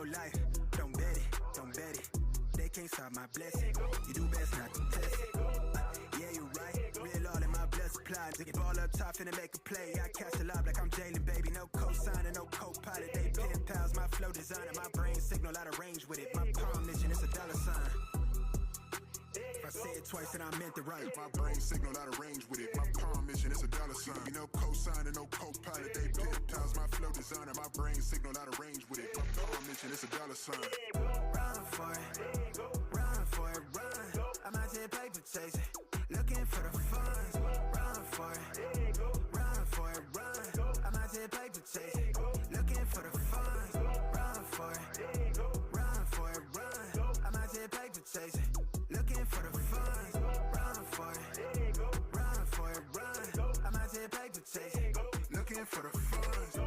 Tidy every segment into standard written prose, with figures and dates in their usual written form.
your life. Don't bet it, don't bet it. They can't stop my blessing. You do best not to test it. Yeah, you right. Real all in my blood supply. To get ball up top, finna make a play. I catch a lob like I'm Jalen, baby. No co-signer, no co-pilot. They pen pals, my flow designer. My brain signal out of range with it. My palm mission, it's a dollar sign. If I say it twice, then I meant it right. My brain signal out of range with it. My palm mission, it's a dollar sign. You know, co-signer, no co-pilot. They pen pals, my flow designer. My brain signal out of range with it. My palm mission, it's a dollar sign. Run for it, run for it, run. I'm out here paper chasing, looking for the funds. Run for it, run for it, run. I'm out here paper chasing, looking for the funds. Run for it, run for it, run. I'm out here paper chasing, looking for the funds. Run for it, run for it, run. I'm out here paper chasing, looking for the funds.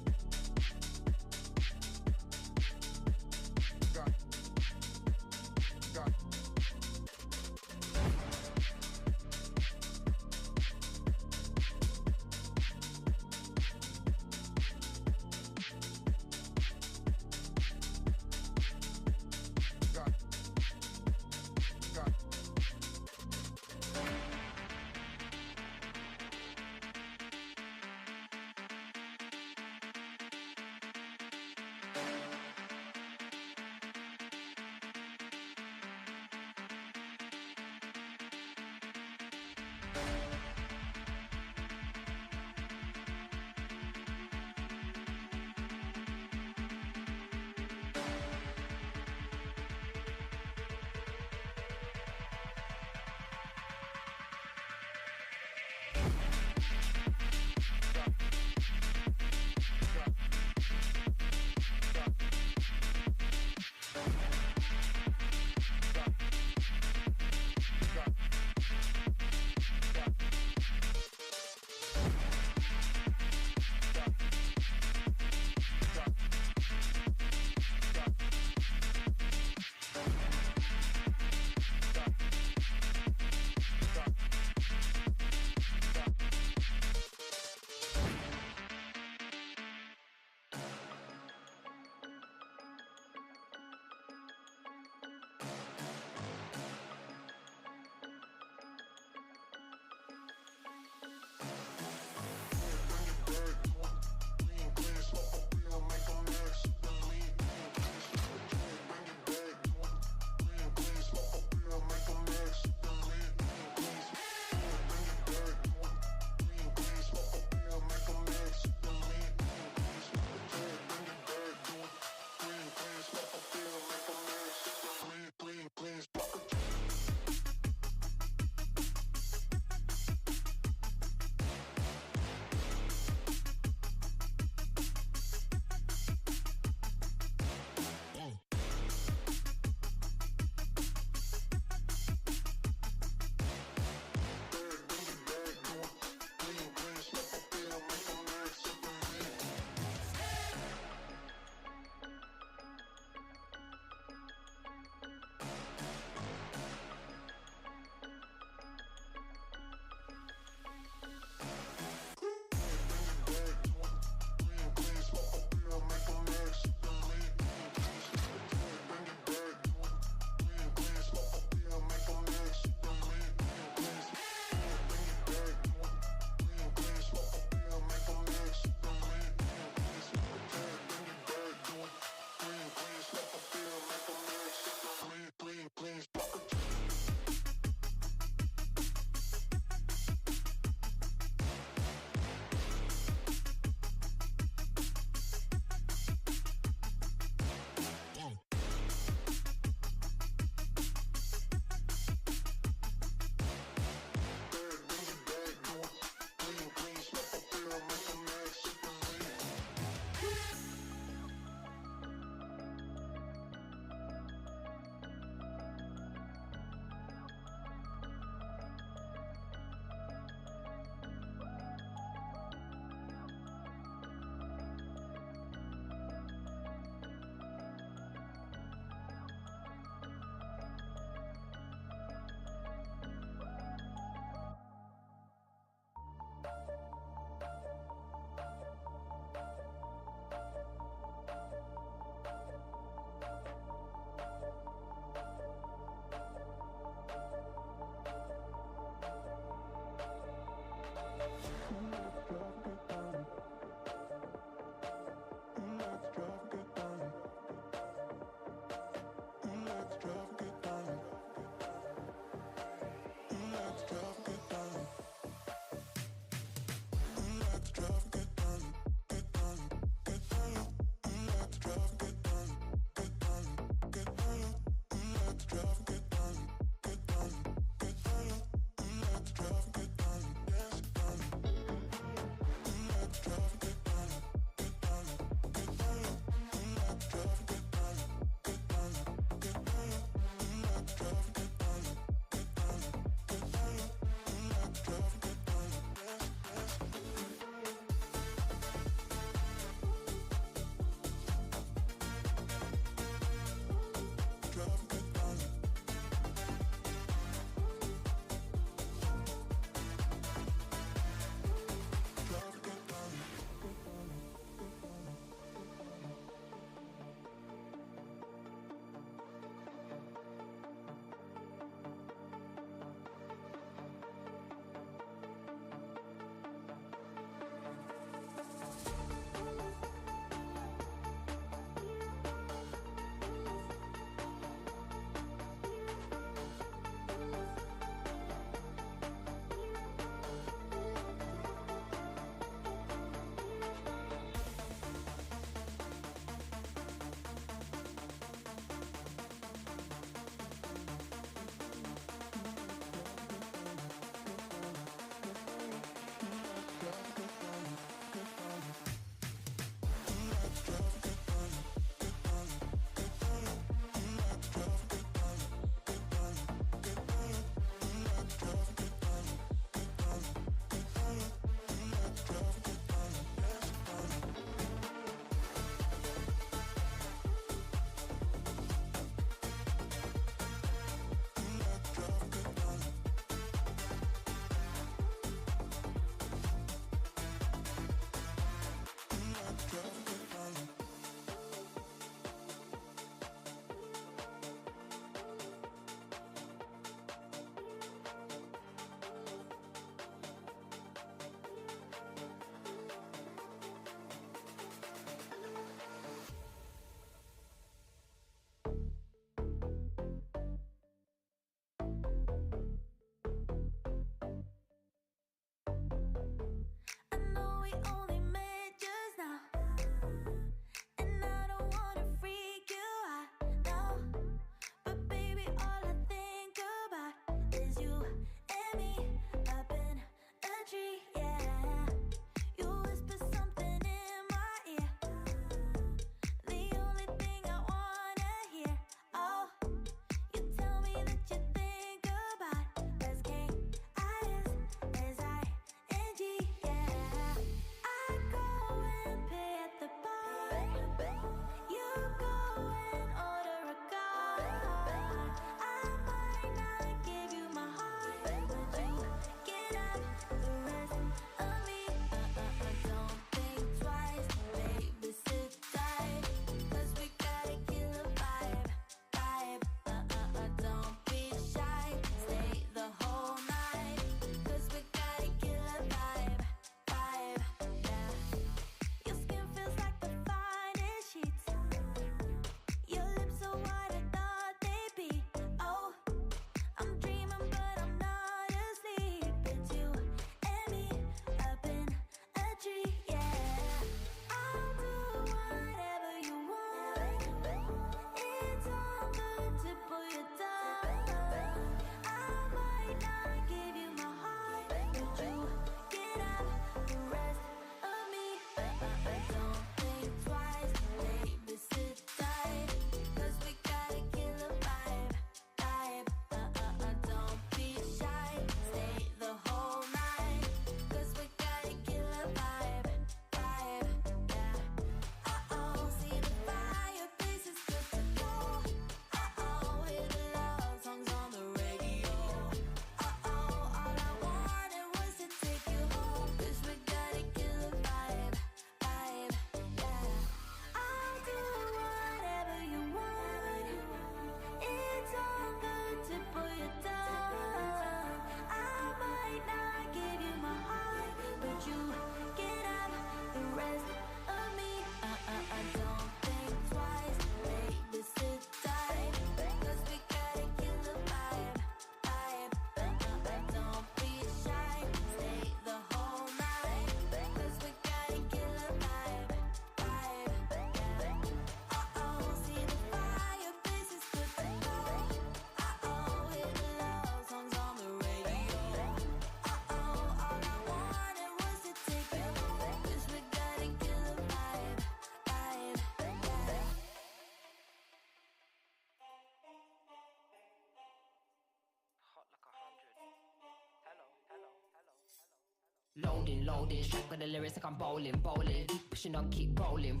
Loading, strike with the lyrics like I'm bowling. Keep pushing on, keep rolling.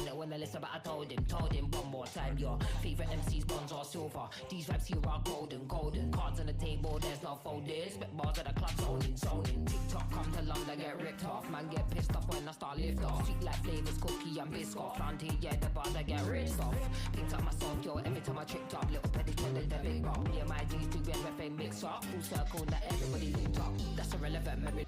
And when I listen, but I told him one more time. Your favorite MCs, bronze or silver. These vibes here are golden. Cards on the table, there's no folding. Spit bars at the club, zoning. TikTok come to London, get ripped off. Man get pissed off when I start lift off. Sweet like flavors, cookie and biscuit. Planty, yeah, the bars I get ripped off. Picked up myself, yo, every time I tripped up. Little petty the big rock. Me and my G's do everything mix up. Full circle, that everybody linked up. That's irrelevant, memory.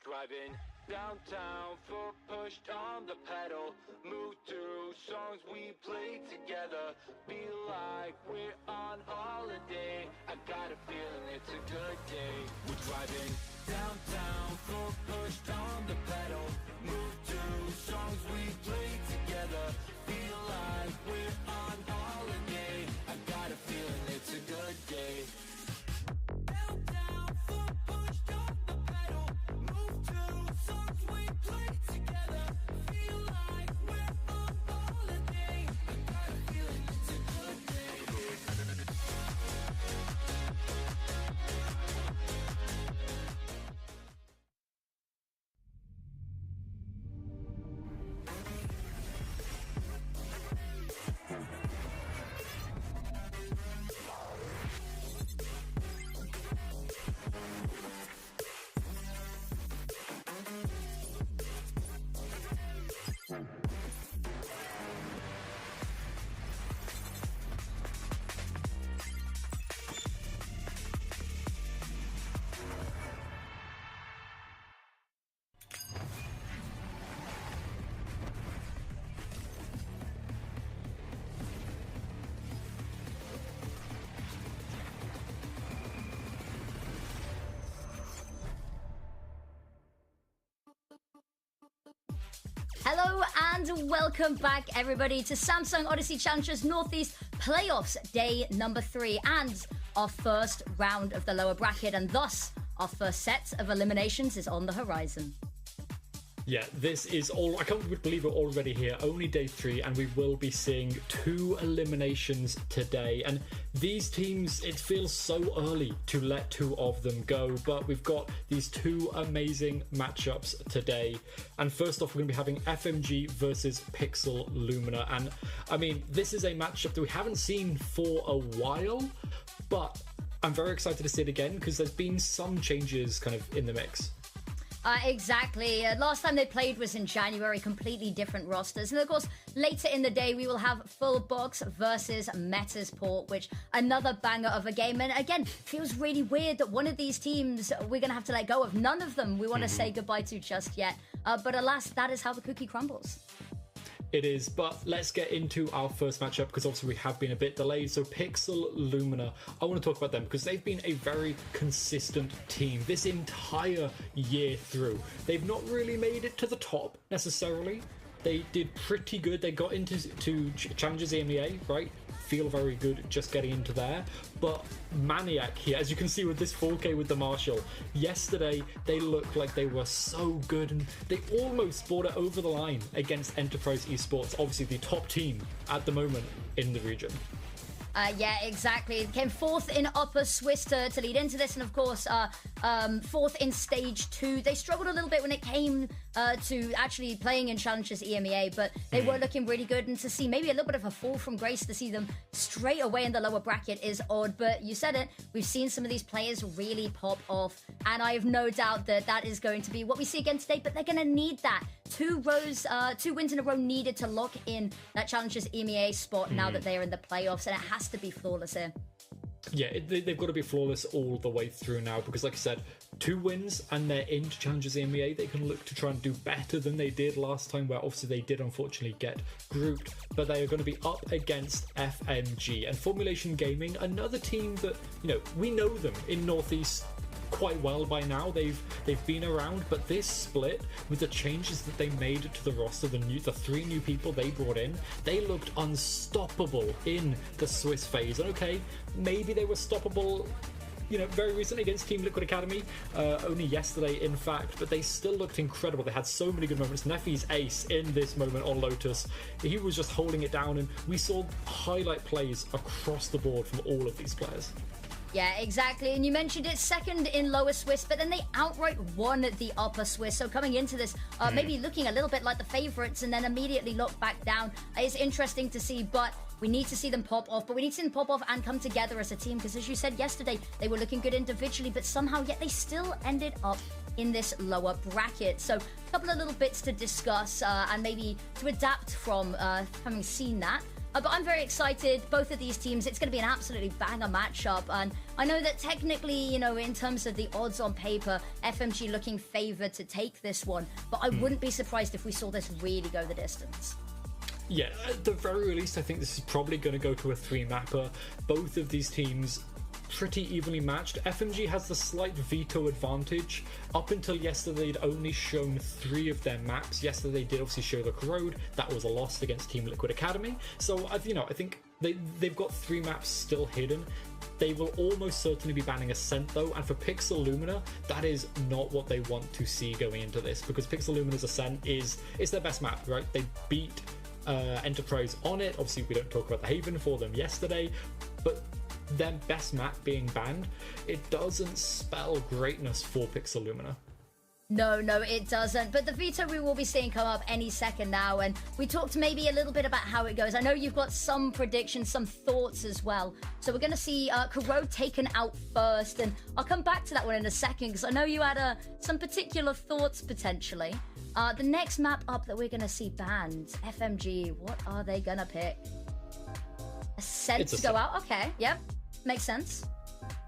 Driving downtown, foot pushed on the pedal. Move through songs we play together. Feel like we're on holiday. I got a feeling it's a good day. We're driving downtown, foot pushed on the pedal. Move through songs we play together. Feel like we're on holiday. I got a feeling it's a good day. Hello and welcome back, everybody, to Samsung Odyssey Challengers Northeast Playoffs, day number 3, and our first round of the lower bracket, and thus our first set of eliminations is on the horizon. Yeah, this is all. I can't believe we're already here. Only day 3, and we will be seeing 2 eliminations today. And these teams, it feels so early to let 2 of them go, but we've got these 2 amazing matchups today. And first off, we're going to be having FMG versus Pixel Lumina. And I mean, this is a matchup that we haven't seen for a while, but I'm very excited to see it again because there's been some changes kind of in the mix. Exactly. Last time they played was in January, completely different rosters. And of course, later in the day, we will have Full Box versus Metasport, which another banger of a game. And again, feels really weird that one of these teams we're going to have to let go of. None of them we want to say goodbye to just yet. But alas, that is how the cookie crumbles. It is, but let's get into our first matchup because obviously we have been a bit delayed. So Pixel Lumina, I want to talk about them because they've been a very consistent team this entire year through. They've not really made it to the top necessarily. They did pretty good. They got into Challengers EMEA, right? Feel very good just getting into there. But Maniac here, as you can see with this 4K with the Marshall, yesterday they looked like they were so good and they almost brought it over the line against Enterprise Esports, obviously the top team at the moment in the region. Yeah, exactly. It came 4th in Upper Swiss to lead into this, and of course, 4th in Stage 2. They struggled a little bit when it came to actually playing in Challengers EMEA, but they were looking really good, and to see maybe a little bit of a fall from grace to see them straight away in the lower bracket is odd, but you said it, we've seen some of these players really pop off, and I have no doubt that that is going to be what we see again today, but they're going to need that. 2 wins in a row needed to lock in that Challengers EMEA spot now that they are in the playoffs, and it has to be flawless here. Yeah, they've got to be flawless all the way through now because, like I said, 2 wins and they're into Challengers EMEA. They can look to try and do better than they did last time, where obviously they did unfortunately get grouped, but they are going to be up against FMG and Formulation Gaming, another team that, you know, we know them in Northeast quite well by now. They've been around, but this split with the changes that they made to the roster, the 3 new people they brought in, they looked unstoppable in the Swiss phase. And okay, maybe they were stoppable, you know, very recently against Team Liquid Academy, only yesterday in fact, but they still looked incredible. They had so many good moments. Neffy's ace in this moment on Lotus, he was just holding it down, and we saw highlight plays across the board from all of these players. Yeah, exactly. And you mentioned it, 2nd in Lower Swiss, but then they outright won the Upper Swiss. So coming into this, maybe looking a little bit like the favourites and then immediately locked back down. It's interesting to see, but we need to see them pop off. But we need to see them pop off and come together as a team, because as you said yesterday, they were looking good individually, but somehow yet they still ended up in this lower bracket. So a couple of little bits to discuss and maybe to adapt from having seen that. But I'm very excited. Both of these teams, it's going to be an absolutely banger matchup. And I know that technically, you know, in terms of the odds on paper, FMG looking favoured to take this one. But I wouldn't be surprised if we saw this really go the distance. Yeah, at the very least, I think this is probably going to go to a 3-mapper. Both of these teams pretty evenly matched. FMG has the slight veto advantage. Up until yesterday, they'd only shown 3 of their maps. Yesterday, they did obviously show the Corrode. That was a loss against Team Liquid Academy. So, I think they've got 3 maps still hidden. They will almost certainly be banning Ascent though, and for Pixel Lumina, that is not what they want to see going into this, because Pixel Lumina's Ascent is their best map, right? They beat Enterprise on it. Obviously, we don't talk about the Haven for them yesterday, but their best map being banned, it doesn't spell greatness for Pixel Lumina. No, it doesn't. But the veto we will be seeing come up any second now, and we talked maybe a little bit about how it goes. I know you've got some predictions, some thoughts as well. So we're going to see Corrode taken out first, and I'll come back to that one in a second, because I know you had some particular thoughts potentially. The next map up that we're going to see banned, FMG, what are they going to pick? Ascent to go out? Okay, yep, makes sense.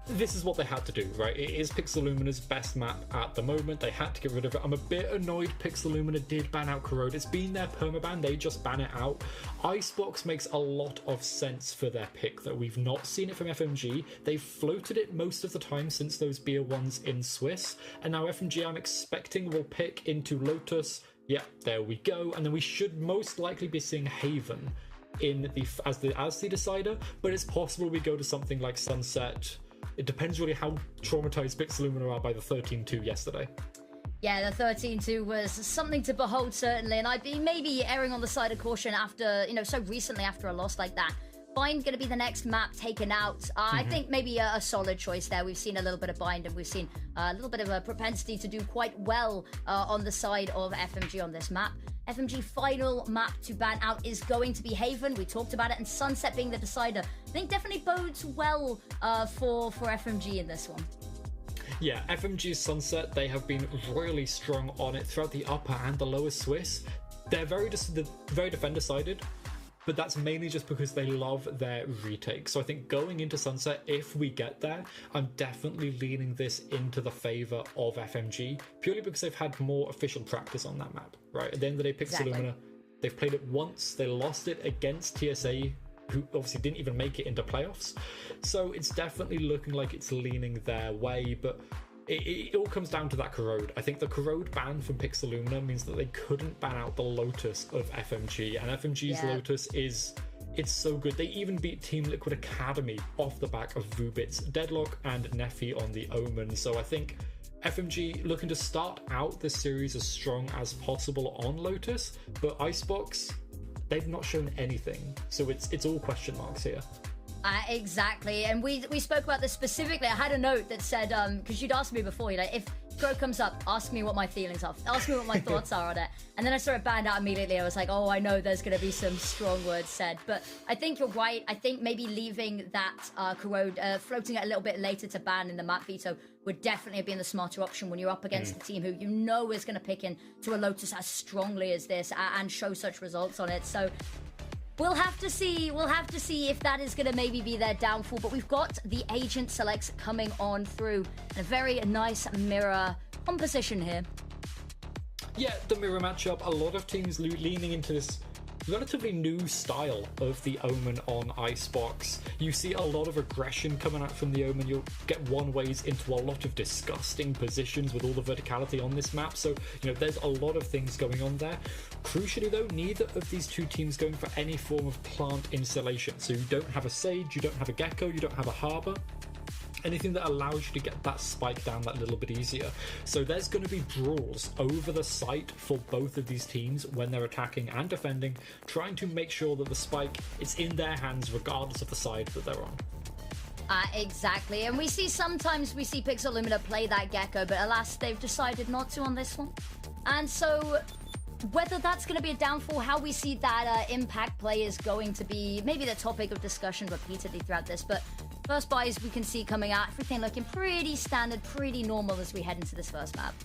This is what they had to do, right? It is Pixel Lumina's best map at the moment. They had to get rid of it. I'm a bit annoyed Pixel Lumina did ban out Corrode. It's been their permaban. They just ban it out. Icebox makes a lot of sense for their pick, that we've not seen it from FMG. They've floated it most of the time since those beer ones in Swiss. And now FMG, I'm expecting, will pick into Lotus, Yeah, there we go. And then we should most likely be seeing Haven in as the decider, but it's possible we go to something like Sunset. It depends really how traumatized Pixelumina are by the 13-2 yesterday. Yeah, the 13-2 was something to behold, certainly, and I'd be maybe erring on the side of caution after, so recently after a loss like that. Bind going to be the next map taken out. I think maybe a solid choice there. We've seen a little bit of Bind, and we've seen a little bit of a propensity to do quite well on the side of FMG on this map. FMG final map to ban out is going to be Haven. We talked about it, and Sunset being the decider, I think definitely bodes well for FMG in this one. Yeah, FMG's Sunset, they have been royally strong on it throughout the upper and the lower Swiss. They're very defender-sided, but that's mainly just because they love their retake. So I think going into Sunset, if we get there, I'm definitely leaning this into the favor of FMG, purely because they've had more official practice on that map, right? At the end of the day, Pixelumina, they've played it once, they lost it against TSA, who obviously didn't even make it into playoffs. So it's definitely looking like it's leaning their way, but it all comes down to that Corrode. I think the Corrode ban from Pixelumina means that they couldn't ban out the Lotus of FMG, and FMG's Lotus it's so good. They even beat Team Liquid Academy off the back of Vubit's Deadlock and Neffy on the Omen. So I think FMG looking to start out this series as strong as possible on Lotus, but Icebox, they've not shown anything, so it's all question marks here. Exactly, and we spoke about this specifically. I had a note that said, because you'd asked me before, if Crow comes up, ask me what my feelings are, ask me what my thoughts are on it, and then I saw it banned out immediately. I was like, oh, I know there's going to be some strong words said, but I think you're right. I think maybe leaving that Corrode, floating it a little bit later to ban in the map veto would definitely have been the smarter option when you're up against a team who is going to pick in to a Lotus as strongly as this and show such results on it. So we'll have to see. We'll have to see if that is going to maybe be their downfall. But we've got the agent selects coming on through, and a very nice mirror composition here. Yeah, the mirror matchup. A lot of teams leaning into this relatively new style of the Omen on Icebox. You see a lot of aggression coming out from the Omen. You'll get one ways into a lot of disgusting positions with all the verticality on this map. So, there's a lot of things going on there. Crucially though, neither of these two teams going for any form of plant installation. So you don't have a Sage, you don't have a Gecko, you don't have a Harbor. Anything that allows you to get that spike down that little bit easier. So there's going to be brawls over the site for both of these teams when they're attacking and defending, trying to make sure that the spike is in their hands regardless of the side that they're on. Exactly, and sometimes we see Pixelumina play that Gecko, but alas, they've decided not to on this one. And so whether that's going to be a downfall, how we see that impact play is going to be maybe the topic of discussion repeatedly throughout this, but first buys we can see coming out, everything looking pretty standard, pretty normal as we head into this first map.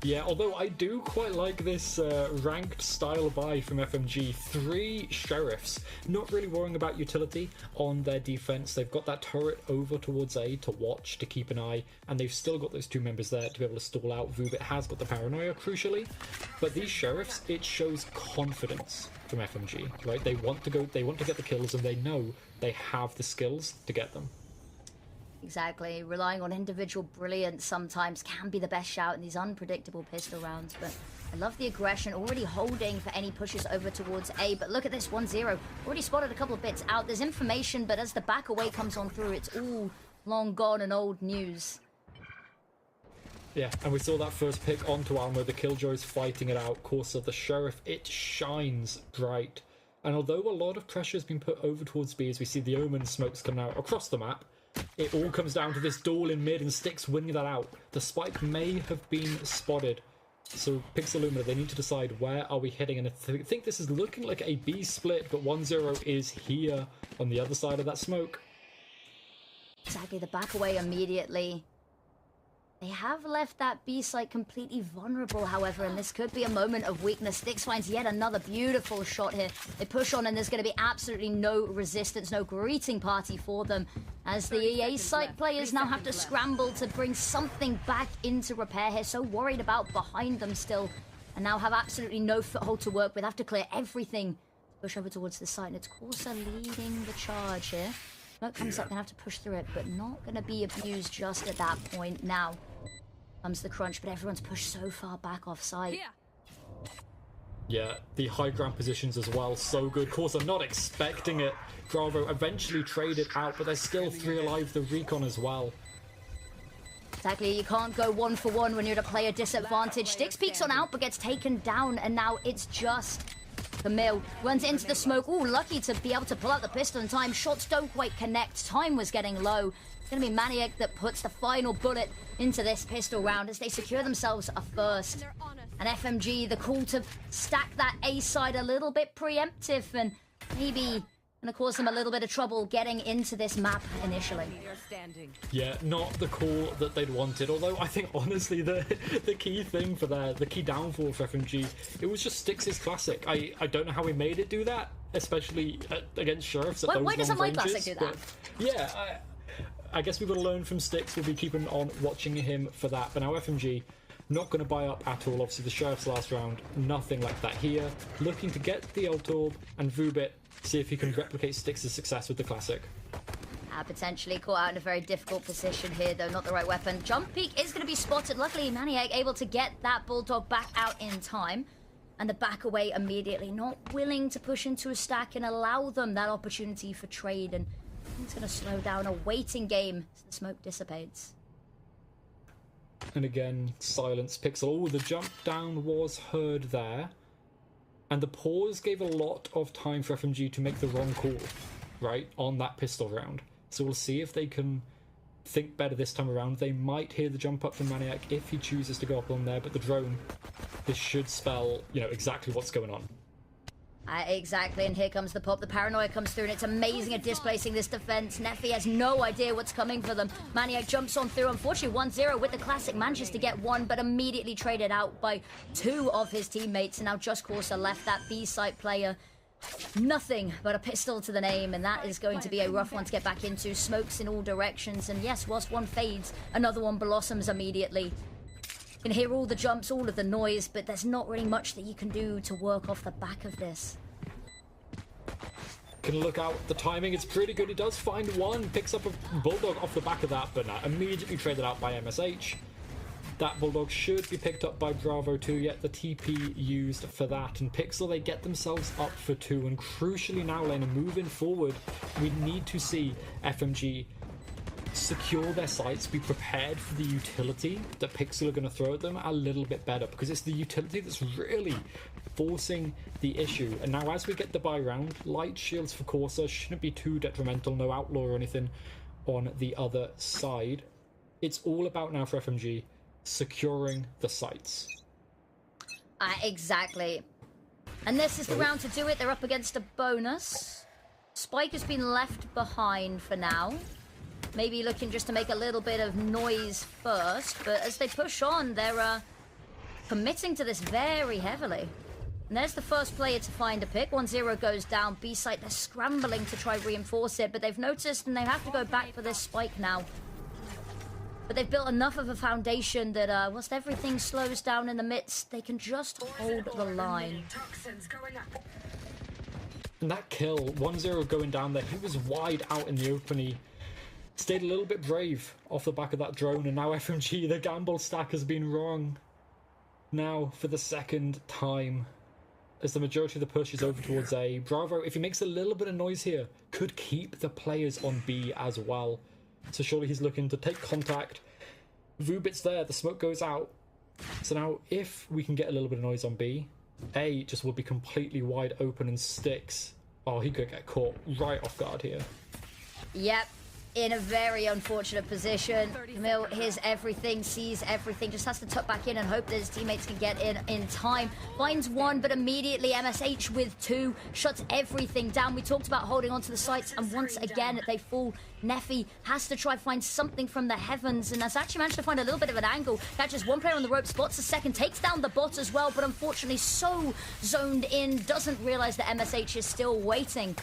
Yeah, although I do quite like this ranked style buy from FMG. 3 Sheriffs, not really worrying about utility on their defense. They've got that turret over towards A to watch, to keep an eye, and they've still got those 2 members there to be able to stall out. Vubit has got the paranoia, crucially, but these Sheriffs, it shows confidence from FMG, right? They want to get the kills, and they know they have the skills to get them. Exactly. Relying on individual brilliance sometimes can be the best shout in these unpredictable pistol rounds, but I love the aggression, already holding for any pushes over towards A, but look at this, 1-0. Already spotted a couple of bits out. There's information, but as the back away comes on through, it's all long gone and old news. Yeah, and we saw that first pick onto Almo. The Killjoys fighting it out. Course of the Sheriff, it shines bright. And although a lot of pressure has been put over towards B as we see the Omen smokes coming out across the map, it all comes down to this duel in mid and Styx winning that out. The spike may have been spotted. So Pixelumina, they need to decide where are we hitting, and I think this is looking like a B split, but 1-0 is here on the other side of that smoke. Exactly, the back away immediately. They have left that B site completely vulnerable, however, and this could be a moment of weakness. Styx finds yet another beautiful shot here. They push on, and there's going to be absolutely no resistance, no greeting party for them, as the EA site players now have to scramble to bring something back into repair here. So worried about behind them still, and now have absolutely no foothold to work with. Have to clear everything. Push over towards the site, and it's Corsa leading the charge here. Smoke comes up, gonna have to push through it, but not gonna be abused just at that point. Now comes the crunch, but everyone's pushed so far back off site. Yeah, the high ground positions as well, so good. Of course, I'm not expecting it. Bravo eventually traded out, but there's still 3 alive, the recon as well. Exactly, you can't go 1-for-1 when you're at a player disadvantage. Sticks peeks on out, but gets taken down, and now it's just Camille. Runs into the smoke. Ooh, lucky to be able to pull out the pistol in time. Shots don't quite connect. Time was getting low. It's going to be Maniac that puts the final bullet into this pistol round as they secure themselves a first. And FMG, the call to stack that A side a little bit preemptive and maybe gonna cause them a little bit of trouble getting into this map initially. Yeah, not the call that they'd wanted, although I think honestly the key thing for the key downfall for FMG, it was just Styx' classic. I don't know how he made it do that, especially against Sheriffs at those why doesn't long my ranges, classic do that? Yeah, I guess we've got to learn from Styx. We'll be keeping on watching him for that, but now FMG not going to buy up at all. Obviously the Sheriff's last round, nothing like that here. Looking to get the ult orb and Vubit, see if he can replicate Styx' success with the classic. Potentially caught out in a very difficult position here, though. Not the right weapon. Jump peek is going to be spotted. Luckily, Maniac able to get that Bulldog back out in time. And the back away immediately. Not willing to push into a stack and allow them that opportunity for trade. And it's going to slow down a waiting game as the smoke dissipates. And again, silence. Pixel. Oh, the jump down was heard there. And the pause gave a lot of time for FMG to make the wrong call, right, on that pistol round. So we'll see if they can think better this time around. They might hear the jump up from Maniac if he chooses to go up on there, but the drone, this should spell, you know, exactly what's going on. Exactly, and here comes the pop. The paranoia comes through, and it's amazing at displacing this defense. Neffy has no idea what's coming for them. Maniac jumps on through. Unfortunately, 1-0 with the classic. Manages to get one, but immediately traded out by 2 of his teammates. And now Just Corsa left that B-site player. Nothing but a pistol to the name, and that is going to be a rough one to get back into. Smokes in all directions, and yes, whilst one fades, another one blossoms immediately. You can hear all the jumps, all of the noise, but there's not really much that you can do to work off the back of this. Can look out. The timing is pretty good. He does find one, picks up a Bulldog off the back of that, but immediately traded out by MSH. That Bulldog should be picked up by Bravo too, yet the TP used for that. And Pixel, they get themselves up for 2. And crucially now, Lena, moving forward, we need to see FMG secure their sights, be prepared for the utility that Pixel are going to throw at them a little bit better, because it's the utility that's really forcing the issue. And now as we get the buy round, light shields for Corsa shouldn't be too detrimental, no outlaw or anything on the other side. It's all about now for FMG securing the sights. Exactly. And this is the round to do it. They're up against a bonus. Spike has been left behind for now. Maybe looking just to make a little bit of noise first, but as they push on, they're committing to this very heavily. And there's the first player to find a pick. 1-0 goes down. B-site, they're scrambling to try reinforce it, but they've noticed and they have to go back for this spike now. But they've built enough of a foundation that whilst everything slows down in the midst, they can just hold the line. And that kill, 1-0 going down there, he was wide out in the open. He stayed a little bit brave off the back of that drone, and now FMG, the gamble stack has been wrong. Now, for the second time, as the majority of the push is over towards A, Bravo, if he makes a little bit of noise here, could keep the players on B as well. So surely he's looking to take contact. Vubit's there, the smoke goes out. So now, if we can get a little bit of noise on B, A just will be completely wide open and Sticks. Oh, he could get caught right off guard here. Yep. In a very unfortunate position. Camille hears everything, sees everything, just has to tuck back in and hope that his teammates can get in time. Finds one, but immediately MSH with 2 shuts everything down. We talked about holding onto the sights, and once again they fall. Neffy has to try find something from the heavens, and has actually managed to find a little bit of an angle. Catches one player on the rope, spots a second, takes down the bot as well, but unfortunately so zoned in, doesn't realize that MSH is still waiting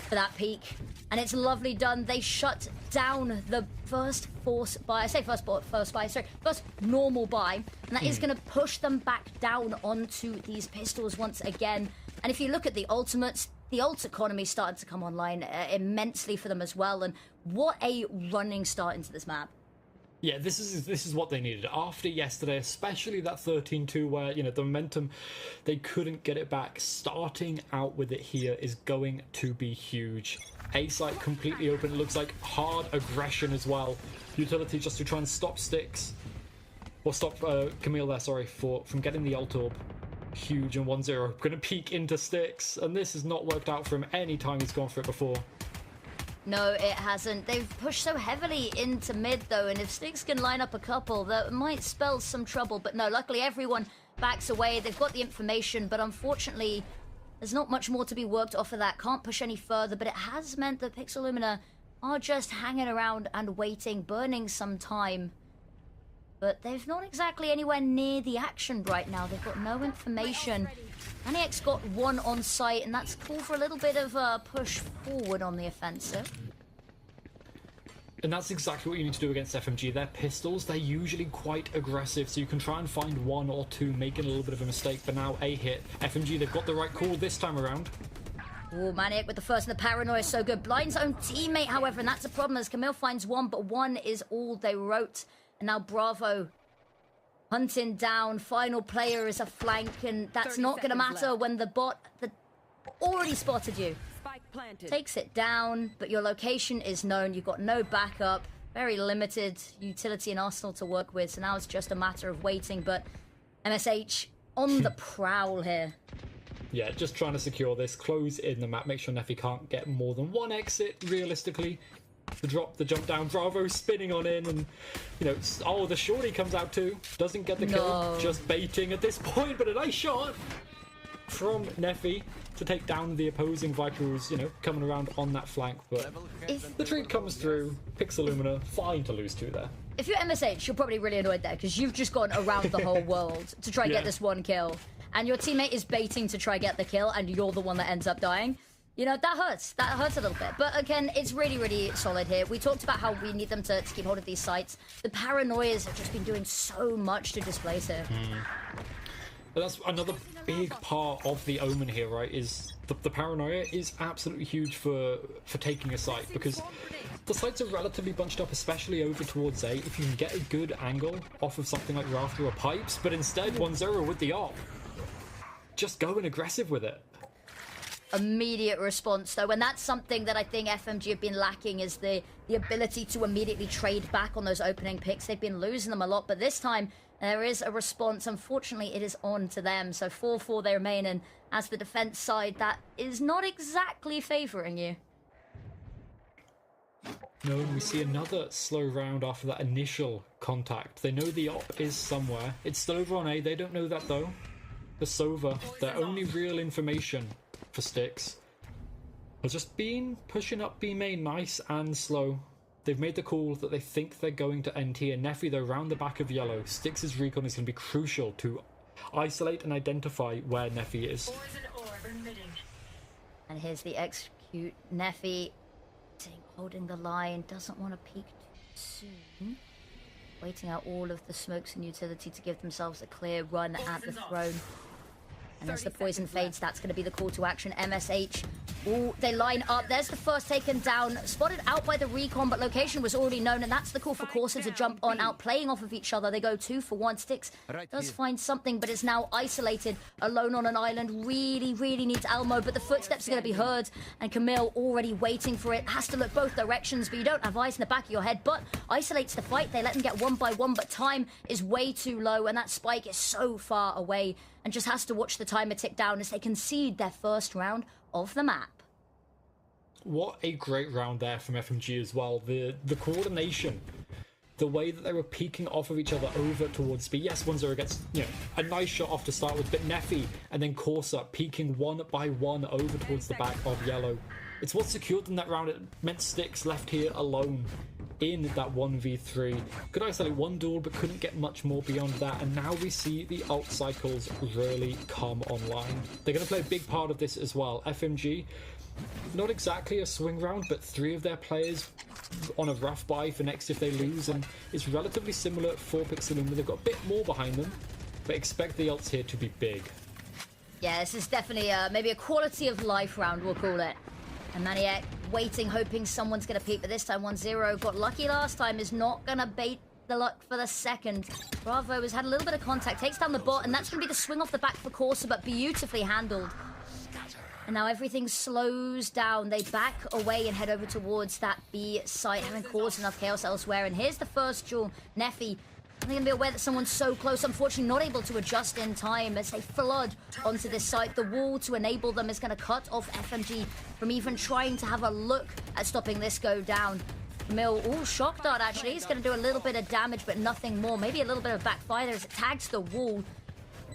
for that peak. And it's lovely done. They shut down the first force buy. I say first buy, sorry, first normal buy. And that is going to push them back down onto these pistols once again. And if you look at the ultimates, the ult economy started to come online immensely for them as well. And what a running start into this map. Yeah, this is what they needed after yesterday, especially that 13-2 where, you know, the momentum, they couldn't get it back. Starting out with it here is going to be huge. A site completely open. It looks like hard aggression as well. Utility just to try and stop Sticks, or stop Camille there, sorry, from getting the ult orb. Huge and 1-0. Gonna peek into Sticks, and this has not worked out for him any time he's gone for it before. No, it hasn't. They've pushed so heavily into mid, though, and if Sticks can line up a couple, that might spell some trouble. But no, luckily everyone backs away. They've got the information, but unfortunately, there's not much more to be worked off of that. Can't push any further, but it has meant that Pixelumina are just hanging around and waiting, burning some time. But they've not exactly anywhere near the action right now. They've got no information. Maniac's got one on site, and that's called for a little bit of a push forward on the offensive. And that's exactly what you need to do against FMG. Their pistols, they're usually quite aggressive, so you can try and find one or two making a little bit of a mistake, but now a hit. FMG, they've got the right call this time around. Oh, Maniac with the first, and the paranoia is so good. Blinds own teammate, however, and that's a problem as Camille finds one, but one is all they wrote. And now Bravo hunting down. Final player is a flank, and that's not going to matter when the bot that already spotted you takes it down, but your location is known. You've got no backup, very limited utility and arsenal to work with, so now it's just a matter of waiting. But MSH on the prowl here. Yeah, just trying to secure this, close in the map, make sure Neffy can't get more than one exit, realistically. The drop, the jump down, Bravo spinning on in, and, you know, oh, the shorty comes out too. Doesn't get the kill, just baiting at this point, but a nice shot from Neffy to take down the opposing Viper who's, you know, coming around on that flank. But if the trade comes through, Pixelumina, fine to lose to there. If you're MSH, you're probably really annoyed there, because you've just gone around the whole world to try and get this one kill. And your teammate is baiting to try get the kill, and you're the one that ends up dying. You know, that hurts. That hurts a little bit. But again, it's really, really solid here. We talked about how we need them to keep hold of these sites. The paranoias have just been doing so much to displace here. But that's another big part of the Omen here, right? Is the paranoia is absolutely huge for taking a site, because the sites are relatively bunched up, especially over towards A. If you can get a good angle off of something like Rafter or Pipes, but instead 1-0 with the op. Just going aggressive with it. Immediate response, though, and that's something that I think FMG have been lacking, is the ability to immediately trade back on those opening picks. They've been losing them a lot, but this time there is a response. Unfortunately, it is on to them, so 4-4 they remain, and as the defense side, that is not exactly favoring you. No, and we see another slow round after that initial contact. They know the op is somewhere. It's still over on A, they don't know that though. The Sova, their only real information for Sticks has just been pushing up B main nice and slow. They've made the call that they think they're going to NT, and Neffy, they're round the back of yellow. Sticks' recon is going to be crucial to isolate and identify where Neffy is. And here's the execute. Neffy holding the line, doesn't want to peek too soon. Waiting out all of the smokes and utility to give themselves a clear run at the throne. And as the poison fades, that's going to be the call to action. MSH, ooh, they line up. There's the first taken down. Spotted out by the recon, but location was already known, and that's the call for Corsa to jump on, out playing off of each other. They go 2 for 1. Sticks does find something, but is now isolated, alone on an island. Really, really needs Almo, but the footsteps are going to be heard, and Camille already waiting for it. Has to look both directions, but you don't have eyes in the back of your head, but isolates the fight. They let him get one by one, but time is way too low, and that spike is so far away, and just has to watch the timer tick down as they concede their first round of the map. What a great round there from FMG as well. The coordination, the way that they were peeking off of each other over towards B. Yes, 1-0 gets, you know, a nice shot off to start with, but Neffy and then Corsa peeking one by one over towards the back of yellow. It's what secured them that round. It meant Sticks left here alone in that 1v3. Could isolate one duel, but couldn't get much more beyond that, and now we see the ult cycles really come online. They're going to play a big part of this as well. FMG, not exactly a swing round, but 3 of their players on a rough buy for next if they lose, and it's relatively similar for Pixelumina. They've got a bit more behind them, but expect the ults here to be big. Yeah, this is definitely maybe a quality of life round, we'll call it. And Maniac waiting, hoping someone's going to peek, but this time 1-0. Got lucky last time, is not going to bait the luck for the second. Bravo has had a little bit of contact, takes down the bot, and that's going to be the swing off the back for Corsa, but beautifully handled. And now everything slows down. They back away and head over towards that B site, having caused enough chaos elsewhere. And here's the first duel. Neffy, they're going to be aware that someone's so close, unfortunately not able to adjust in time as they flood onto this site. The wall to enable them is going to cut off FMG from even trying to have a look at stopping this go down. Mill, shock dart actually. He's going to do a little bit of damage, but nothing more. Maybe a little bit of backfire as it tags the wall.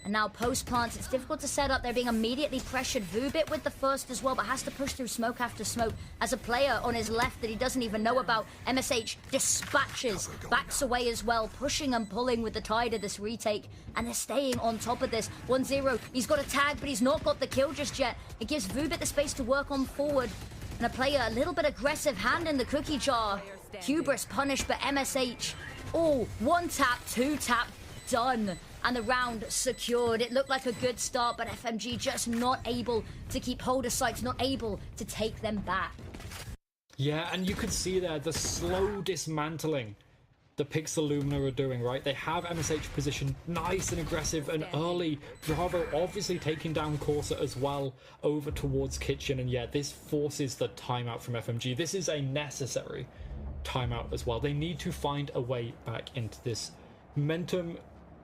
And now post-plants, it's difficult to set up. They're being immediately pressured. Vubit with the first as well, but has to push through smoke after smoke. As a player on his left that he doesn't even know about, MSH dispatches, backs away as well, pushing and pulling with the tide of this retake. And they're staying on top of this. 1-0, he's got a tag, but he's not got the kill just yet. It gives Vubit the space to work on forward. And a player, a little bit aggressive, hand in the cookie jar. Hubris punished, but MSH, one tap, two tap, done. And the round secured. It looked like a good start, but FMG just not able to keep hold of sites, not able to take them back. Yeah, and you could see there the slow dismantling the Pixel Lumina are doing, right? They have MSH positioned nice and aggressive and early. Bravo obviously taking down Corsa as well over towards Kitchen. And yeah, this forces the timeout from FMG. This is a necessary timeout as well. They need to find a way back into this momentum.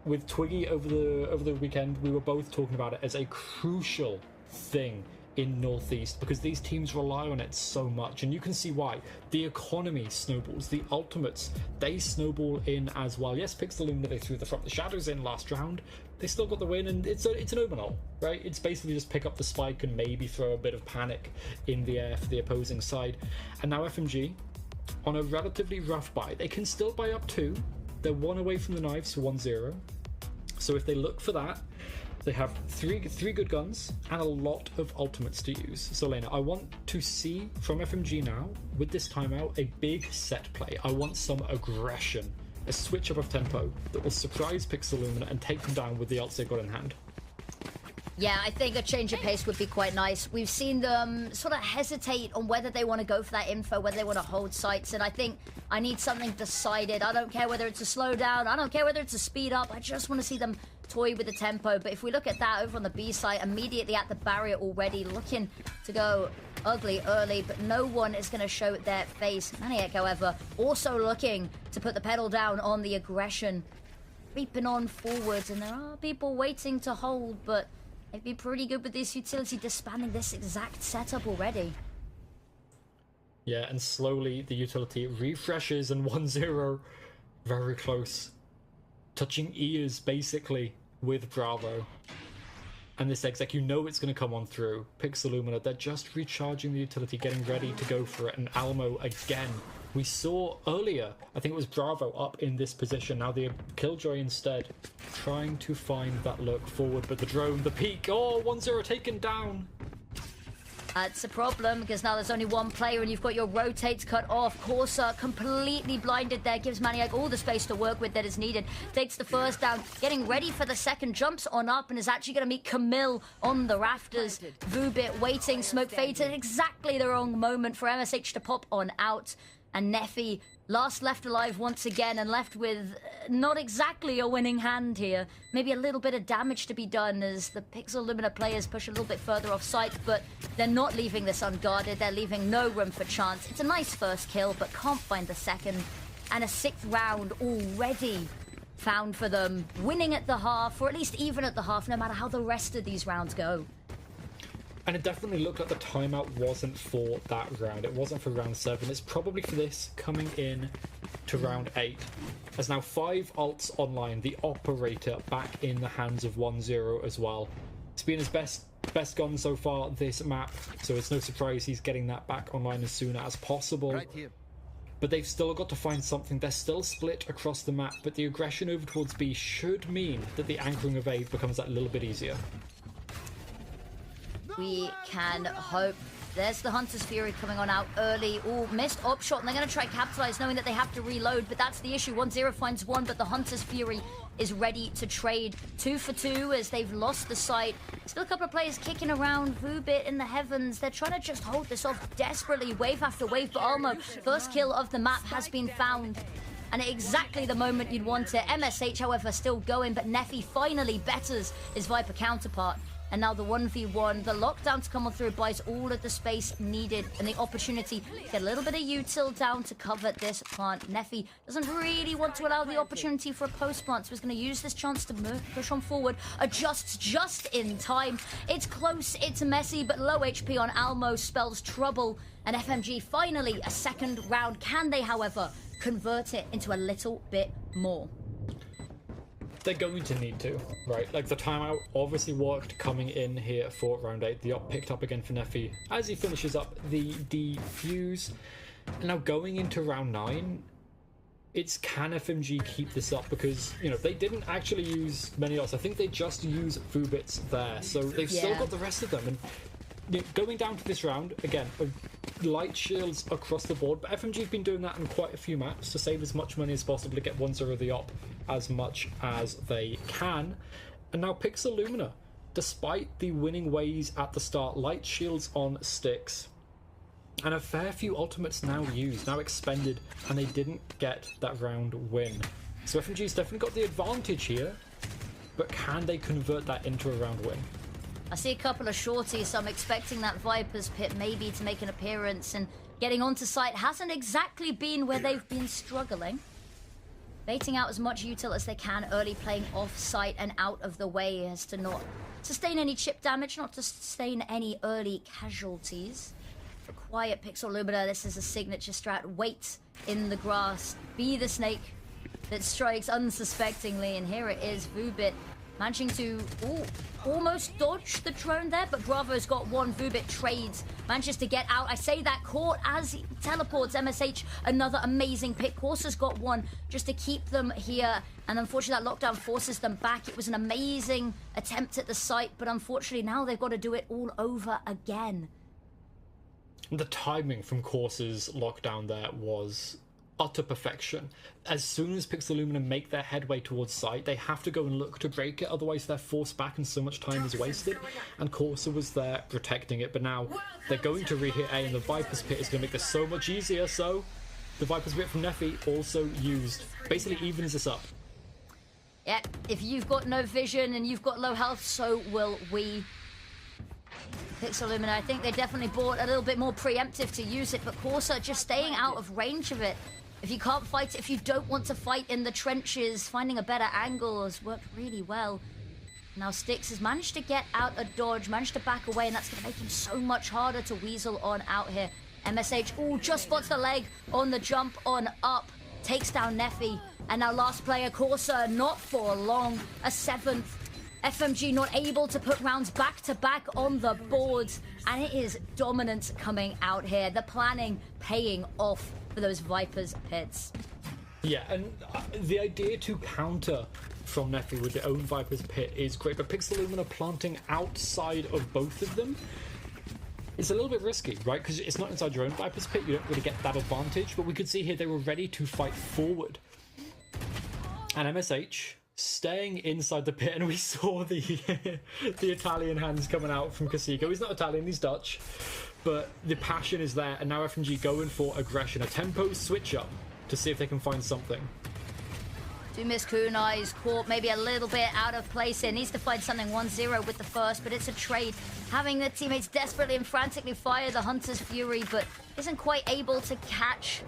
With Twiggy over the weekend, we were both talking about it as a crucial thing in Northeast because these teams rely on it so much, and you can see why. The economy snowballs, the ultimates, they snowball in as well. Yes, Pixel Lumina, they threw the Shadows in last round. They still got the win, and it's an open right? It's basically just pick up the spike and maybe throw a bit of panic in the air for the opposing side. And now FMG, on a relatively rough buy, they can still buy up 2. They're 1 away from the knives for 1-0. So if they look for that, they have three good guns and a lot of ultimates to use. So Lena, I want to see from FMG now, with this timeout, a big set play. I want some aggression, a switch up of tempo that will surprise Pixel Lumina and take them down with the ults they've got in hand. Yeah, I think a change of pace would be quite nice. We've seen them sort of hesitate on whether they want to go for that info, whether they want to hold sites, and I think I need something decided. I don't care whether it's a slowdown, I don't care whether it's a speed up, I just want to see them toy with the tempo. But if we look at that over on the B side, immediately at the barrier already, looking to go ugly early, but no one is going to show their face. Maniac, however, also looking to put the pedal down on the aggression, creeping on forwards, and there are people waiting to hold, but they've been pretty good with this utility, disbanding this exact setup already. Yeah, and slowly the utility refreshes, and 1-0, very close. Touching ears, basically, with Bravo. And this exec, you know it's going to come on through. Pixel Lumina, they're just recharging the utility, getting ready to go for it. And Alamo again. We saw earlier, I think it was Bravo up in this position. Now the Killjoy instead trying to find that look forward, but the drone, the peak, 1-0 taken down. That's a problem because now there's only one player and you've got your rotates cut off. Corsa completely blinded there, gives Maniac all the space to work with that is needed. Takes the first down, getting ready for the second, jumps on up and is actually going to meet Camille on the rafters. Vubit waiting, smoke fades at exactly the wrong moment for MSH to pop on out. And Neffy, last left alive once again and left with not exactly a winning hand here. Maybe a little bit of damage to be done as the Pixel Lumina players push a little bit further off site, but they're not leaving this unguarded. They're leaving no room for chance. It's a nice first kill, but can't find the second. And a 6th round already found for them. Winning at the half, or at least even at the half, no matter how the rest of these rounds go. And it definitely looked like the timeout wasn't for that round. It wasn't for round 7. It's probably for this coming in to round 8. As now 5 ults online, the operator back in the hands of 1-0 as well. It's been his best gun so far this map, so it's no surprise he's getting that back online as soon as possible. Right here. But they've still got to find something. They're still split across the map, but the aggression over towards B should mean that the anchoring of A becomes that little bit easier. We can hope. There's the Hunter's Fury coming on out early. Missed op shot, and they're going to try capitalize knowing that they have to reload, but that's the issue. 1-0 finds one, but the Hunter's Fury is ready to trade 2 for 2 as they've lost the site. Still a couple of players kicking around. Vubit in the heavens. They're trying to just hold this off desperately, wave after wave, but Almo, first kill of the map has been found. and at exactly the moment you'd want it. MSH, however, still going, but Neffy finally betters his Viper counterpart. And now the 1v1, the lockdown to come on through buys all of the space needed and the opportunity to get a little bit of util down to cover this plant. Neffy doesn't really want to allow the opportunity for a post plant, so he's going to use this chance to push on forward, adjusts just in time. It's close, it's messy, but low HP on Almo spells trouble. And FMG finally a second round. Can they, however, convert it into a little bit more? They're going to need to, right? Like, the timeout obviously worked coming in here for round 8. The op picked up again for Neffy as he finishes up the defuse. And now going into round 9, it's can FMG keep this up? Because, you know, they didn't actually use many else. I think they just used Vubits there. So they've still got the rest of them. And you know, going down to this round, again, light shields across the board. But FMG have been doing that in quite a few maps to save as much money as possible to get 1-0 the op as much as they can. And now Pixelumina, despite the winning ways at the start, light shields on sticks, and a fair few ultimates now used, now expended, and they didn't get that round win. So FMG's definitely got the advantage here, but can they convert that into a round win? I see a couple of shorties, so I'm expecting that Viper's Pit maybe to make an appearance, and getting onto site hasn't exactly been where they've been struggling. Baiting out as much util as they can early, playing off-site and out of the way as to not sustain any chip damage, not to sustain any early casualties. For quiet Pixelumina, this is a signature strat. Wait in the grass, be the snake that strikes unsuspectingly, and here it is, Vubit managing to almost dodge the drone there, but Bravo's got one. Vubit trades, manages to get out. I say that caught as he teleports. MSH, another amazing pick. Corsa's got one just to keep them here, and unfortunately that lockdown forces them back. It was an amazing attempt at the site, but unfortunately now they've got to do it all over again. The timing from Corsa's lockdown there was utter perfection. As soon as Pixelumina make their headway towards site, they have to go and look to break it, otherwise they're forced back and so much time is wasted. And Corsa was there protecting it, but now they're going to re-hit A, and the Viper's Pit is going to make this so much easier. So the Viper's Pit from Neffy also used, basically evens this up. Yeah, if you've got no vision and you've got low health, so will we. Pixelumina, I think they definitely bought a little bit more preemptive to use it, but Corsa just staying out of range of it. If you can't fight it, if you don't want to fight in the trenches, finding a better angle has worked really well. Now Styx has managed to get out a dodge, managed to back away, and that's going to make him so much harder to weasel on out here. MSH, just spots the leg on the jump on up, takes down Neffy, and now last player, Corsa, not for long, a 7th. FMG not able to put rounds back to back on the boards, and it is dominance coming out here. The planning paying off for those Viper's Pits. Yeah, and the idea to counter from Neffy with their own Viper's Pit is great, but Pixelumina planting outside of both of them, it's a little bit risky, right? Because it's not inside your own Viper's Pit, you don't really get that advantage, but we could see here they were ready to fight forward. And MSH staying inside the pit, and we saw the the Italian hands coming out from Casico. He's not Italian, he's Dutch, but the passion is there, and now FMG going for aggression, a tempo switch up to see if they can find something. Do miss Kunai, is caught maybe a little bit out of place here. Needs to find something 1-0 with the first, but it's a trade. Having the teammates desperately and frantically fire the Hunter's Fury, but isn't quite able to catch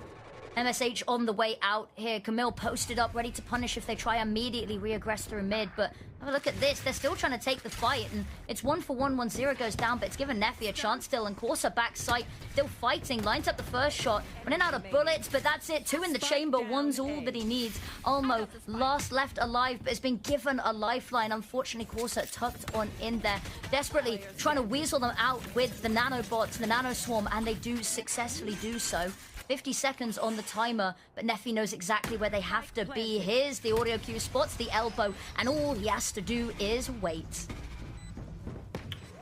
MSH on the way out here. Camille posted up, ready to punish if they try immediately re-aggress through mid, but have a look at this. They're still trying to take the fight, and it's 1-for-1, 1-0 goes down, but it's given Neffy a chance still, and Corsa back sight, still fighting, lines up the first shot, running out of bullets, but that's it. 2 in the chamber, 1's all that he needs. Almo, last left alive, but has been given a lifeline. Unfortunately, Corsa tucked on in there, desperately trying to weasel them out with the nanobots, the nano swarm, and they do successfully do so. 50 seconds on the timer, but Neffy knows exactly where they have to be. Here's the audio cue, spots the elbow, and all he has to do is wait.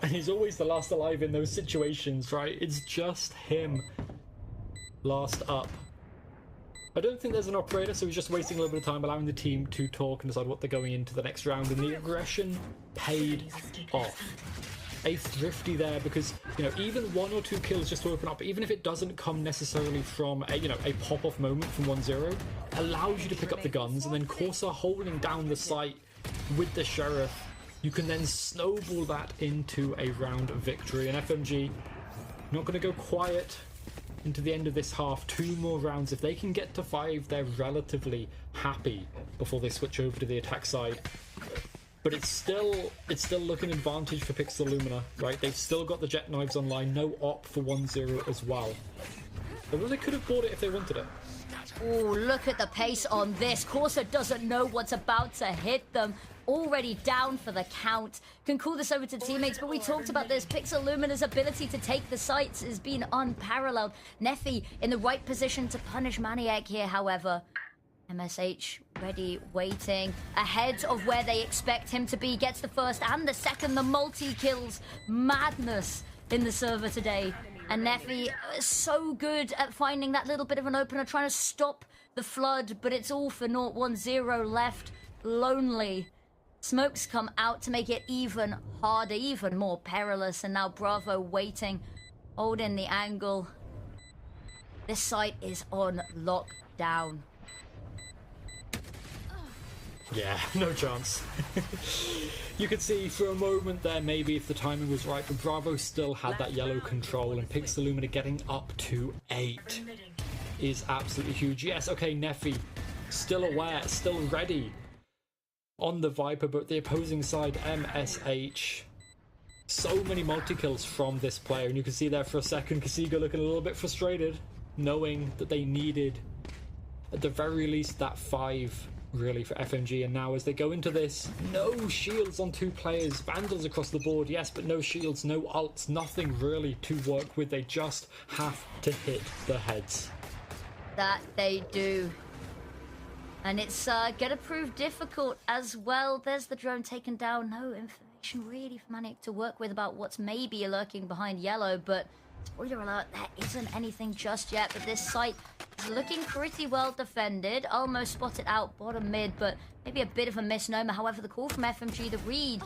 And he's always the last alive in those situations, right? It's just him last up. I don't think there's an operator, so he's just wasting a little bit of time, allowing the team to talk and decide what they're going into the next round, and the aggression paid off. a thrifty there because, you know, even 1 or 2 kills just to open up, even if it doesn't come necessarily from a, you know, a pop-off moment from 1-0, allows you to pick up the guns, and then Corsair holding down the site with the Sheriff, you can then snowball that into a round of victory. And FMG not going to go quiet into the end of this half. 2 more rounds. If they can get to 5, they're relatively happy before they switch over to the attack side. But it's still looking advantage for Pixel Lumina, right? They've still got the jet knives online, no op for 1-0 as well. Although they could have bought it if they wanted it. Oh, look at the pace on this. Corsair doesn't know what's about to hit them. Already down for the count. Can call this over to teammates, but we talked about this. Pixel Lumina's ability to take the sites has been unparalleled. Neffy in the right position to punish Maniac here, however. MSH ready, waiting, ahead of where they expect him to be. Gets the first and the second, the multi-kills. Madness in the server today. And Neffy is so good at finding that little bit of an opener, trying to stop the flood, but it's all for 0-1-0 left. Lonely. Smokes come out to make it even harder, even more perilous, and now Bravo waiting, holding the angle. This site is on lockdown. Yeah, no chance. You could see for a moment there maybe if the timing was right, but Bravo still had that yellow control, and Pixel Lumina getting up to 8 is absolutely huge. Yes, okay, Neffy still aware, still ready on the Viper, but the opposing side, MSH, so many multi-kills from this player, and you can see there for a second Kasiga looking a little bit frustrated, knowing that they needed at the very least that 5 really for FMG. And now as they go into this, no shields on 2 players, Vandals across the board, yes, but no shields, no ults, nothing really to work with. They just have to hit the heads. That they do. And it's gonna prove difficult as well. There's the drone taken down. No information really for Manic to work with about what's maybe lurking behind yellow, but spoiler alert, there isn't anything just yet. But this site is looking pretty well defended. Almost spotted out bottom mid, but maybe a bit of a misnomer. However, the call from FMG, the read,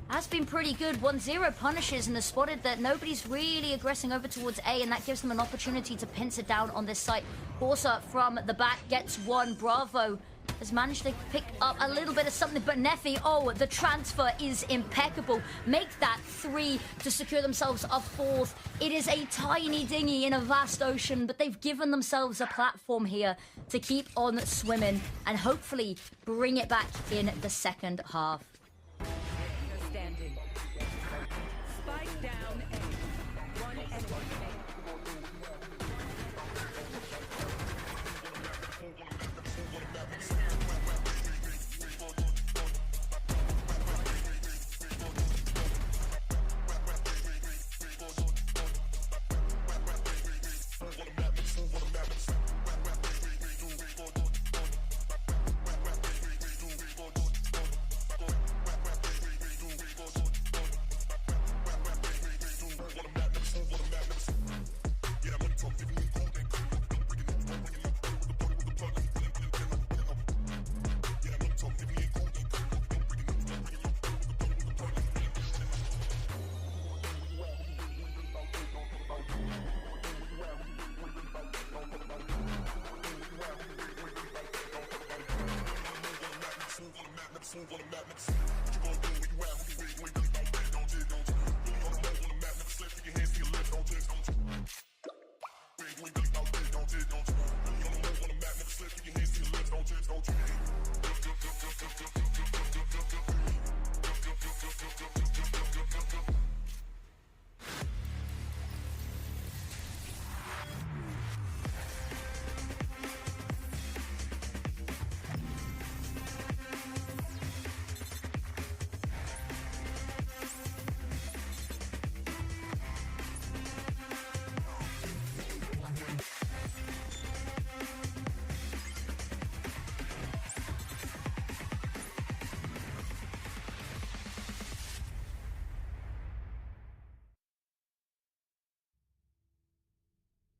has been pretty good. 1-0 punishes and has spotted that nobody's really aggressing over towards A, and that gives them an opportunity to pincer down on this site. Corsair from the back gets one. Bravo has managed to pick up a little bit of something, but Neffy, oh, the transfer is impeccable. Make that 3 to secure themselves a 4th. It is a tiny dinghy in a vast ocean, but they've given themselves a platform here to keep on swimming and hopefully bring it back in the second half. Standing. Spike down A. One enemy.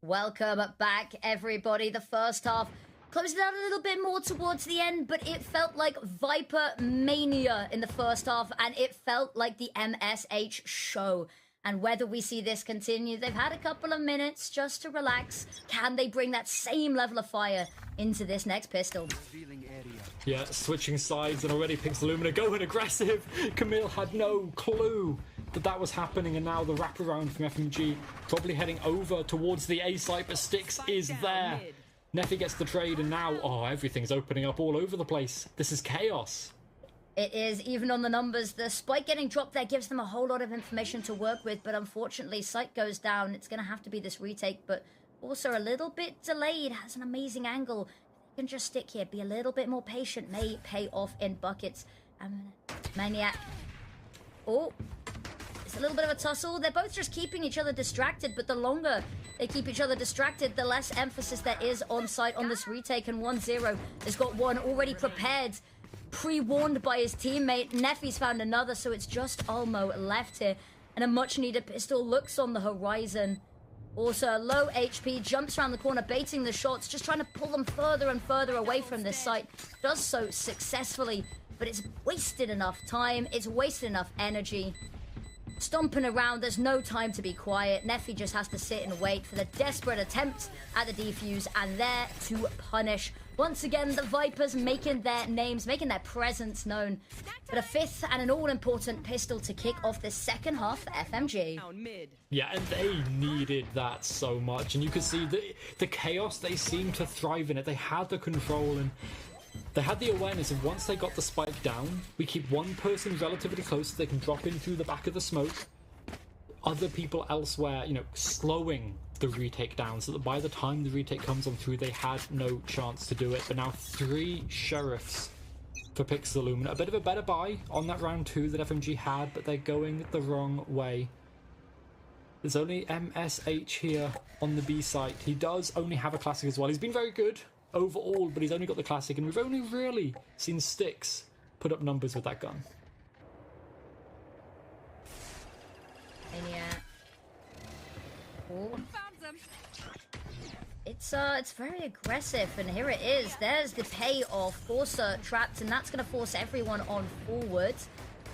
Welcome back, everybody. The first half Closed it out a little bit more towards the end, but it felt like Viper Mania in the first half, and it felt like the MSH show. And whether we see this continue, they've had a couple of minutes just to relax. Can they bring that same level of fire into this next pistol? Yeah, switching sides and already Pixelumina going aggressive. Camille had no clue that was happening, and now the wraparound from FMG probably heading over towards the A site, but Styx is there. Neffy gets the trade, and now, everything's opening up all over the place. This is chaos. It is, even on the numbers. The spike getting dropped there gives them a whole lot of information to work with, but unfortunately, sight goes down. It's going to have to be this retake, but also a little bit delayed. Has an amazing angle. You can just stick here, be a little bit more patient, may pay off in buckets. Maniac. Oh, it's a little bit of a tussle. They're both just keeping each other distracted, but the longer they keep each other distracted, the less emphasis there is on sight on this retake, and 1-0 has got one already prepared, pre-warned by his teammate. Neffy's found another, so it's just Almo left here, and a much-needed pistol looks on the horizon. Also, low HP, jumps around the corner, baiting the shots, just trying to pull them further and further away from this site. Does so successfully, but it's wasted enough time, it's wasted enough energy. Stomping around, there's no time to be quiet. Neffy just has to sit and wait for the desperate attempt at the defuse, and there to punish. Once again, the Vipers making their names, making their presence known. But a fifth and an all-important pistol to kick off the second half for FMG. Yeah, and they needed that so much. And you could see the chaos, they seemed to thrive in it. They had the control, and they had the awareness of once they got the spike down, we keep one person relatively close so they can drop in through the back of the smoke. Other people elsewhere, slowing the retake down so that by the time the retake comes on through, they had no chance to do it. But now 3 sheriffs for Pixelumina. A bit of a better buy on that round 2 that FMG had, but they're going the wrong way. There's only MSH here on the B site. He does only have a classic as well. He's been very good overall, but he's only got the classic, and we've only really seen Styx put up numbers with that gun. And yeah. Oh. It's very aggressive, and here it is. There's the payoff. Forcer trapped, and that's going to force everyone on forward.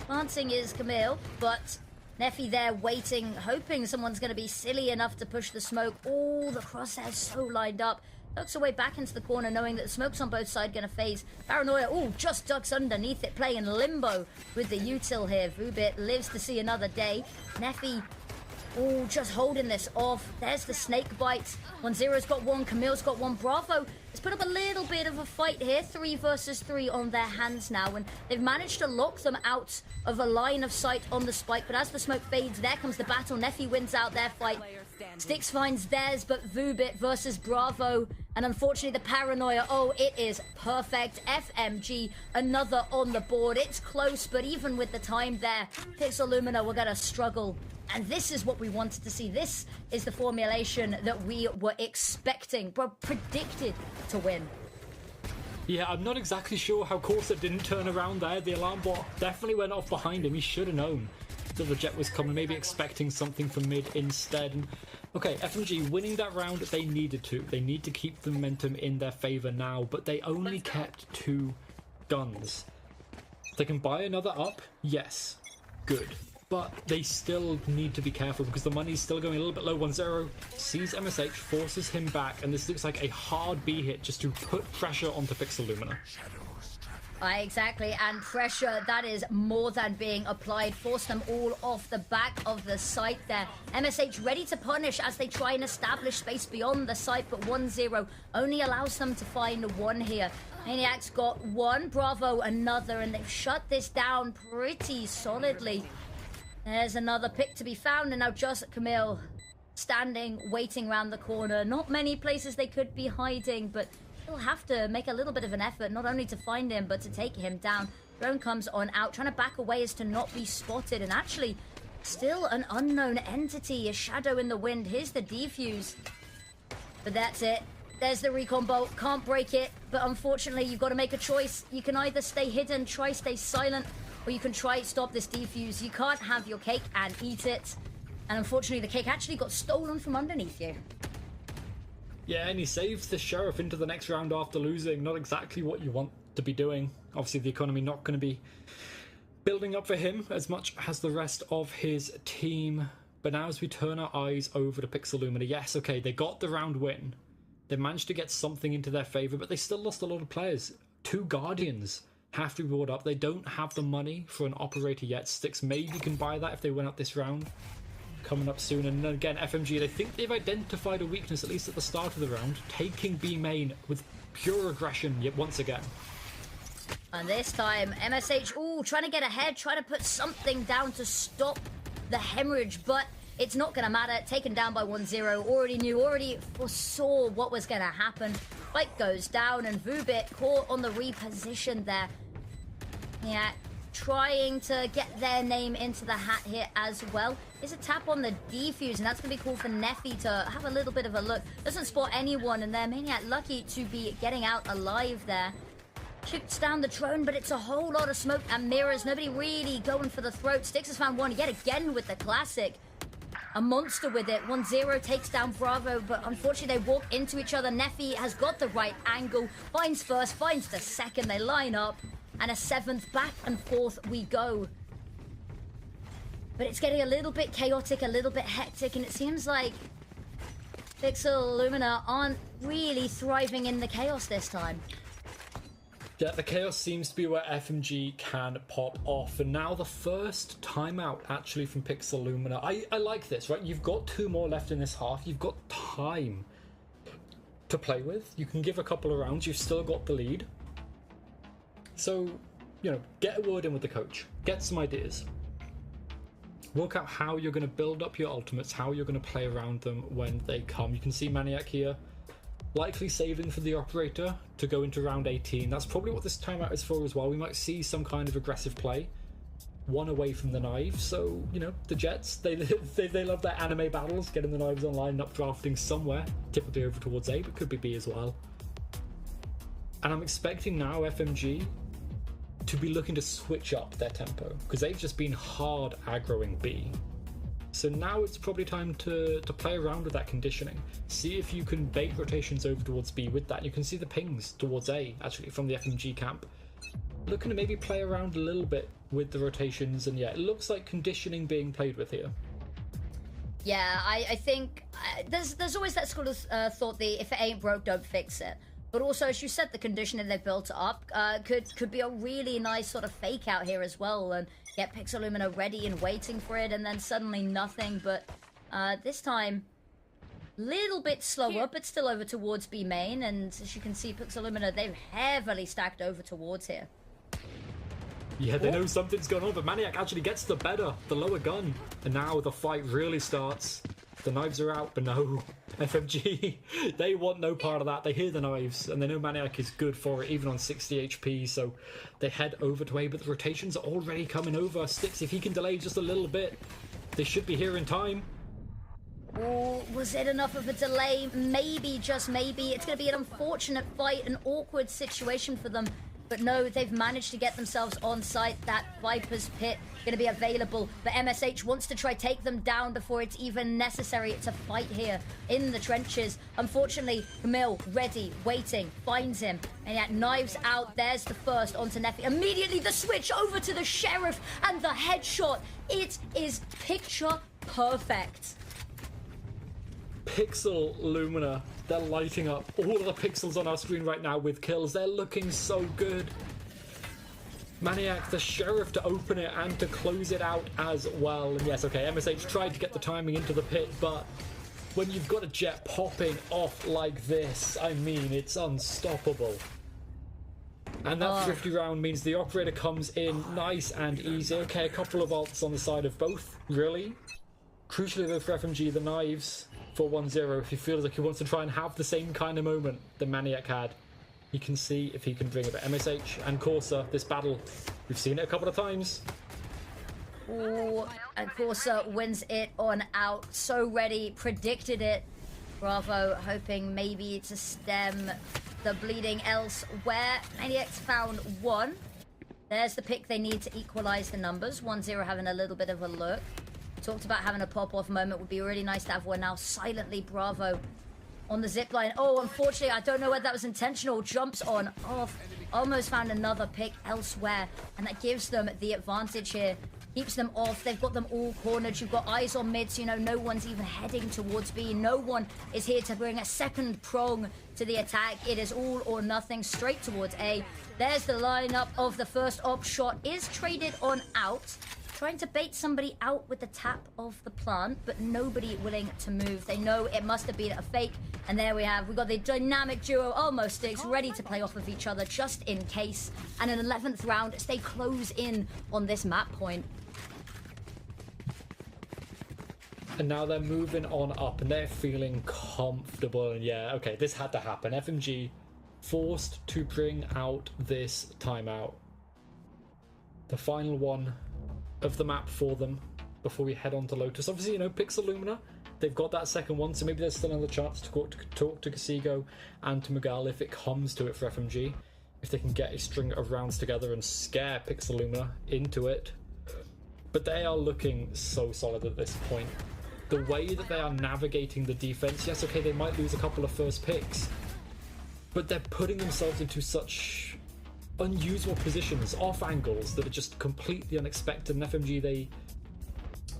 Planting is Camille, but Neffy there waiting, hoping someone's going to be silly enough to push the smoke. Oh, the crosshairs so lined up. Ducks away back into the corner, knowing that the smoke's on both sides going to phase. Paranoia, just ducks underneath it, playing limbo with the util here. Vubit lives to see another day. Neffy, just holding this off. There's the snake bite. 1-0's got one, Camille's got one. Bravo has put up a little bit of a fight here. 3 versus 3 on their hands now, and they've managed to lock them out of a line of sight on the spike. But as the smoke fades, there comes the battle. Neffy wins out their fight. Styx finds theirs, but Vubit versus Bravo. And unfortunately, the Paranoia, it is perfect. FMG, another on the board. It's close, but even with the time there, Pixelumina were going to struggle. And this is what we wanted to see. This is the formulation that we were expecting, predicted to win. Yeah, I'm not exactly sure how Corsa didn't turn around there. The alarm bot definitely went off behind him. He should have known that the jet was coming, maybe expecting something from mid instead. And okay, FMG winning that round, they needed to. They need to keep the momentum in their favor now, but they only kept 2 guns. They can buy another up, yes, good. But they still need to be careful because the money's still going a little bit low. 1-0 sees MSH, forces him back, and this looks like a hard B hit just to put pressure onto Pixelumina. Exactly, and pressure that is more than being applied. Force them all off the back of the site there. MSH ready to punish as they try and establish space beyond the site, but 1-0 only allows them to find 1 here. Maniac's got 1, Bravo another, and they've shut this down pretty solidly. There's another pick to be found, and now just Camille standing, waiting around the corner. Not many places they could be hiding, but they'll have to make a little bit of an effort, not only to find him, but to take him down. Drone comes on out, trying to back away as to not be spotted, and actually, still an unknown entity, a shadow in the wind. Here's the defuse. But that's it. There's the recon bolt. Can't break it, but unfortunately, you've got to make a choice. You can either stay hidden, try stay silent, or you can try stop this defuse. You can't have your cake and eat it. And unfortunately, the cake actually got stolen from underneath you. Yeah, and he saves the Sheriff into the next round after losing. Not exactly what you want to be doing. Obviously, the economy not going to be building up for him as much as the rest of his team. But now as we turn our eyes over to Pixelumina, yes, okay, they got the round win. They managed to get something into their favour, but they still lost a lot of players. 2 Guardians have to be brought up. They don't have the money for an operator yet. Sticks maybe can buy that if they win out this round. Coming up soon. And then again, FMG, they think they've identified a weakness, at least at the start of the round, taking B main with pure aggression yet once again. And this time, MSH, trying to get ahead, trying to put something down to stop the hemorrhage, but it's not going to matter. Taken down by 1-0. Already foresaw what was going to happen. Fight goes down, and Vubit caught on the reposition there. Yeah, trying to get their name into the hat here as well. Is a tap on the defuse, and that's going to be cool for Neffy to have a little bit of a look. Doesn't spot anyone, and they're Maniac lucky to be getting out alive there. Kicks down the drone, but it's a whole lot of smoke and mirrors. Nobody really going for the throat. Styx has found one yet again with the classic. A monster with it. 1-0 takes down Bravo, but unfortunately they walk into each other. Neffy has got the right angle. Finds first, finds the second. They line up, and a 7th. Back and forth we go. But it's getting a little bit chaotic, a little bit hectic, and it seems like Pixelumina aren't really thriving in the chaos this time. Yeah, the chaos seems to be where FMG can pop off. And now the first timeout actually from Pixelumina. I like this, right? You've got 2 more left in this half. You've got time to play with. You can give a couple of rounds. You've still got the lead. So, you know, get a word in with the coach. Get some ideas. Work out how you're going to build up your ultimates, how you're going to play around them when they come. You can see Maniac here. Likely saving for the operator to go into round 18. That's probably what this timeout is for as well. We might see some kind of aggressive play. 1 away from the knives. So, you know, the Jets, they love their anime battles, getting the knives online and updrafting somewhere. Typically over towards A, but could be B as well. And I'm expecting now FMG to be looking to switch up their tempo, because they've just been hard aggroing B. So now it's probably time to play around with that conditioning. See if you can bait rotations over towards B with that. You can see the pings towards A, actually, from the FMG camp. Looking to maybe play around a little bit with the rotations, and yeah, it looks like conditioning being played with here. Yeah, I think there's always that sort of thought, if it ain't broke, don't fix it. But also, as you said, the conditioning they've built up could be a really nice sort of fake out here as well, and get Pixelumina ready and waiting for it, and then suddenly nothing. But this time, little bit slower, but still over towards B main. And as you can see, Pixelumina, they've heavily stacked over towards here. Yeah, they know something's going on, but Maniac actually gets the lower gun. And now the fight really starts. The knives are out, but no, FMG, they want no part of that. They hear the knives, and they know Maniac is good for it, even on 60 HP, so they head over to A, but the rotations are already coming over. Styx, if he can delay just a little bit, they should be here in time. Oh, was it enough of a delay? Maybe, just maybe. It's going to be an unfortunate fight, an awkward situation for them. But no, they've managed to get themselves on site. That Viper's Pit going to be available. But MSH wants to try take them down before it's even necessary. It's a fight here in the trenches. Unfortunately, Camille, ready, waiting, finds him. And yet, knives out. There's the first onto Neffy. Immediately, the switch over to the Sheriff and the headshot. It is picture perfect. Pixelumina, they're lighting up all of the pixels on our screen right now with kills. They're looking so good. Maniac, the Sheriff to open it and to close it out as well. And yes, okay, MSH tried to get the timing into the pit, but when you've got a jet popping off like this, I mean, it's unstoppable. And that thrifty round means the operator comes in nice and easy. Okay, a couple of ults on the side of both, really. Crucially though for FMG, the knives for 1-0, if he feels like he wants to try and have the same kind of moment that Maniac had, he can see if he can bring it. But MSH and Corsa, this battle, we've seen it a couple of times. Oh, and Corsa wins it on out. So ready, predicted it. Bravo, hoping maybe to stem the bleeding elsewhere. Maniac's found one. There's the pick they need to equalize the numbers. 1-0 having a little bit of a look. Talked about having a pop-off moment. Would be really nice to have one now. Silently, Bravo on the zip line. Oh, unfortunately, I don't know whether that was intentional. Jumps on, off. Almost found another pick elsewhere, and that gives them the advantage here. Keeps them off. They've got them all cornered. You've got eyes on mid, so you know no one's even heading towards B. No one is here to bring a second prong to the attack. It is all or nothing, straight towards A. There's the lineup of the first op. Shot is traded on out. Trying to bait somebody out with the tap of the plant, but nobody willing to move. They know it must have been a fake. And there we have, we've got the dynamic duo Almost Sticks ready to play off of each other just in case. And an 11th round as they close in on this map point. And now they're moving on up and they're feeling comfortable. And yeah, okay, this had to happen. FMG forced to bring out this timeout. The final one of the map for them before we head on to Lotus. Obviously, you know, Pixel Lumina, they've got that second one, so maybe there's still another chance to talk to Kasigo and to Mughal if it comes to it for FMG. If they can get a string of rounds together and scare Pixel Lumina into it. But they are looking so solid at this point. The way that they are navigating the defense, yes, okay, they might lose a couple of first picks, but they're putting themselves into such unusual positions, off angles that are just completely unexpected. And FMG,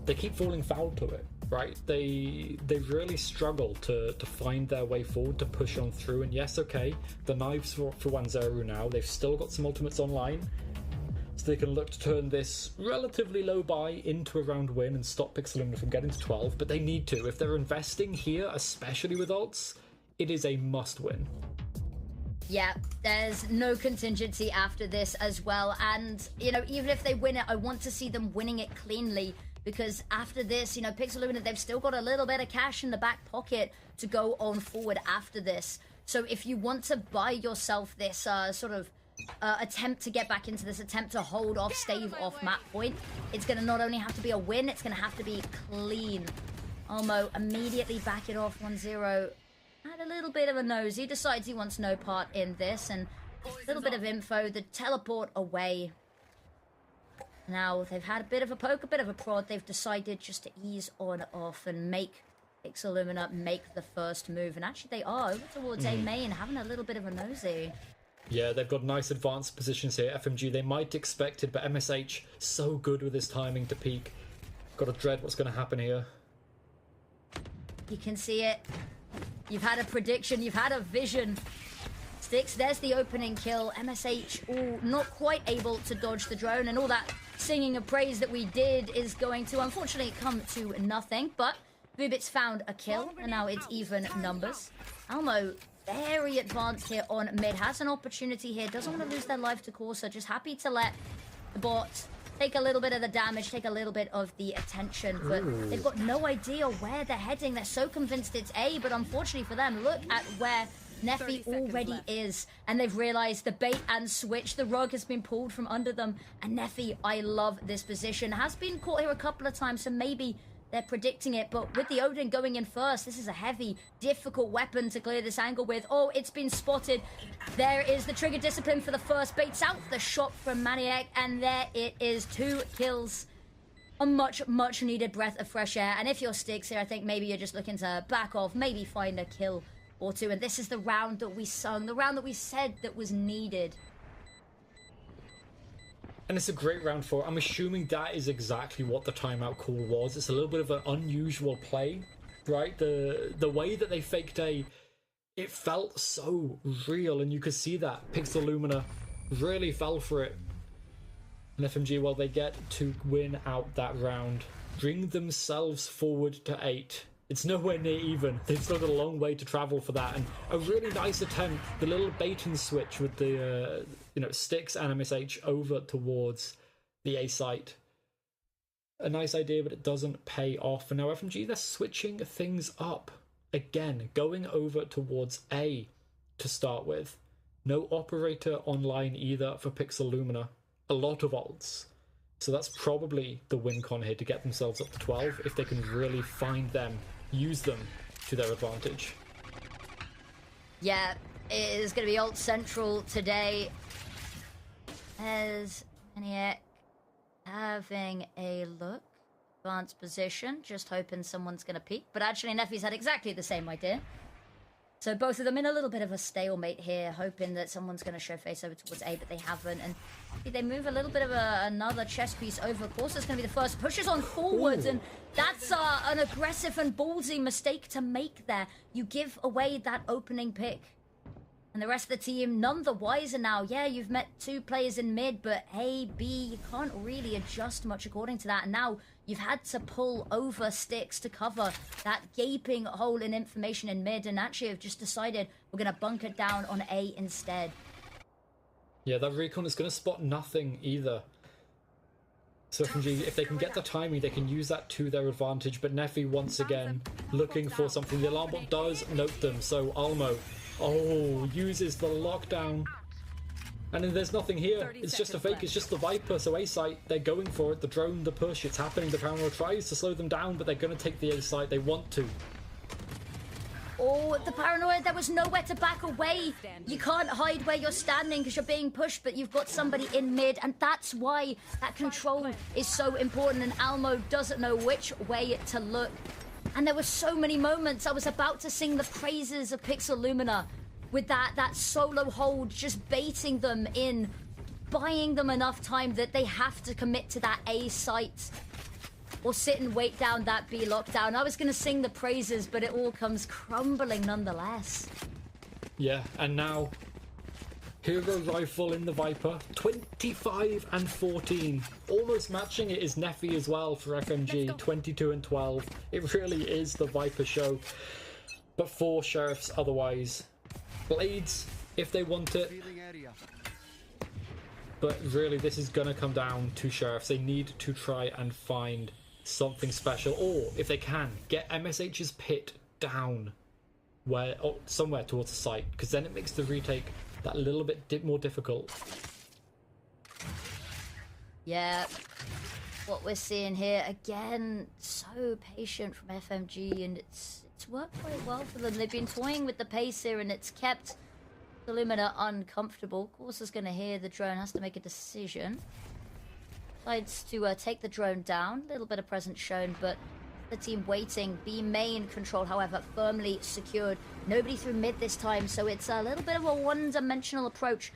they keep falling foul to it, right? They really struggle to find their way forward, to push on through. And yes, okay, the knives for Wanzeru now, they've still got some ultimates online, so they can look to turn this relatively low buy into a round win and stop Pixel Lumina from getting to 12, but they need to. If they're investing here, especially with ults, it is a must win. Yeah, there's no contingency after this as well. And, you know, even if they win it, I want to see them winning it cleanly. Because after this, you know, Pixel Lumina, they've still got a little bit of cash in the back pocket to go on forward after this. So if you want to buy yourself this sort of attempt to get back into this, attempt to hold off, stave off map point, it's going to not only have to be a win, it's going to have to be clean. Almo immediately back it off 1-0. Had a little bit of a nose. He decides he wants no part in this, and a little bit of info, the teleport away. Now they've had a bit of a poke, a bit of a prod. They've decided just to ease on off and make Pixel Lumina make the first move. And actually they are over towards A main, having a little bit of a nosy. Yeah, they've got nice advanced positions here. FMG, they might expect it, but MSH so good with his timing to peek. Got to dread what's going to happen here. You can see it. You've had a prediction, you've had a vision. Sticks, there's the opening kill. MSH, not quite able to dodge the drone, and all that singing of praise that we did is going to unfortunately come to nothing. But Vubit's found a kill, and now it's even numbers. Almo, very advanced here on mid, has an opportunity here, doesn't want to lose their life to Corsa, just happy to let the bot take a little bit of the damage, take a little bit of the attention, but they've got no idea where they're heading. They're so convinced it's A, but unfortunately for them, look at where Neffy already is, and they've realized the bait and switch, the rug has been pulled from under them, and Neffy, I love this position, has been caught here a couple of times, so maybe they're predicting it, but with the Odin going in first, this is a heavy, difficult weapon to clear this angle with. Oh, it's been spotted. There is the trigger discipline for the first. Baits out the shot from Maniac, and there it is. 2 kills. A much, much needed breath of fresh air. And if you're Sticks here, I think maybe you're just looking to back off, maybe find a kill or 2. And this is the round that we sung, the round that we said that was needed. And it's a great round for it. I'm assuming that is exactly what the timeout call was. It's a little bit of an unusual play, right? The way that they faked A, it felt so real, and you could see that. Pixel Lumina really fell for it. And FMG, well, they get to win out that round, bring themselves forward to 8. It's nowhere near even. They've still got a long way to travel for that. And a really nice attempt, the little bait and switch with the Sticks and MSH over towards the A site. A nice idea, but it doesn't pay off. And now FMG, they're switching things up. Again, going over towards A to start with. No operator online either for Pixel Lumina. A lot of ults. So that's probably the win con here to get themselves up to 12 if they can really find them, use them to their advantage. Yeah, it is going to be ult central today. There's Maniac having a look. Advanced position, just hoping someone's going to peek. But actually, Neffy's had exactly the same idea. So both of them in a little bit of a stalemate here, hoping that someone's going to show face over towards A, but they haven't. And they move a little bit of another chess piece over. Of course, it's going to be the first. Pushes on forwards, and that's an aggressive and ballsy mistake to make there. You give away that opening pick. And the rest of the team, none the wiser now. Yeah, you've met 2 players in mid, but A, B, you can't really adjust much according to that. And now you've had to pull over sticks to cover that gaping hole in information in mid, and actually have just decided we're going to bunker down on A instead. Yeah, that recon is going to spot nothing either. So FMG, if they can get the timing, they can use that to their advantage. But Neffy, once again, looking for something. The alarm bot does note them, so Almo... uses the lockdown. And then there's nothing here. It's just a fake. It's just the Viper. So A site, they're going for it. The drone, the push, it's happening. The Paranoid tries to slow them down, but they're going to take the A site. They want to. Oh, the Paranoid, there was nowhere to back away. You can't hide where you're standing because you're being pushed, but you've got somebody in mid, and that's why that control is so important, and Almo doesn't know which way to look. And there were so many moments. I was about to sing the praises of Pixel Lumina with that solo hold, just baiting them in, buying them enough time that they have to commit to that A site or sit and wait down that B lockdown. I was going to sing the praises, but it all comes crumbling nonetheless. Yeah, and now Hero Rifle in the Viper, 25 and 14. Almost matching it is Neffy as well for FMG, 22 and 12. It really is the Viper show. But 4 Sheriffs otherwise. Blades, if they want it. But really, this is going to come down to Sheriffs. They need to try and find something special. Or, if they can, get MSH's pit down somewhere towards the site. Because then it makes the retake that little bit more difficult. Yeah, what we're seeing here again, so patient from FMG, and it's worked quite well for them. They've been toying with the pace here, and it's kept the Lumina uncomfortable. Of course, is going to hear the drone, has to make a decision. Decides to take the drone down. A little bit of presence shown, but the team waiting. B main control, however, firmly secured. Nobody through mid this time, so it's a little bit of a one-dimensional approach.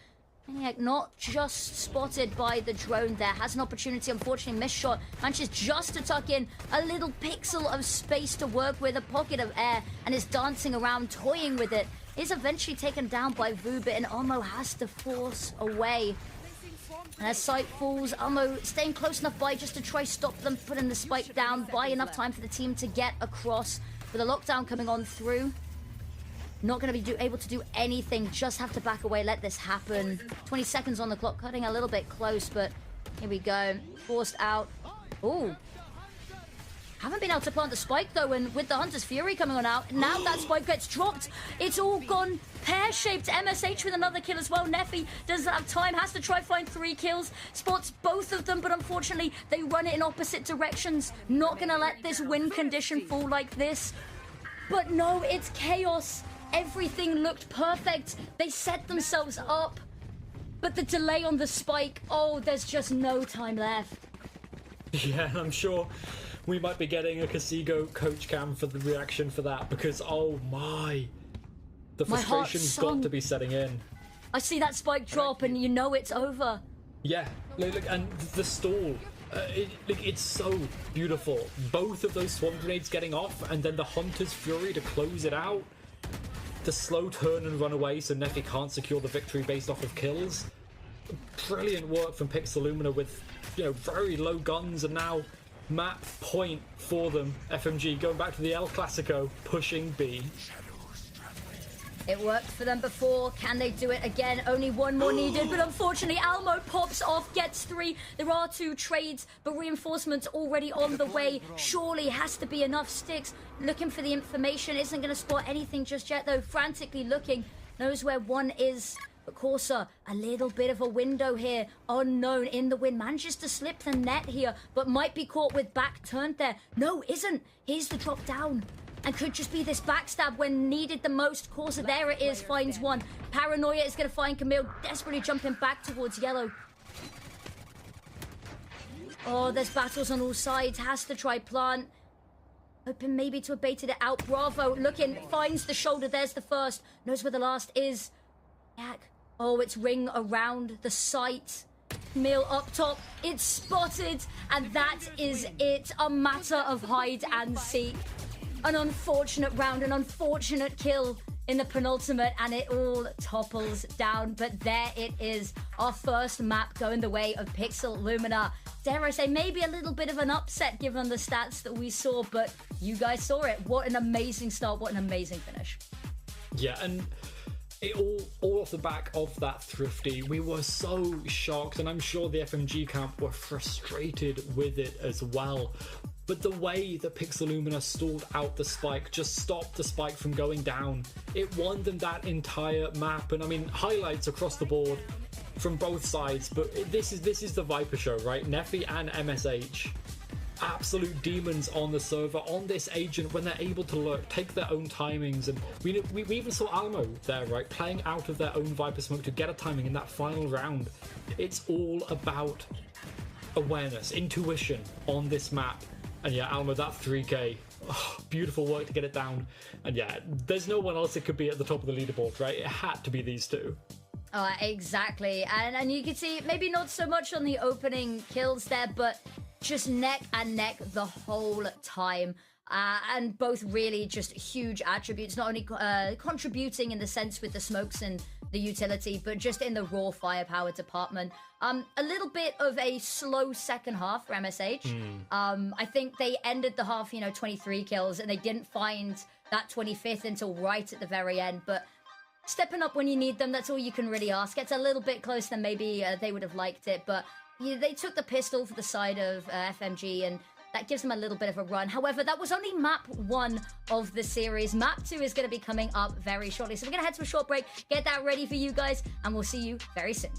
Maniac not just spotted by the drone there. Has an opportunity, unfortunately, missed shot. Manages just to tuck in a little pixel of space to work with, a pocket of air, and is dancing around, toying with it. Is eventually taken down by Vubit, and Almo has to force away. And as sight falls, Almo staying close enough by just to try stop them, putting the spike down, buy enough time for the team to get across. With a lockdown coming on through, not going to be able to do anything, just have to back away, let this happen. 20 seconds on the clock, cutting a little bit close, but here we go. Forced out. Ooh. Haven't been able to plant the spike though, and with the Hunter's Fury coming on out, now that spike gets dropped. It's all gone pear-shaped. MSH with another kill as well. Neffy doesn't have time, has to try find 3 kills. Spots both of them, but unfortunately they run it in opposite directions. Not gonna let this win condition fall like this. But no, it's chaos. Everything looked perfect. They set themselves up. But the delay on the spike, oh, there's just no time left. Yeah, I'm sure we might be getting a Casigo coach cam for the reaction for that, because oh my, the frustration's got to be setting in. I see that spike drop and you know it's over. Yeah, look, and the stall, it's so beautiful. Both of those swarm grenades getting off, and then the Hunter's Fury to close it out. The slow turn and run away so Neffy can't secure the victory based off of kills. Brilliant work from Pixel Lumina with, very low guns, and now map point for them. FMG going back to the El Clasico, pushing B. It worked for them before. Can they do it again? Only one more needed, but unfortunately Almo pops off, gets 3. There are 2 trades, but reinforcements already on the way. Surely has to be enough sticks. Looking for the information, isn't going to spot anything just yet though. Frantically looking, knows where one is. But Corsa, a little bit of a window here. Unknown in the wind. Manages to slip the net here, but might be caught with back turned there. No, isn't. Here's the drop down. And could just be this backstab when needed the most. Corsa, there it is, finds one. Paranoia is going to find Camille, desperately jumping back towards yellow. Oh, there's battles on all sides. Has to try plant. Open maybe to have baited it out. Bravo looking, finds the shoulder. There's the first. Knows where the last is. Yak. Oh, it's ring around the site. Mill up top. It's spotted. And that is it. A matter of hide and seek. An unfortunate round, an unfortunate kill in the penultimate, and it all topples down. But there it is. Our first map going the way of Pixel Lumina. Dare I say, maybe a little bit of an upset given the stats that we saw, but you guys saw it. What an amazing start. What an amazing finish. Yeah, and it all off the back of that Thrifty. We were so shocked, and I'm sure the FMG camp were frustrated with it as well. But the way that Pixel Lumina stalled out the spike, just stopped the spike from going down, it won them that entire map. And I mean, highlights across the board from both sides, but this is the Viper show, right? Neffy and MSH, absolute demons on the server, on this agent when they're able to lurk, take their own timings. And we even saw Alamo there, right, playing out of their own Viper smoke to get a timing in that final round. It's all about awareness, intuition on this map. And yeah, Alamo, that 3K, beautiful work to get it down. And yeah, there's no one else that could be at the top of the leaderboard, right? It had to be these two. Exactly. And you can see maybe not so much on the opening kills there, but just neck and neck the whole time. And both really just huge attributes, not only contributing in the sense with the smokes and the utility, but just in the raw firepower department. A little bit of a slow second half for MSH. I think they ended the half, 23 kills, and they didn't find that 25th until right at the very end. But stepping up when you need them, that's all you can really ask. It's a little bit closer than maybe they would have liked it, but they took the pistol for the side of FMG, and that gives them a little bit of a run. However, that was only map 1 of the series. Map 2 is going to be coming up very shortly. So we're going to head to a short break, get that ready for you guys, and we'll see you very soon.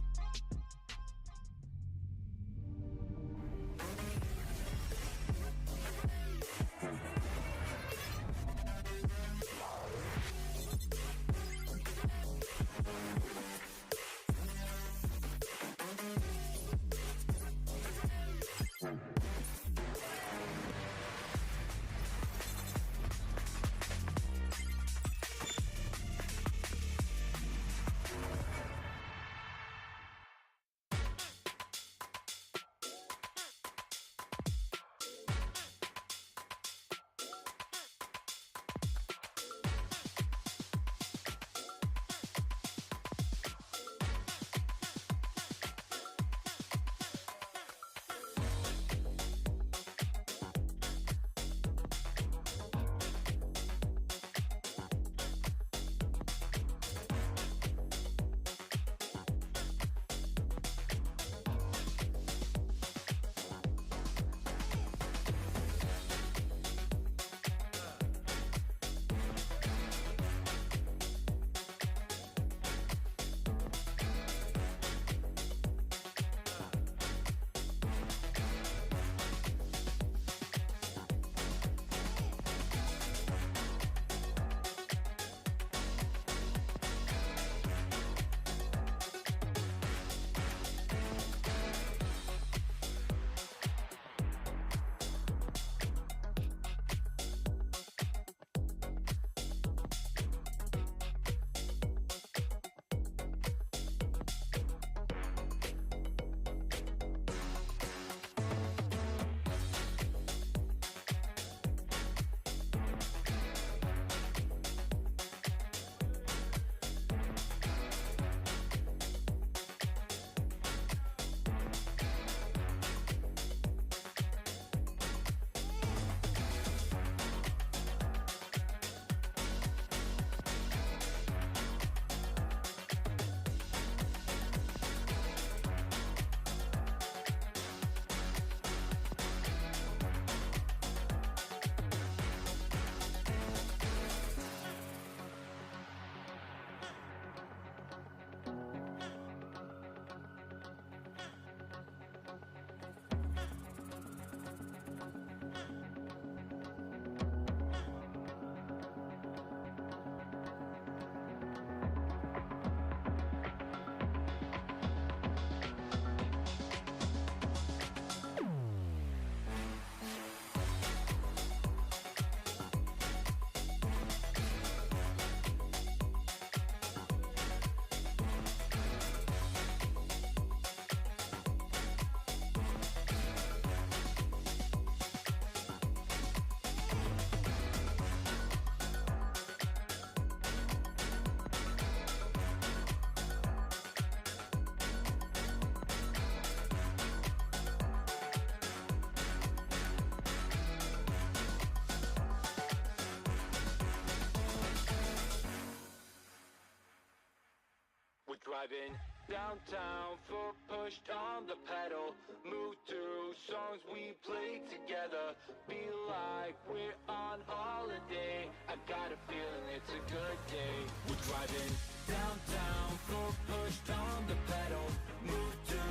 driving downtown, foot pushed on the pedal. Move to songs we play together. Feel like we're on holiday. I got a feeling it's a good day. We're driving downtown, foot pushed on the pedal. Move to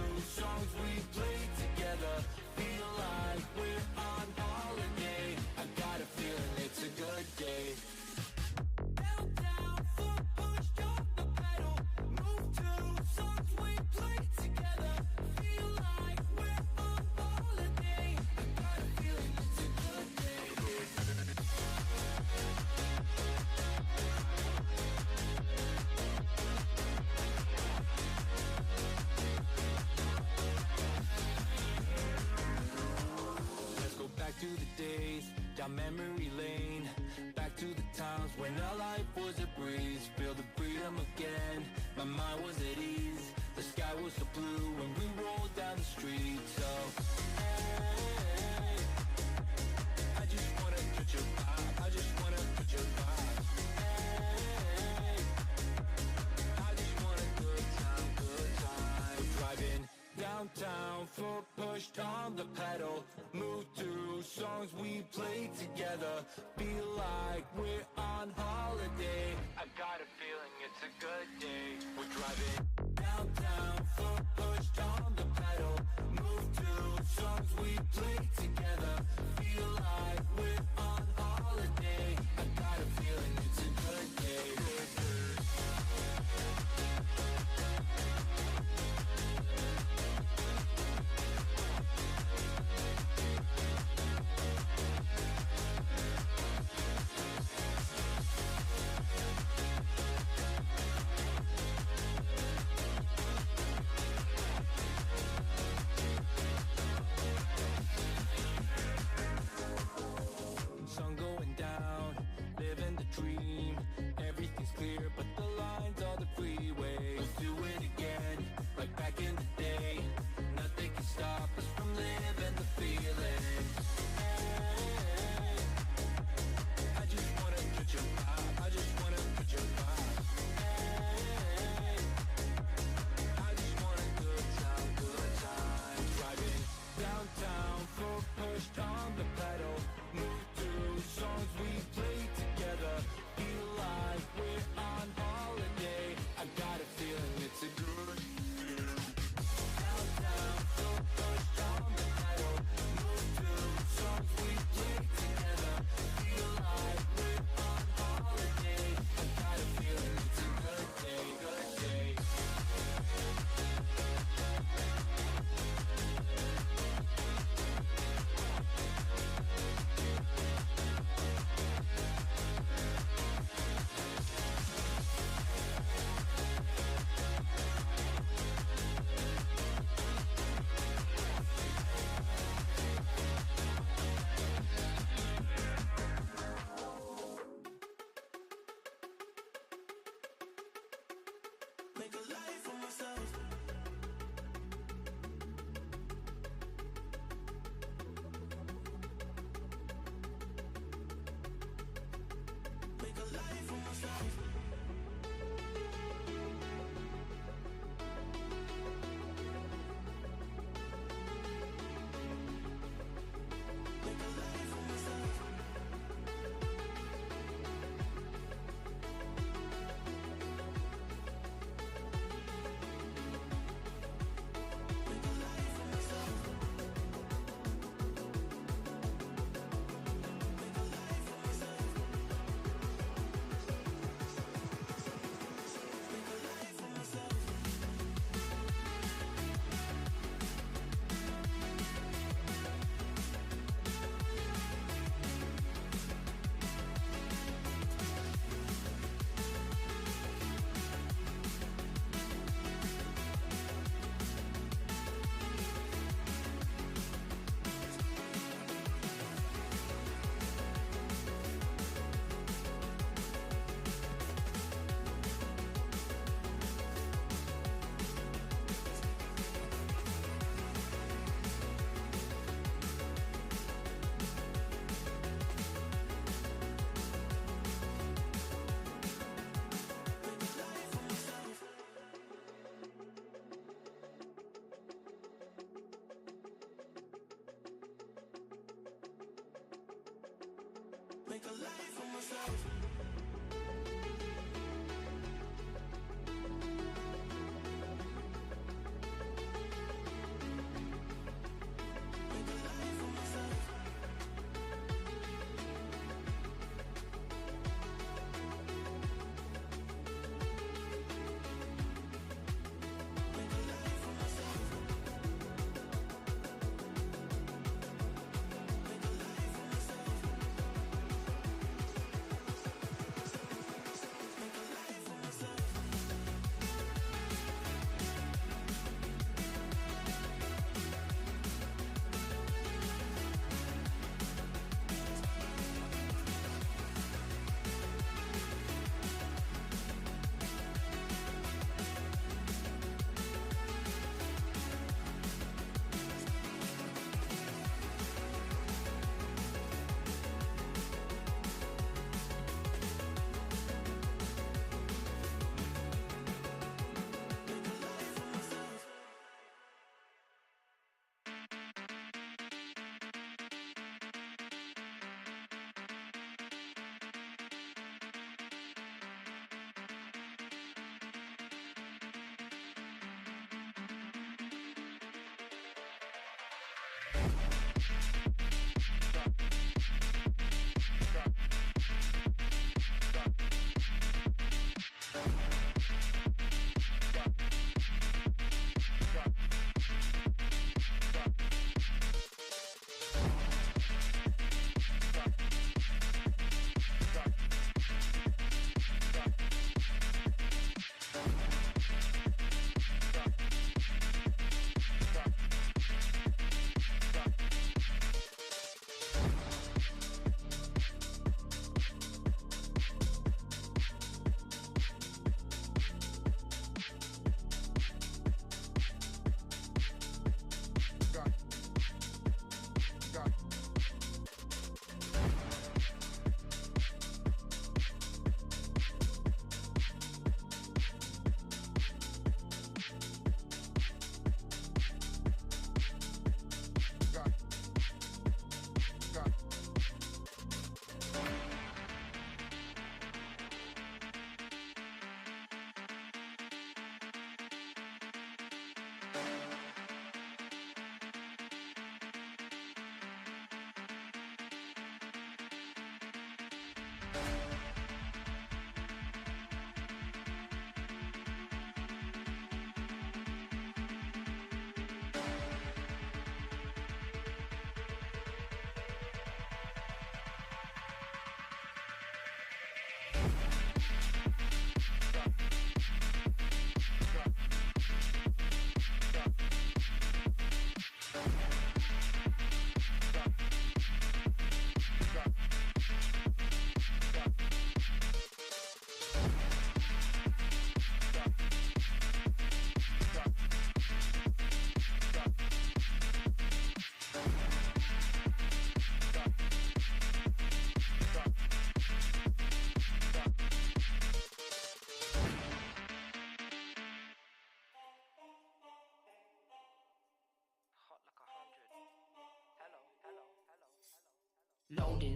songs we play together. Feel like we're on holiday. I got a feeling it's a good day. Downtown, foot pushed on the pedal. Move to songs we play together. Feel like we're on holiday. I got a feeling it's a good day. Let's go back to the days, down memory lane. Back to the times when our life was a breeze. Feel the freedom again, my mind was at ease. The sky was so blue when we rolled down the street. So, hey, I just wanna touch your vibe. I just wanna touch your vibe. Hey, I just want a good time, good time. Driving downtown, foot pushed on the pedal. Move to songs we play together. Feel like we're on holiday. I got a feeling it's a good day. We're driving downtown, foot pushed on the pedal. Move to songs we play together. Feel like we're on holiday. I got a feeling it's a good day. Make a life for myself.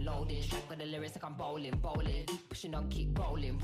Loading, strike with the lyrics like I'm bowling. Keep pushing on, keep rolling.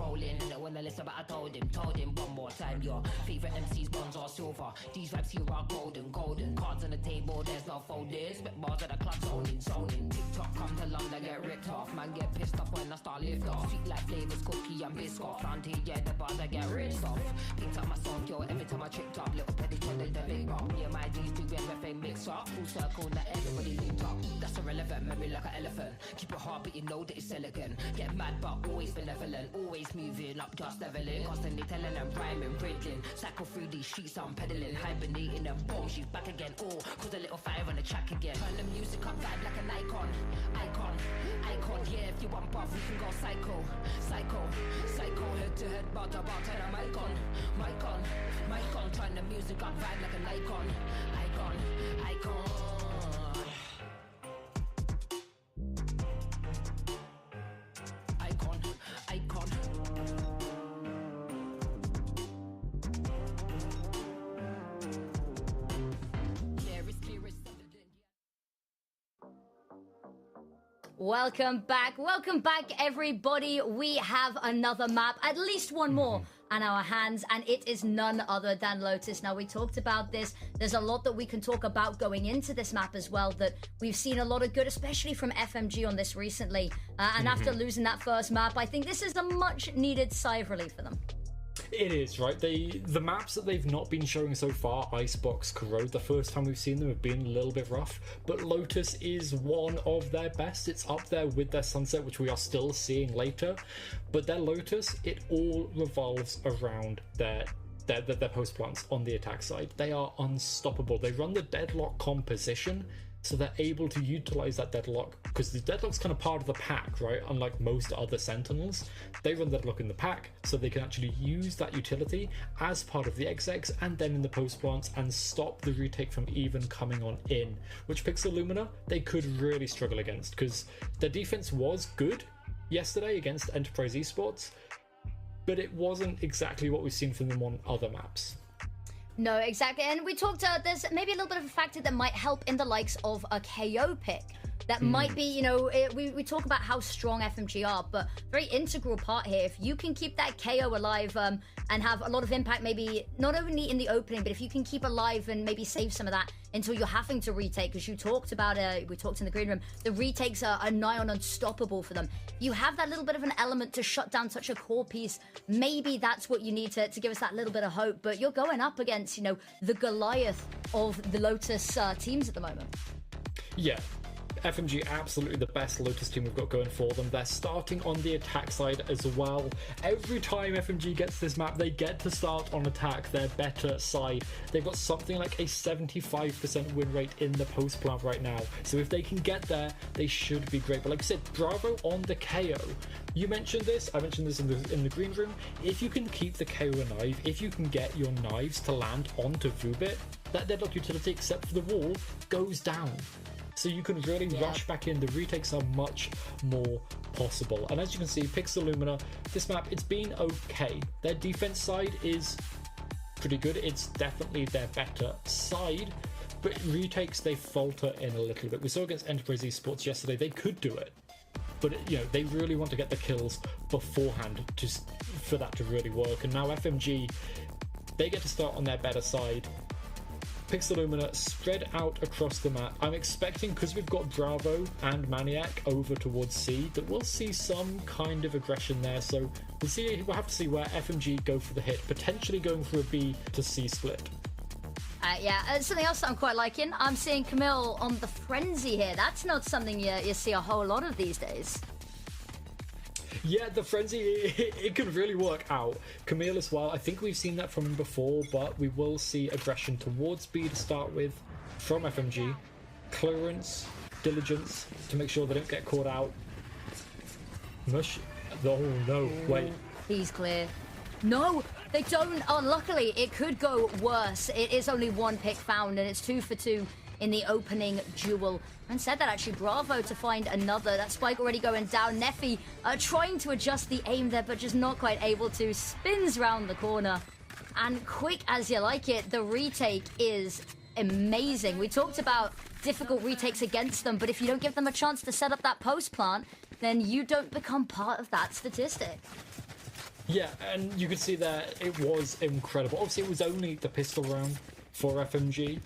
And when I listen, but I told him one more time. Your favorite MCs, bronze or silver. These vibes here are golden. Cards on the table, there's no folding. Spit bars at the club, zoning. TikTok come to London, get ripped off. Man get pissed off when I start lift off. Sweet like flavors, cookie and biscuit. Round here, yeah, the bars I get ripped off. Picked up my song, yo, every time I tripped up. Little petty cheddar, the big rock. Me and my G's do everything mix up. Full circle, now everybody linked up. That's irrelevant, memory like an elephant. Keep it hard, but you know that it's elegant. Get mad, but always benevolent. Always moving up, just leveling. Constantly telling them rhyming, riddling. Cycle through these streets, I'm pedaling. Hibernating and boom, she's back again. Oh, cause a little fire on the track again. Turn the music up, vibe like an icon. Yeah, if you want buff, we can go psycho. Head to head, bar to bar, turn a mic on. Turn the music up, vibe like an icon. Welcome back, everybody. We have another map, at least one more on our hands, and it is none other than Lotus. Now, we talked about this. There's a lot that we can talk about going into this map as well, that we've seen a lot of good, especially from FMG on this recently. And after losing that first map, I think this is a much-needed sigh of relief for them. It is, right? The maps that they've not been showing so far, Icebox, Corrode, the first time we've seen them have been a little bit rough, but Lotus is one of their best. It's up there with their Sunset, which we are still seeing later, but their Lotus, it all revolves around their post plants on the attack side. They are unstoppable. They run the deadlock composition, so they're able to utilize that deadlock, because the deadlock's kind of part of the pack, right? Unlike most other Sentinels, they run deadlock in the pack, so they can actually use that utility as part of the XX and then in the post plants and stop the retake from even coming on in, which Pixel Lumina, they could really struggle against, because their defense was good yesterday against Enterprise Esports, but it wasn't exactly what we've seen from them on other maps. No, exactly. And we talked, there's maybe a little bit of a factor that might help in the likes of a KO pick. That might be, you know, we talk about how strong FMG are, but very integral part here. If you can keep that KO alive and have a lot of impact, maybe not only in the opening, but if you can keep alive and maybe save some of that until you're having to retake, because you talked about it, we talked in the green room, the retakes are nigh on unstoppable for them. You have that little bit of an element to shut down such a core piece. Maybe that's what you need to give us that little bit of hope, but you're going up against, you know, the Goliath of the Lotus teams at the moment. Yeah. FMG absolutely the best Lotus team we've got going for them. They're starting on the attack side as well. Every time FMG gets this map, they get to start on attack, their better side. They've got something like a 75% win rate in the post plant right now. So if they can get there, they should be great. But like I said, bravo on the KO. You mentioned this, I mentioned this in the green room. If you can keep the KO alive, if you can get your knives to land onto Vubit, that deadlock utility, except for the wall, goes down. So you can really rush back in. The retakes are much more possible. And as you can see, Pixel Lumina, this map, it's been okay. Their defense side is pretty good. It's definitely their better side. But retakes, they falter in a little bit. We saw against Enterprise Esports yesterday, they could do it. But, you know, they really want to get the kills beforehand just for that to really work. And now FMG, they get to start on their better side. Pixel Lumina spread out across the map. I'm expecting, because we've got Bravo and Maniac over towards C, that we'll see some kind of aggression there. So we'll have to see where FMG go for the hit, potentially going for a B to C split. Something else that I'm quite liking, I'm seeing Camille on the frenzy here. That's not something you see a whole lot of these days. Yeah, the frenzy, it can really work out. Camille as well, I think we've seen that from him before, but we will see aggression towards B to start with from FMG. Clearance, diligence, to make sure they don't get caught out. Mush. Oh no, wait. He's clear. No, they don't. Oh, luckily, it could go worse. It is only one pick found, and it's 2 for 2 in the opening duel. And said that actually, Bravo to find another. That spike already going down. Neffy trying to adjust the aim there, but just not quite able to. Spins round the corner. And quick as you like it, the retake is amazing. We talked about difficult retakes against them, but if you don't give them a chance to set up that post plant, then you don't become part of that statistic. Yeah, and you could see that it was incredible. Obviously, it was only the pistol round for FMG.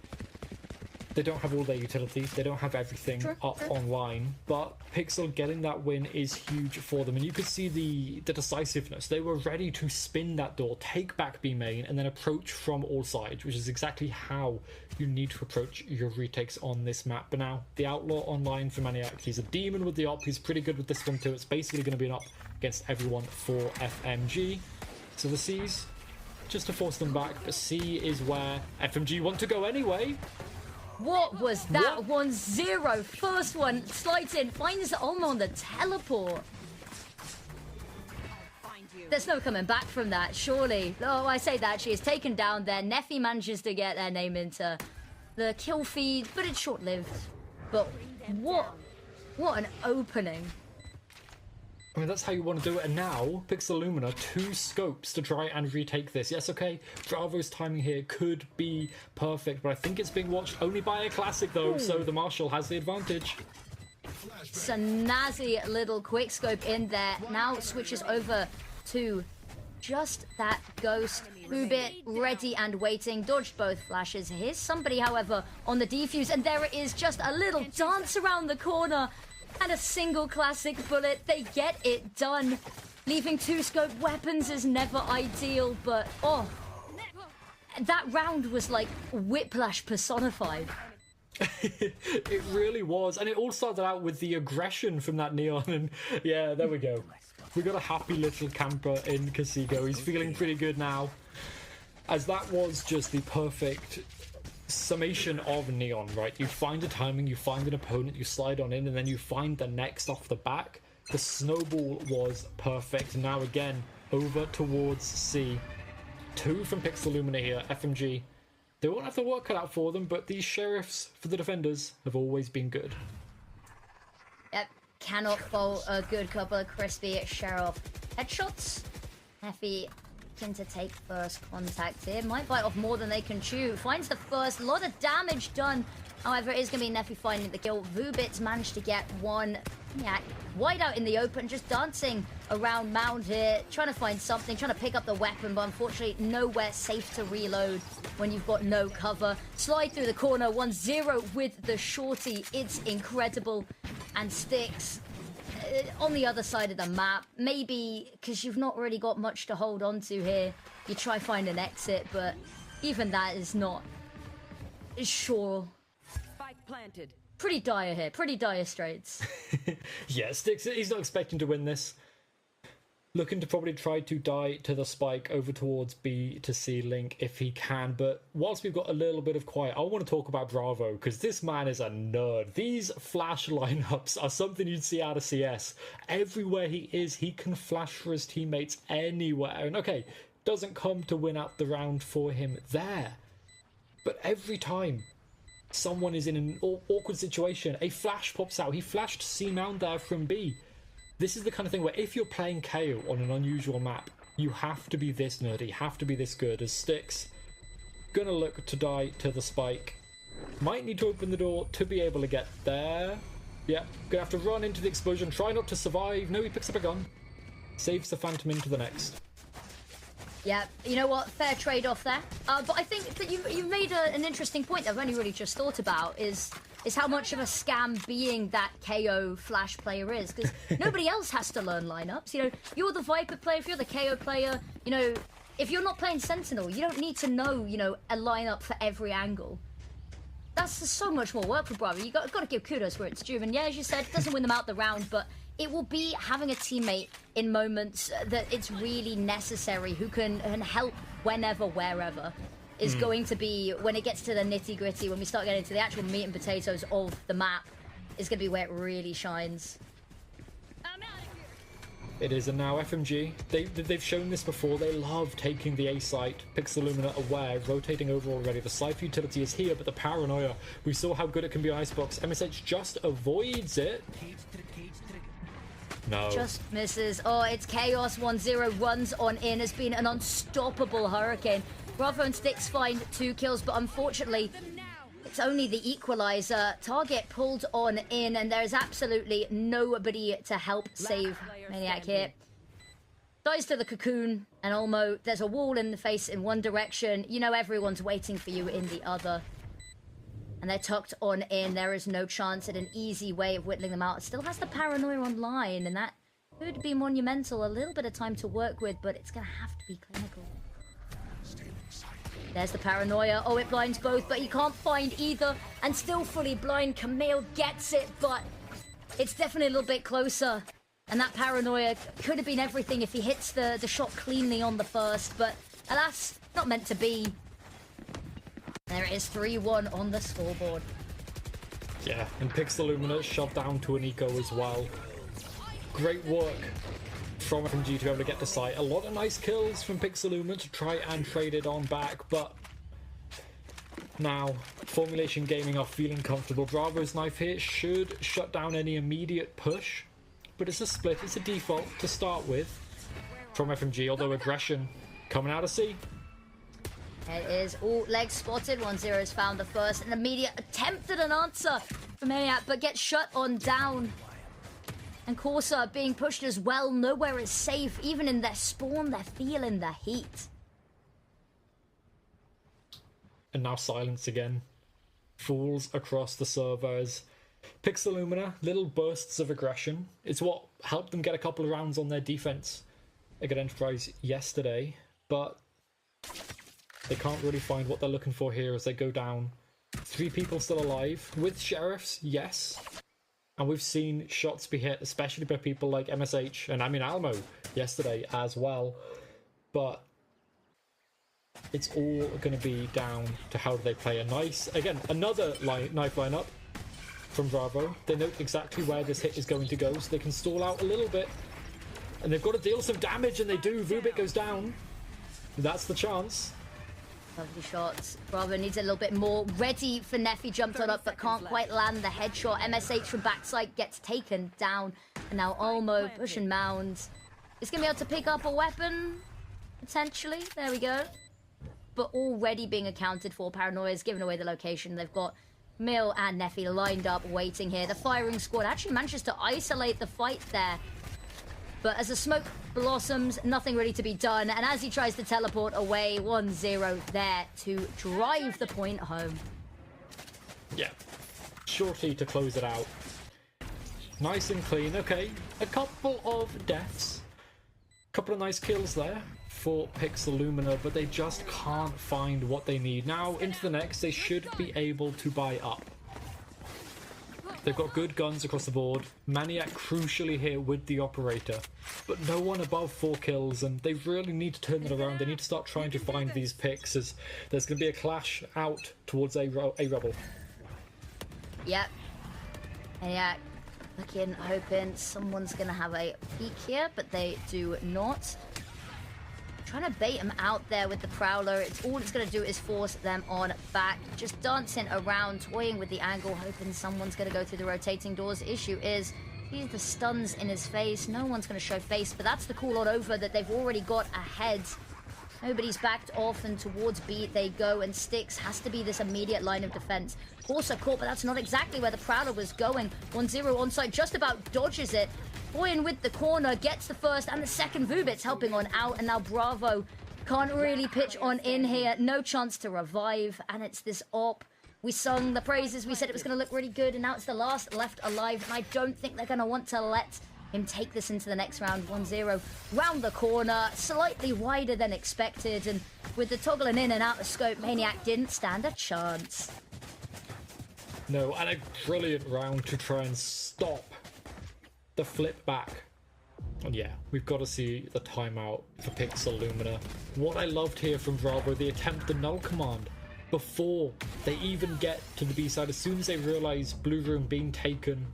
They don't have all their utilities, they don't have everything up online, but Pixel getting that win is huge for them, and you could see the decisiveness. They were ready to spin that door, take back B main, and then approach from all sides, which is exactly how you need to approach your retakes on this map. But now, the Outlaw online for Maniac, he's a demon with the op, he's pretty good with this one too. It's basically going to be an op against everyone for FMG. So the C's, just to force them back, but C is where FMG want to go anyway. What was that? 1-0. First one, slides in, finds Olmo on the teleport. There's no coming back from that, surely. Oh, I say that, she is taken down there. Neffy manages to get their name into the kill feed, but it's short-lived. But what an opening. I mean, that's how you want to do it. And now, Pixel Lumina, 2 scopes to try and retake this. Yes, okay, Bravo's timing here could be perfect, but I think it's being watched only by a Classic, though, so the Marshal has the advantage. snazzy little quickscope in there. Now switches over to just that ghost. Hoobit ready and waiting. Dodged both flashes. Here's somebody, however, on the defuse. And there it is. Just a little dance around the corner. And a single classic bullet. They get it done. Leaving 2-scope weapons is never ideal. But, oh, that round was like Whiplash personified. It really was. And it all started out with the aggression from that Neon. And yeah, there we go. We got a happy little camper in Kasigo. He's feeling pretty good now. As that was just the perfect summation of Neon, right? You find a timing, you find an opponent, you slide on in, and then you find the next off the back. The snowball was perfect. Now again, over towards C. 2 from Pixelumina here, FMG. They won't have the work cut out for them, but these sheriffs for the defenders have always been good. Yep. Cannot fault a good couple of crispy sheriff headshots. Neffy looking to take first contact here. Might bite off more than they can chew. Finds the first. A lot of damage done. However, it is going to be Neffy finding the kill. Vubits managed to get one. Yeah, wide out in the open, just dancing around mound here, trying to find something, trying to pick up the weapon, but unfortunately nowhere safe to reload when you've got no cover. Slide through the corner, 1-0 with the shorty. It's incredible. And Sticks on the other side of the map. Maybe because you've not really got much to hold on to here, you try find an exit, but even that is not sure. Spike planted. Pretty dire here, pretty dire straits. Yeah, Sticks, he's not expecting to win this. Looking to probably try to die to the spike over towards B to C link if he can. But whilst we've got a little bit of quiet, I want to talk about Bravo, because this man is a nerd. These flash lineups are something you'd see out of CS. Everywhere he is, he can flash for his teammates anywhere. And okay, doesn't come to win out the round for him there. But every time someone is in an awkward situation, a flash pops out. He flashed C mount there from B. This is the kind of thing where if you're playing KO on an unusual map, you have to be this nerdy, you have to be this good. As Sticks gonna look to die to the spike. Might need to open the door to be able to get there. Yeah, gonna have to run into the explosion, try not to survive. No, he picks up a gun. Saves the Phantom into the next. Yeah, you know what? Fair trade-off there. But I think that you've made an interesting point that I've only really just thought about is how much of a scam being that KO flash player is. Because nobody else has to learn lineups. You know, you're the Viper player, if you're the KO player, you know, if you're not playing Sentinel, you don't need to know, you know, a lineup for every angle. That's just so much more work for Bravo. You've got to give kudos where it's due. And yeah, as you said, it doesn't win them out the round, but it will be having a teammate in moments that it's really necessary who can help whenever, wherever, is going to be, when it gets to the nitty-gritty, when we start getting to the actual meat and potatoes of the map, is going to be where it really shines. It is, and now FMG, they've shown this before. They love taking the A site. Pixelumina aware, rotating over already. The Cypher utility is here, but the paranoia, we saw how good it can be on Icebox. MSH just avoids it. No. Just misses. Oh, it's Chaos. 1-0 runs on in. Has been an unstoppable hurricane. Bravo and Sticks find 2 kills, but unfortunately, it's only the equalizer. Target pulled on in, and there's absolutely nobody to help save Maniac here. Dies to the cocoon, and Olmo, there's a wall in the face in one direction. You know everyone's waiting for you in the other. And they're tucked on in. There is no chance at an easy way of whittling them out. It still has the paranoia online, and that could be monumental. A little bit of time to work with, but it's going to have to be clinical. There's the paranoia. Oh, it blinds both, but he can't find either. And still fully blind. Camille gets it, but it's definitely a little bit closer. And that paranoia could have been everything if he hits the shot cleanly on the first. But alas, not meant to be. There it is, 3-1 on the scoreboard. Yeah, and Pixelumina shoved down to an eco as well. Great work from FMG to be able to get to site. A lot of nice kills from Pixelumina to try and trade it on back, but now Formulation Gaming are feeling comfortable. Bravo's knife here should shut down any immediate push, but it's a split, it's a default to start with from FMG, although aggression coming out of C. It is all legs spotted. 1-0 has found the first. An immediate attempt at an answer from Maniac, but gets shut on down. And Corsa being pushed as well. Nowhere is safe. Even in their spawn, they're feeling the heat. And now silence again. Falls across the servers. Pixelumina, little bursts of aggression. It's what helped them get a couple of rounds on their defense against Enterprise yesterday, but they can't really find what they're looking for here as they go down. 3 people still alive. With sheriffs, yes. And we've seen shots be hit, especially by people like MSH and Almo yesterday as well. But it's all going to be down to how do they play a nice... Again, another knife lineup from Bravo. They know exactly where this hit is going to go, so they can stall out a little bit. And they've got to deal some damage, and they do. Vubik goes down. That's the chance. Lovely shots. Bravo needs a little bit more. Ready for Neffy, jumped on up, but can't quite land the headshot. MSH from backside gets taken down. And now Olmo pushing Mounds. He's going to be able to pick up a weapon, potentially. There we go. But already being accounted for. Paranoia is giving away the location. They've got Mill and Neffy lined up, waiting here. The firing squad actually manages to isolate the fight there. But as the smoke blossoms, nothing really to be done. And as he tries to teleport away, 1-0 there to drive the point home. Yeah. Shortly to close it out. Nice and clean. Okay. A couple of deaths. A couple of nice kills there for Pixelumina, but they just can't find what they need. Now, into the next, they should be able to buy up. They've got good guns across the board. Maniac crucially here with the operator, but no one above 4 kills, and they really need to turn it around. They need to start trying to find these picks, as there's going to be a clash out towards a rebel. Yep. Maniac looking, hoping someone's going to have a peek here, but they do not. Trying to bait him out there with the Prowler. All it's going to do is force them on back. Just dancing around, toying with the angle, hoping someone's going to go through the rotating doors. Issue is, he's the stuns in his face. No one's going to show face, but that's the call on over that they've already got ahead. Nobody's backed off, and towards B they go, and Styx has to be this immediate line of defense. Also caught, but that's not exactly where the Prowler was going. 1-0 onside, just about dodges it. Boyan with the corner, gets the first and the second. Vubit's helping on out, and now Bravo can't really pitch on in here. No chance to revive, and it's this op. We sung the praises, we said it was going to look really good, and now it's the last left alive, and I don't think they're going to want to let him take this into the next round. 1-0 round the corner, slightly wider than expected, and with the toggling in and out of scope, Maniac didn't stand a chance. No, and a brilliant round to try and stop the flip back. And yeah, we've got to see the timeout for Pixelumina. What I loved here from Bravo, the attempt the null command before they even get to the B side. As soon as they realize Blue Room being taken,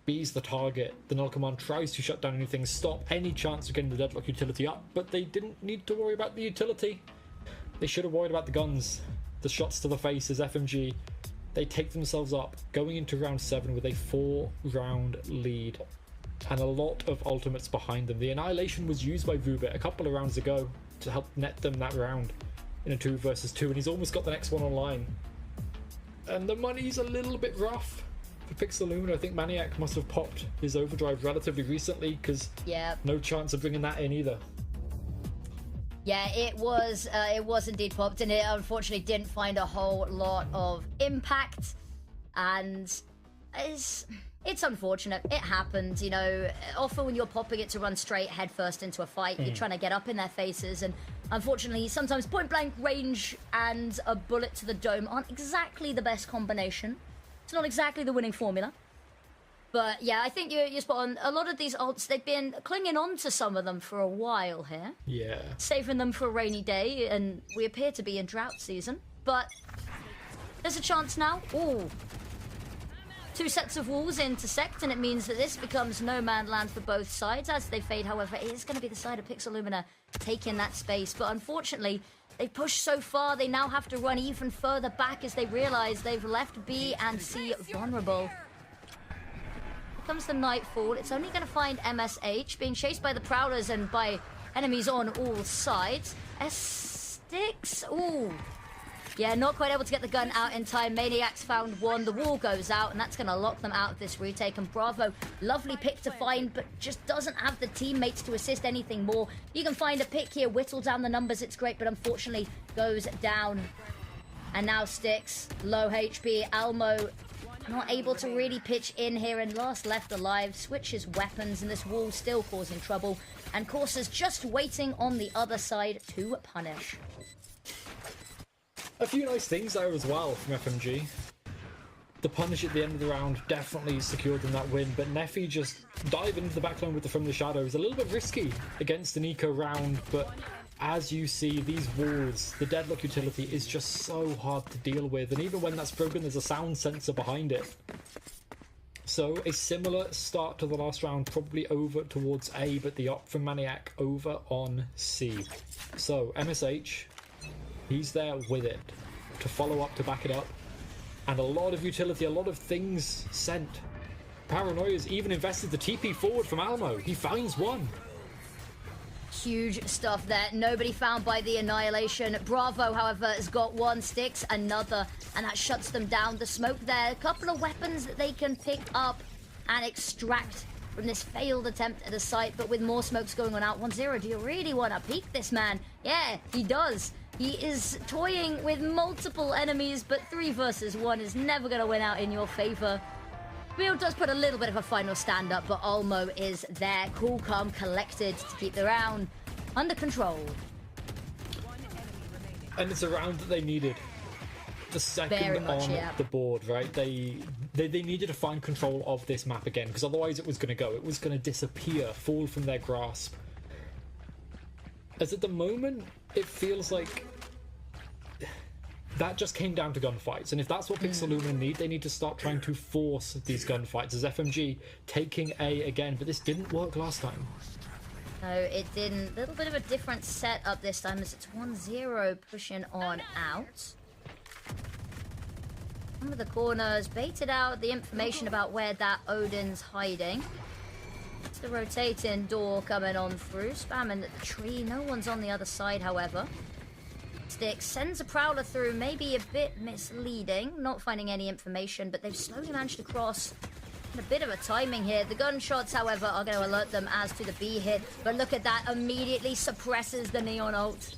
B's the target, the null command tries to shut down anything, stop any chance of getting the deadlock utility up, but they didn't need to worry about the utility. They should have worried about the guns. The shots to the face as FMG, they take themselves up, going into round 7 with a 4-round lead. And a lot of ultimates behind them. The Annihilation was used by Vubit a couple of rounds ago to help net them that round in a 2 versus 2, and he's almost got the next one online. And the money's a little bit rough for Pixelumina. I think Maniac must have popped his overdrive relatively recently, because no chance of bringing that in either. Yeah, it was indeed popped, and it unfortunately didn't find a whole lot of impact, and it's unfortunate. It happened, you know. Often when you're popping it to run straight headfirst into a fight, you're trying to get up in their faces, and unfortunately sometimes point blank range and a bullet to the dome aren't exactly the best combination. It's not exactly the winning formula. But yeah, I think you're spot on. A lot of these ults, they've been clinging on to some of them for a while here. Yeah. Saving them for a rainy day, and we appear to be in drought season. But there's a chance now. Ooh. 2 sets of walls intersect, and it means that this becomes no man land for both sides as they fade. However, it is going to be the side of Pixelumina taking that space. But unfortunately, they pushed so far, they now have to run even further back as they realize they've left B and C vulnerable. Comes the nightfall. It's only going to find MSH being chased by the Prowlers and by enemies on all sides. Sticks. Ooh. Yeah, not quite able to get the gun out in time. Maniac's found one. The wall goes out, and that's going to lock them out of this retake. And Bravo, lovely pick to find, but just doesn't have the teammates to assist anything more. You can find a pick here, whittle down the numbers. It's great, but unfortunately goes down. And now Sticks, low HP. Almo not able to really pitch in here, and last left alive. Switches weapons, and this wall still causing trouble. And Corsa's just waiting on the other side to punish. A few nice things there as well from FMG. The punish at the end of the round definitely secured them that win, but Neffy just diving into the backline with the From the Shadows. A little bit risky against an eco round, but as you see, these walls, the deadlock utility is just so hard to deal with, and even when that's broken, there's a sound sensor behind it. So a similar start to the last round, probably over towards A, but the op from Maniac over on C. So MSH, he's there with it to follow up, to back it up, and a lot of utility, a lot of things sent. Paranoia's even invested the TP forward from Almo. He finds one. Huge stuff there. Nobody found by the Annihilation. Bravo, however, has got one. Sticks another, and that shuts them down. The smoke there, a couple of weapons that they can pick up and extract from this failed attempt at a site, but with more smokes going on out. 1-0, do you really want to peek this man? Yeah, he does. He is toying with multiple enemies, but 3 versus 1 is never going to win out in your favor. Real does put a little bit of a final stand up, but Olmo is there, cool, calm, collected to keep the round under control. And it's a round that they needed. The second on the board, right? They needed to find control of this map again, because otherwise it was going to go. It was going to disappear, fall from their grasp. As at the moment, it feels like that just came down to gunfights, and if that's what Pixeluna need, they need to start trying to force these gunfights, as FMG taking A again, but this didn't work last time. No, it didn't. A little bit of a different setup this time, as it's 1-0 pushing on out. Some of the corners baited out the information about where that Odin's hiding. It's the rotating door coming on through, spamming at the tree. No one's on the other side, however. Stick sends a Prowler through, maybe a bit misleading, not finding any information, but they've slowly managed to cross. A bit of a timing here. The gunshots, however, are going to alert them as to the B hit, but look at that, immediately suppresses the Neon ult.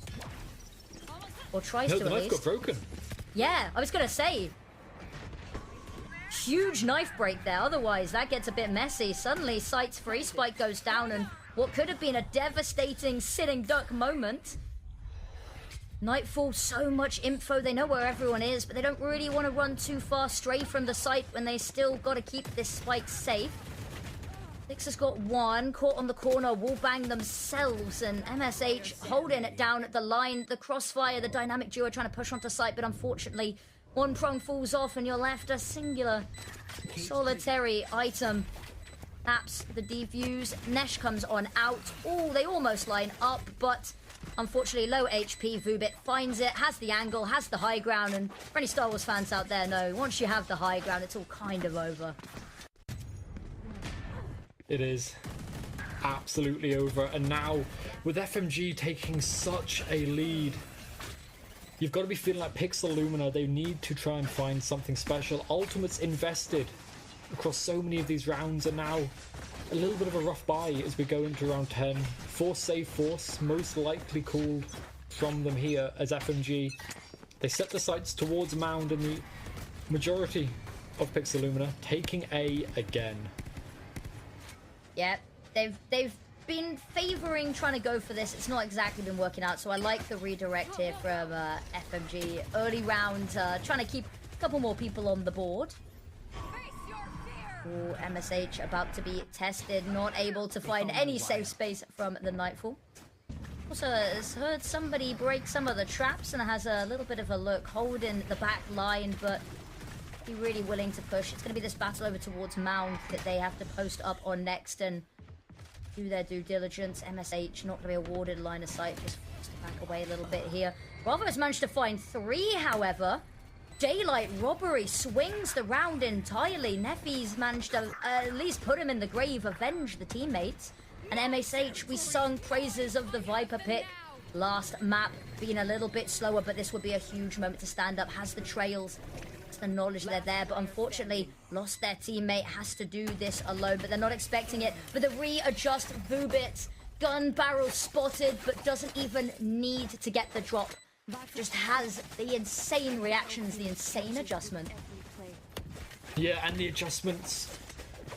Or tries to, at least. The knife got broken. Yeah, I was going to say. Huge knife break there, otherwise that gets a bit messy. Suddenly, Sight's free, Spike goes down, and what could have been a devastating sitting duck moment. Nightfall, so much info, they know where everyone is, but they don't really want to run too far stray from the site when they still got to keep this Spike safe. Six has got one, caught on the corner, wallbang themselves, and MSH holding it down at the line. The crossfire, the dynamic duo trying to push onto site, but unfortunately, one prong falls off and you're left a singular solitary item. Taps the defuse, Nesh comes on out. Oh, they almost line up, but unfortunately, low HP, Vubit finds it, has the angle, has the high ground, and for any Star Wars fans out there, no, once you have the high ground, it's all kind of over. It is absolutely over, and now, with FMG taking such a lead, you've got to be feeling like Pixeluna, they need to try and find something special. Ultimate's invested across so many of these rounds, and now a little bit of a rough buy as we go into round 10. Force save force, most likely called from them here as FMG. They set the sights towards Mound, and the majority of Pixeluna taking A again. Yeah, they've been favouring trying to go for this. It's not exactly been working out, so I like the redirect here from FMG. Early round, trying to keep a couple more people on the board. Ooh, MSH about to be tested, not able to find any safe space from the Nightfall. Also has heard somebody break some of the traps and has a little bit of a look, holding the back line, but be really willing to push. It's going to be this battle over towards Mound that they have to post up on next and do their due diligence. MSH not going to be awarded line of sight, just forced to back away a little bit here. Bravo has managed to find 3, however. Daylight robbery swings the round entirely. Neffy's managed to at least put him in the grave, avenge the teammates. And MSH, we sung praises of the Viper pick. Last map being a little bit slower, but this would be a huge moment to stand up. Has the trails, has the knowledge they're there, but unfortunately lost their teammate, has to do this alone, but they're not expecting it. But the readjust Vubits, gun barrel spotted, but doesn't even need to get the drop. Just has the insane reactions, the insane adjustment. Yeah, and the adjustments,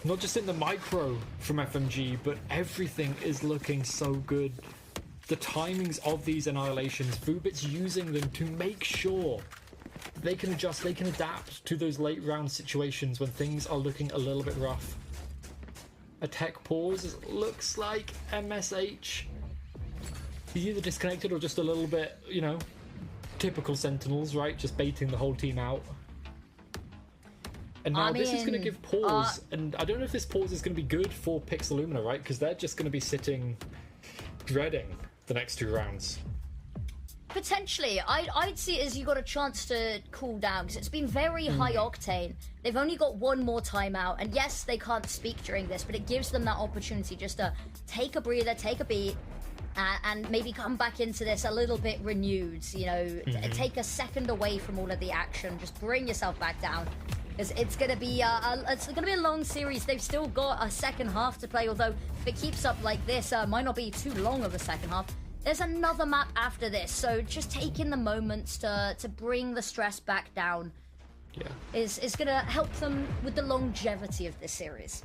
not just in the micro from FMG, but everything is looking so good. The timings of these annihilations, Vubit's using them to make sure they can adjust, they can adapt to those late round situations when things are looking a little bit rough. A tech pause, looks like MSH. He's either disconnected or just a little bit, you know, typical Sentinels, right? Just baiting the whole team out. And now this is going to give pause, and I don't know if this pause is going to be good for Pixelumina, right? Because they're just going to be sitting dreading the next 2 rounds. Potentially. I'd see it as you got a chance to cool down, because it's been very high octane. They've only got one more timeout, and yes, they can't speak during this, but it gives them that opportunity just to take a breather, take a beat, and maybe come back into this a little bit renewed, you know, take a second away from all of the action, just bring yourself back down. It's going to be a long series. They've still got a second half to play, although if it keeps up like this, might not be too long of a second half. There's another map after this, so just taking the moments to bring the stress back down is going to help them with the longevity of this series.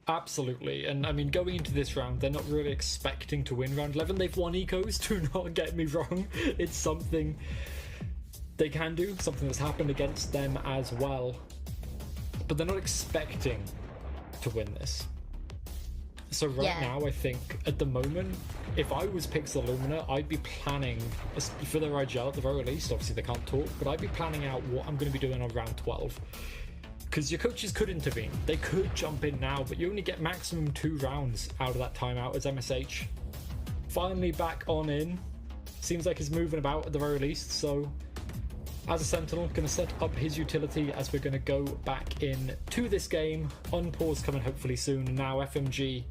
Absolutely, and I mean, going into this round, they're not really expecting to win round 11. They've won ecos, do not get me wrong. It's something they can do, something that's happened against them as well. But they're not expecting to win this. So now, I think, at the moment, if I was Pixelumina, I'd be planning, for their IGL at the very least, obviously they can't talk, but I'd be planning out what I'm going to be doing on round 12. Because your coaches could intervene. They could jump in now, but you only get maximum 2 rounds out of that timeout as MSH. Finally back on in. Seems like he's moving about at the very least, so as a Sentinel, going to set up his utility as we're going to go back in to this game. On pause coming hopefully soon. Now FMG,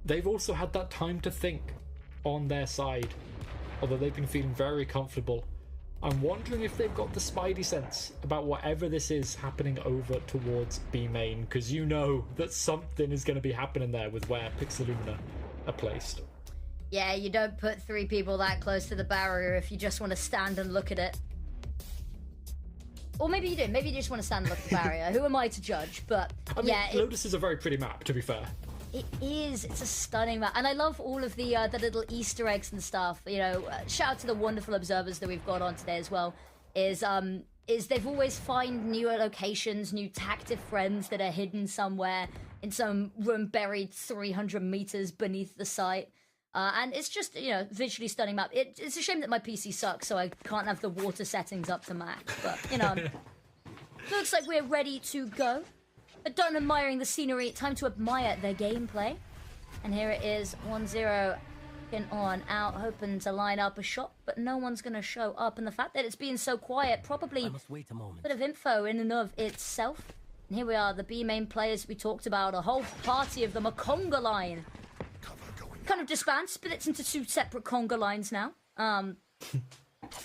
they've also had that time to think on their side, although they've been feeling very comfortable. I'm wondering if they've got the spidey sense about whatever this is happening over towards B main, because you know that something is going to be happening there with where Pixelumina are placed. Yeah, you don't put 3 people that close to the barrier if you just want to stand and look at it. Or maybe you do. Maybe you just want to stand and look at the barrier. Who am I to judge? But I mean, Lotus is a very pretty map, to be fair. It is. It's a stunning map, and I love all of the little Easter eggs and stuff. You know, shout out to the wonderful observers that we've got on today as well. Is they've always find new locations, new tactive friends that are hidden somewhere in some room buried 300 meters beneath the site. And it's just, you know, visually stunning map. It's a shame that my PC sucks, so I can't have the water settings up to max. But, you know, looks like we're ready to go. But done admiring the scenery, time to admire their gameplay. And here it is, 1-0, on out, hoping to line up a shot, but no one's going to show up. And the fact that it's being so quiet, probably a bit of info in and of itself. And here we are, the B main players we talked about, a whole party of them, a conga line. Kind of disbanded, split it into 2 separate conga lines now.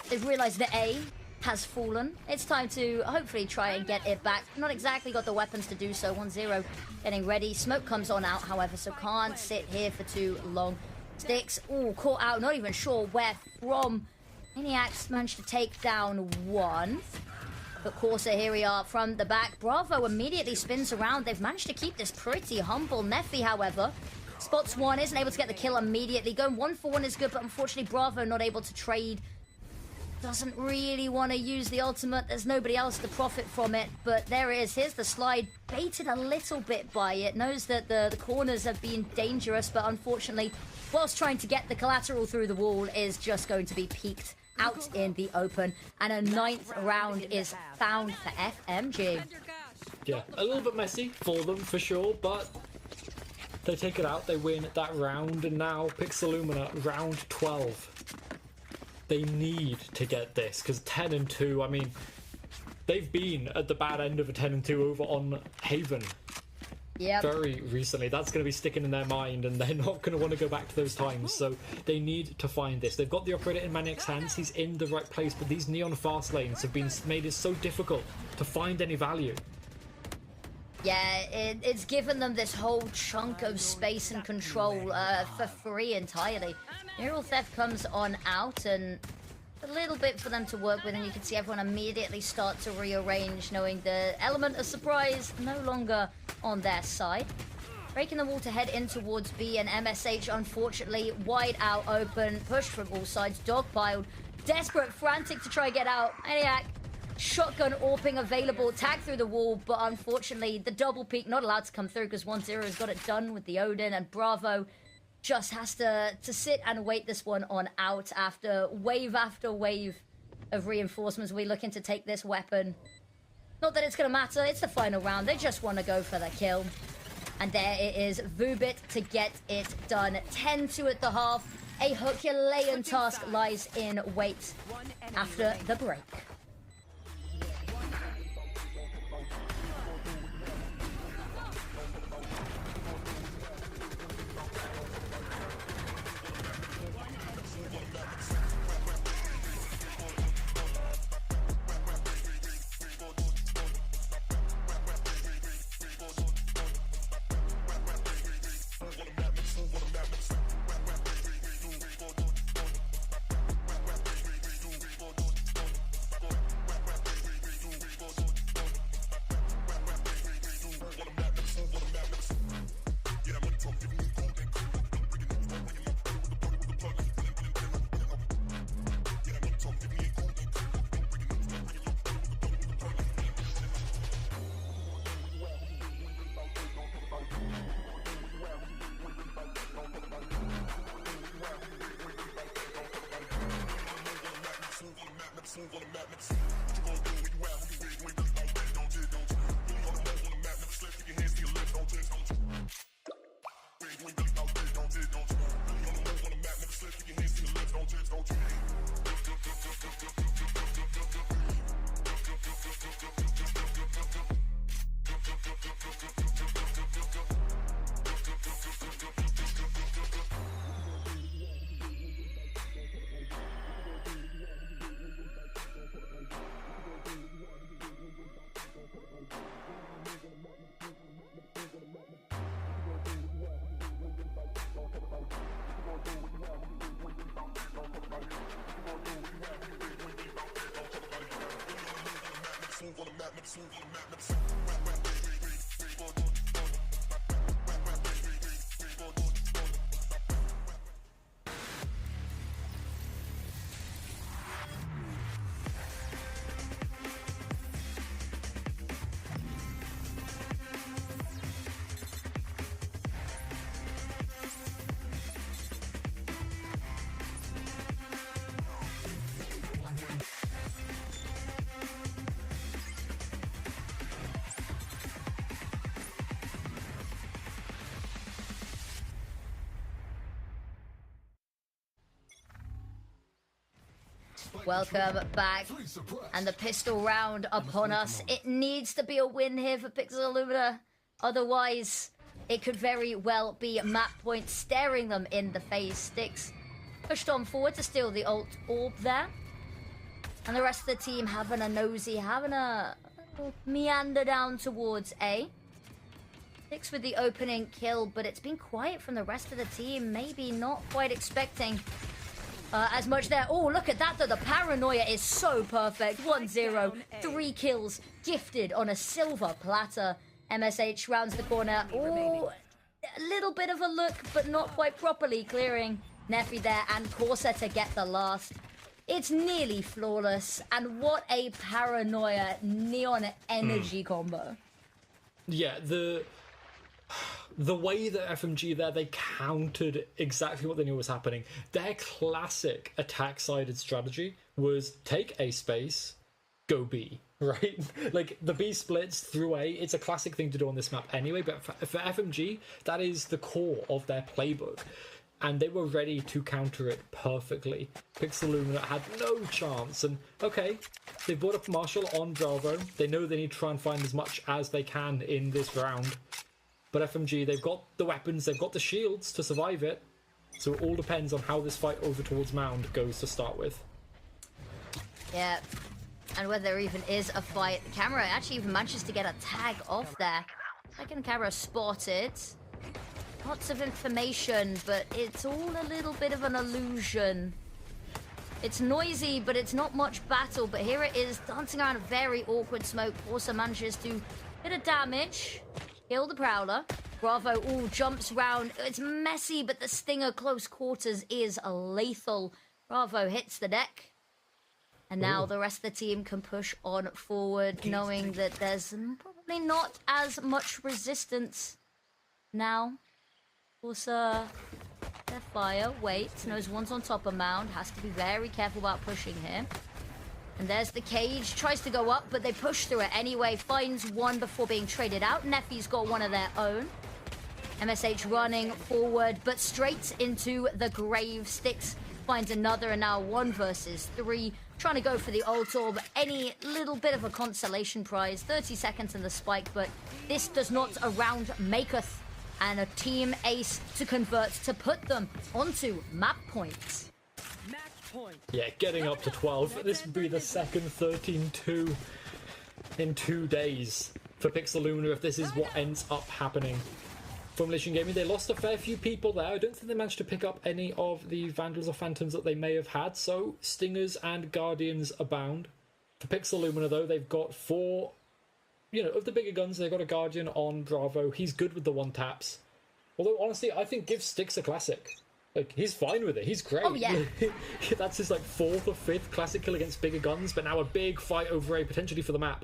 They've realised that A has fallen. It's time to hopefully try and get it back. Not exactly got the weapons to do so. 1-0 getting ready. Smoke comes on out, however, so can't sit here for too long. Sticks, caught out, not even sure where from. Maniacs managed to take down 1. But Corsair, here we are from the back. Bravo immediately spins around. They've managed to keep this pretty humble. Neffy, however, spots 1, isn't able to get the kill immediately. Going 1-for-1 is good, but unfortunately Bravo not able to trade. Doesn't really want to use the ultimate. There's nobody else to profit from it, but there it is. Here's the slide. Baited a little bit by it. Knows that the corners have been dangerous, but unfortunately, whilst trying to get the collateral through the wall, is just going to be peeked out in the open. And a 9th round is found for FMG. Yeah, a little bit messy for them, for sure, but they take it out. They win that round, and now Pixelumina, round 12. They need to get this, because 10-2, I mean, they've been at the bad end of a 10-2 over on Haven. very recently. That's going to be sticking in their mind, and they're not going to want to go back to those times. So they need to find this. They've got the operator in Maniac's hands. He's in the right place, but these neon fast lanes have been made it so difficult to find any value. Yeah, it's given them this whole chunk of space and control for free entirely. Neural Theft comes on out, and a little bit for them to work with, and you can see everyone immediately start to rearrange, knowing the element of surprise no longer on their side. Breaking the wall to head in towards B, and MSH, unfortunately, wide out open, pushed from all sides, dogpiled, desperate, frantic to try and get out. Maniac, shotgun AWPing available, tag through the wall, but unfortunately, the double peek not allowed to come through because 1-0 has got it done with the Odin, and Bravo just has to sit and wait this one on out after wave of reinforcements. We're looking to take this weapon. Not that it's going to matter, it's the final round. They just want to go for the kill. And there it is, Vubit to get it done. 10-2 at the half. A Herculean task lies in wait after the break. Welcome back, and the pistol round upon us. It needs to be a win here for Pixel Illumina, otherwise it could very well be map point staring them in the face. Sticks pushed on forward to steal the ult orb there, and the rest of the team having a nosy, having a meander down towards A. Sticks with the opening kill, but it's been quiet from the rest of the team, maybe not quite expecting as much there. Oh, look at that though. The paranoia is so perfect. 1-0, 3 kills gifted on a silver platter. MSH rounds the corner. Oh, a little bit of a look, but not quite properly clearing Neffy there, and Corsair to get the last. It's nearly flawless, and what a paranoia neon energy combo. Yeah, the way that FMG there, they countered exactly what they knew was happening. Their classic attack-sided strategy was take A space, go B, right? Like, the B splits through A, it's a classic thing to do on this map anyway, but for FMG, that is the core of their playbook. And they were ready to counter it perfectly. Pixel Illumina had no chance, and okay, they brought up Marshall on Bravo. They know they need to try and find as much as they can in this round. But FMG, they've got the weapons, they've got the shields to survive it. So it all depends on how this fight over towards Mound goes to start with. Yeah, and whether there even is a fight. The camera actually even manages to get a tag off there. Second camera spotted. Lots of information, but it's all a little bit of an illusion. It's noisy, but it's not much battle. But here it is, dancing around a very awkward smoke. Also manages to bit of damage. Kill the Prowler. Bravo, ooh, jumps round. It's messy, but the Stinger close quarters is lethal. Bravo hits the deck. And now the rest of the team can push on forward, knowing that there's probably not as much resistance now. Of course, their fire waits, knows one's on top of Mound, has to be very careful about pushing here. And there's the cage, tries to go up, but they push through it anyway, finds one before being traded out. Neffy's got one of their own. MSH running forward, but straight into the grave. Sticks finds another, and now 1 versus 3. Trying to go for the ult orb, any little bit of a consolation prize. 30 seconds in the spike, but this does not a round maketh. And a team ace to convert to put them onto map points. Match point. Yeah, getting up to 12. This would be the second 13-2 in 2 days for Pixel Lumina if this is what ends up happening. Formulation Gaming, they lost a fair few people there. I don't think they managed to pick up any of the Vandals or Phantoms that they may have had, so Stingers and Guardians abound. For Pixel Lumina, though, they've got 4... of the bigger guns, they've got a Guardian on Bravo. He's good with the one-taps. Although, honestly, I think give Sticks a classic. Like, he's fine with it. He's great. Oh, yeah. That's his, 4th or 5th classic kill against bigger guns, but now a big fight over A, potentially for the map.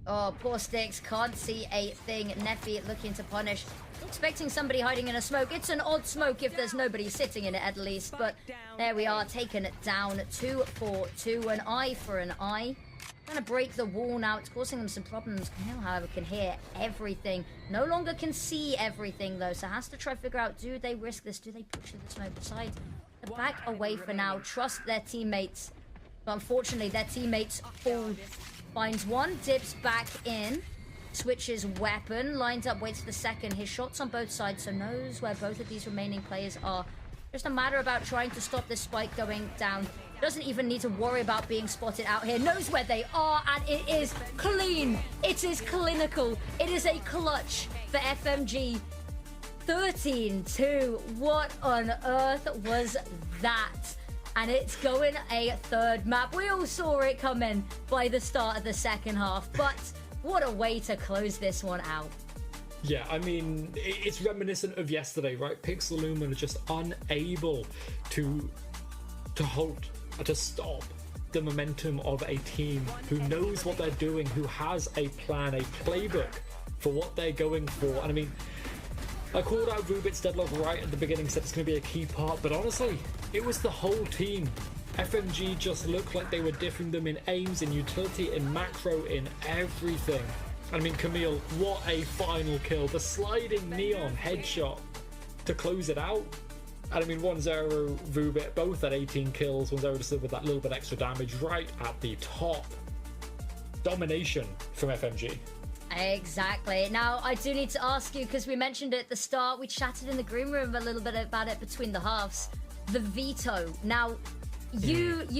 Oh, poor Sticks. Can't see a thing. Neffy looking to punish. Expecting somebody hiding in a smoke. It's an odd smoke if there's nobody sitting in it, at least. But there we are, taken it down. 2 for 2. An eye for an eye. Trying to break the wall now. It's causing them some problems. Camille, however, can hear everything. No longer can see everything, though. So has to try to figure out, do they risk this? Do they push the smoke aside? The back away for now. Trust their teammates. But unfortunately, their teammates fall. Finds one, dips back in. Switches weapon. Lines up, waits for the second. His shots on both sides, so knows where both of these remaining players are. Just a matter about trying to stop this spike going down. Doesn't even need to worry about being spotted out here. Knows where they are, and it is clean. It is clinical. It is a clutch for FMG. 13-2. What on earth was that? And it's going a third map. We all saw it coming by the start of the second half, but what a way to close this one out. Yeah, I mean, it's reminiscent of yesterday, right? Pixel Lumen are just unable to halt, to stop the momentum of a team who knows what they're doing, who has a plan, a playbook for what they're going for. And I mean, I called out Rubit's deadlock right at the beginning, said it's going to be a key part, but honestly, it was the whole team. FMG just looked like they were differing them in aims, in utility, in macro, in everything. I mean, Camille, what a final kill. The sliding neon headshot to close it out. And I mean, 1-0 Rubit, both at 18 kills. 1-0 just with that little bit extra damage right at the top. Domination from FMG. Exactly. Now, I do need to ask you, because we mentioned it at the start, we chatted in the green room a little bit about it between the halves. The veto. Now, you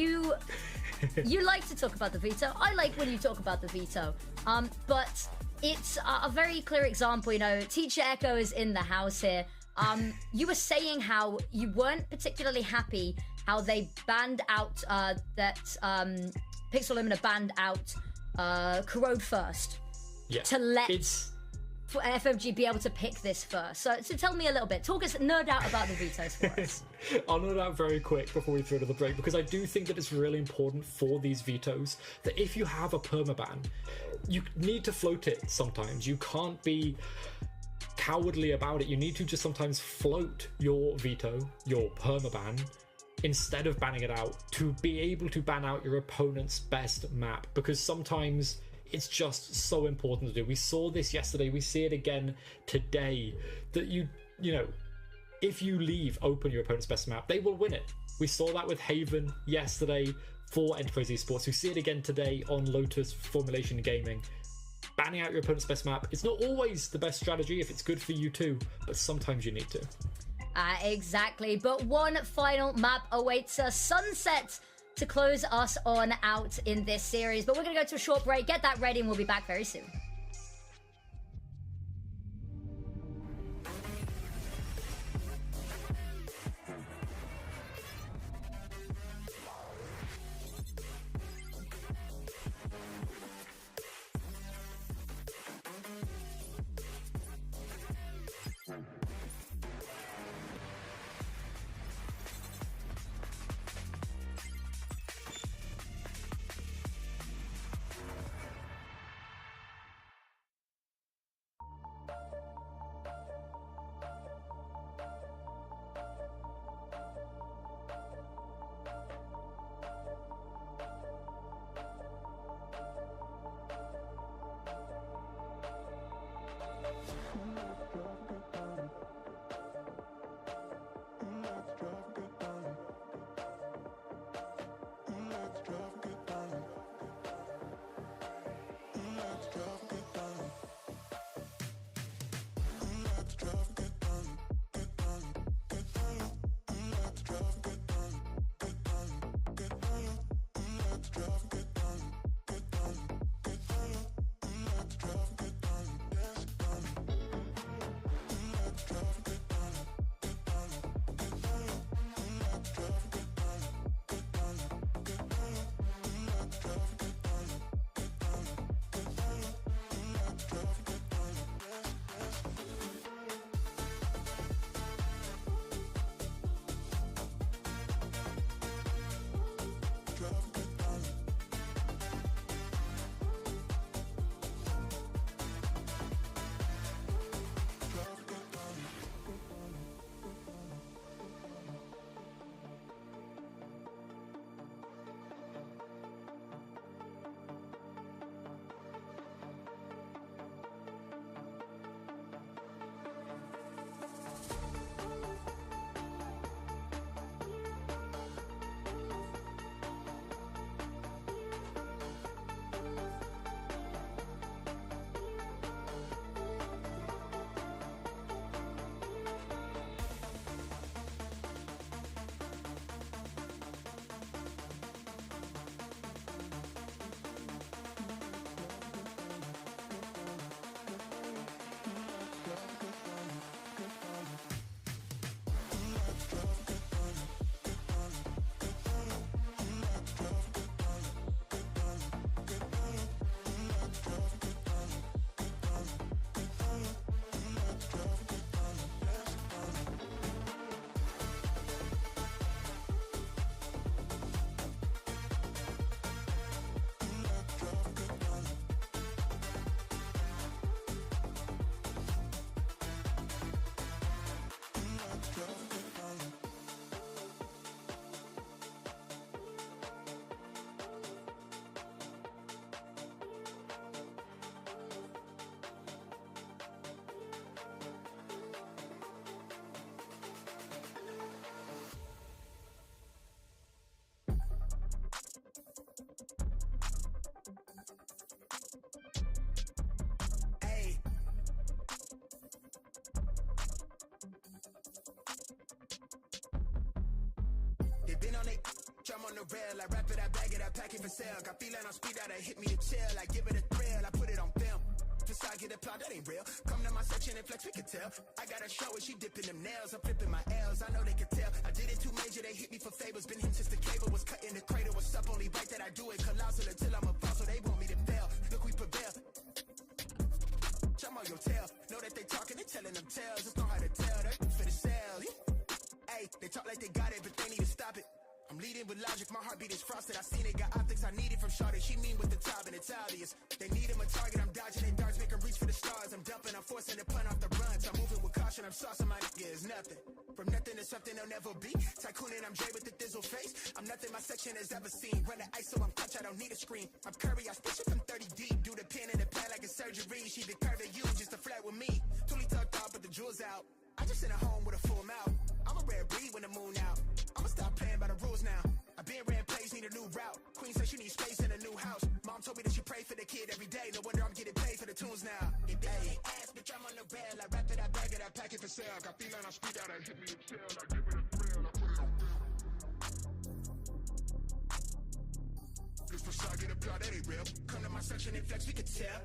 like to talk about the veto. I like when you talk about the veto. But it's a very clear example, Teacher Echo is in the house here. You were saying how you weren't particularly happy how they banned out Pixel Lumina banned out Corrode first. Yeah. To let for FMG be able to pick this first. So tell me a little bit. Nerd out about the vetoes for us. I'll nerd out very quick before we throw to the break, because I do think that it's really important for these vetoes that if you have a permaban, you need to float it sometimes. You can't be cowardly about it. You need to just sometimes float your veto, your permaban, instead of banning it out, to be able to ban out your opponent's best map, because sometimes it's just so important to do. We saw this yesterday, we see it again today, that if you leave open your opponent's best map, they will win it. We saw that with Haven yesterday for Enterprise Esports. We see it again today on Lotus Formulation Gaming. banning out your opponent's best map, it's not always the best strategy if it's good for you too, but sometimes you need to. Exactly. But one final map awaits us. Sunset to close us on out in this series. But we're going to go to a short break. Get that ready and we'll be back very soon. Been on it, drum on the rail. I wrap it, I bag it, I pack it for sale. Got feeling on speed out, hit me to chill. I give it a thrill, I put it on film. Just I get a plot, that ain't real. Come to my section and flex, we can tell. I got a show and she dipping them nails. I'm flipping my L's, I know they can tell. I did it too major, they hit me for favors. Been hitting since the cable was cut in the cradle. What's up, only right that I do it. Colossal until I'm a boss, so they want me to fail. Look, we prevail. Jump on your tail. Know that they talking, they telling them tales. Just know how to tell, that for the sale. Hey, they talk like they got it, but they need to stop it. I'm leading with logic, my heartbeat is frosted. I seen it, got optics I needed from Charlotte. She mean with the top and it's obvious. They need him a target, I'm dodging their darts, make them reach for the stars. I'm dumping, I'm forcing the pun off the runs. I'm moving with caution, I'm saucing my nigga is nothing. From nothing to something they'll never be. Tycooning, I'm Dre with the thizzle face. I'm nothing my section has ever seen. Run the ice so I'm clutch, I don't need a screen. I'm Curry, I spit it from 30 deep. Do the pin in the pad like a surgery. She the curve at you just to flirt with me. Toolie tucked out, but the jewels out. I just in a home with a full mouth. I'm a rare breed when the moon out. I'ma stop playing by the rules now. I been ran plays, need a new route. Queen said she needs space in a new house. Mom told me that she pray for the kid every day. No wonder I'm getting paid for the now. Hey, ass, bitch, I'm on the rail. I wrap it, I bag it, I pack it for sale. Got feeling, I speak out, I hit me a tail. I give it a thrill, I put it on this for sure, get a plot, that ain't real. Come to my section and flex, we can tell.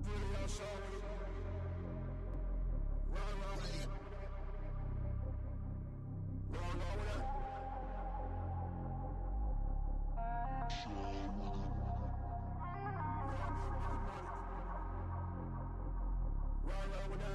Really outside with it. Roll with it. Roll with it. Roll with it.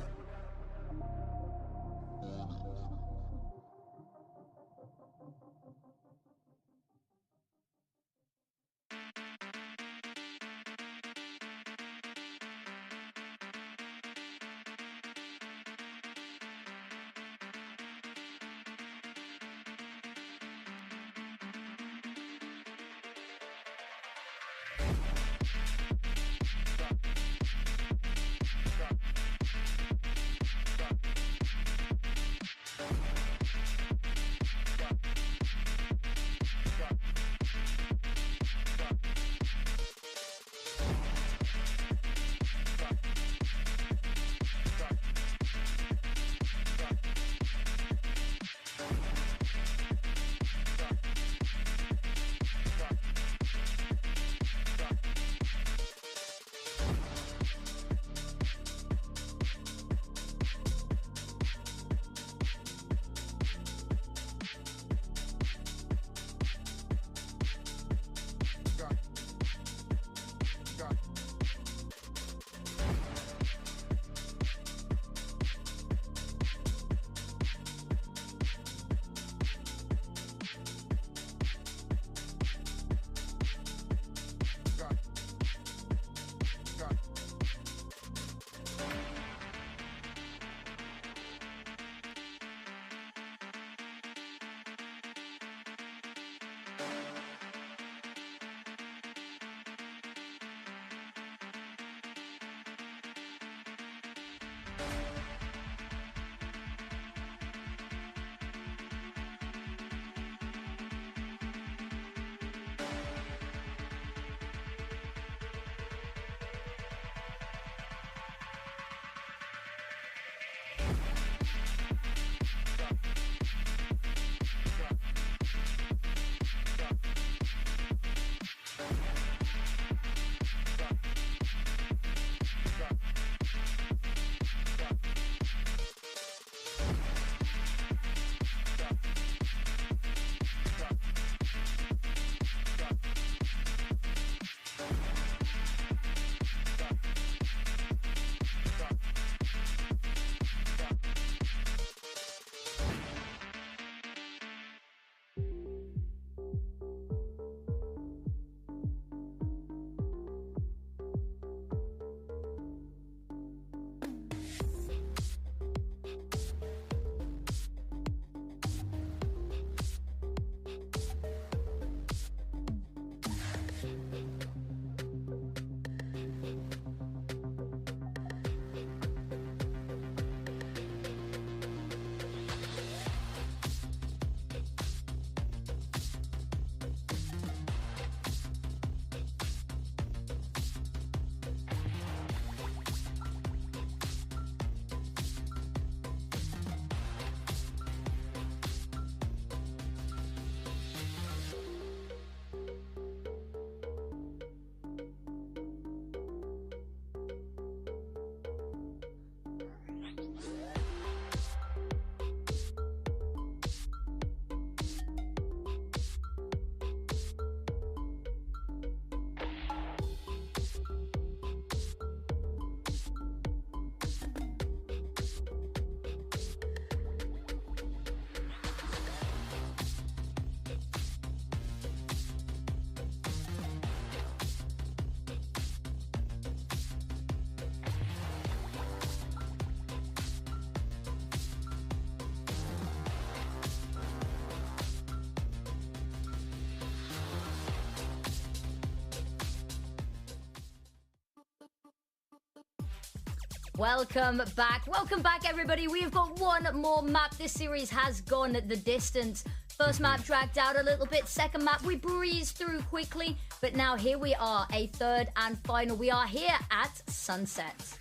Welcome back. Welcome back, everybody. We've got one more map. This series has gone the distance. First map dragged out a little bit. Second map, we breezed through quickly. But now here we are, a third and final. We are here at Sunset.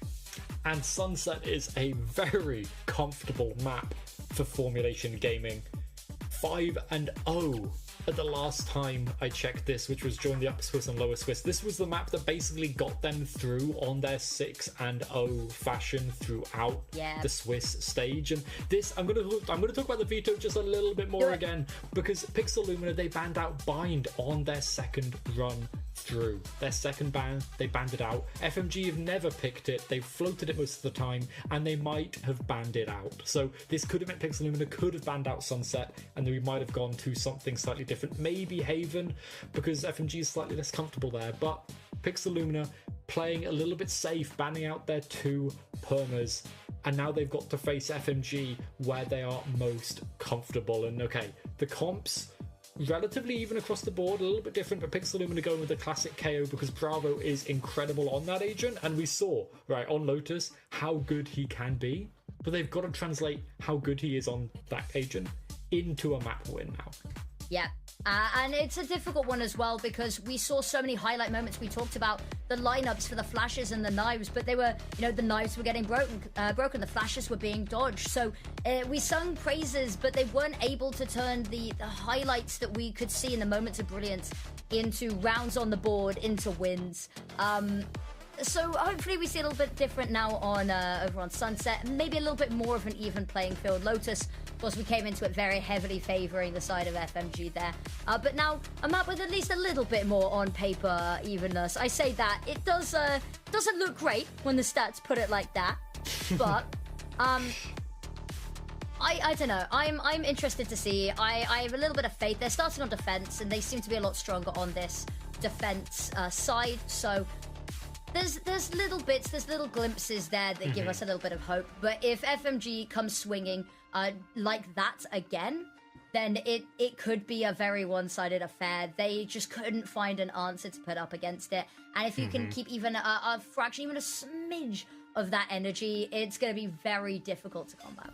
And Sunset is a very comfortable map for Formulation Gaming. 5-0 at the last time I checked this, which was during the Upper Swiss and Lower Swiss. This was the map that basically got them through on their 6-0 fashion throughout the Swiss stage. And this, I'm gonna talk about the veto just a little bit more again, because Pixel Lumina, they banned out Bind on their second run through. Their second ban, they banned it out. FMG have never picked it. They've floated it most of the time, and they might have banned it out. So this could have meant Pixel Lumina could have banned out Sunset, and then we might have gone to something slightly different. Maybe Haven, because FMG is slightly less comfortable there. But Pixel Lumina playing a little bit safe, banning out their 2 permas, and now they've got to face FMG where they are most comfortable. And okay, the comps relatively even across the board, a little bit different, but Pixel Lumina going with the classic KO because Bravo is incredible on that agent, and we saw, right, on Lotus, how good he can be, but they've got to translate how good he is on that agent into a map win now. Yeah. And it's a difficult one as well because we saw so many highlight moments. We talked about the lineups for the flashes and the knives, but they were, the knives were getting broken. The flashes were being dodged. So we sung praises, but they weren't able to turn the highlights that we could see in the moments of brilliance into rounds on the board, into wins. So hopefully we see a little bit different now on over on Sunset, maybe a little bit more of an even playing field. Lotus, of course, we came into it very heavily favouring the side of FMG there. But now a map with at least a little bit more on paper evenness. I say that it doesn't look great when the stats put it like that, but I don't know. I'm interested to see. I have a little bit of faith. They're starting on defense, and they seem to be a lot stronger on this defense side. So there's little bits, there's little glimpses there that give us a little bit of hope. But if FMG comes swinging like that again, then it could be a very one-sided affair. They just couldn't find an answer to put up against it. And if you can keep even a fraction, even a smidge of that energy, it's going to be very difficult to combat.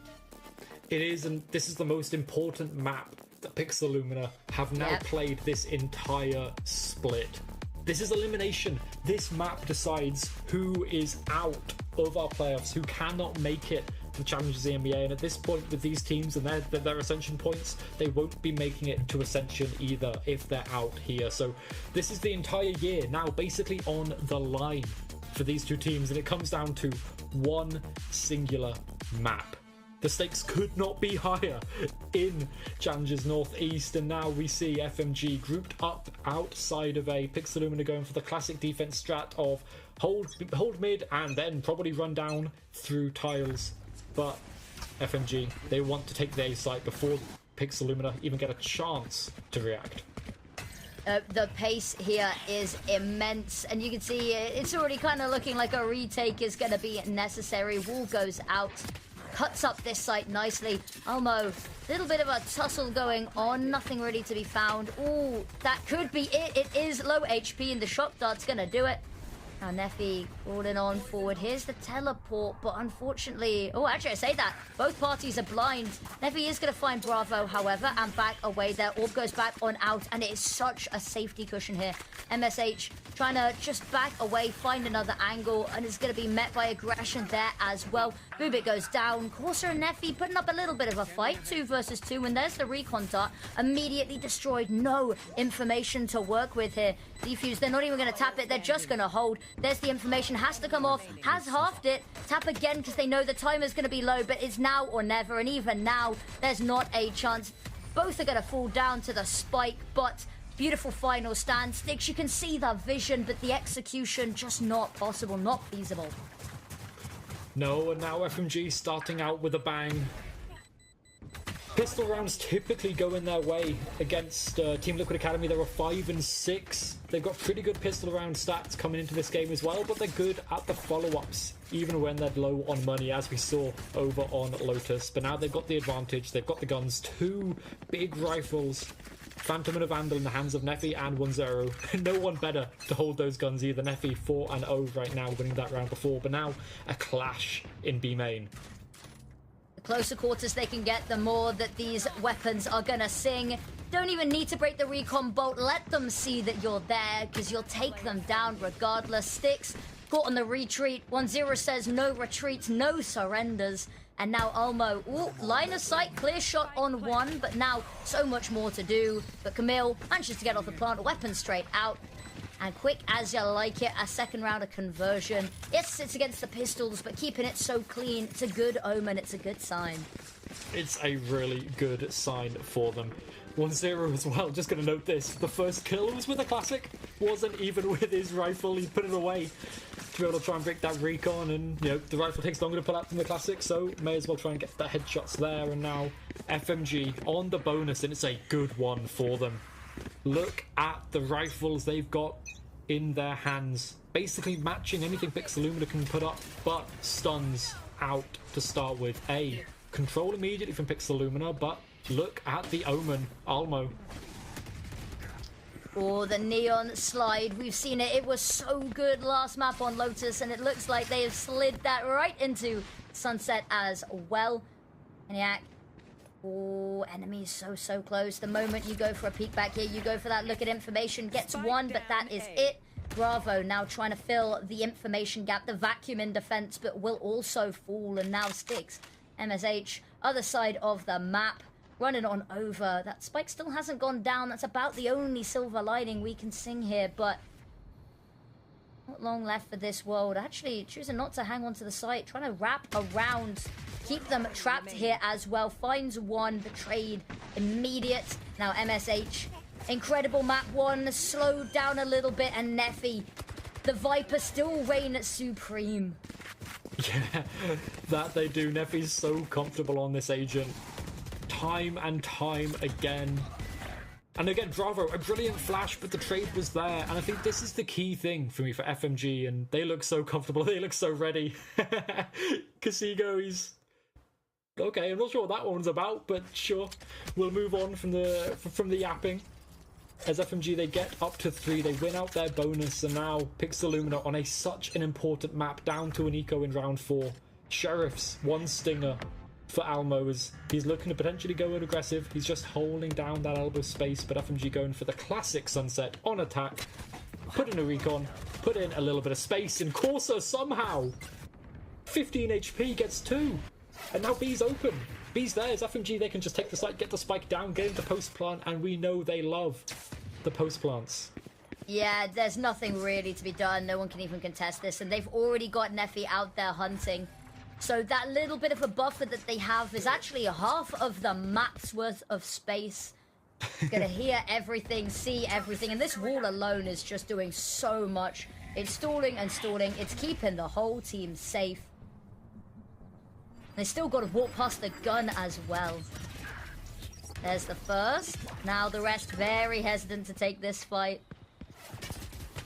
It is, and this is the most important map that Pixel Lumina have now played this entire split. This is elimination. This map decides who is out of our playoffs, who cannot make it to the Challengers EMEA. And at this point, with these teams and their Ascension points, they won't be making it to Ascension either if they're out here. So this is the entire year now basically on the line for these two teams, and it comes down to one singular map. The stakes could not be higher in Challengers Northeast, and now we see FMG grouped up outside of A. Pixel Lumina going for the classic defense strat of hold mid and then probably run down through tiles. But FMG, they want to take the A site before Pixel Lumina even get a chance to react. The pace here is immense, and you can see it's already kind of looking like a retake is going to be necessary. Wall goes out. Cuts up this site nicely. Almo, little bit of a tussle going on. Nothing really to be found. Ooh, that could be it. It is low HP, and the shock dart's going to do it. Now Neffy rolling on forward. Here's the teleport, but unfortunately... Oh, actually, I say that. Both parties are blind. Neffy is going to find Bravo, however, and back away there. Orb goes back on out, and it is such a safety cushion here. MSH trying to just back away, find another angle, and it's going to be met by aggression there as well. Bubik goes down. Corsair and Neffy putting up a little bit of a fight. 2 versus 2, and there's the recon dart. Immediately destroyed. No information to work with here. Defuse, they're not even going to tap it. They're just going to hold. There's the information. Has to come off. Has halved it. Tap again because they know the timer's going to be low, but it's now or never. And even now, there's not a chance. Both are going to fall down to the spike, but beautiful final stand. Sticks, you can see the vision, but the execution just not possible, not feasible. No, and now FMG starting out with a bang. Pistol rounds typically go in their way against Team Liquid Academy. They were 5-6. They've got pretty good pistol round stats coming into this game as well, but they're good at the follow-ups, even when they're low on money, as we saw over on Lotus. But now they've got the advantage. They've got the guns. 2 big rifles. Phantom and a Vandal in the hands of Neffy and 1-0. No one better to hold those guns either. Neffy 4-0 right now, winning that round before. But now a clash in B main. The closer quarters they can get, the more that these weapons are gonna sing. Don't even need to break the recon bolt. Let them see that you're there, because you'll take them down regardless. Sticks caught on the retreat. 1-0 says no retreats, no surrenders. And now Ulmo, ooh, line of sight, clear shot on one, but now so much more to do. But Camille manages to get off the plant, weapon straight out. And quick as you like it, a second round of conversion. Yes, it's against the pistols, but keeping it so clean, it's a good omen, it's a good sign. It's a really good sign for them. 1-0 as well, just going to note this. The first kill was with a classic. Wasn't even with his rifle, he put it away to be able to try and break that recon, and, you know, the rifle takes longer to pull out than the classic, so may as well try and get the headshots there. And now FMG on the bonus, and it's a good one for them. Look at the rifles they've got in their hands. Basically matching anything Pixelumina can put up, but stuns out to start with. A control immediately from Pixelumina, but look at the omen, Ulmo. Oh, the neon slide. We've seen it. It was so good last map on Lotus, and it looks like they have slid that right into Sunset as well. Maniac. Oh, enemies so close. The moment you go for a peek back here, you go for that look at information. Gets one, but that is it. Bravo now trying to fill the information gap, the vacuum in defense, but will also fall, and now Sticks. MSH, other side of the map, running on over. That spike still hasn't gone down. That's about the only silver lining we can sing here, but not long left for this world. Actually choosing not to hang on to the site, trying to wrap around, keep them trapped here as well. Finds one, the trade immediate. Now MSH, incredible map one, slowed down a little bit, and Neffy, the Viper, still reign supreme. Yeah, that they do. Neffy's so comfortable on this agent. Time and time again. And again, Bravo, a brilliant flash, but the trade was there. And I think this is the key thing for me for FMG, and they look so comfortable, they look so ready. Casigo, he's... okay, I'm not sure what that one's about, but sure. We'll move on from the yapping. As FMG, they get up to 3, they win out their bonus, and now Pixelumina on such an important map, down to an eco in round 4. Sheriffs, 1 stinger for Ulmo as he's looking to potentially go in aggressive. He's just holding down that elbow space, but FMG going for the classic Sunset on attack. Put in a recon, put in a little bit of space, and Corsa somehow 15 HP gets 2. And now B's open. B's there. As FMG, they can just take the site, get the spike down, get into post plant, and we know they love the post plants. Yeah, there's nothing really to be done. No one can even contest this, and they've already got Neffy out there hunting. So that little bit of a buffer that they have is actually half of the map's worth of space. Gonna hear everything, see everything, and this wall alone is just doing so much. It's stalling and stalling. It's keeping the whole team safe. They still got to walk past the gun as well. There's the first. Now the rest very hesitant to take this fight.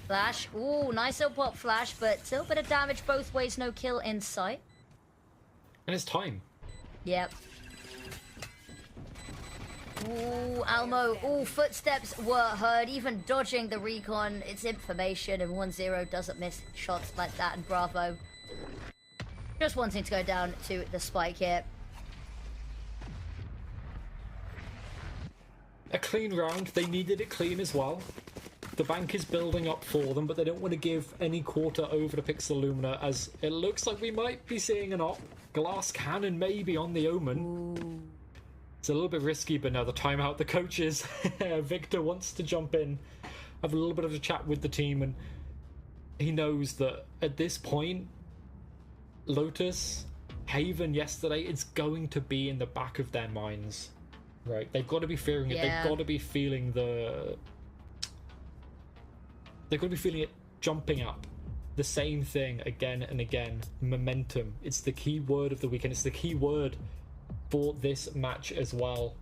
Flash. Ooh, nice little pop flash, but still a bit of damage both ways. No kill in sight. And it's time. Yep. Ooh, Ulmo. Ooh, footsteps were heard. Even dodging the recon, it's information, and 1-0 doesn't miss shots like that. And Bravo just wanting to go down to the spike here. A clean round. They needed it clean as well. The bank is building up for them, but they don't want to give any quarter over to Pixelumina, as it looks like we might be seeing an op. Glass cannon maybe on the omen. Ooh. It's a little bit risky, but now the timeout. The coaches, Victor wants to jump in, have a little bit of a chat with the team, and he knows that at this point, Lotus, Haven yesterday, it's going to be in the back of their minds, right? They've got to be fearing it. Yeah. They've got to be feeling the... They've got to be feeling it jumping up. The same thing again and again. Momentum. It's the key word of the weekend. It's the key word for this match as well.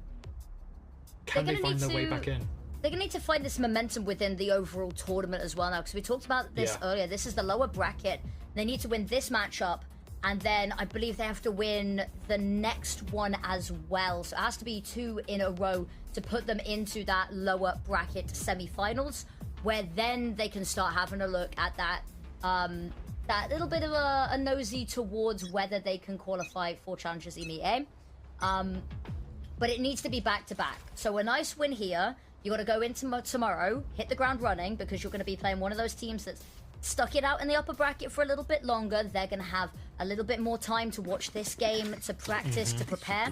Can they find their way back in? They're going to need to find this momentum within the overall tournament as well now, because we talked about this earlier. This is the lower bracket. They need to win this matchup, and then I believe they have to win the next one as well. So it has to be 2 in a row to put them into that lower bracket semi-finals, where then they can start having a look at that that little bit of a nosy towards whether they can qualify for Challengers EMEA. But it needs to be back-to-back. So a nice win here. You got to go into tomorrow, hit the ground running, because you're going to be playing one of those teams that's stuck it out in the upper bracket for a little bit longer. They're going to have a little bit more time to watch this game, to practice, to prepare.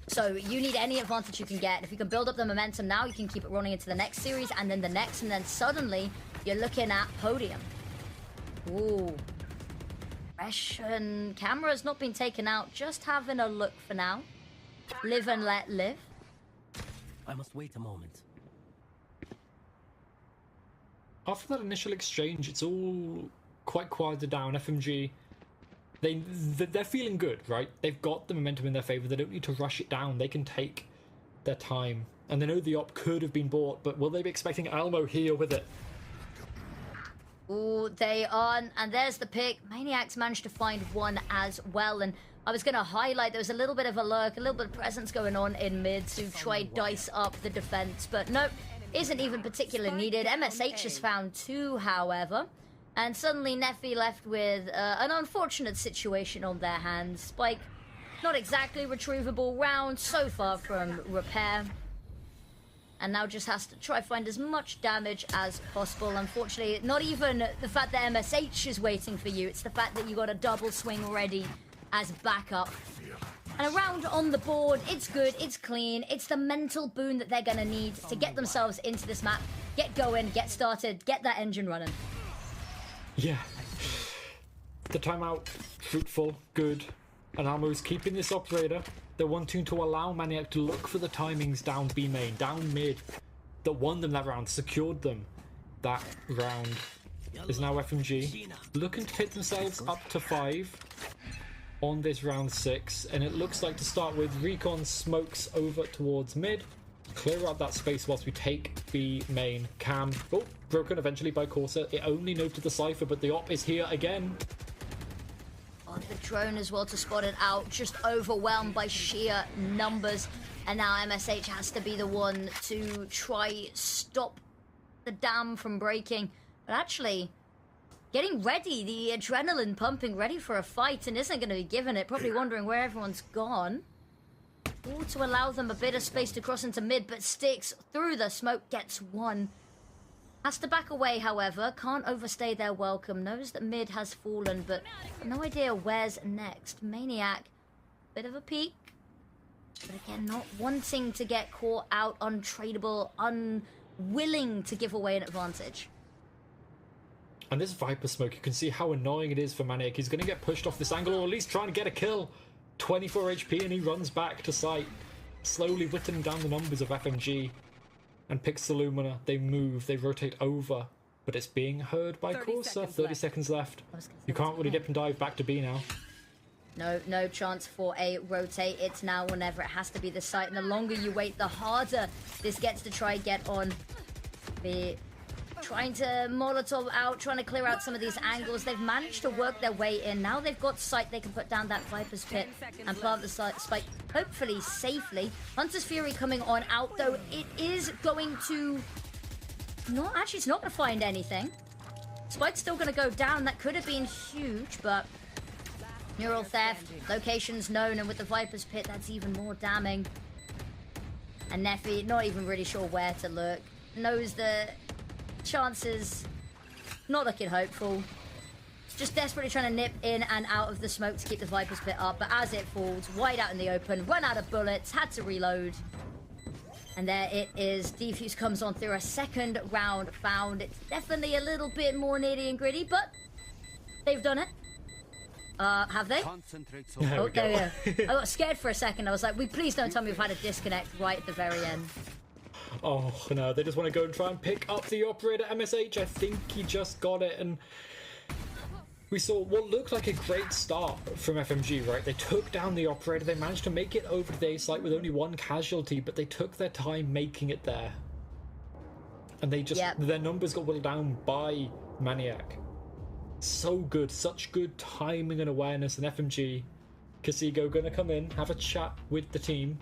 So you need any advantage you can get. If you can build up the momentum now, you can keep it running into the next series, and then the next, and then suddenly you're looking at podium. Ooh. Fresh and camera's not been taken out, just having a look for now. Live and let live. I must wait a moment. After that initial exchange, it's all quite quieted down. FMG, they're feeling good, right? They've got the momentum in their favor. They don't need to rush it down. They can take their time. And they know the op could have been bought, but will they be expecting Almo here with it? Ooh, they aren't. And there's the pick. Maniacs managed to find one as well. And I was going to highlight there was a little bit of a lurk, a little bit of presence going on in mid to try dice up the defense. But nope, isn't even particularly needed. MSH has found two, however. And suddenly Neffy left with an unfortunate situation on their hands. Spike, not exactly retrievable round, so far from repair. And now just has to try find as much damage as possible. Unfortunately, not even the fact that MSH is waiting for you, it's the fact that you got a double swing ready as backup. And a round on the board, it's good, it's clean, it's the mental boon that they're gonna need to get themselves into this map, get going, get started, get that engine running. Yeah. The timeout, fruitful, good. And Almo's keeping this operator. They're wanting to allow Maniac to look for the timings down B main, down mid, that won them that round, secured them that round. Is now FMG looking to hit themselves up to 5 on this round 6, and it looks like to start with Recon smokes over towards mid, clear out that space whilst we take B main. Cam, oh, broken eventually by Corsa. It only noted the Cypher, but the op is here again. Oh, the drone as well to spot it out, just overwhelmed by sheer numbers, and now MSH has to be the one to try stop the dam from breaking. But actually, getting ready, the adrenaline pumping, ready for a fight, and isn't going to be given it, probably wondering where everyone's gone. Ooh, to allow them a bit of space to cross into mid, but sticks through the smoke, gets one. Has to back away, however, can't overstay their welcome, knows that mid has fallen, but no idea where's next. Maniac, bit of a peek, but again, not wanting to get caught out, untradeable, unwilling to give away an advantage. And this Viper smoke, you can see how annoying it is for Maniac. He's going to get pushed off this angle, or at least trying to get a kill. 24 HP, and he runs back to site, slowly whittling down the numbers of FMG, and picks the Lumina. They move, they rotate over, but it's being heard by Corsa. 30 seconds left. You can't really dip and dive back to B now. No chance for a rotate. It's now or never. It has to be the site, and the longer you wait, the harder this gets to try and get on. Be trying to Molotov out, trying to clear out some of these angles. They've managed to work their way in. Now they've got sight. They can put down that Viper's Pit and plant the spike, hopefully safely. Hunter's Fury coming on out, though. It is going to... No, actually, it's not going to find anything. Spike's still going to go down. That could have been huge, but... Neural theft, locations known, and with the Viper's Pit, that's even more damning. And Neffy, not even really sure where to look. Knows the chances not looking hopeful. Just desperately trying to nip in and out of the smoke to keep the Viper's Pit up, but as it falls, wide out in the open, run out of bullets, had to reload. And there it is. Defuse comes on through a second round found. It's definitely a little bit more nitty and gritty, but they've done it. Have they? There we go. I got scared for a second. I was like, please don't tell me we've had a disconnect right at the very end. Oh no, they just want to go and try and pick up the operator. MSH, I think he just got it, and we saw what looked like a great start from FMG, right? They took down the operator, they managed to make it over to the A site with only one casualty, but they took their time making it there. And they just, their numbers got whittled down by Maniac. So good, such good timing and awareness, and FMG, Casigo gonna come in, have a chat with the team,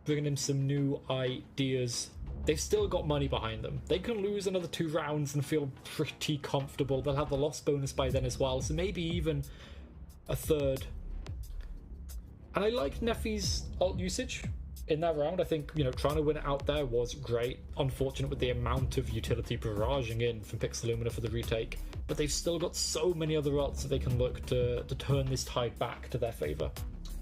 bringing him some new ideas. they've still got money behind them. They can lose another 2 rounds and feel pretty comfortable. They'll have the loss bonus by then as well, so maybe even a third. And I liked Neffy's ult usage in that round. I think, trying to win it out there was great. Unfortunate with the amount of utility barraging in from Pixelumina for the retake, but they've still got so many other ults that they can look to turn this tide back to their favour.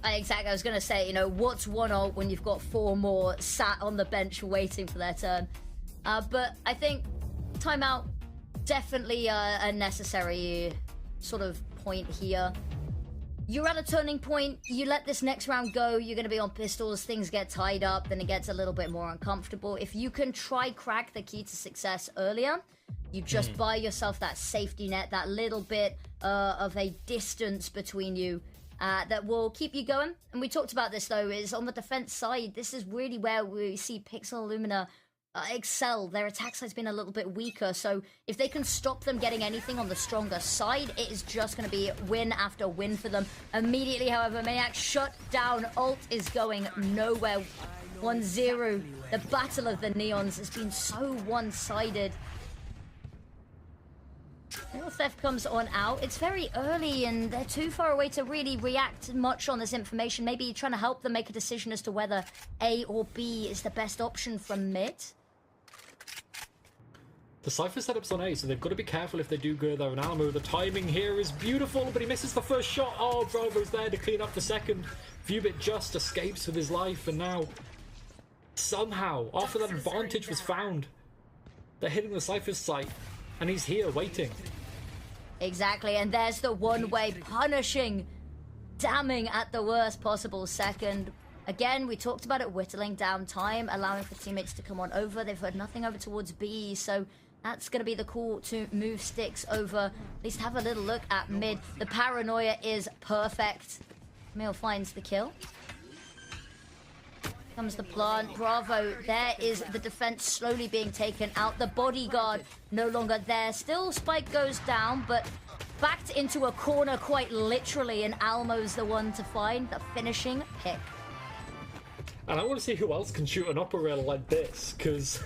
Exactly, I was going to say, what's one ult when you've got 4 more sat on the bench waiting for their turn? But I think timeout, definitely a necessary sort of point here. You're at a turning point, you let this next round go, you're going to be on pistols, things get tied up, then it gets a little bit more uncomfortable. If you can crack the key to success earlier, you just buy yourself that safety net, that little bit of a distance between you that will keep you going. And we talked about this, though, is on the defense side, this is really where we see Pixelumina excel. Their attack side's been a little bit weaker, so if they can stop them getting anything on the stronger side, it is just going to be win after win for them. Immediately, however, Maniac shut down. Ult is going nowhere. 1-0. The Battle of the Neons has been so one-sided. Little Theft comes on out. It's very early and they're too far away to really react much on this information. Maybe trying to help them make a decision as to whether A or B is the best option from mid. The Cypher setup's on A, so they've got to be careful if they do go there. And Alamo, the timing here is beautiful, but he misses the first shot. Oh, Bravo's there to clean up the second. Vubit just escapes with his life, and now, somehow, after that advantage was found, they're hitting the Cypher's site, and he's here waiting. Exactly, and there's the one-way punishing, damning at the worst possible second. Again, we talked about it, whittling down time, allowing for teammates to come on over. They've heard nothing over towards B, so that's going to be the call to move sticks over. At least have a little look at mid. The paranoia is perfect. Emil finds the kill. Comes the plant. Bravo. There is the defense slowly being taken out. The bodyguard no longer there. Still, Spike goes down, but backed into a corner quite literally, and Almo's the one to find the finishing pick. And I want to see who else can shoot an upper rail like this, because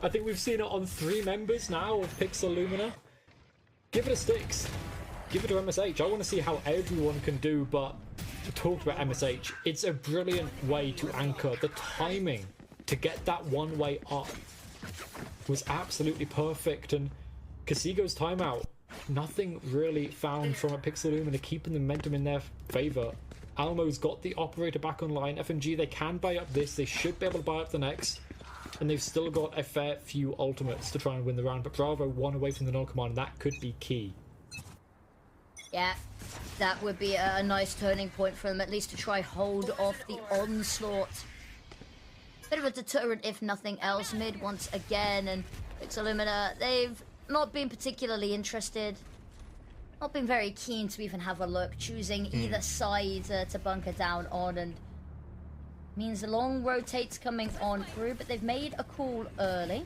I think we've seen it on 3 members now of Pixelumina. Give it a Sticks. Give it to MSH. I want to see how everyone can do, but we talked about MSH. It's a brilliant way to anchor. The timing to get that one-way up was absolutely perfect, and Kasigo's timeout, nothing really found from a Pixelumina, keeping the momentum in their favour. Almo's got the operator back online. FMG, they can buy up this. They should be able to buy up the next. And they've still got a fair few ultimates to try and win the round. But Bravo 1 away from the null command. That could be key. Yeah, that would be a nice turning point for them, at least to try hold off the onslaught. Bit of a deterrent, if nothing else, mid once again. And Pixelumina, they've not been particularly interested. Not been very keen to even have a look, choosing either side to bunker down on, and means the long rotates coming on through, but they've made a call early.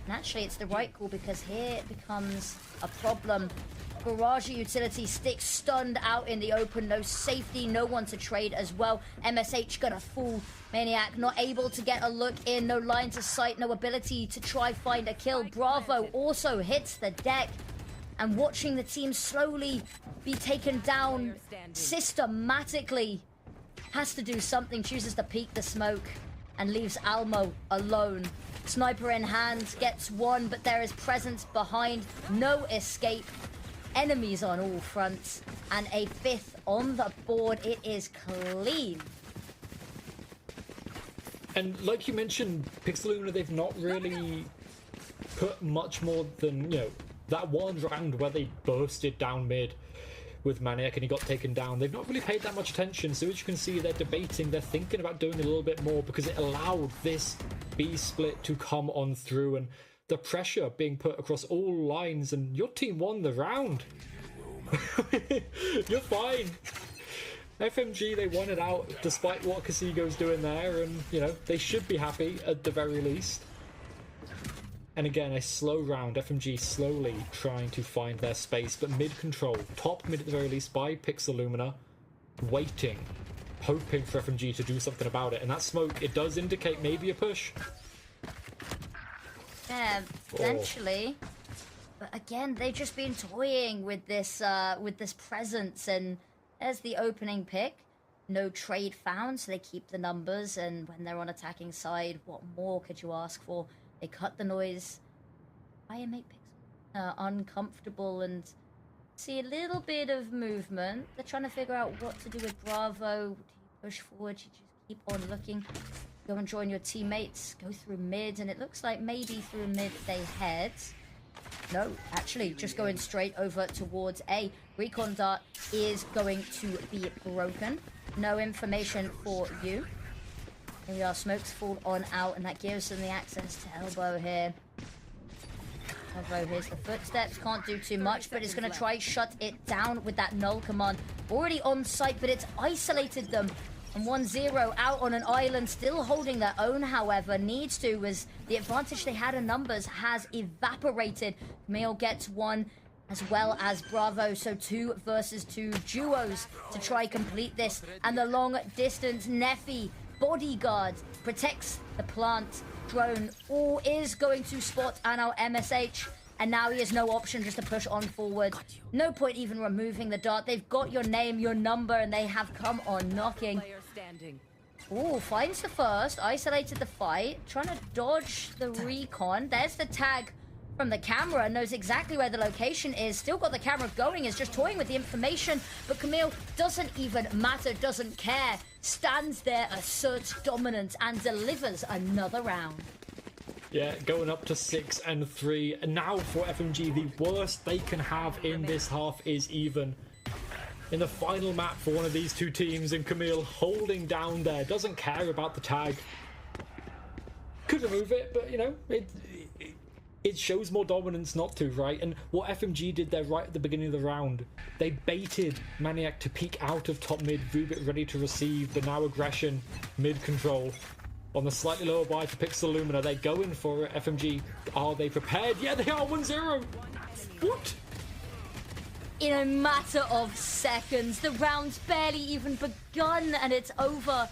And actually it's the right call, because here it becomes a problem. Barrage utility Stick stunned out in the open, no safety, no one to trade as well. MSH gonna fall. Maniac not able to get a look in, no lines of sight, no ability to try find a kill. Bravo also hits the deck. And watching the team slowly be taken down systematically, has to do something, chooses to peek the smoke and leaves Almo alone. Sniper in hand, gets one, but there is presence behind, no escape. Enemies on all fronts, and a 5th on the board. It is clean. And like you mentioned, Pixelumina, they've not really put much more than, that one round where they bursted down mid with Maniac and he got taken down. They've not really paid that much attention, so as you can see, they're debating, they're thinking about doing a little bit more, because it allowed this B split to come on through, and the pressure being put across all lines, and your team won the round. You're fine. FMG, they won it out despite what Kasigo's doing there, and, they should be happy at the very least. And again, a slow round, FMG slowly trying to find their space, but mid control, top mid at the very least by Pixelumina, waiting, hoping for FMG to do something about it. And that smoke, it does indicate maybe a push. Yeah, potentially. But again, they've just been toying with this presence, and there's the opening pick. No trade found, so they keep the numbers, and when they're on attacking side, what more could you ask for? They cut the noise. Try and make picks uncomfortable and see a little bit of movement. They're trying to figure out what to do with Bravo. Do you push forward? Do you just keep on looking? Go and join your teammates. Go through mid, and it looks like maybe through mid they head. No, actually, just going straight over towards A. Recon dart is going to be broken. No information for you. Here we are, smokes fall on out, and that gives them the access to elbow here. Elbow, here's the footsteps, can't do too much, but it's going to try shut it down with that null command. Already on site, but it's isolated them. And 1-0 out on an island, still holding their own, however, needs to, as the advantage they had in numbers has evaporated. Camille gets one, as well as Bravo, so 2 versus 2 duos to try complete this. And the long distance Neffy bodyguard protects the plant drone, all is going to spot and our MSH. And now he has no option just to push on forward. No point even removing the dart. They've got your name, your number, and they have come on knocking. Ooh, finds the first, isolated the fight, trying to dodge the recon. There's the tag from the camera, knows exactly where the location is. Still got the camera going, is just toying with the information. But Camille doesn't even matter, doesn't care. Stands there, asserts dominance, and delivers another round. Yeah, going up to 6-3. And now for FMG, the worst they can have in this half is even. In the final map for one of these two teams, and Camille holding down there, doesn't care about the tag. Could remove it, but you know, it shows more dominance not to, right? And what FMG did there right at the beginning of the round, they baited Maniac to peek out of top mid, Vubit ready to receive, but now aggression, mid control. On the slightly lower buy for Pixel Lumina, they're going for it. FMG, are they prepared? Yeah, they are. 1-0. What? In a matter of seconds, the round's barely even begun, and it's over.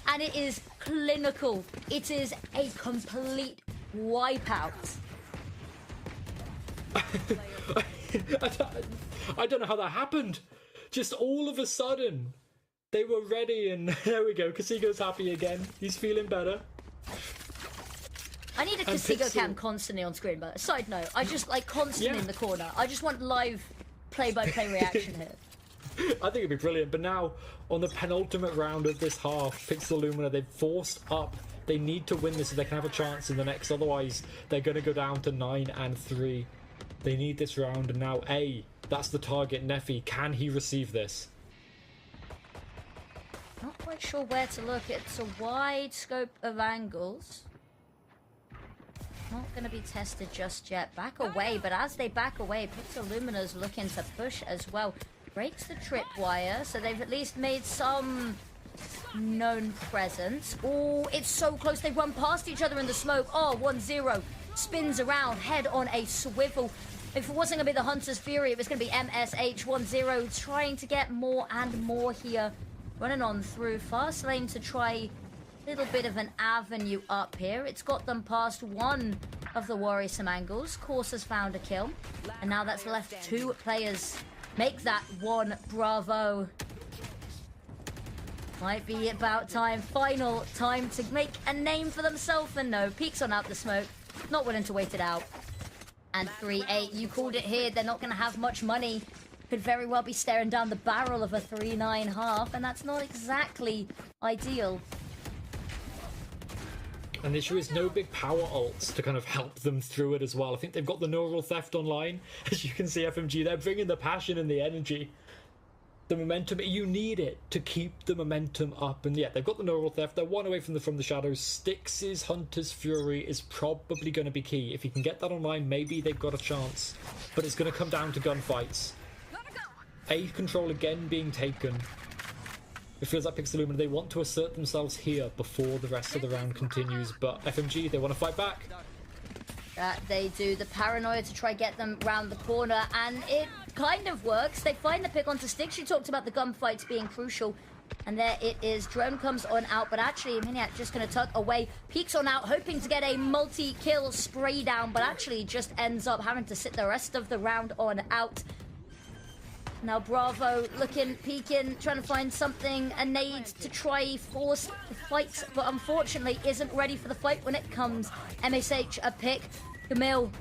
And it is clinical. It is a complete wipeout. I don't know how that happened. Just all of a sudden, they were ready, and there we go. Kasigo's happy again. He's feeling better. I need a Kasigo cam constantly on screen, but side note, I just like constantly in the corner. I just want live play-by-play reaction here. I think it'd be brilliant, but now on the penultimate round of this half, Pixel Lumina, they've forced up. They need to win this so they can have a chance in the next, otherwise they're going to go down to 9-3. They need this round, and now A, that's the target, Neffy. Can he receive this? Not quite sure where to look. It's a wide scope of angles. Not going to be tested just yet. Back away, but as they back away, Pixel Lumina's looking to push as well. Breaks the tripwire, so they've at least made some known presence. Oh, it's so close. They run past each other in the smoke. Oh, 1-0. Spins around, head on a swivel. If it wasn't going to be the Hunter's Fury, it was going to be MSH 1-0, trying to get more and more here. Running on through fast lane to try a little bit of an avenue up here. It's got them past one of the worrisome angles. Course has found a kill. And now that's left 2 players. Make that 1. Bravo. Might be about time. Final time to make a name for themselves. And no, peeks on out the smoke. Not willing to wait it out. And 3-8. You called it here. They're not going to have much money. Could very well be staring down the barrel of a 3-9 half, and that's not exactly ideal. And the issue is no big power ults to kind of help them through it as well. I think they've got the neural theft online. As you can see, FMG, they're bringing the passion and the energy. The momentum, you need it to keep the momentum up. And yeah, they've got the neural theft. They're 1 away from the shadows. Styx's Hunter's Fury is probably going to be key. If you can get that online, maybe they've got a chance. But it's going to come down to gunfights. A control again being taken. It feels like Pixel Lumina, they want to assert themselves here before the rest of the round continues, but FMG, they want to fight back. That they do. The paranoia to try get them round the corner, and it kind of works. They find the pick onto Styx. She talked about the gunfights being crucial. And there it is. Drone comes on out, but actually Maniac just going to tuck away. Peeks on out, hoping to get a multi-kill spray down, but actually just ends up having to sit the rest of the round on out. Now Bravo looking, peeking, trying to find something, a nade to try force the fight, but unfortunately isn't ready for the fight when it comes. MSH a pick. Camille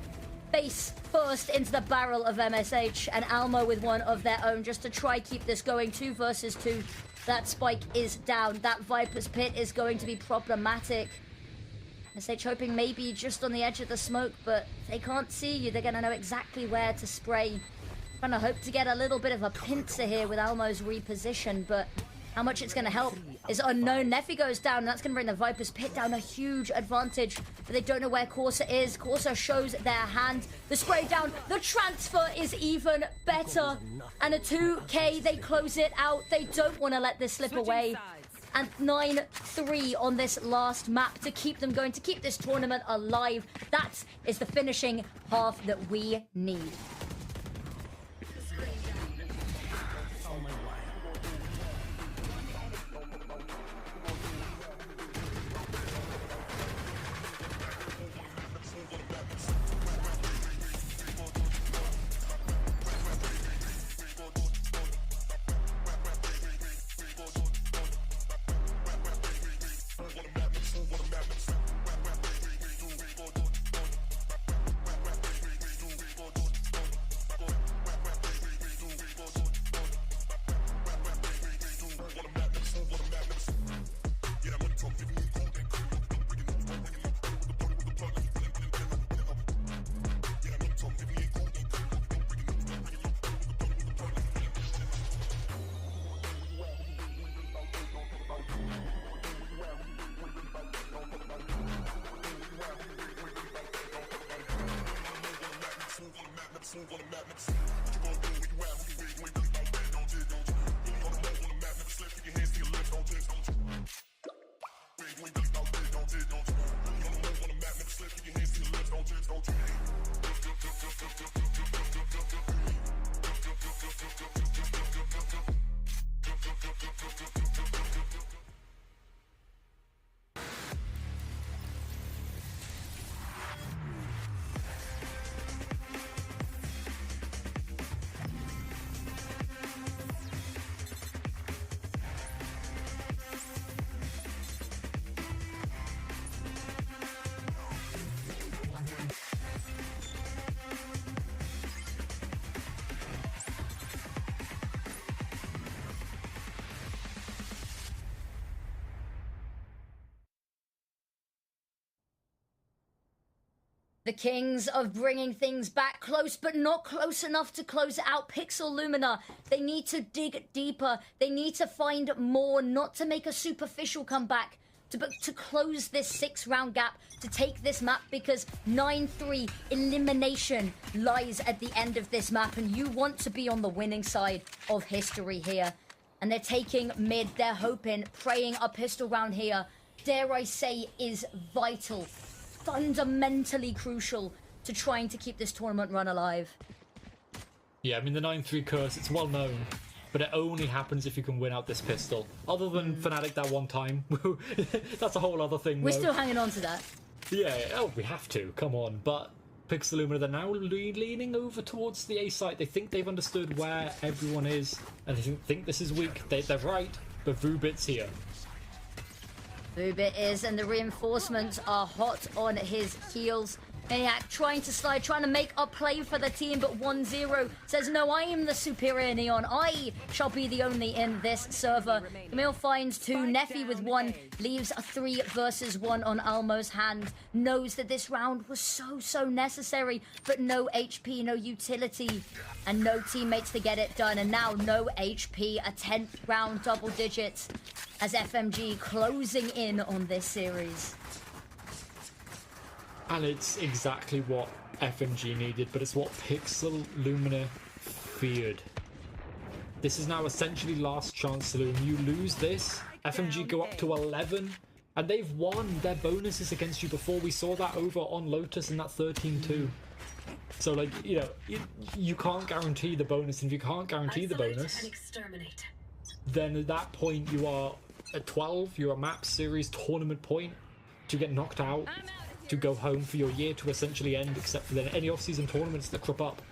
face first into the barrel of MSH, and Almo with one of their own just to try keep this going. 2 versus 2. That spike is down. That Viper's Pit is going to be problematic. MSH hoping maybe just on the edge of the smoke, but they can't see you. They're going to know exactly where to spray. Trying to hope to get a little bit of a pincer here with Almo's reposition, but how much it's going to help is unknown. Neffy goes down, and that's going to bring the Viper's Pit down, a huge advantage, but they don't know where Corsa is. Corsa shows their hand. The spray down, the transfer is even better, and a 2K, they close it out. They don't want to let this slip away. And 9-3 on this last map to keep them going, to keep this tournament alive. That is the finishing half that we need. The kings of bringing things back close, but not close enough to close it out. Pixel Lumina, they need to dig deeper. They need to find more, not to make a superficial comeback, but to close this 6-round gap, to take this map, because 9-3 elimination lies at the end of this map, and you want to be on the winning side of history here. And they're taking mid, they're hoping, praying a pistol round here, dare I say, is vital. Fundamentally crucial to trying to keep this tournament run alive. Yeah, I mean, the 9-3 curse, it's well known, but it only happens if you can win out this pistol. Other than Fnatic that one time. That's a whole other thing, We're though. still hanging on to that. Yeah, oh, we have to, come on. But Pixel Lumina, they're now leaning over towards the A site. They think they've understood where everyone is, and they think this is weak. They're right, but Vubit's here. Vubit is, and the reinforcements are hot on his heels. Maniac trying to slide, trying to make a play for the team, but 1-0 says, no, I am the superior Neon. I shall be the only in this server. Camille finds 2, Neffy with 1, leaves a 3 versus 1 on Almo's hand. Knows that this round was so necessary, but no HP, no utility, and no teammates to get it done. And now no HP, a 10th round double digits, as FMG closing in on this series. And it's exactly what FMG needed, but it's what Pixel Lumina feared. This is now essentially last chance saloon. You lose this, FMG go up to 11, and they've won their bonuses against you before. We saw that over on Lotus in that 13-2. So, like, you know, you can't guarantee the bonus, and if you can't guarantee the bonus, then at that point you are at 12, you're a map series tournament point to get knocked out, to go home for your year to essentially end, except for then any off-season tournaments that crop up.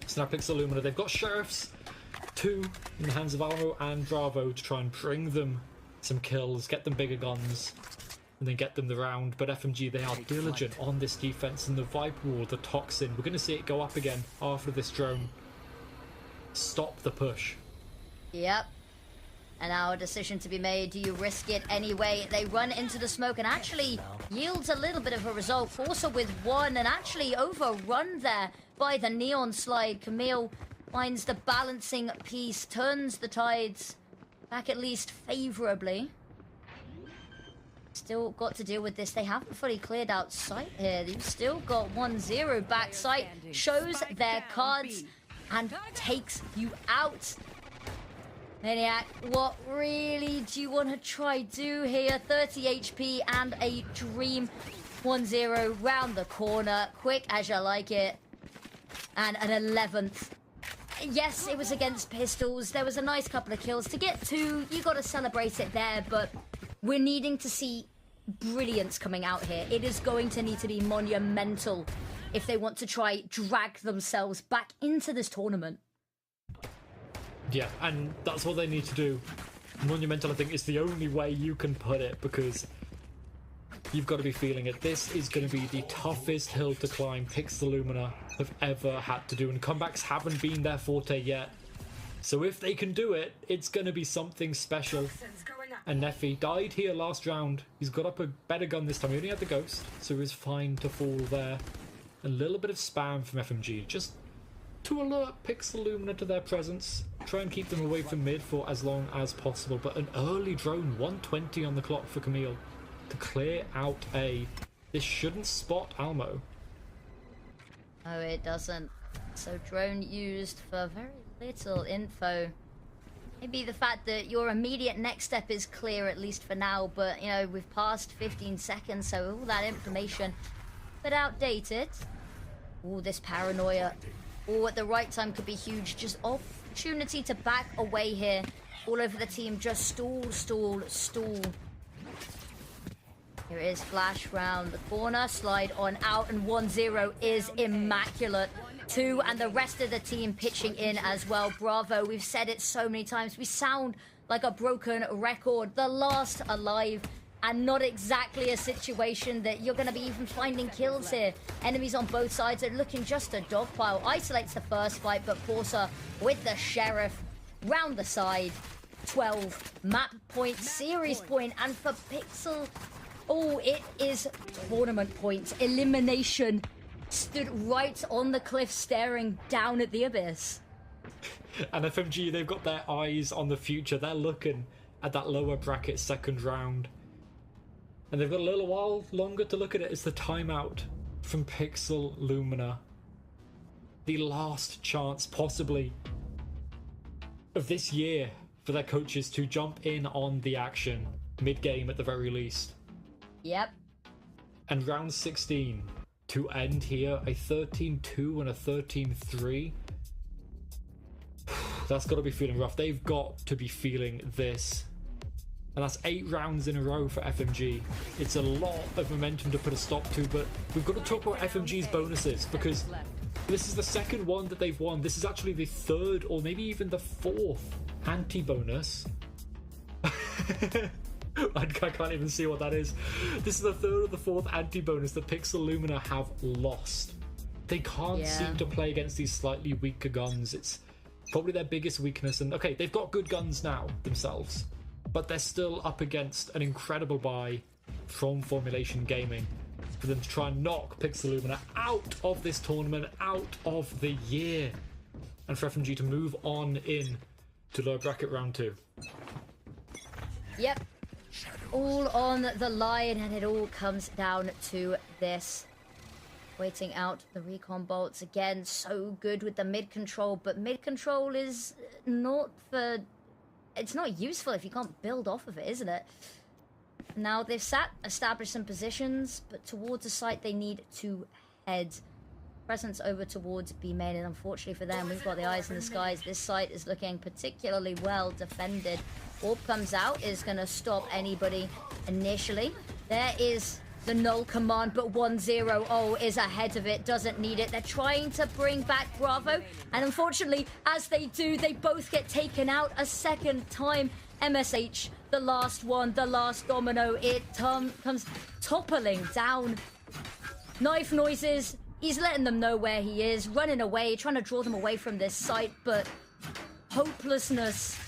So now Pixel Lumina, they've got Sheriffs, 2 in the hands of Alamo and Bravo to try and bring them some kills, get them bigger guns, and then get them the round. But FMG, they are diligent on this defense, and the Viper Wall, the Toxin, we're going to see it go up again after this drone. Stop the push. Yep. And now a decision to be made. Do you risk it anyway? They run into the smoke and actually yields a little bit of a result. Forcer with 1 and actually overrun there by the Neon Slide. Camille finds the balancing piece, turns the tides back at least favorably. Still got to deal with this. They haven't fully cleared out sight here. They've still got 1-0 back sight. Shows their cards and takes you out. Maniac, what really do you want to try do here? 30 HP and a dream. 1-0 round the corner. Quick as you like it. And an 11th. Yes, it was against Pistols. There was a nice couple of kills. To get 2, you got to celebrate it there, but we're needing to see brilliance coming out here. It is going to need to be monumental if they want to try drag themselves back into this tournament. Yeah, and that's what they need to do. Monumental, I think, is the only way you can put it, because you've got to be feeling it. This is going to be the toughest hill to climb Pixel Lumina have ever had to do, and comebacks haven't been their forte yet. So if they can do it, it's going to be something special. And Neffy died here last round. He's got up a better gun this time. He only had the Ghost, so he was fine to fall there. A little bit of spam from FMG, just to alert Pixel Lumina to their presence. Try and keep them away from mid for as long as possible. But an early drone, 120 on the clock for Camille to clear out A. This shouldn't spot Almo. Oh, it doesn't. So drone used for very little info. Maybe the fact that your immediate next step is clear, at least for now, but, you know, we've passed 15 seconds, so all that information a bit outdated. Oh, this paranoia. Oh, at the right time could be huge. Just opportunity to back away here. All over the team, just stall, stall, stall. Here is flash round the corner, slide on out, and 1-0 is immaculate. 2 and the rest of the team pitching in as well. Bravo, we've said it so many times. We sound like a broken record. The last alive, and not exactly a situation that you're going to be even finding kills here. Enemies on both sides are looking just a dogpile. Isolates the first fight, but Forcer with the Sheriff round the side. 12 map point, series point, and for Pixel, oh, it is tournament points. Elimination. Stood right on the cliff staring down at the abyss. And FMG, they've got their eyes on the future. They're looking at that lower bracket second round. And they've got a little while longer to look at it. It's the timeout from Pixel Lumina. The last chance, possibly, of this year for their coaches to jump in on the action. Mid-game at the very least. Yep. And round 16 to end here, a 13-2 and a 13-3. That's got to be feeling rough. They've got to be feeling this. And that's 8 rounds in a row for FMG. It's a lot of momentum to put a stop to, but we've got to talk about FMG's bonuses, because this is the second one that they've won. This is actually the 3rd or maybe even the 4th anti-bonus. I can't even see what that is. This is the 3rd or the 4th anti-bonus that Pixel Lumina have lost. They can't seem to play against these slightly weaker guns. It's probably their biggest weakness. And okay, they've got good guns now themselves, but they're still up against an incredible buy from Formulation Gaming for them to try and knock Pixel Lumina out of this tournament, out of the year, and for FMG to move on in to lower bracket round 2. Yep. All on the line, and it all comes down to this. Waiting out the recon bolts again. So good with the mid control, but mid control is not for... It's not useful if you can't build off of it, isn't it? Now they've established some positions, but towards the site they need to head. presence over towards B main, and unfortunately for them, we've got the eyes in the skies. This site is looking particularly well defended. Orb comes out, is going to stop anybody initially. There is the null command, but 1-0 is ahead of it, doesn't need it. They're trying to bring back Bravo, and unfortunately, as they do, they both get taken out a second time. MSH, the last one, the last domino, it comes toppling down. Knife noises, he's letting them know where he is, running away, trying to draw them away from this site, but hopelessness.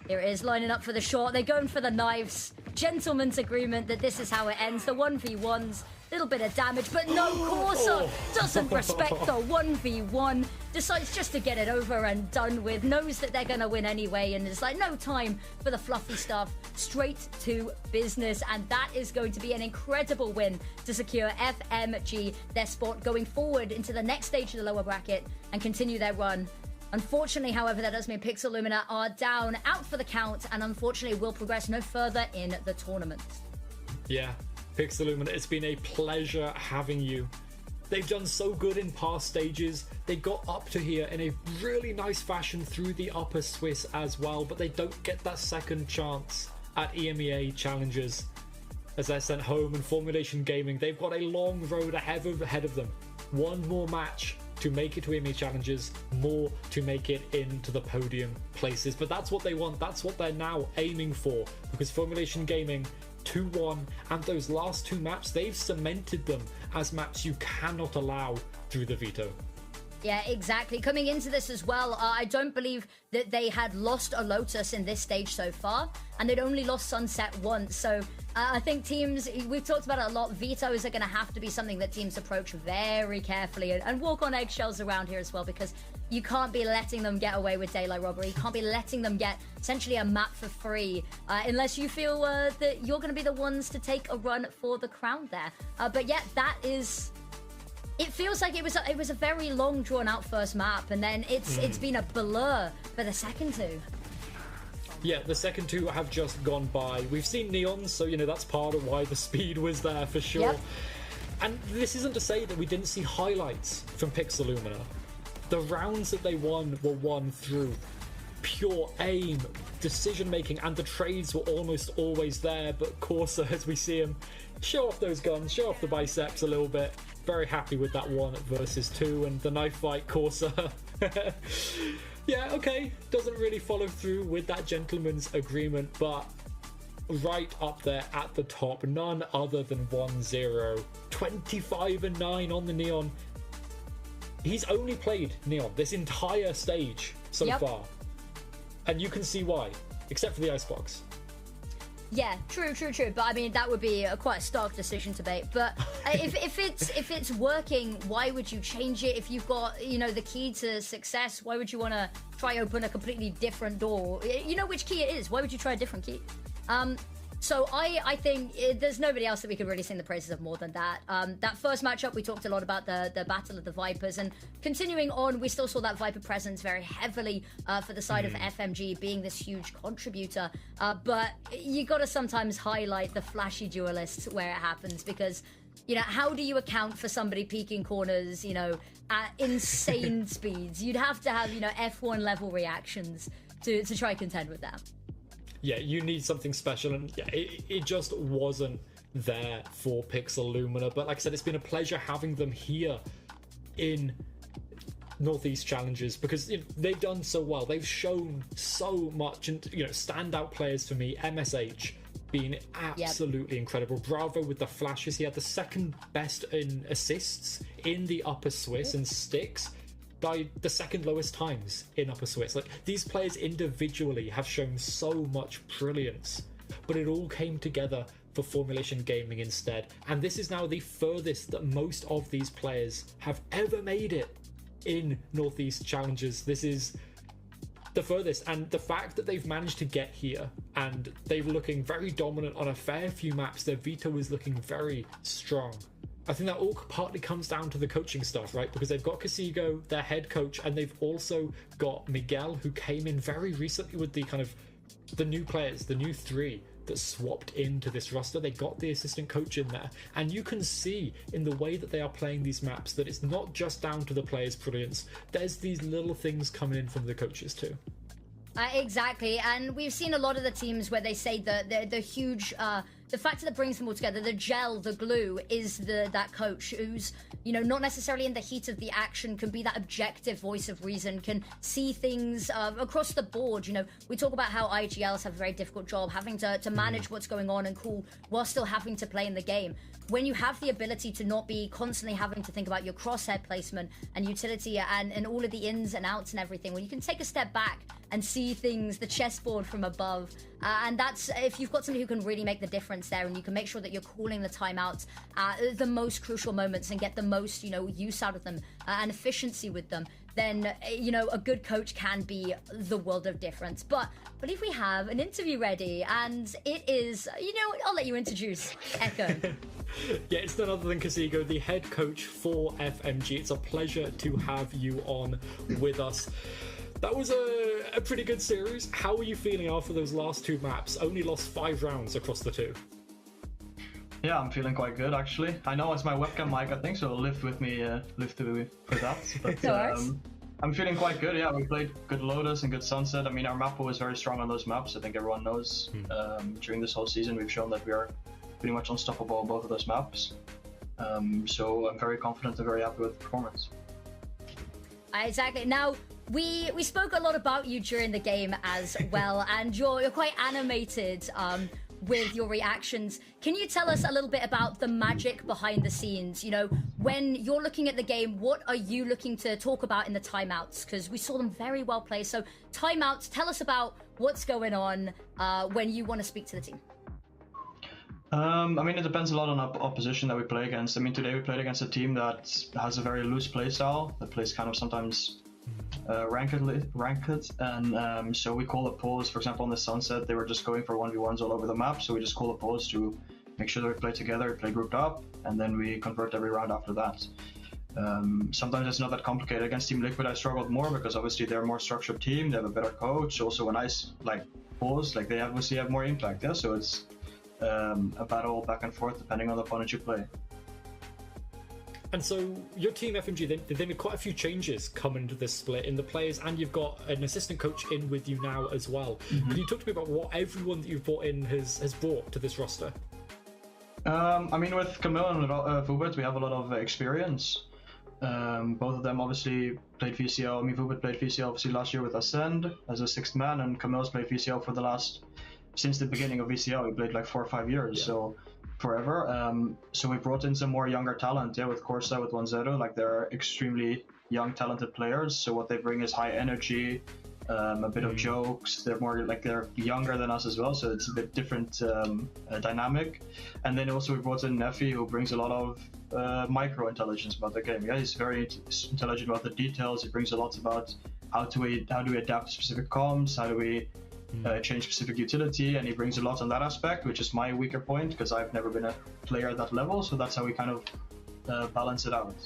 Here it is, lining up for the shot. They're going for the knives. Gentleman's agreement that this is how it ends. The 1v1s, little bit of damage, but no, Corsa doesn't respect the 1v1. Decides just to get it over and done with. Knows that they're going to win anyway, and there's like no time for the fluffy stuff. Straight to business, and that is going to be an incredible win to secure FMG their spot going forward into the next stage of the lower bracket and continue their run. Unfortunately, however, that does mean Pixel Lumina are down, out for the count, and unfortunately will progress no further in the tournament. Yeah, Pixel Lumina, it's been a pleasure having you. They've done so good in past stages. They got up to here in a really nice fashion through the upper Swiss as well, but they don't get that second chance at EMEA challenges. As they're sent home in Formulation Gaming, they've got a long road ahead of them. One more match to make it to EMEA challenges, more to make it into the podium places. But that's what they want. That's what they're now aiming for, because Formulation Gaming 2-1, and those last two maps, they've cemented them as maps you cannot allow through the veto. Yeah, exactly. Coming into this as well, I don't believe that they had lost a Lotus in this stage so far, and they'd only lost Sunset once. So I think teams, we've talked about it a lot, vetoes are going to have to be something that teams approach very carefully and walk on eggshells around here as well, because you can't be letting them get away with daylight robbery. You can't be letting them get essentially a map for free unless you feel that you're going to be the ones to take a run for the crown there. But yeah, that is... It feels like it was a very long, drawn-out first map, and then it's been a blur for the second two. Yeah, the second two have just gone by. We've seen Neons, so, you know, that's part of why the speed was there for sure. Yep. And this isn't to say that we didn't see highlights from Pixel Lumina. The rounds that they won were won through pure aim, decision-making, and the trades were almost always there, but Corsa, as we see him, show off those guns, show off the biceps a little bit. Very happy with that 1 versus 2, and the knife fight Corsa. Yeah, okay, doesn't really follow through with that gentleman's agreement, but right up there at the top, none other than 1-0, 25-9 on the Neon. He's only played Neon this entire stage so far, and you can see why, except for the icebox. Yeah, true. But I mean, that would be quite a stark decision to make. But if it's working, why would you change it? If you've got, you know, the key to success, why would you want to try open a completely different door? You know which key it is. Why would you try a different key? So I think there's nobody else that we could really sing the praises of more than that. That first matchup, we talked a lot about the Battle of the Vipers, and continuing on, we still saw that Viper presence very heavily for the side of FMG being this huge contributor. But you got to sometimes highlight the flashy duelists where it happens, because, you know, how do you account for somebody peeking corners, you know, at insane speeds? You'd have to have, you know, F1 level reactions to try contend with that. Yeah, you need something special, and yeah, it just wasn't there for Pixel Lumina. But like I said, it's been a pleasure having them here in Northeast Challenges, because, you know, they've done so well. They've shown so much, and, you know, standout players for me, MSH being absolutely incredible. Bravo with the flashes. He had the second best in assists in the upper Swiss and sticks by the second lowest times in upper Swiss. Like, these players individually have shown so much brilliance, but it all came together for Formulation Gaming instead. And this is now the furthest that most of these players have ever made it in Northeast Challenges. This is the furthest, and the fact that they've managed to get here and they're looking very dominant on a fair few maps, their veto is looking very strong. I think that all partly comes down to the coaching stuff, right? Because they've got Casigo, their head coach, and they've also got Miguel, who came in very recently with the kind of the new players, the new three that swapped into this roster. They got the assistant coach in there, and you can see in the way that they are playing these maps that it's not just down to the players' brilliance. There's these little things coming in from the coaches too. Exactly, and we've seen a lot of the teams where they say that the huge, the factor that brings them all together, the gel, the glue, is that coach who's, you know, not necessarily in the heat of the action, can be that objective voice of reason, can see things across the board. You know, we talk about how IGLs have a very difficult job, having to manage what's going on and call while still having to play in the game. When you have the ability to not be constantly having to think about your crosshair placement and utility and all of the ins and outs and everything, when you can take a step back and see things, the chessboard from above, and that's if you've got somebody who can really make the difference there, and you can make sure that you're calling the timeouts at the most crucial moments and get the most, you know, use out of them and efficiency with them, then, you know, a good coach can be the world of difference. But I believe we have an interview ready, and it is, you know, I'll let you introduce Echo. Yeah, it's none other than Kasigo, the head coach for FMG. It's a pleasure to have you on with us. That was a pretty good series. How are you feeling after those last two maps? Only lost 5 rounds across the two. Yeah, I'm feeling quite good actually. I know it's my webcam mic, I think, so live with me for that. But I'm feeling quite good. Yeah, we played good Lotus and good Sunset. I mean, our map was very strong on those maps. I think everyone knows. During this whole season, we've shown that we are pretty much unstoppable on both of those maps. So I'm very confident and very happy with the performance. Exactly. Now, we spoke a lot about you during the game as well, and you're quite animated with your reactions. Can you tell us a little bit about the magic behind the scenes? You know, when you're looking at the game, what are you looking to talk about in the timeouts? Because we saw them very well play. So timeouts, tell us about what's going on when you want to speak to the team. I mean, it depends a lot on opposition that we play against. I mean, today we played against a team that has a very loose play style, that plays kind of sometimes ranked, and so we call a pause. For example, on the Sunset, they were just going for 1v1s all over the map, so we just call a pause to make sure that we play together, play grouped up, and then we convert every round after that. Sometimes it's not that complicated. Against Team Liquid, I struggled more because obviously they're a more structured team, they have a better coach. Also, when I pause, they obviously have more impact. Yeah, so it's a battle back and forth depending on the opponent you play. And so your team FMG, they made quite a few changes coming to this split in the players, and you've got an assistant coach in with you now as well. Can you talk to me about what everyone that you've brought in has brought to this roster? I mean, with Camille and Vubert, we have a lot of experience. Both of them obviously played VCL. I mean, Vubert played VCL obviously last year with Ascend as a 6th man, and Camille's played VCL for since the beginning of VCL. He played like 4 or 5 years, so forever. So we brought in some more younger talent, with Corsa, with 1-0. Like, they're extremely young, talented players. So what they bring is high energy, a bit of jokes. They're more they're younger than us as well, so it's a bit different dynamic. And then also we brought in Neffy, who brings a lot of micro intelligence about the game. Yeah, he's very intelligent about the details. He brings a lot about how do we adapt to specific comms, how do we change specific utility, and he brings a lot on that aspect, which is my weaker point because I've never been a player at that level. So that's how we kind of balance it out.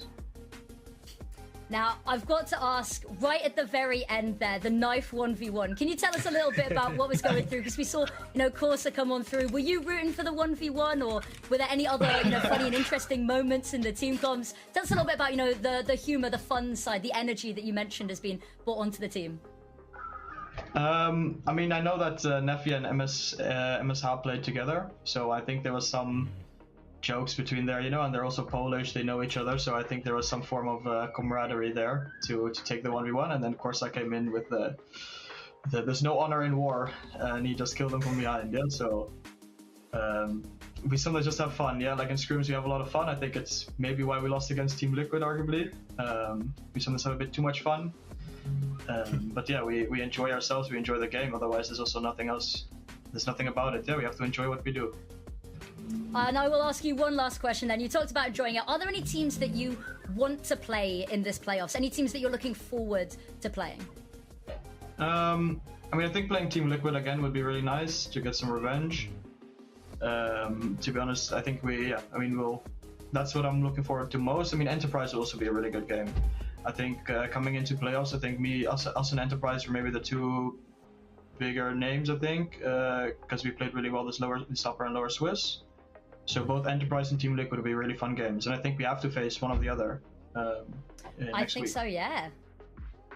Now, I've got to ask, right at the very end there, the knife 1v1. Can you tell us a little bit about what was going through? Because we saw, Corsa come on through. Were you rooting for the 1v1, or were there any other, funny and interesting moments in the team comms? Tell us a little bit about, the humor, the fun side, the energy that you mentioned has been brought onto the team. I mean, I know that Neffy and MSH played together, so I think there was some jokes between there, and they're also Polish, they know each other, so I think there was some form of camaraderie there to take the 1v1, and then of course I came in with there's no honor in war, and he just killed them from behind, so we sometimes just have fun, like in scrims we have a lot of fun. I think it's maybe why we lost against Team Liquid, arguably. We sometimes have a bit too much fun. But yeah, we enjoy ourselves, we enjoy the game, otherwise there's also nothing else, there's nothing about it. We have to enjoy what we do. And I will ask you one last question then. You talked about enjoying it. Are there any teams that you want to play in this playoffs? Any teams that you're looking forward to playing? I mean, I think playing Team Liquid again would be really nice to get some revenge. To be honest, I think that's what I'm looking forward to most. I mean, Enterprise will also be a really good game. I think coming into playoffs, I think us and Enterprise were maybe the two bigger names, I think, because we played really well this upper and lower Swiss. So both Enterprise and Team Liquid will be really fun games, and I think we have to face one or the other. I think week. so, yeah.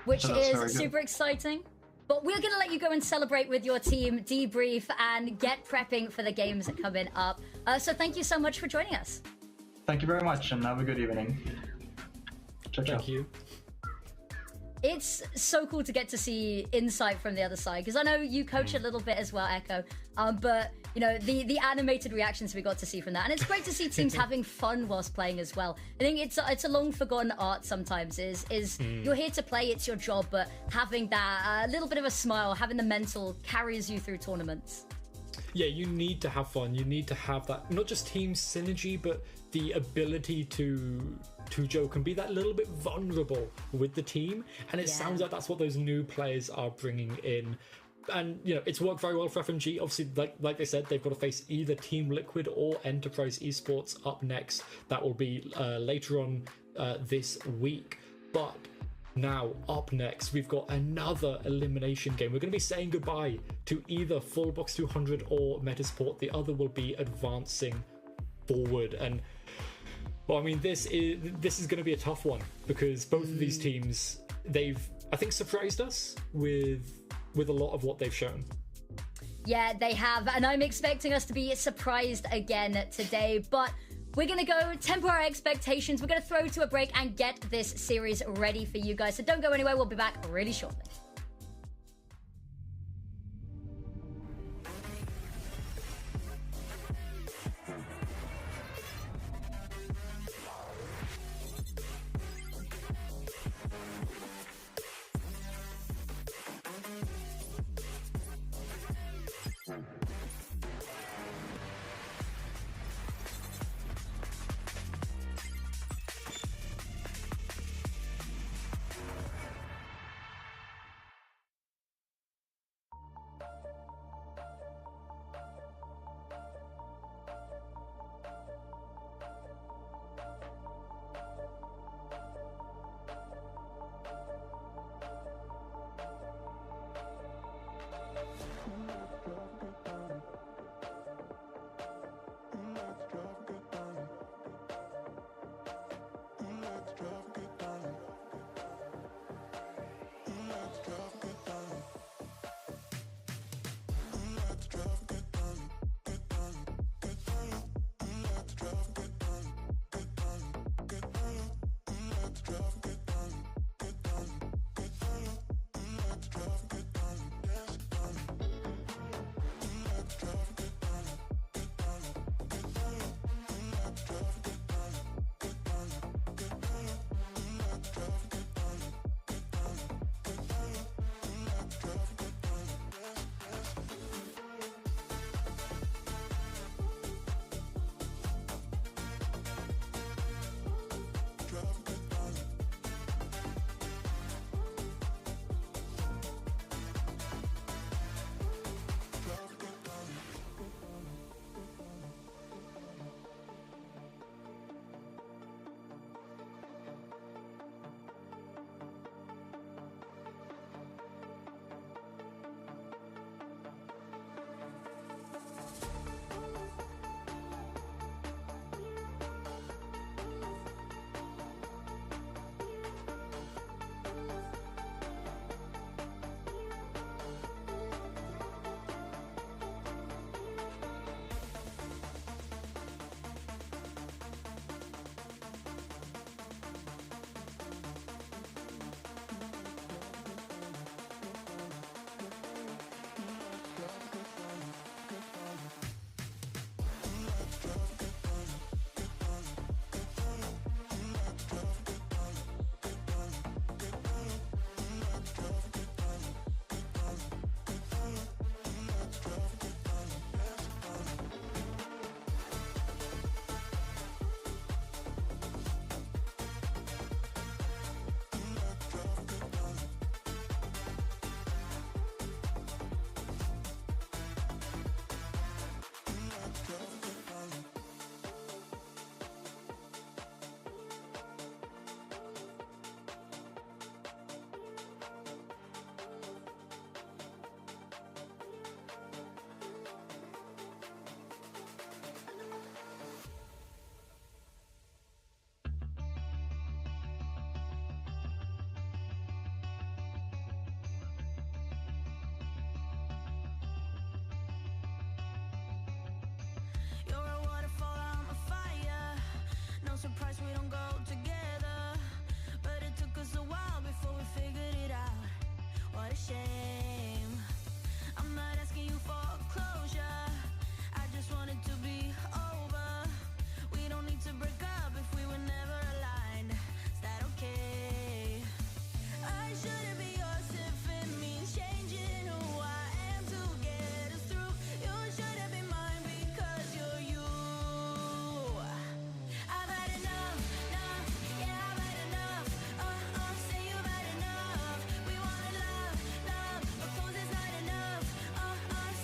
Which So is super exciting. But we're going to let you go and celebrate with your team, debrief, and get prepping for the games coming up. So thank you so much for joining us. Thank you very much, and have a good evening. Ciao, ciao. Thank you. It's so cool to get to see insight from the other side, because I know you coach a little bit as well, Echo. But you know, the animated reactions we got to see from that, and it's great to see teams having fun whilst playing as well. I think it's a long forgotten art sometimes. Is you're here to play, it's your job, but having that little bit of a smile, having the mental carries you through tournaments. Yeah, you need to have fun. You need to have that, not just team synergy, but the ability to joke and be that little bit vulnerable with the team. And it sounds like that's what those new players are bringing in. And, you know, it's worked very well for FMG. Obviously, like they said, they've got to face either Team Liquid or Enterprise Esports up next. That will be later on this week. But now, up next, we've got another elimination game. We're going to be saying goodbye to either Full Box 200 or Metasport. The other will be advancing forward. And, well, I mean, this is going to be a tough one, because both of these teams, they've, I think, surprised us with a lot of what they've shown. Yeah, they have, and I'm expecting us to be surprised again today, but we're going to go temper our expectations. We're going to throw to a break and get this series ready for you guys, so don't go anywhere. We'll be back really shortly. shame. I'm not asking you for closure. I just want it to be over. We don't need to break up if we were never aligned. Is that okay? I shouldn't be yours if it means changing who I am to get us through. You shouldn't be mine because you're you. I've had enough, yeah, I've had enough. Say you've had enough. We wanted love, but close is not enough.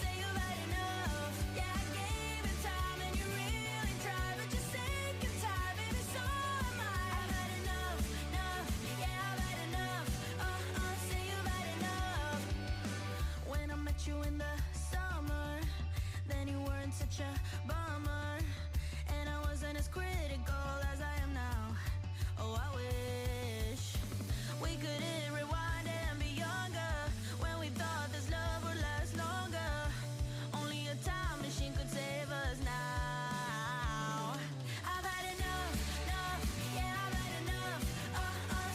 Say you've had enough. Yeah, I gave it time and you really tried, but you're sick and tired, baby, so am I. I've had enough, yeah, I've had enough. Say you've had enough. When I met you in the summer, then you weren't such a bummer, and I wasn't as critical as I am now. Oh, I wish we could hit rewind and be younger, when we thought this love would last longer. Only a time machine could save us now. I've had enough, yeah, I've had enough.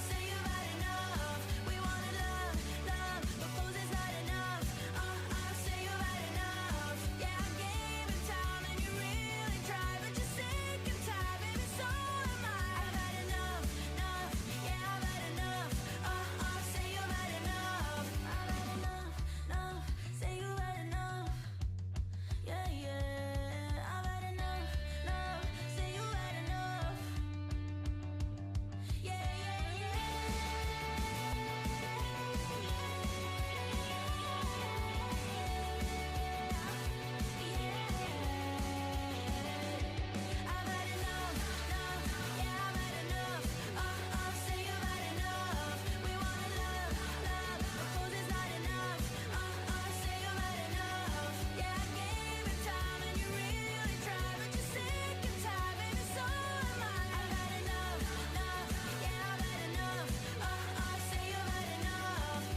Say you've had enough. We wanted love, but close is not enough. Say you've had enough. Yeah, I gave it time and you really tried, but you're sick and tired, baby, so am I. I've had enough, yeah, I've had enough. Say you've had enough. I've had enough, say you've had enough. Yeah, I've had enough, say you've had enough. Yeah. I've had enough, yeah, I've had enough. Say you've had enough. We wanted love, but close is not enough. Say you've had enough. Yeah, I gave it time and you really tried, but you're sick and tired, baby, so am I. I've had enough, yeah, I've had enough. Say you've had enough.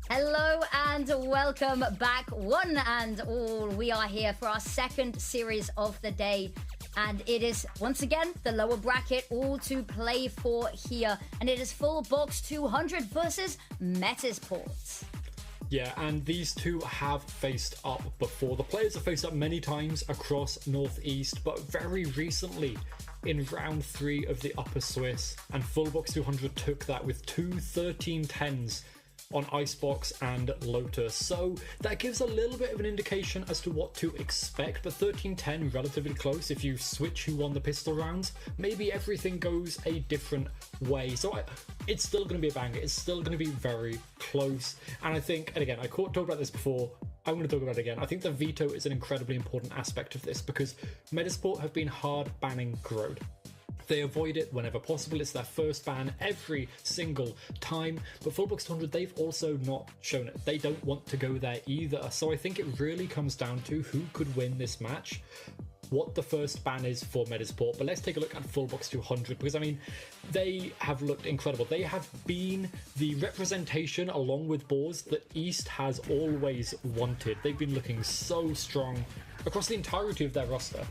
Hello and welcome back, one and all. We are here for our second series of the day, and it is once again the lower bracket, all to play for here, and it is full box 200 versus Metasports. Yeah, and these two have faced up before. The players have faced up many times across Northeast, but very recently in round 3 of the Upper Swiss, and Full Box 200 took that with two 13-10s on Icebox and Lotus. So that gives a little bit of an indication as to what to expect, but 13-10 relatively close. If you switch who won the pistol rounds, maybe everything goes a different way. So it's still going to be a banger. It's still going to be very close. And I think, and again, I talked about this before, I'm going to talk about it again. I think the veto is an incredibly important aspect of this because Metasport have been hard banning Grode. They avoid it whenever possible. It's their first ban every single time. But Fullbox 200, they've also not shown it. They don't want to go there either. So I think it really comes down to who could win this match, what the first ban is for Metasport. But let's take a look at Fullbox 200 because, I mean, they have looked incredible. They have been the representation, along with Boars, that East has always wanted. They've been looking so strong across the entirety of their roster.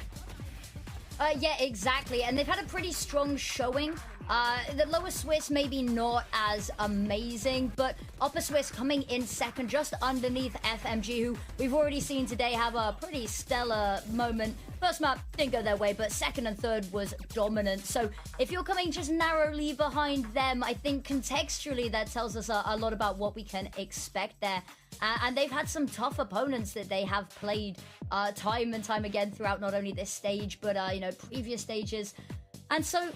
Yeah, exactly. And they've had a pretty strong showing. The lower Swiss maybe not as amazing, but upper Swiss coming in second, just underneath FMG, who we've already seen today have a pretty stellar moment. First map didn't go their way, but second and third was dominant. So if you're coming just narrowly behind them, I think contextually that tells us a lot about what we can expect there. And they've had some tough opponents that they have played time and time again throughout not only this stage, but previous stages. And so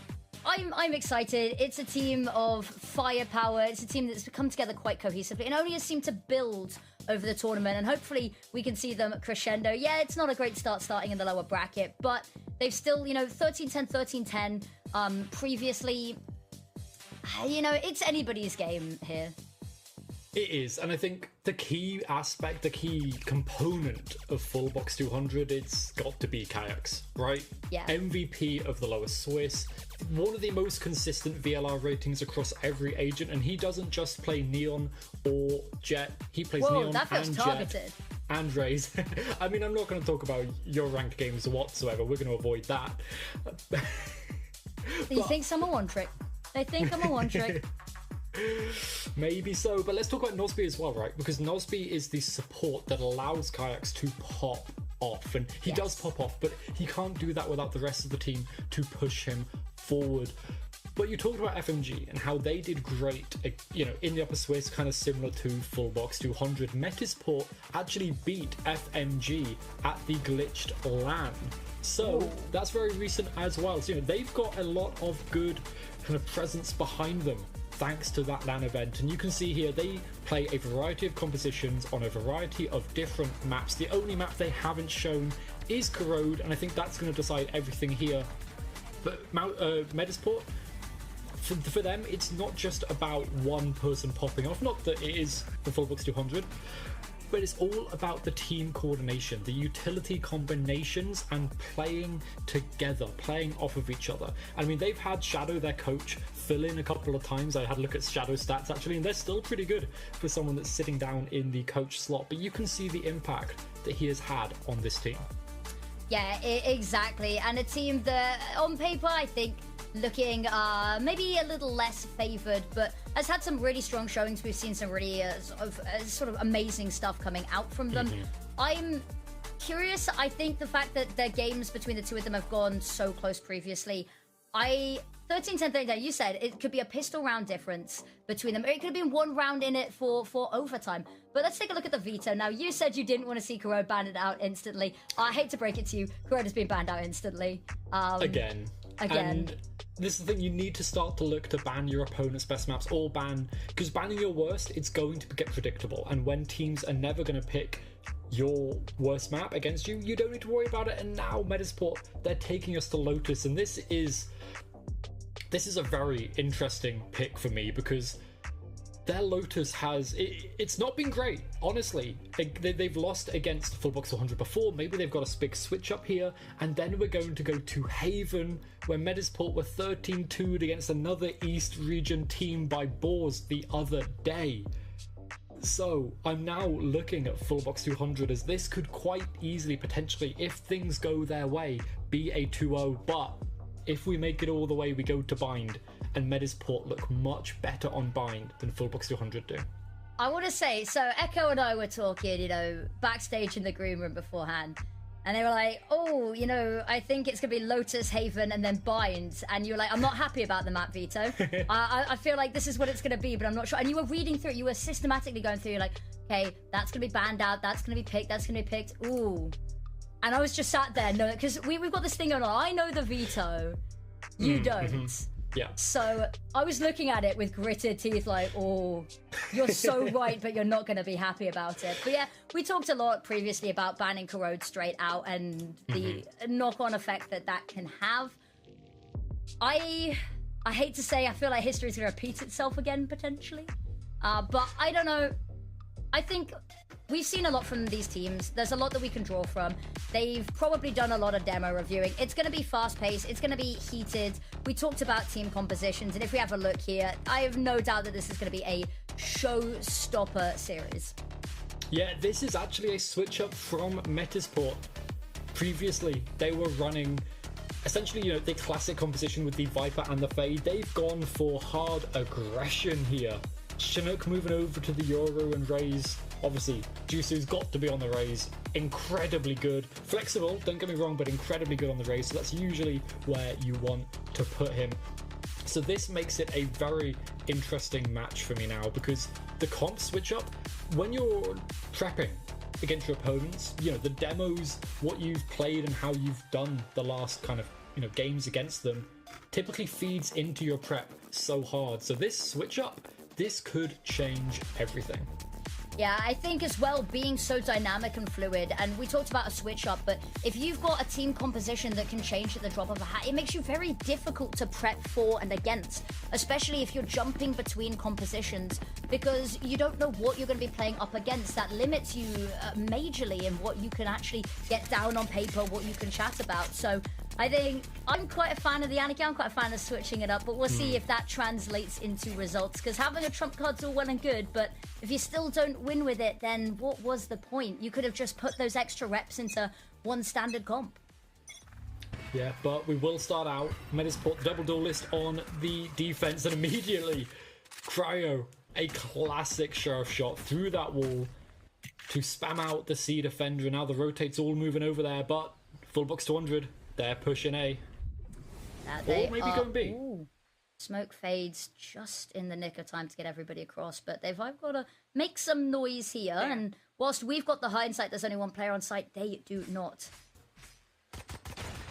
I'm excited. It's a team of firepower. It's a team that's come together quite cohesively and only has seemed to build over the tournament. And hopefully we can see them crescendo. Yeah, it's not a great start starting in the lower bracket, but they've still, 13-10, 13-10. Previously, it's anybody's game here. It is, and I think the key aspect, the key component of Fullbox 200, it's got to be Kayaks, right? Yeah. MVP of the lower Swiss, one of the most consistent VLR ratings across every agent, and he doesn't just play Neon or Jet, he plays Neon that feels and targeted. Jet and Raze. I mean, I'm not going to talk about your ranked games whatsoever, we're going to avoid that. You think I'm a one-trick? They think I'm a one-trick. Maybe so, but let's talk about Nosby as well, right? Because Nosby is the support that allows Kayaks to pop off, and he does pop off, but he can't do that without the rest of the team to push him forward. But you talked about FMG and how they did great, in the upper Swiss, kind of similar to Fullbox 200. Metasport actually beat FMG at the glitched LAN. So that's very recent as well. So they've got a lot of good kind of presence behind them thanks to that LAN event, and you can see here they play a variety of compositions on a variety of different maps. The only map they haven't shown is Corrode, and I think that's going to decide everything here. But Metasport, for them, it's not just about one person popping off, not that it is the Fullbox 200, but it's all about the team coordination, the utility combinations, and playing together, playing off of each other. I mean, they've had Shadow, their coach, fill in a couple of times. I had a look at Shadow's stats actually, and they're still pretty good for someone that's sitting down in the coach slot. But you can see the impact that he has had on this team. Yeah, exactly. And a team that, on paper, I think, looking maybe a little less favoured, but has had some really strong showings. We've seen some really sort of amazing stuff coming out from them. I'm curious. I think the fact that their games between the two of them have gone so close previously, 13-10, you said it could be a pistol round difference between them. It could have been one round in it for overtime. But let's take a look at the veto. Now, you said you didn't want to see Corrode banned out instantly. I hate to break it to you. Corrode has been banned out instantly. Again. And this is the thing, you need to start to look to ban your opponent's best maps, or because banning your worst, it's going to get predictable. And when teams are never going to pick your worst map against you, you don't need to worry about it. And now Metasport, they're taking us to Lotus, and this is a very interesting pick for me because their Lotus it's not been great, honestly. They've lost against Fullbox 100 before. Maybe they've got a big switch up here, and then we're going to go to Haven, where Metasport were 13-2'd against another East region team by Boars the other day. So I'm now looking at Fullbox 200 as this could quite easily, potentially, if things go their way, be a 2-0, but if we make it all the way, we go to Bind, and Metasport look much better on Bind than Fullbox 200 do. I want to say, so Echo and I were talking, backstage in the green room beforehand, And they were like, oh, you know, I think it's going to be Lotus, Haven, and then Bind. And you were like, I'm not happy about the map, Vito. I feel like this is what it's going to be, but I'm not sure. And you were reading through it. You were systematically going through. You're like, okay, that's going to be banned out. That's going to be picked. That's going to be picked. Ooh. And I was just sat there, no, because we've got this thing on. I know the Vito. You don't. Yeah. So I was looking at it with gritted teeth like, oh, you're so right, but you're not going to be happy about it. But yeah, we talked a lot previously about banning Corrode straight out and the knock-on effect that that can have. I hate to say, I feel like history is going to repeat itself again, potentially. But I don't know. I think we've seen a lot from these teams. There's a lot that we can draw from. They've probably done a lot of demo reviewing. It's going to be fast-paced. It's going to be heated. We talked about team compositions, and if we have a look here, I have no doubt that this is going to be a showstopper series. Yeah, this is actually a switch up from Metasport. Previously, they were running essentially, you know, the classic composition with the Viper and the Fade. They've gone for hard aggression here. Chinook moving over to the Yoru and Raze. Obviously, Jusu's got to be on the Raze. Incredibly good. Flexible, don't get me wrong, but incredibly good on the Raze. So that's usually where you want to put him. So this makes it a very interesting match for me now, because the comp switch up, when you're prepping against your opponents, you know, the demos, what you've played and how you've done the last kind of, you know, games against them, typically feeds into your prep so hard. So this switch up, this could change everything. Yeah, I think as well, being so dynamic and fluid, and we talked about a switch up, but if you've got a team composition that can change at the drop of a hat, it makes you very difficult to prep for and against, especially if you're jumping between compositions, because you don't know what you're going to be playing up against. That limits you majorly in what you can actually get down on paper, what you can chat about. So I think I'm quite a fan of the Anarchy. I'm quite a fan of switching it up, but we'll see if that translates into results, because having a trump card's all well and good, but if you still don't win with it, then what was the point? You could have just put those extra reps into one standard comp. Yeah, but we will start out. Metasport double duelist on the defense, and immediately Cryo, a classic sheriff shot through that wall to spam out the C defender, and now the rotates all moving over there, but full box 200. They're pushing A. Or maybe going B. Ooh. Smoke fades just in the nick of time to get everybody across, but they've got to make some noise here, and whilst we've got the hindsight, there's only one player on site, they do not. A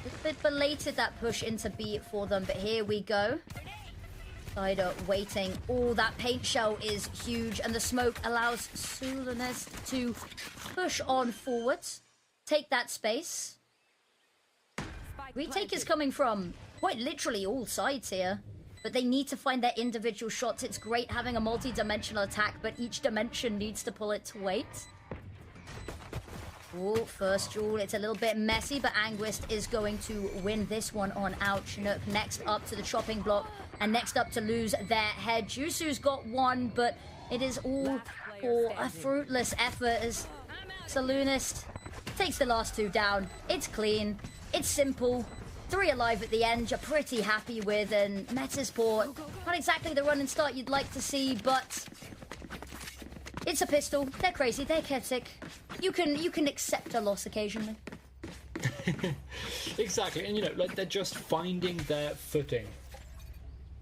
little bit belated, that push into B for them, but here we go. Cider waiting. Oh, that paint shell is huge, and the smoke allows Sulanest to push on forwards, take that space. Retake is coming from quite literally all sides here, but they need to find their individual shots. It's great having a multi-dimensional attack, but each dimension needs to pull its weight. Oh, first duel, it's a little bit messy, but Anguist is going to win this one on out. Chinook next up to the chopping block, and next up to lose their head. Jusu's got one, but it is all for a fruitless effort as Saloonist takes the last two down. It's clean. It's simple. 3 alive at the end, you're pretty happy with, and Metasport, not exactly the run and start you'd like to see, but it's a pistol. They're crazy. They're chaotic. You can accept a loss occasionally. Exactly, and you know, like, they're just finding their footing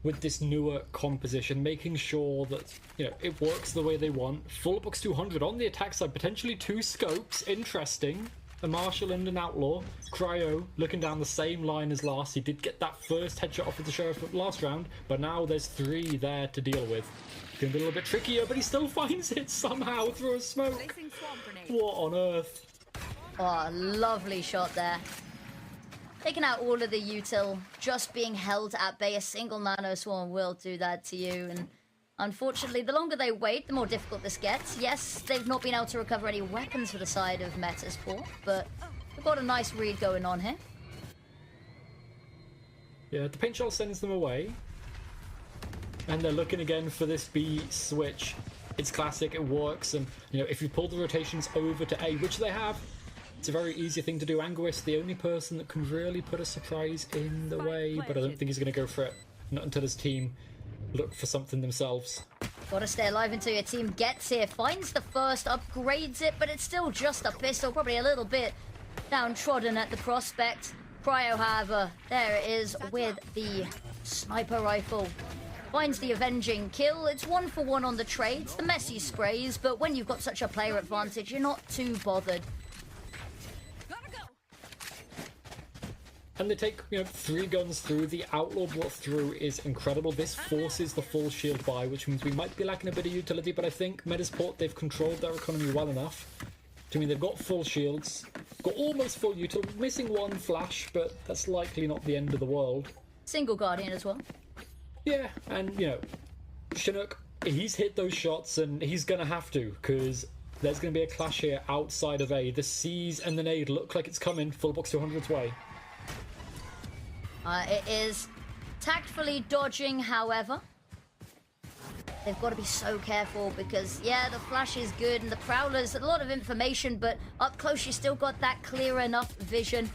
with this newer composition, making sure that, you know, it works the way they want. Full box 200 on the attack side, potentially 2 scopes. Interesting. A Marshal and an Outlaw. Cryo looking down the same line as last. He did get that first headshot off with the Sheriff last round, but now there's 3 there to deal with. Gonna be a little bit trickier, but he still finds it somehow through a smoke. What on earth? Oh, lovely shot there. Taking out all of the util, just being held at bay. A single nano swarm will do that to you, and unfortunately, the longer they wait, the more difficult this gets. Yes, they've not been able to recover any weapons for the side of Metasport, but we've got a nice read going on here. Yeah, the paint shell sends them away. And they're looking again for this B switch. It's classic, it works, and you know, if you pull the rotations over to A, which they have, it's a very easy thing to do. Anguist, the only person that can really put a surprise in the way, but I don't think he's going to go for it. Not until his team look for something themselves. Gotta stay alive until your team gets here, finds the first, upgrades it, but it's still just a pistol, probably a little bit downtrodden at the prospect. Cryo, however, there it is with the sniper rifle. Finds the avenging kill. It's 1-for-1 on the trades, the messy sprays, but when you've got such a player advantage, you're not too bothered. And they take, 3 guns through. The Outlaw brought through is incredible. This forces the full shield buy, which means we might be lacking a bit of utility, but I think Medisport, they've controlled their economy well enough. I mean, they've got full shields, got almost full util, missing 1 flash, but that's likely not the end of the world. Single Guardian as well. Yeah, and, Chinook, he's hit those shots, and he's going to have to, because there's going to be a clash here outside of A. The C's and the nade look like it's coming, full box 200's way. It is tactfully dodging, however. They've got to be so careful because, yeah, the flash is good and the Prowler's a lot of information, but up close you still got that clear enough vision.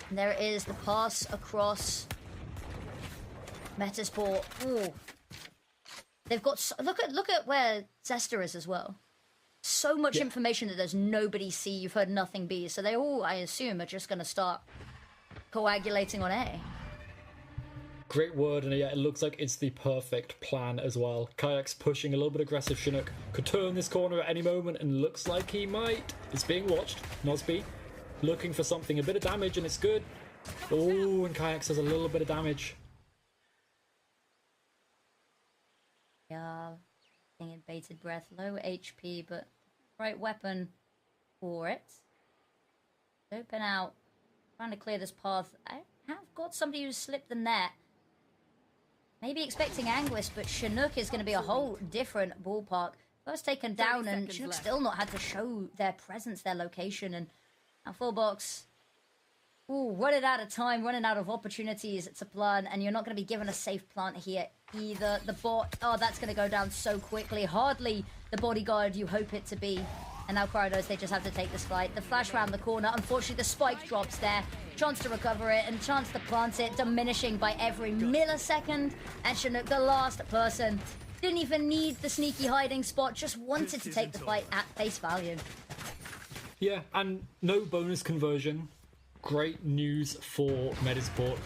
And there is the pass across Metasport. Ooh. They've got... Look at where Zester is as well. So much information that there's nobody C. You've heard nothing B. So they all, I assume, are just going to start coagulating on A. Great word, and yeah, it looks like it's the perfect plan as well. Kayak's pushing a little bit aggressive. Chinook could turn this corner at any moment, and looks like he might. It's being watched. Nosby looking for something, a bit of damage, and it's good. Oh, and Kayaks has a little bit of damage. Yeah, thinking bated breath, low HP, but right weapon for it. Open out, trying to clear this path. I have got somebody who's slipped the net. Maybe expecting Anguist, but Chinook is going to be a whole different ballpark. First taken down, and Chinook still not had to show their presence, their location, and a full box. Ooh, running out of time, running out of opportunities to plant, and you're not going to be given a safe plant here either. The bot, oh, that's going to go down so quickly. Hardly the bodyguard you hope it to be. And now Cryo knows they just have to take this fight. The flash round the corner. Unfortunately, the spike drops there. Chance to recover it and chance to plant it, diminishing by every millisecond. And Chinook, the last person, didn't even need the sneaky hiding spot, just wanted to take the fight at face value. Yeah, and no bonus conversion. Great news for Medisport.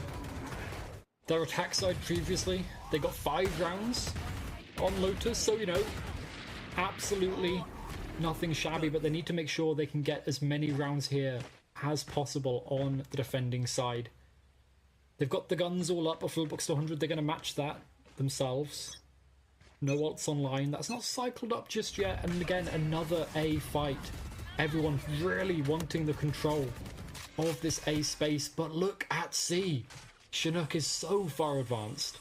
Their attack side previously, they got 5 rounds on Lotus, so, absolutely nothing shabby, but they need to make sure they can get as many rounds here as possible on the defending side. They've got the guns all up, a full box to 100, they're going to match that themselves. No ults online, that's not cycled up just yet, and again, another A fight. Everyone really wanting the control of this A space, but look at C. Chinook is so far advanced.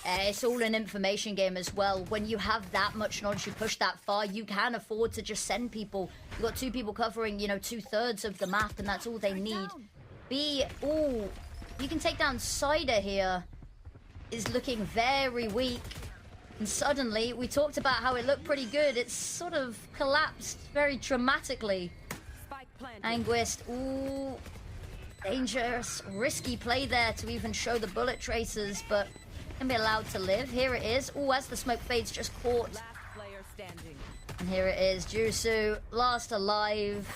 It's all an information game as well. When you have that much knowledge, you push that far, you can afford to just send people. You've got 2 people covering, 2/3 of the map, and that's all they need. B, ooh, you can take down Cider here. Is looking very weak. And suddenly, we talked about how it looked pretty good. It's sort of collapsed very dramatically. Anguist, ooh, dangerous, risky play there to even show the bullet traces, but can be allowed to live. Here it is. Ooh, as the smoke fades, just caught. And here it is, Jusu, last alive.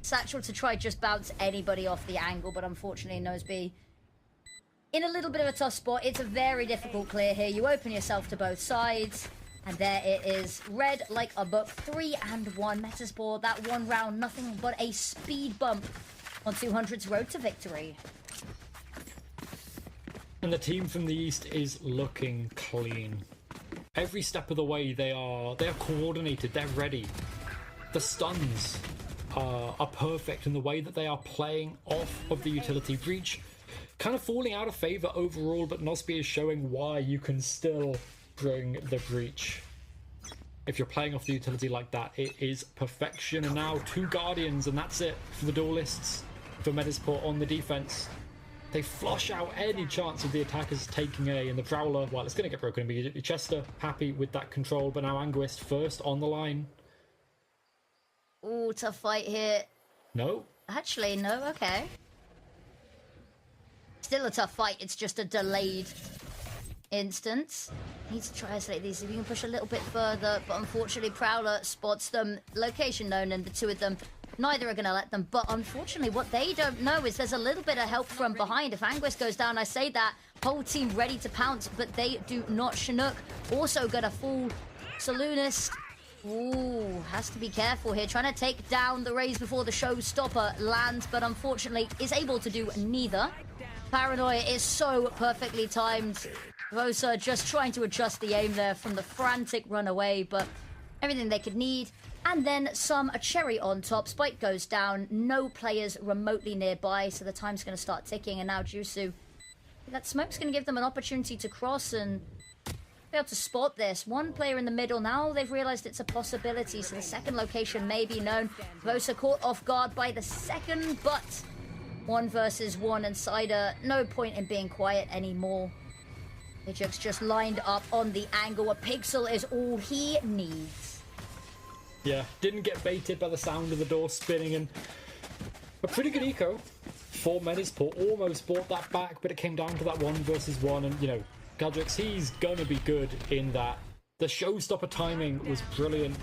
Satchel to try just bounce anybody off the angle, but unfortunately Noseby in a little bit of a tough spot. It's a very difficult clear here. You open yourself to both sides. And there it is. Red like a book. 3-1 Metasport. That 1 round, nothing but a speed bump on 200's road to victory. And the team from the East is looking clean. Every step of the way, they are coordinated. They're ready. The stuns are perfect in the way that they are playing off of the utility. Breach kind of falling out of favor overall, but Nosby is showing why you can still bring the breach. If you're playing off the utility like that, it is perfection. And now 2 Guardians, and that's it for the duelists for Medisport on the defense. They flush out any chance of the attackers taking A, and the Prowler, well, it's going to get broken immediately. Chester happy with that control, but now Anguist first on the line. Ooh, tough fight here. No. Actually, no, okay. Still a tough fight, it's just a delayed instance. Need to try to isolate these. If you can push a little bit further, but unfortunately Prowler spots them. Location known, and the 2 of them Neither are going to let them, but unfortunately what they don't know is there's a little bit of help from behind. If Anguist goes down, I say that, whole team ready to pounce, but they do not. Chinook also gonna fall. Saloonist, ooh, has to be careful here, trying to take down the Rays before the showstopper lands, but unfortunately is able to do neither. Paranoia is so perfectly timed. Vosa just trying to adjust the aim there from the frantic run away, but everything they could need. And then a cherry on top. Spike goes down, no players remotely nearby, so the time's going to start ticking. And now Jusu, that smoke's going to give them an opportunity to cross and be able to spot this. One player in the middle, now they've realized it's a possibility, so the second location may be known. Vosa caught off guard by the second, but 1 versus 1, and Cider, no point in being quiet anymore. Ajax just lined up on the angle. A pixel is all he needs. Yeah, didn't get baited by the sound of the door spinning, and a pretty good eco for Medisport. Almost brought that back, but it came down to that 1 versus 1, and, you know, Gadrix, he's gonna be good in that. The showstopper timing was brilliant.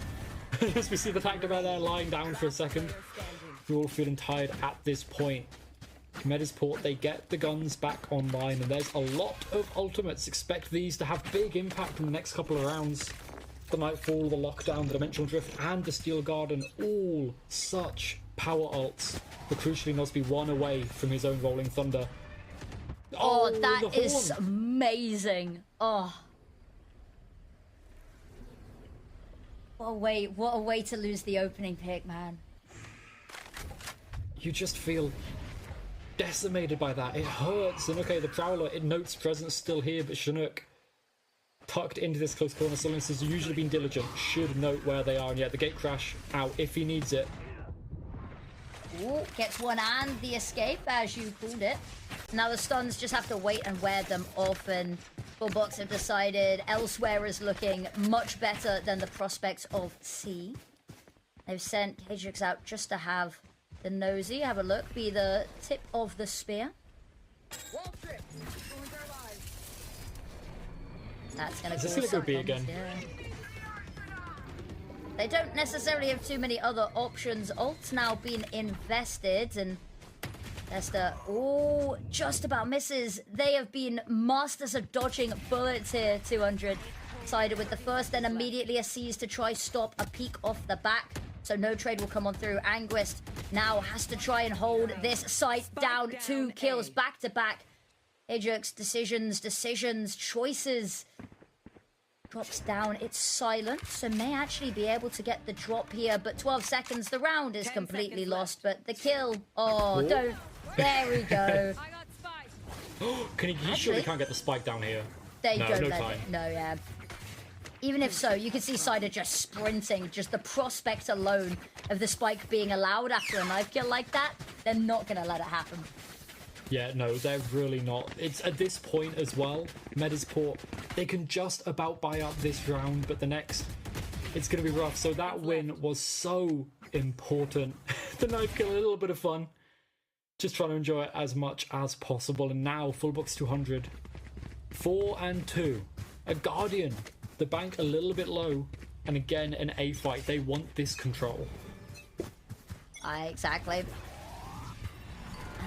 As we see the Tactical there lying down for a second. We're all feeling tired at this point. Medisport, they get the guns back online, and there's a lot of ultimates. Expect these to have big impact in the next couple of rounds. The Nightfall, the Lockdown, the Dimensional Drift, and the Steel Garden, all such power ults. But crucially, Nosby 1 away from his own Rolling Thunder. Oh, that is amazing. Oh. What a way to lose the opening pick, man. You just feel decimated by that. It hurts. And okay, the Prowler, it notes presence still here, but Chinook tucked into this close corner. Silence has usually been diligent, should note where they are, and yet the gate crash out if he needs it. Ooh, gets one and the escape, as you called it. Now the stuns just have to wait and wear them off, and Bullbox have decided elsewhere is looking much better than the prospects of C. They've sent Hadrix out just to have the nosy, have a look, be the tip of the spear. That's gonna go B again. Yeah. They don't necessarily have too many other options. Ult's now been invested, and Esther, oh, just about misses. They have been masters of dodging bullets here, 200. Sided with the first, then immediately a seize to try stop a peek off the back. So no trade will come on through. Anguist now has to try and hold this site down. 2 kills back to back. Ajax, decisions, choices. Drops down, it's silent, so may actually be able to get the drop here, but 12 seconds, the round is completely lost, but the kill, don't, there we go. He surely can't get the spike down here. They no, don't no let time. it, no, yeah. Even if so, you can see Cider just sprinting, just the prospect alone of the spike being allowed after a knife kill like that, they're not gonna let it happen. Yeah, no, they're really not. It's at this point as well, Medisport, they can just about buy up this round, but the next, it's going to be rough. So that win was so important. The knife kill, a little bit of fun. Just trying to enjoy it as much as possible. And now, full box 200. 4 and 2. A Guardian. The bank a little bit low. And again, an A fight. They want this control. Exactly.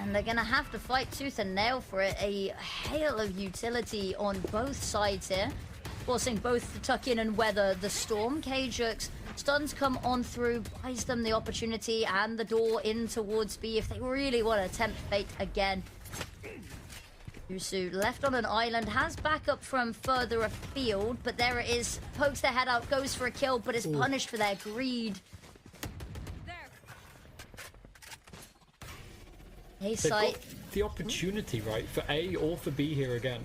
And they're going to have to fight tooth and nail for it. A hail of utility on both sides here. Forcing both to tuck in and weather the storm. Kajux, stuns come on through, buys them the opportunity and the door in towards B if they really want to tempt fate again. Yusu left on an island, has backup from further afield, but there it is. Pokes their head out, goes for a kill, but is punished for their greed. They've got the opportunity, right, for A or for B here again.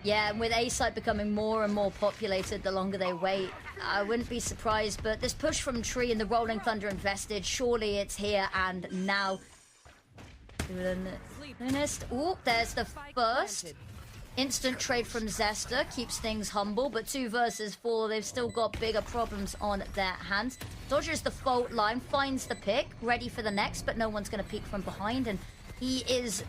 Yeah, and with A site becoming more and more populated the longer they wait, I wouldn't be surprised, but this push from Tree and the Rolling Thunder invested, surely it's here and now. Ooh, there's the first. Instant trade from Zester keeps things humble, but 2 versus 4, they've still got bigger problems on their hands. Dodges the fault line, finds the pick, ready for the next, but no one's going to peek from behind, and he is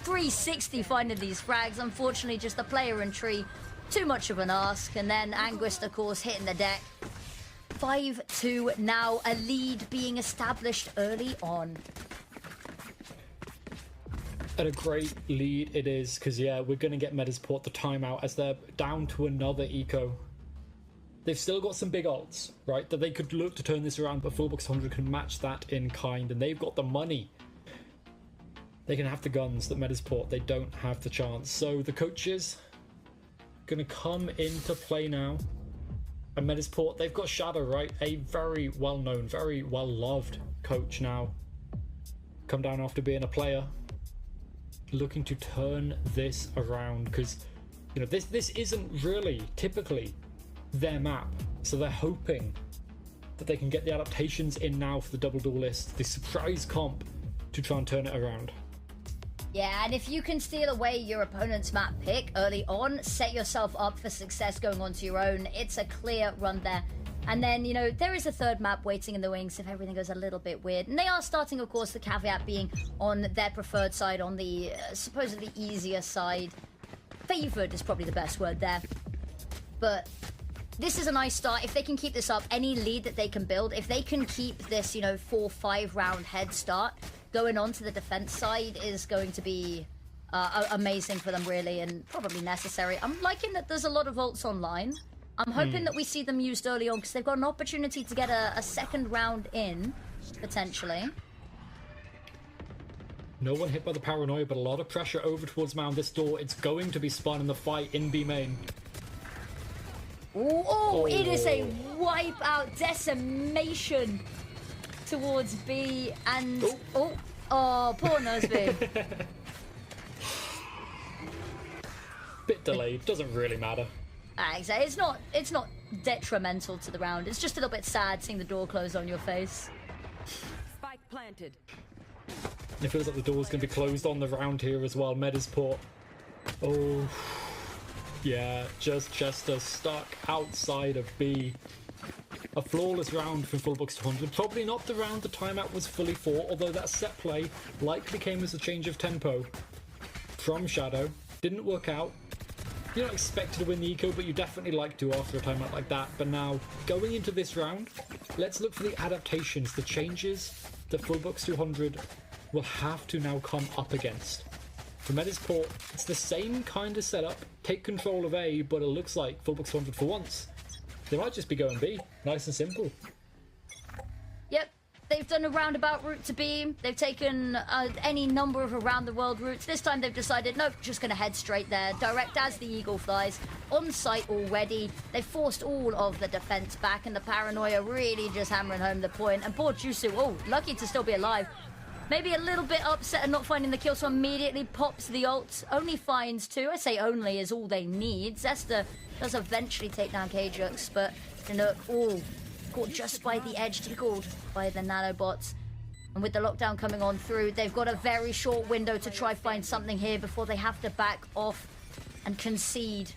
360 finding these frags. Unfortunately, just the player in Tree, too much of an ask, and then Anguist, of course, hitting the deck. 5-2 now, a lead being established early on. And a great lead it is, because yeah, we're going to get Metasport the timeout as they're down to another eco. They've still got some big ults, right, that they could look to turn this around, but Fullbox 100 can match that in kind, and they've got the money. They can have the guns that Metasport, they don't have the chance. So the coaches going to come into play now. And Metasport, they've got Shadow, right, a very well-known, very well-loved coach now. Come down after being a player. Looking to turn this around, because you know this isn't really typically their map, so they're hoping that they can get the adaptations in now for the double duelist, the surprise comp, to try and turn it around. Yeah, and if you can steal away your opponent's map pick early on, set yourself up for success going onto your own. It's a clear run there. And then, you know, there is a third map waiting in the wings if everything goes a little bit weird. And they are starting, of course, the caveat being on their preferred side, on the supposedly easier side. Favoured is probably the best word there. But this is a nice start. If they can keep this up, any lead that they can build, if they can keep this, you know, 4-5 round head start, going on to the defense side is going to be amazing for them, really, and probably necessary. I'm liking that there's a lot of ults online. I'm hoping that we see them used early on, because they've got an opportunity to get a second round in, potentially. No one hit by the paranoia, but a lot of pressure over towards Mound. This door, it's going to be spun in the fight in B main. Oh, it is a wipeout decimation towards B, and oh, poor Nosby. Bit delayed, doesn't really matter. Exactly. It's not detrimental to the round. It's just a little bit sad seeing the door close on your face. Spike planted. It feels like the door's going to be closed on the round here as well. Metasport. Oh, yeah, just Chester stuck outside of B. A flawless round for Fullbox 200. Probably not the round the timeout was fully for, although that set play likely came as a change of tempo from Shadow. Didn't work out. You're not expected to win the eco, but you definitely like to after a timeout like that. But now, going into this round, let's look for the adaptations, the changes that Fullbox 200 will have to now come up against. For Metasport, it's the same kind of setup. Take control of A, but it looks like Fullbox 200 for once, they might just be going B. Nice and simple. Yep. They've done a roundabout route to B. They've taken any number of around-the-world routes. This time they've decided, nope, just going to head straight there. Direct as the eagle flies. On site already. They've forced all of the defense back, and the paranoia really just hammering home the point. And poor Jusu, oh, lucky to still be alive. Maybe a little bit upset at not finding the kill, so immediately pops the ult. Only finds 2. I say only is all they need. Zesta does eventually take down Kjux, but Chinook, oh, caught just by the edge, tickled by the nanobots. And with the lockdown coming on through, they've got a very short window to try find something here before they have to back off and concede.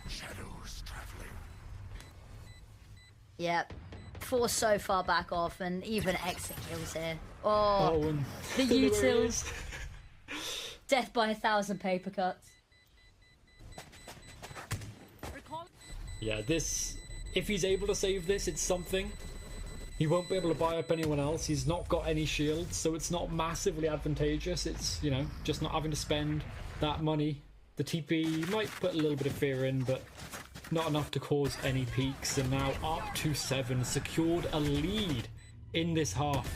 Shadows traveling. Yep. Forced so far back off, and even exit kills here. Oh, and the utils. Death by 1,000 paper cuts. Yeah, this... If he's able to save this, it's something. He won't be able to buy up anyone else. He's not got any shields, so it's not massively advantageous. It's, you know, just not having to spend that money. The TP might put a little bit of fear in, but not enough to cause any peaks. And now up to 7, secured a lead in this half.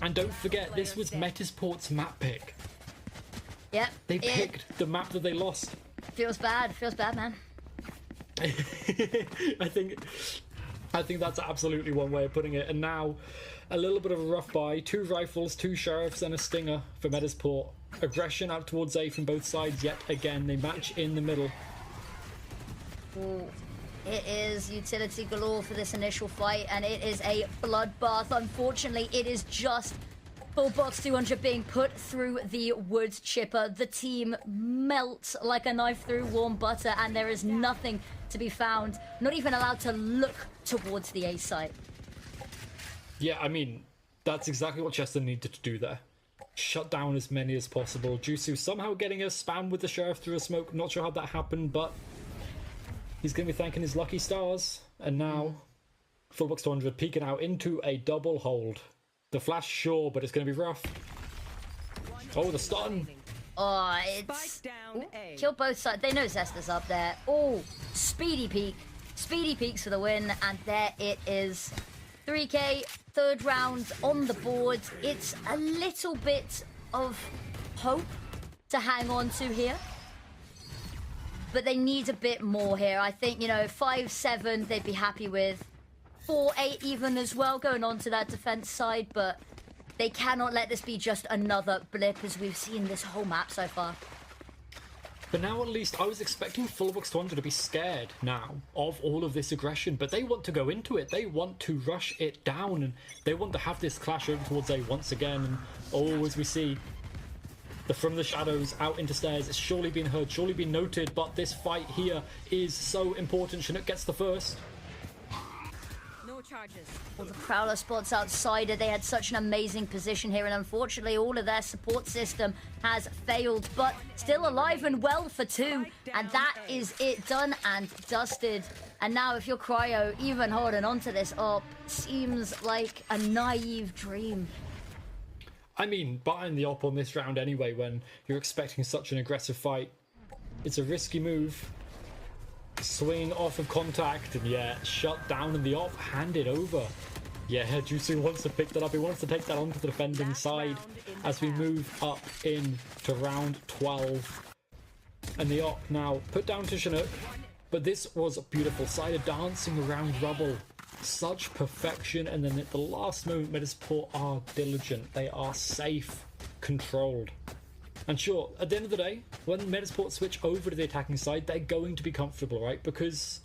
And don't forget, this was Metasport's map pick. Yep. They picked the map that they lost. Feels bad, man. I think that's absolutely one way of putting it. And now a little bit of a rough buy. 2 rifles, 2 sheriffs, and a stinger for Metasport. Aggression out towards A from both sides yet again. They match in the middle. Ooh. It is utility galore for this initial fight, and it is a bloodbath. Unfortunately, it is just Fullbox 200 being put through the wood chipper. The team melts like a knife through warm butter, and there is nothing to be found. Not even allowed to look towards the A site. Yeah, I mean, that's exactly what Chester needed to do there. Shut down as many as possible. Jusu somehow getting a spam with the sheriff through a smoke. Not sure how that happened, but He's going to be thanking his lucky stars. And now, Fullbox 200 peeking out into a double hold. The flash, sure, but it's going to be rough. Oh, the stun. Oh, it's... Ooh, kill both sides. They know Zester's up there. Oh, speedy peek. Speedy peeks for the win, and there it is. 3k, third round on the board. It's a little bit of hope to hang on to here. But they need a bit more here. I think, you know, 5-7 they'd be happy with. 4-8 even as well, going on to that defense side, but they cannot let this be just another blip as we've seen this whole map so far. But now at least I was expecting Fullbox 200 to be scared now of all of this aggression, but they want to go into it. They want to rush it down, and they want to have this clash over towards A once again. And oh, as we see, the From the Shadows out into stairs, it's surely been heard, surely been noted, but this fight here is so important. Chinook gets the first. Charges. All the Prowler spots outside it. They had such an amazing position here, and unfortunately all of their support system has failed, but still alive and well for 2, and that is it, done and dusted. And now if you're Cryo, even holding on to this up seems like a naive dream. I mean, buying the op on this round anyway when you're expecting such an aggressive fight, it's a risky move. Swinging off of contact, and yeah, shut down, and the op handed over. Yeah, Jusu wants to pick that up. He wants to take that onto the defending side as we move up in to round 12. And the op now put down to Chinook. But this was beautiful. Cider dancing around rubble. Such perfection. And then at the last moment, Metasport are diligent. They are safe, controlled. And sure, at the end of the day, when Metasport switch over to the attacking side, they're going to be comfortable, right? Because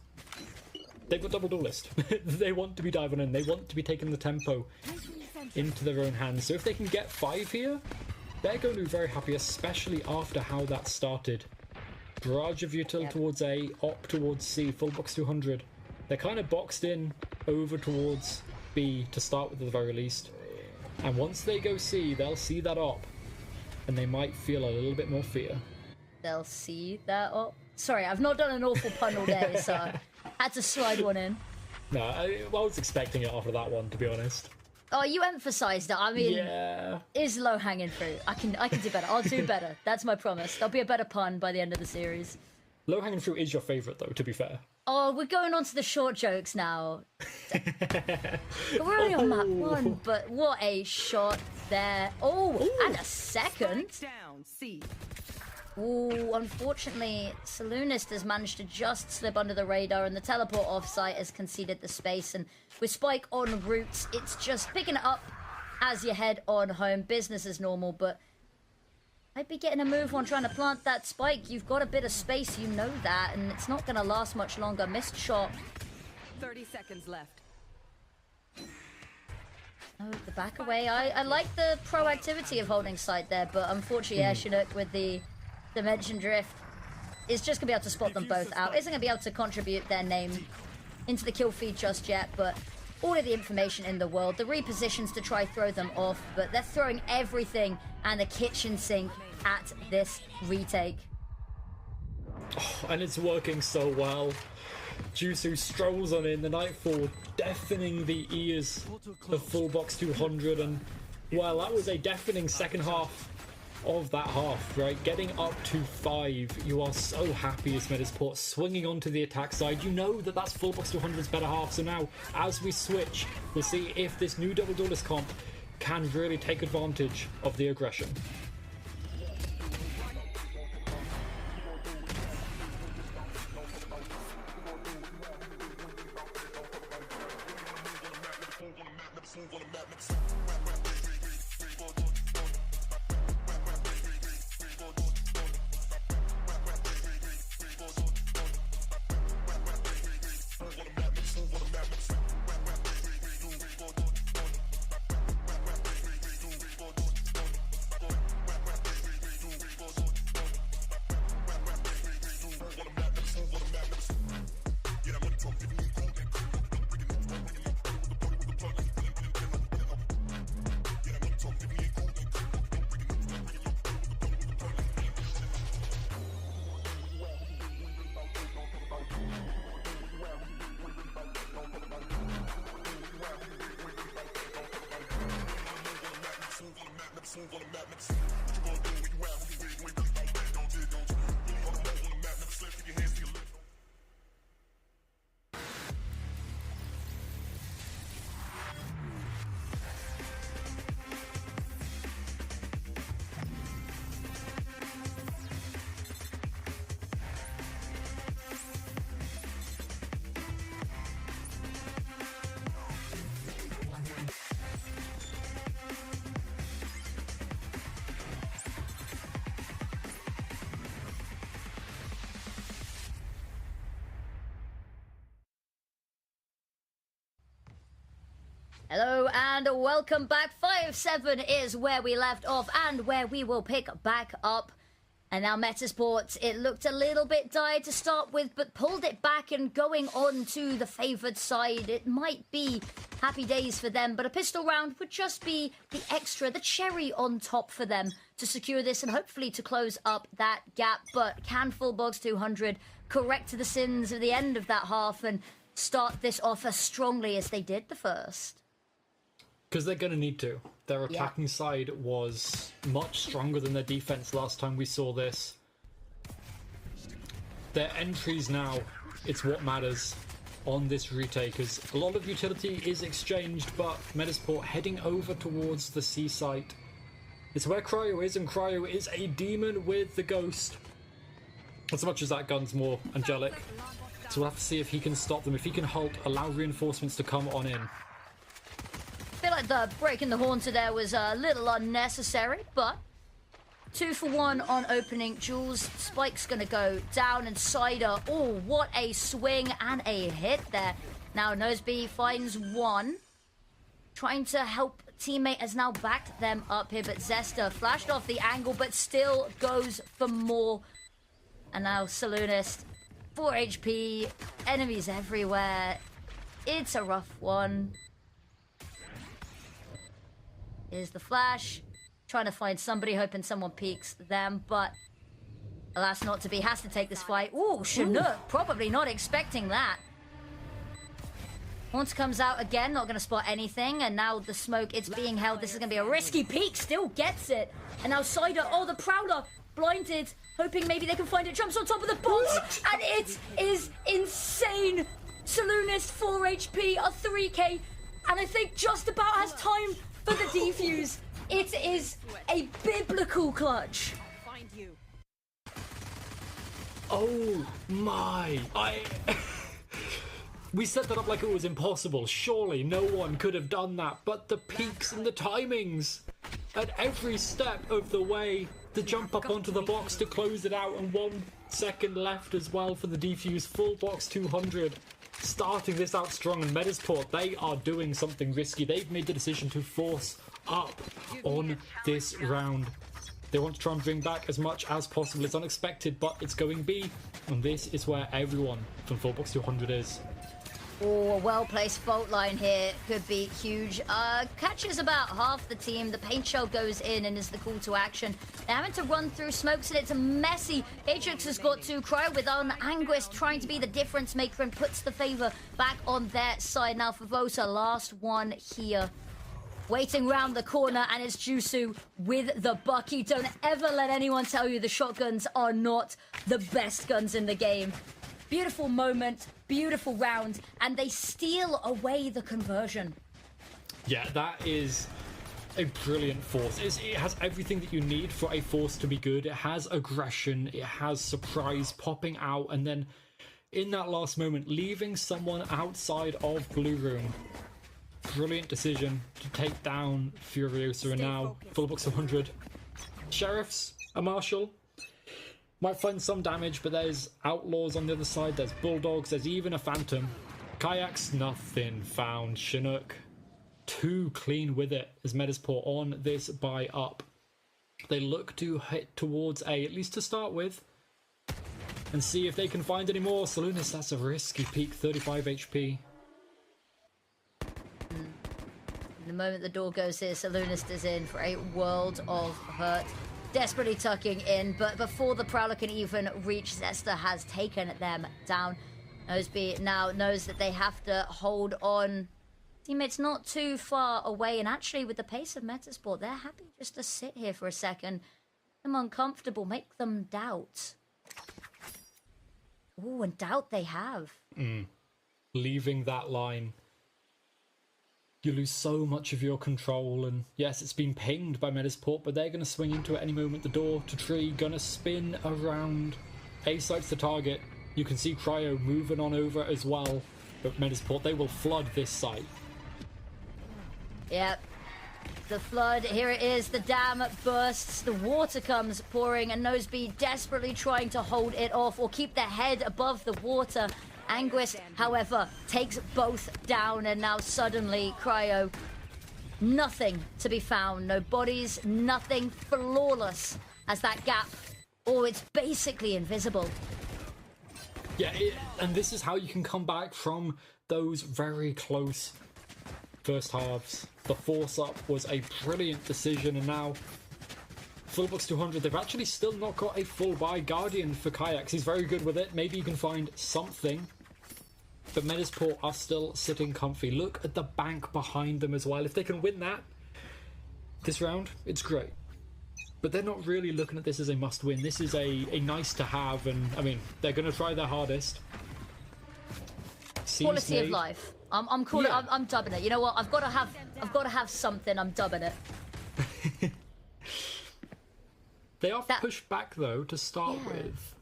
they've got double duelist. They want to be diving in. They want to be taking the tempo into their own hands. So if they can get 5 here, they're going to be very happy, especially after how that started. Barrage of util towards A, op towards C, Fullbox 200. They're kind of boxed in over towards B to start with at the very least. And once they go C, they'll see that op. And they might feel a little bit more fear. They'll see that. Oh, sorry, I've not done an awful pun all day, so I had to slide one in. No, I was expecting it after that one, to be honest. Oh, you emphasised it. I mean, yeah, it's low hanging fruit. I can do better. I'll do better. That's my promise. There'll be a better pun by the end of the series. Low hanging fruit is your favourite, though. To be fair. Oh, we're going on to the short jokes now. We're only on map 1, but what a shot there. Oh, ooh, and a second. Down, C. Ooh, unfortunately, Saloonist has managed to just slip under the radar, and the teleport offsite has conceded the space. And with Spike on route, it's just picking it up as you head on home. Business as normal, but I'd be getting a move on trying to plant that spike. You've got a bit of space, you know that, and it's not going to last much longer. Missed shot. 30 seconds left. Oh, the back away. I like the proactivity of holding site there, but unfortunately, Chinook with the Dimension Drift is just going to be able to spot them both out. Isn't going to be able to contribute their name into the kill feed just yet, but all of the information in the world. The repositions to try throw them off, but they're throwing everything and the kitchen sink at this retake. Oh, and it's working so well. Jusu strolls on in, the Nightfall deafening the ears of Fullbox 200, and well, that was a deafening second half of that half, right? Getting up to 5, you are so happy as Metasport swinging onto the attack side. You know that that's Fullbox 200's better half, so now as we switch, we'll see if this new double duelist comp can really take advantage of the aggression. Hello and welcome back. 5-7 is where we left off and where we will pick back up. And now Metasport, it looked a little bit dire to start with, but pulled it back and going on to the favoured side. It might be happy days for them, but a pistol round would just be the extra, the cherry on top for them to secure this and hopefully to close up that gap. But can Fullbox 200 correct the sins of the end of that half and start this off as strongly as they did the first? Because they're going to need to. Their attacking side was much stronger than their defense last time we saw this. Their entries now, it's what matters on this retake, because a lot of utility is exchanged, but Metasport heading over towards the C site. It's where Cryo is, and Cryo is a demon with the ghost. As much as that gun's more angelic. So we'll have to see if he can stop them, if he can halt, allow reinforcements to come on in. I feel like the breaking the Haunter there was a little unnecessary, but 2 for 1 on opening. Jules, Spike's gonna go down, and Cider, oh, what a swing and a hit there. Now Noseby finds one. Trying to help teammate has now backed them up here, but Zesta flashed off the angle, but still goes for more. And now Saloonist, 4 HP, enemies everywhere. It's a rough one. Here's the flash. Trying to find somebody, hoping someone peeks them, but alas not to be. Has to take this fight. Ooh, Chinook, probably not expecting that. Haunter comes out again, not going to spot anything, and now the smoke, it's being held. This is going to be a risky peek, still gets it. And now Cider, oh, the Prowler, blinded, hoping maybe they can find it, jumps on top of the box, and it is insane. Saloonist, 4 HP, a 3k, and I think just about has time for the defuse. It is a biblical clutch. Find you. Oh my! We set that up like it was impossible. Surely no one could have done that. But the peaks and the timings at every step of the way. The jump up onto the box to close it out, and 1 second left as well for the defuse. Fullbox 200 starting this out strong, and Metasport, they are doing something risky. They've made the decision to force up on this round. They want to try and bring back as much as possible. It's unexpected, but it's going B, and this is where everyone from Fullbox 200 is. Oh, a well-placed fault line here could be huge. Catches about half the team. The paint shell goes in and is the call to action. They're having to run through smokes, and it's messy. Atrix has got to Cryo with on Anguist trying to be the difference maker and puts the favor back on their side. Now Favota, last one here. Waiting round the corner, and it's Jusu with the Bucky. Don't ever let anyone tell you the shotguns are not the best guns in the game. Beautiful moment, beautiful round, and they steal away the conversion. Yeah, that is a brilliant force. It has everything that you need for a force to be good. It has aggression, it has surprise popping out, and then in that last moment, leaving someone outside of Blue Room. Brilliant decision to take down Furiosa, and now Fullbox 100. Sheriffs, a Marshal. Might find some damage, but there's Outlaws on the other side, there's Bulldogs, there's even a Phantom. Kayaks, nothing found. Chinook, too clean with it as Metasport on this buy up. They look to hit towards A, at least to start with, and see if they can find any more. Saloonist, that's a risky peak, 35 HP. The moment the door goes here, Saloonist is in for a world of hurt. Desperately tucking in, but before the Prowler can even reach, Zesta has taken them down. Noseby now knows that they have to hold on. Teammates not too far away, and actually with the pace of Metasport, they're happy just to sit here for a second. Make them uncomfortable, make them doubt. Ooh, and doubt they have. Leaving that line, you lose so much of your control, and yes, it's been pinged by Metasport, but they're going to swing into it any moment. The door to tree, gonna spin around. A site's the target. You can see Cryo moving on over as well, but Metasport, they will flood this site. Yep. The flood, here it is, the dam bursts, the water comes pouring, and Noseby desperately trying to hold it off or keep their head above the water. Anguis, however, takes both down, and now suddenly Cryo, nothing to be found. No bodies, nothing, flawless as that gap. Oh, it's basically invisible. Yeah, and this is how you can come back from those very close first halves. The force up was a brilliant decision, and now Fullbox 200, they've actually still not got a full buy Guardian for Kayaks. He's very good with it. Maybe you can find something. But Metasport are still sitting comfy. Look at the bank behind them as well. If they can win that this round, it's great. But they're not really looking at this as a must-win. This is a nice to have, and I mean, they're going to try their hardest. Quality of life. I'm calling. Yeah. I'm dubbing it. You know what? I've got to have something. I'm dubbing it. They are pushed back though to start with.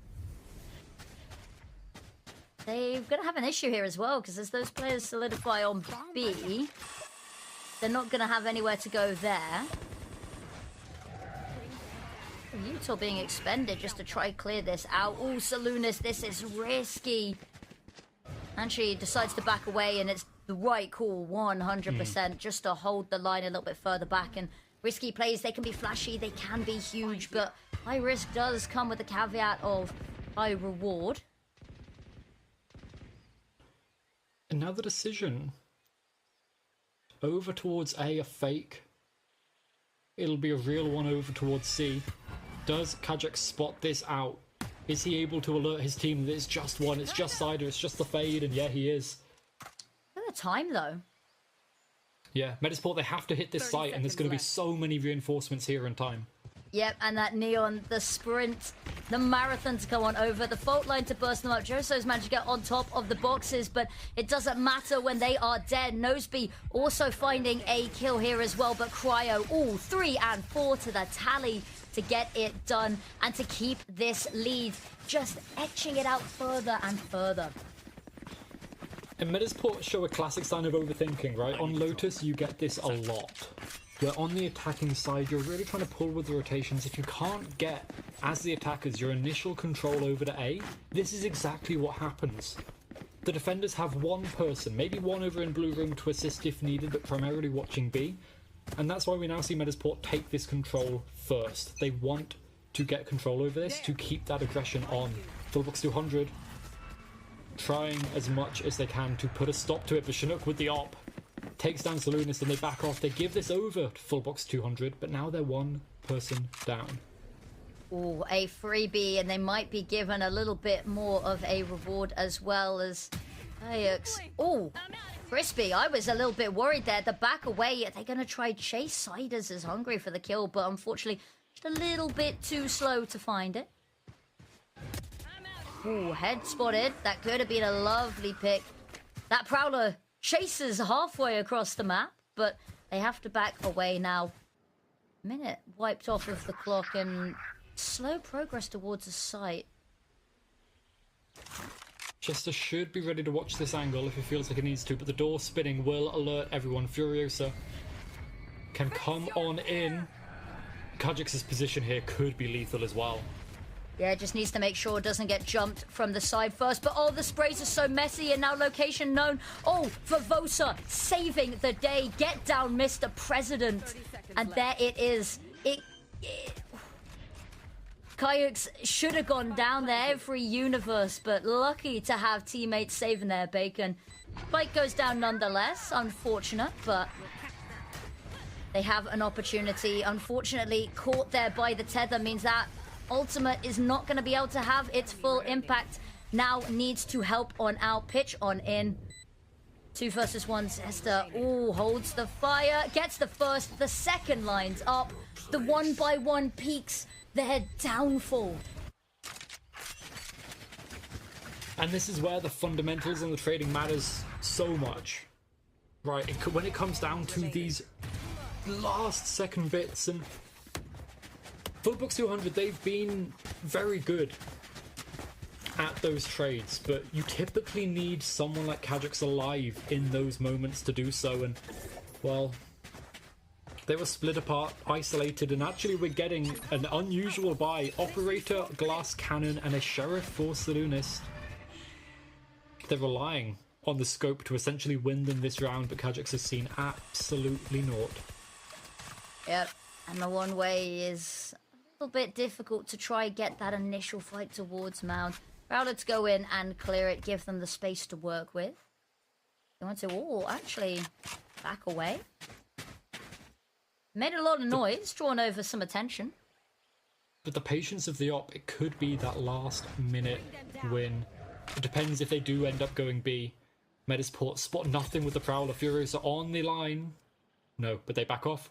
They're going to have an issue here as well, because as those players solidify on B, they're not going to have anywhere to go there. Utah being expended just to try clear this out. Oh, Salunas, this is risky. And she decides to back away, and it's the right call, 100%, just to hold the line a little bit further back. And risky plays, they can be flashy, they can be huge, but high risk does come with the caveat of high reward. And now the decision. Over towards A, a fake. It'll be a real one over towards C. Does Kajak spot this out? Is he able to alert his team that it's just one, it's just Cider, it's just the fade, and yeah, he is. Look at the time, though. Yeah, Metasport, they have to hit this site, and there's going to be so many reinforcements here in time. Yep, and that Neon, the sprint, the marathon to go on over, the fault line to burst them up. Joso's managed to get on top of the boxes, but it doesn't matter when they are dead. Noseby also finding a kill here as well, but Cryo, all 3 and 4 to the tally to get it done and to keep this lead, just etching it out further and further. And Metasport show a classic sign of overthinking, right? On Lotus, you get this a lot. Where on the attacking side, you're really trying to pull with the rotations. If you can't get, as the attackers, your initial control over to A, this is exactly what happens. The defenders have one person, maybe one over in blue room to assist if needed, but primarily watching B. And that's why we now see Metasport take this control first. They want to get control over this, to keep that aggression on. Fullbox 200 trying as much as they can to put a stop to it, but Chinook with the op takes down Salunas, and they back off. They give this over to Fullbox 200, but now they're one person down. Ooh, a freebie, and they might be given a little bit more of a reward as well as Ajax. Ooh, Crispy, I was a little bit worried there. The back away, are they going to try chase? Siders is hungry for the kill, but unfortunately, just a little bit too slow to find it. Ooh, head spotted. That could have been a lovely pick. That Prowler chases halfway across the map, but they have to back away now. Minute wiped off of the clock, and slow progress towards a site. Chester should be ready to watch this angle if he feels like he needs to, but the door spinning will alert everyone. Furiosa can come on in. Kajak's position here could be lethal as well. Yeah, just needs to make sure it doesn't get jumped from the side first. But oh, the sprays are so messy, and now location known. Oh, Vervosa saving the day. Get down, Mr. President. And there it is. Kayaks should have gone down there every universe, but lucky to have teammates saving their bacon. Spike goes down nonetheless. Unfortunate, but they have an opportunity. Unfortunately, caught there by the tether means that Ultimate is not going to be able to have its full impact. Now needs to help on out, pitch on in. 2 versus 1. Zesta, ooh, holds the fire, gets the first, the second lines up. The 1-by-1 peaks their downfall. And this is where the fundamentals and the trading matters so much. Right, when it comes down to these last second bits, and Footbox 200, they've been very good at those trades, but you typically need someone like Kajix alive in those moments to do so, and, well, they were split apart, isolated, and actually we're getting an unusual buy. Operator, Glass Cannon, and a Sheriff for Saloonist. They're relying on the scope to essentially win them this round, but Kajix has seen absolutely naught. Yep, and the one way is a little bit difficult to try get that initial fight towards Mound. Prowler to go in and clear it, give them the space to work with. They want to, oh, actually, back away. Made a lot of noise, drawn over some attention. But the patience of the op, it could be that last minute win. It depends if they do end up going B. Medisport spot nothing with the Prowler. Furiosa on the line. No, but they back off.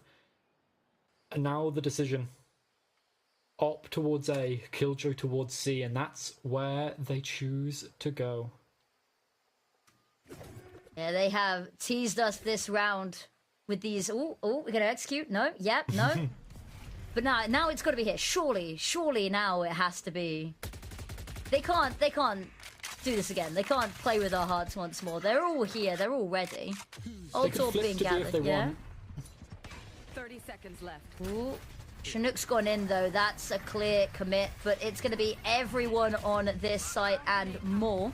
And now the decision. Op towards A, Killjoy towards C, and that's where they choose to go. Yeah, they have teased us this round with these. Oh, we're gonna execute. No, yep, no. But now it's got to be here. Surely now it has to be. They can't do this again. They can't play with our hearts once more. They're all here. They're all ready. All talk being gathered. Yeah. 30 seconds left. Ooh. Chinook's gone in though, that's a clear commit, but it's going to be everyone on this site and more.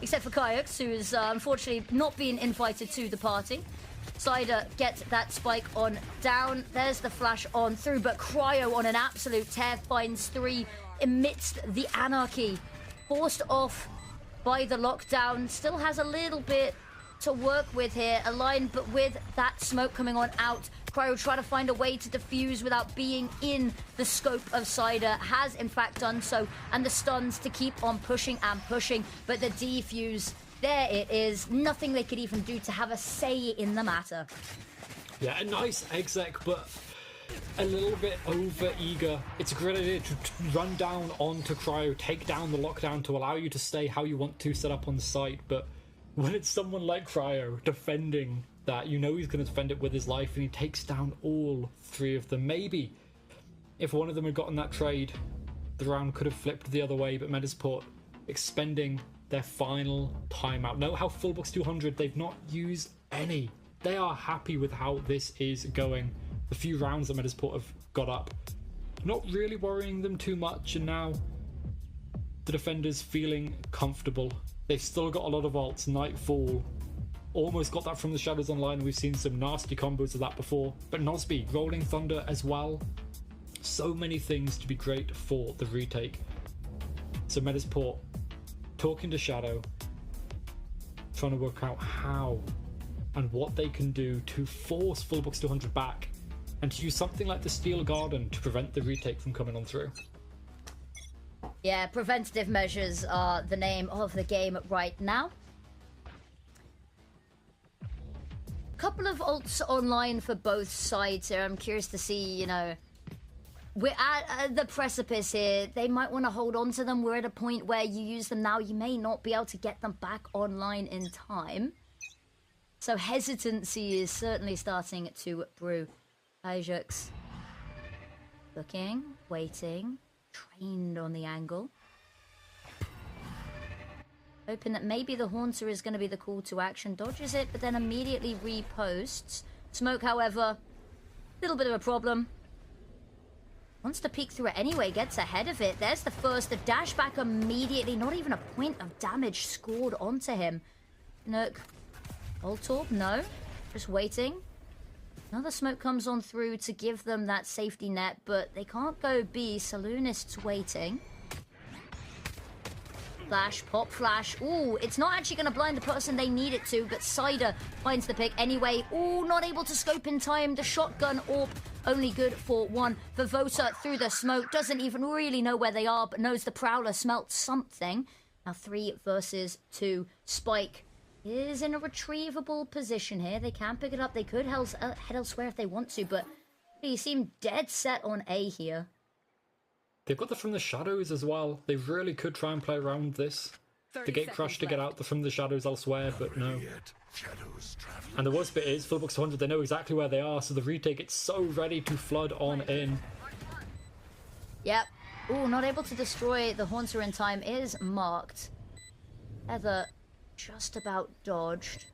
Except for Kayaks, who's unfortunately not been invited to the party. Cider gets that spike on down, there's the flash on through, but Cryo on an absolute tear finds 3 amidst the anarchy. Forced off by the lockdown, still has a little bit to work with here, aligned, but with that smoke coming on out, Cryo trying to find a way to defuse without being in the scope of Cider, has in fact done so, and the stuns to keep on pushing and pushing, but the defuse, there it is, nothing they could even do to have a say in the matter. Yeah, a nice exec, but a little bit over eager. It's a great idea to run down onto Cryo, take down the lockdown to allow you to stay how you want to set up on the site, but when it's someone like Cryo defending that, you know he's going to defend it with his life, and he takes down all 3 of them. Maybe if one of them had gotten that trade, the round could have flipped the other way, but Medisport expending their final timeout. Note how Fullbox 200, they've not used any. They are happy with how this is going. The few rounds that Medisport have got up, not really worrying them too much, and now the defenders feeling comfortable. They've still got a lot of ults. Nightfall almost got that from the Shadows Online. We've seen some nasty combos of that before. But Nosby, Rolling Thunder as well. So many things to be great for the retake. So Medisport talking to Shadow, trying to work out how and what they can do to force Fullbox 200 back, and to use something like the Steel Garden to prevent the retake from coming on through. Yeah, preventative measures are the name of the game right now. Couple of ults online for both sides here. I'm curious to see, you know, we're at the precipice here. They might want to hold on to them. We're at a point where you use them now, you may not be able to get them back online in time. So hesitancy is certainly starting to brew. Ajax looking, waiting, trained on the angle. Hoping that maybe the Haunter is going to be the call to action. Dodges it, but then immediately reposts. Smoke, however, a little bit of a problem. Wants to peek through it anyway, gets ahead of it. There's the first, the dash back immediately. Not even a point of damage scored onto him. Nook. Voltorb, no. Just waiting. Another smoke comes on through to give them that safety net, but they can't go B. Saloonist's waiting. Flash, pop flash. Ooh, it's not actually going to blind the person they need it to, but Cider finds the pick anyway. Ooh, not able to scope in time. The shotgun AWP only good for 1. Vivota through the smoke. Doesn't even really know where they are, but knows the Prowler smelt something. Now 3 versus 2. Spike is in a retrievable position here. They can pick it up. They could head elsewhere if they want to, but you seem dead set on A here. They've got the From the Shadows as well. They really could try and play around this. The Gate Crash to get out the From the Shadows elsewhere, but no. And the worst bit is, for the Bucks 200, they know exactly where they are, so the retake, it's so ready to flood on in. Yep. Ooh, not able to destroy the Haunter in time is marked. Heather just about dodged.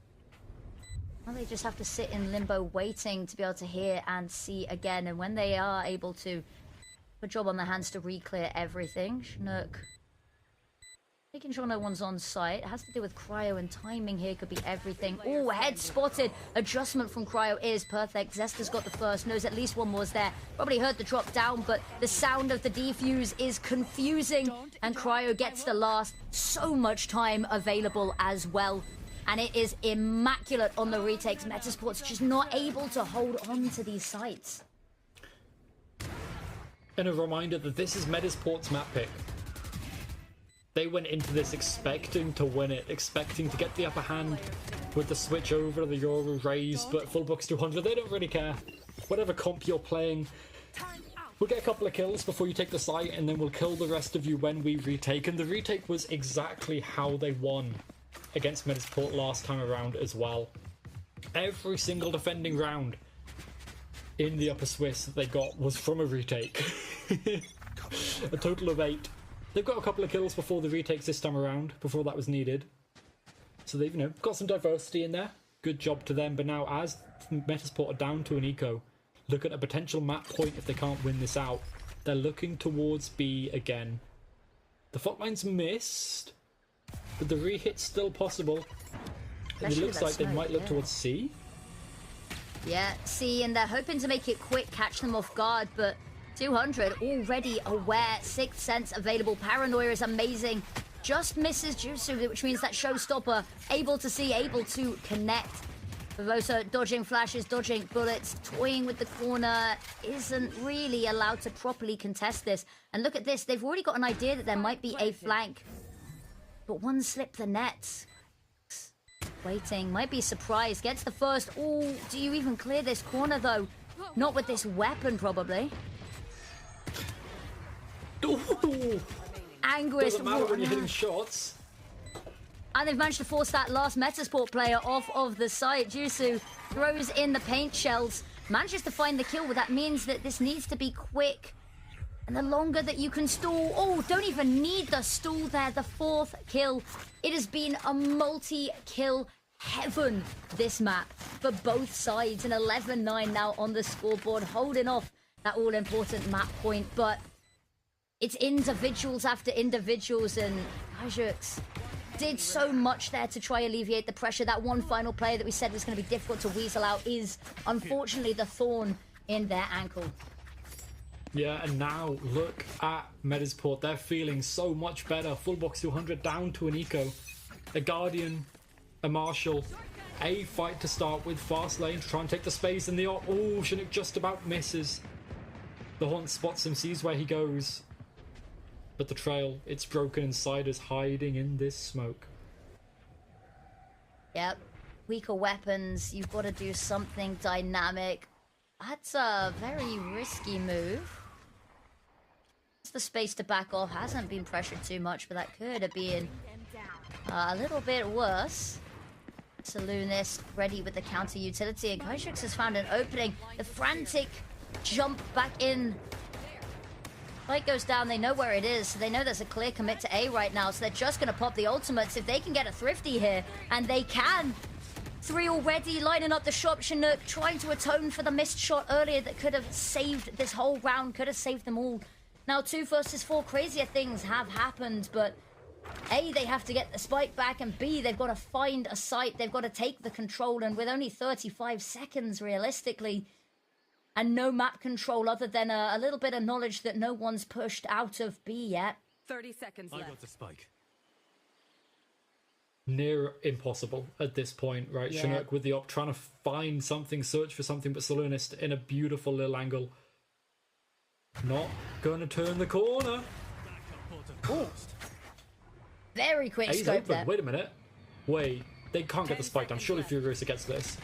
Well, they just have to sit in limbo waiting to be able to hear and see again. And when they are able to put a job on their hands to re-clear everything, Chinook making sure no one's on site. It has to do with Cryo and timing here. Could be everything. Oh, head spotted. Adjustment from Cryo is perfect. Zester's got the first. Knows at least one more's there. Probably heard the drop down, but the sound of the defuse is confusing. And Cryo gets the last. So much time available as well. And it is immaculate on the retakes. Metasport's just not able to hold on to these sites. And a reminder that this is Metasport's map pick. They went into this expecting to win it, expecting to get the upper hand with the switch over to the Euro raise, but full Bucks 200, they don't really care. Whatever comp you're playing, we'll get a couple of kills before you take the site, and then we'll kill the rest of you when we retake. And the retake was exactly how they won against Metasport last time around as well. Every single defending round in the Upper Swiss that they got was from a retake. A total of 8. They've got a couple of kills before the retakes this time around, before that was needed. So they've, got some diversity in there. Good job to them. But now, as Metasport are down to an eco, look at a potential map point if they can't win this out. They're looking towards B again. The fault line's missed, but the re-hit's still possible. And it looks like they might look towards C. Yeah, C, and they're hoping to make it quick, catch them off guard, but 200 already aware. Sixth Sense available. Paranoia is amazing. Just misses Jutsu, which means that Showstopper able to see, able to connect. Vivosa dodging flashes, dodging bullets, toying with the corner, isn't really allowed to properly contest this. And look at this, they've already got an idea that there might be a flank, but one slipped the net. Waiting, might be surprised, gets the first. Oh, do you even clear this corner though? Not with this weapon, probably. Ooh. Anguish. Doesn't matter when you're hitting shots. And they've managed to force that last Metasport player off of the site. Jusu throws in the paint shells, manages to find the kill, but that means that this needs to be quick. And the longer that you can stall... Oh, don't even need the stall there. The 4th kill. It has been a multi-kill heaven, this map, for both sides. An 11-9 now on the scoreboard, holding off that all-important map point. But it's individuals after individuals, and Kajux did so much there to try alleviate the pressure. That one final player that we said was going to be difficult to weasel out is, unfortunately, the thorn in their ankle. Yeah, and now look at Metasport. They're feeling so much better. Full box 200 down to an eco. A Guardian, a Marshal, a fight to start with. Fast lane to try and take the space, and the... Oh, Chinook just about misses. The Haunt spots him, sees where he goes. But the trail, it's broken, and Cider's hiding in this smoke. Yep. Weaker weapons, you've got to do something dynamic. That's a very risky move. It's the space to back off. Hasn't been pressured too much, but that could have been a little bit worse. Saloonist ready with the counter utility, and Kajux has found an opening. The frantic jump back in. Fight goes down, they know where it is, so they know there's a clear commit to A right now, so they're just going to pop the ultimates if they can get a thrifty here, and they can. 3 already lining up the shot. Chinook trying to atone for the missed shot earlier that could have saved this whole round, could have saved them all. Now 2 versus 4, crazier things have happened, but A, they have to get the spike back, and B, they've got to find a site, they've got to take the control, and with only 35 seconds realistically, and no map control other than a little bit of knowledge that no one's pushed out of B yet. 30 seconds left. I got the spike. Near impossible at this point, right? Yeah. Chinook with the op, trying to find something, search for something, but Saloonist in a beautiful little angle. Not going to turn the corner. Ooh. Very quick A's scope open. there. Wait a minute. Wait. They can't get the spike down. Surely Furiosa gets this.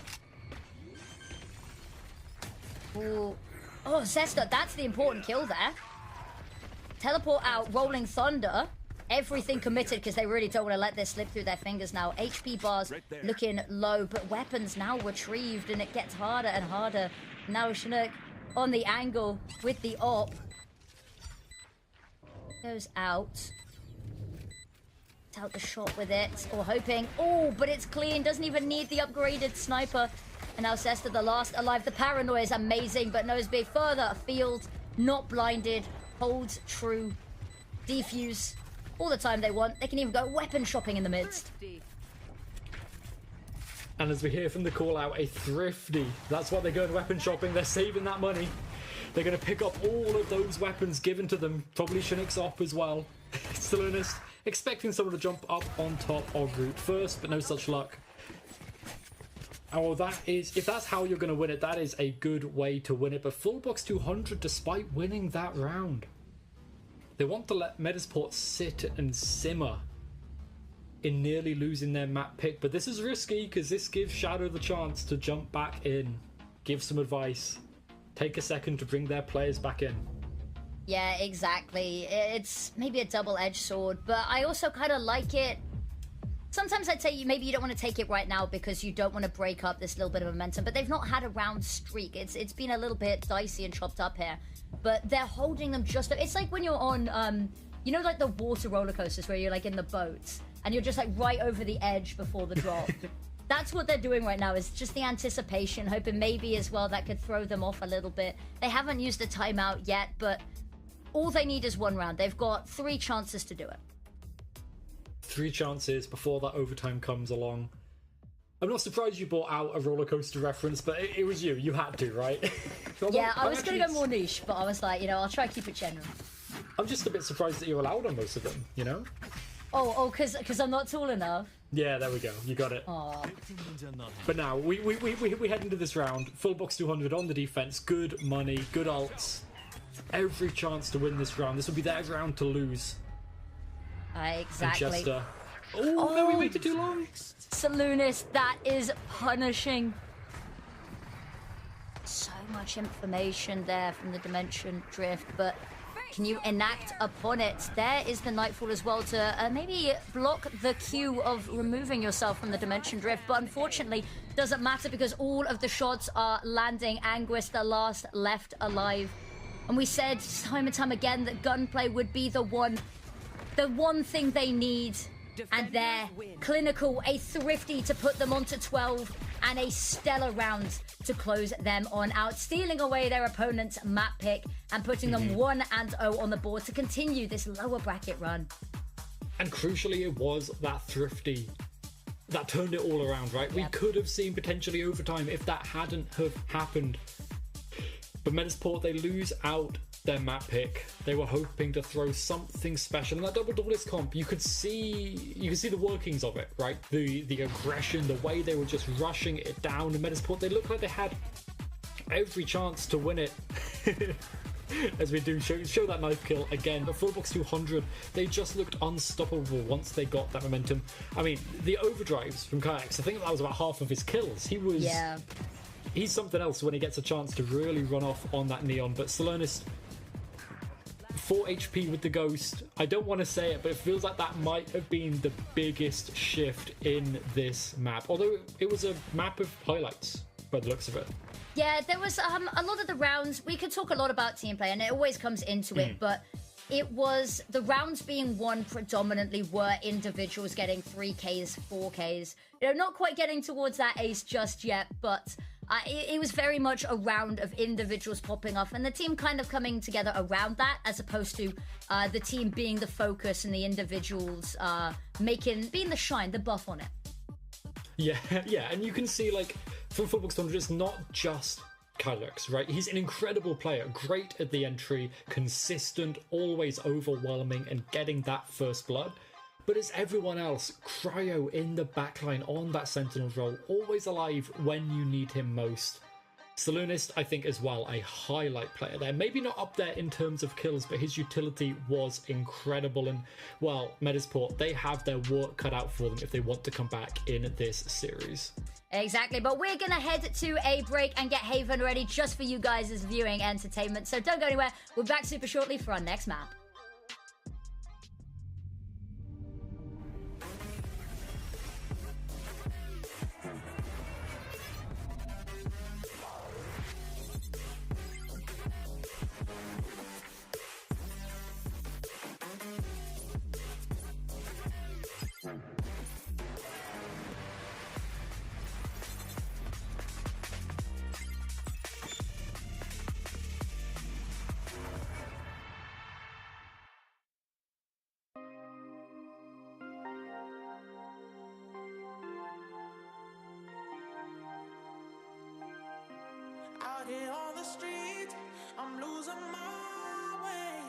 Ooh. Oh, Zesta, that's the important kill there. Teleport out, Rolling Thunder. Everything committed because they really don't want to let this slip through their fingers now. HP bars looking low, but weapons now retrieved, and it gets harder and harder. Now Chinook on the angle with the op. Goes out. Out the shot with it, or hoping. Oh, but it's clean. Doesn't even need the upgraded sniper. And now Sesta, the last alive. The paranoia is amazing, but Noseby further afield. Not blinded. Holds true. Defuse. All the time they want. They can even go weapon shopping in the midst. And as we hear from the call out, a thrifty. That's why they're going weapon shopping. They're saving that money. They're going to pick up all of those weapons given to them. Probably Chinook's op as well. Saloonist expecting someone to jump up on top of route first, but no such luck. Oh, that is, if that's how you're going to win it, that is a good way to win it. But full box 200 despite winning that round. They want to let Medisport sit and simmer in nearly losing their map pick, but this is risky because this gives Shadow the chance to jump back in, give some advice, take a second to bring their players back in. Yeah, exactly. It's maybe a double-edged sword, but I also kind of like it. Sometimes I'd say maybe you don't want to take it right now because you don't want to break up this little bit of momentum, but they've not had a round streak. It's been a little bit dicey and chopped up here, but they're holding them just... It's like when you're on, you know, like the water roller coasters where you're like in the boats and you're just like right over the edge before the drop. That's what they're doing right now, is just the anticipation, hoping maybe as well that could throw them off a little bit. They haven't used a timeout yet, but all they need is one round. They've got 3 chances to do it. 3 chances before that overtime comes along. I'm not surprised you brought out a roller coaster reference, but it was you. You had to, right? Yeah, I was going to go more niche, but I was like, you know, I'll try to keep it general. I'm just a bit surprised that you're allowed on most of them, you know? Oh, because I'm not tall enough. Yeah, there we go. You got it. Aww. But now, we head into this round. Full box 200 on the defense. Good money, good ults. Every chance to win this round. This will be their round to lose. Exactly. Manchester. Oh, no, we waited too long. Saloonist, that is punishing. So much information there from the Dimension Drift, but can you enact upon it? There is the Nightfall as well to maybe block the queue of removing yourself from the Dimension Drift, but unfortunately doesn't matter because all of the shots are landing. Anguis, the last left alive. And we said time and time again that gunplay would be the one thing they need. And they're clinical, a thrifty to put them onto 12, and a stellar round to close them on out, stealing away their opponent's map pick and putting them 1-0 on the board to continue this lower bracket run. And crucially, it was that thrifty that turned it all around, right? Yep. We could have seen potentially overtime if that hadn't have happened. But Medisport, they lose out their map pick. They were hoping to throw something special. And that double doublist comp, you could see the workings of it, right? The aggression, the way they were just rushing it down. And Medisport, they looked like they had every chance to win it. As we do show that knife kill again. But full box 200, they just looked unstoppable once they got that momentum. I mean, the overdrives from Kayaks, I think that was about half of his kills. He's something else when he gets a chance to really run off on that Neon. But Salonis, 4 HP with the Ghost. I don't want to say it, but it feels like that might have been the biggest shift in this map. Although it was a map of highlights by the looks of it. Yeah, there was a lot of the rounds. We could talk a lot about team play, and it always comes into it, but it was the rounds being won predominantly were individuals getting 3Ks, 4Ks. You know, not quite getting towards that ace just yet, but it was very much a round of individuals popping off, and the team kind of coming together around that, as opposed to the team being the focus and the individuals being the shine, the buff on it. Yeah, and you can see, like, from Full Box 200, it's not just Kylux, right? He's an incredible player, great at the entry, consistent, always overwhelming, and getting that first blood. But it's everyone else, Cryo in the backline on that Sentinel's role, always alive when you need him most. Saloonist, I think, as well, a highlight player there. Maybe not up there in terms of kills, but his utility was incredible. And, well, Metasport, they have their work cut out for them if they want to come back in this series. Exactly, but we're going to head to a break and get Haven ready just for you guys' viewing entertainment. So don't go anywhere. We're back super shortly for our next map. Out here on the street, I'm losing my way.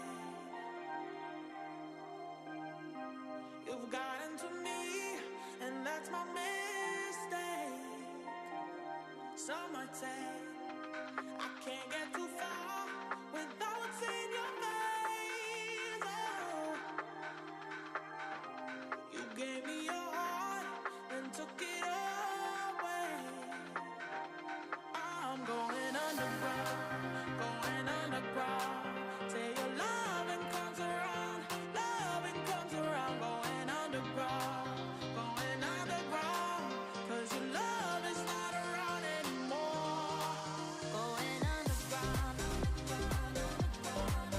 You've gotten to me, and that's my mistake. Some might say I can't get too far without what's in your face. Oh, you gave me your heart and took it away. I'm going underground, going underground. Say your loving comes around, going underground, going underground. 'Cause your love is not around anymore. Going underground, underground,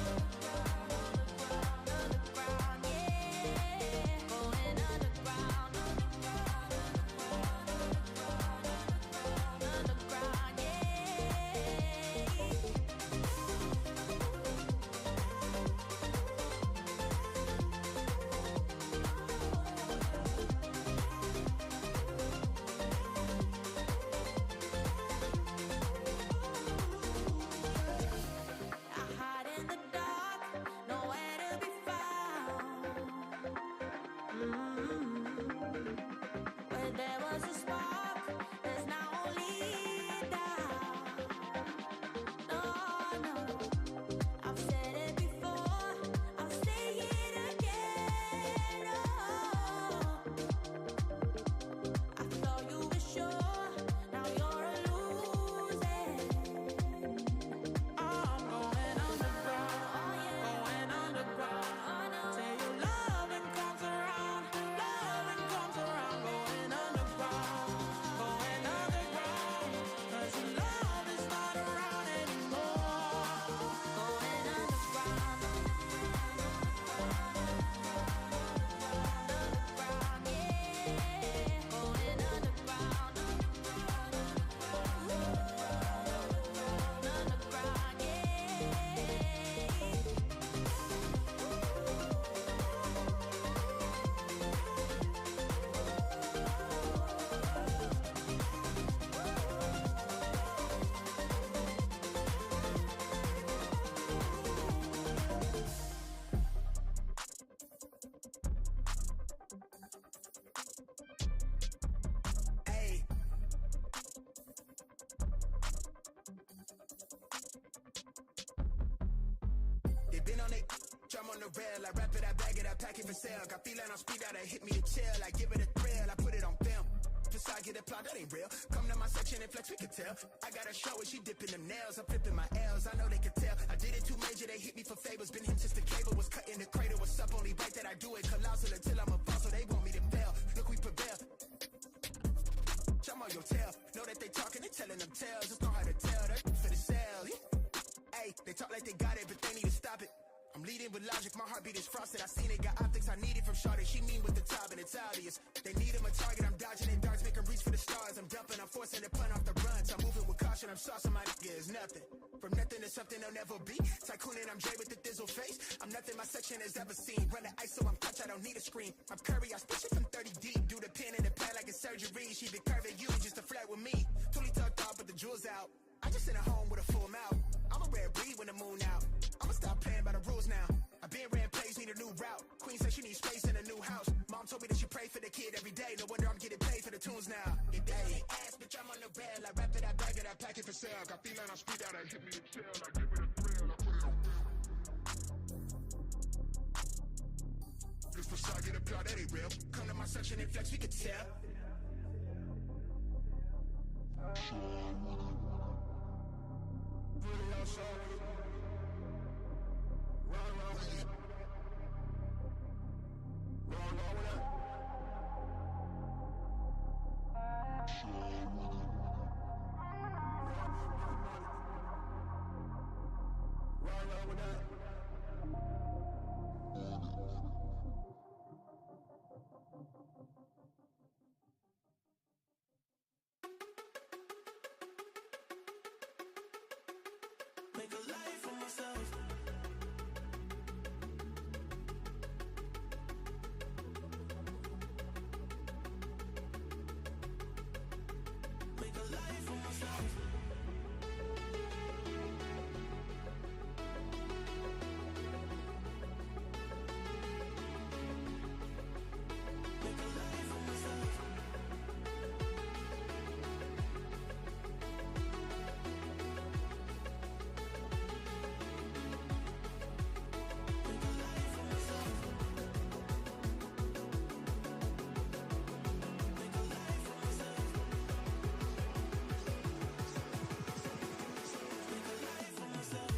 underground, yeah. Going underground, underground, yeah. I hide in the dark, nowhere to be found. Where there was a spark, there's now only doubt. No, no, I've said it before, I'll say it again. Oh, I thought you were sure, now you're a losing. I'm going underground, going underground. Say your loving comes around, going underground, going underground. 'Cause your love is not around anymore. Going underground, underground, yeah. Going underground, underground, yeah. Hey. They been on it, drum on the rail. I wrap it, I bag it, I pack it for sale. Got feeling on speed out, hit me a chill. I give it a thrill, I put it on film. Just I get a plot, that ain't real. Come to my section and flex, we can tell. I got a show and she dipping them nails. I'm flipping my L's, I know they can tell. I did it too major, they hit me for favors. Been him since the cable was cut in the cradle. What's up, only right that I do it. Colossal until I'm a boss, so they want me to fail. Look, we prevail. Jump on your tail. Know that they talking, they telling them tales. Just know how to tell. They're for the sale. Hey, they talk like they got it, but they need to stop it. I'm leading with logic, my heartbeat is frosted. I seen it, got optics I need it from Shawty. She mean with the top and it's obvious. They need him a target, I'm dodging in darts, make him reach for the stars. I'm dumping, I'm forcing the punt off the runs. I'm moving with caution, I'm saucing my nigga is nothing. From nothing to something they'll never be. Tycooning, I'm Jay with the thizzle face. I'm nothing my section has ever seen. Run the ice so I'm clutch, I don't need a screen. I'm Curry, I push it from 30 deep. Do the pin in the pad like it's surgery. She been curving you just to flirt with me. Totally tucked off, but the jewels out. I just in a home with a full mouth. I'm a rare breed when the moon out. I'ma stop playing by the rules now. I been ran plays, need a new route. Queen said she needs space in a new house. Mom told me that she pray for the kid every day. No wonder I'm getting paid for the tunes bills now. Hey, ass, bitch, I'm on the rail. I rap it, I bag it, I pack it for sale. Got feeling, I speed out, I hit me the tail. I give it a thrill, I put it on real. This for sure, get a plot, that ain't real. Come to my section and flex, we can tell. Really outside. Run with it. Run with it. Make a life for myself. Make a life for myself. Make a life for myself. Make a life for myself. Make a life for myself.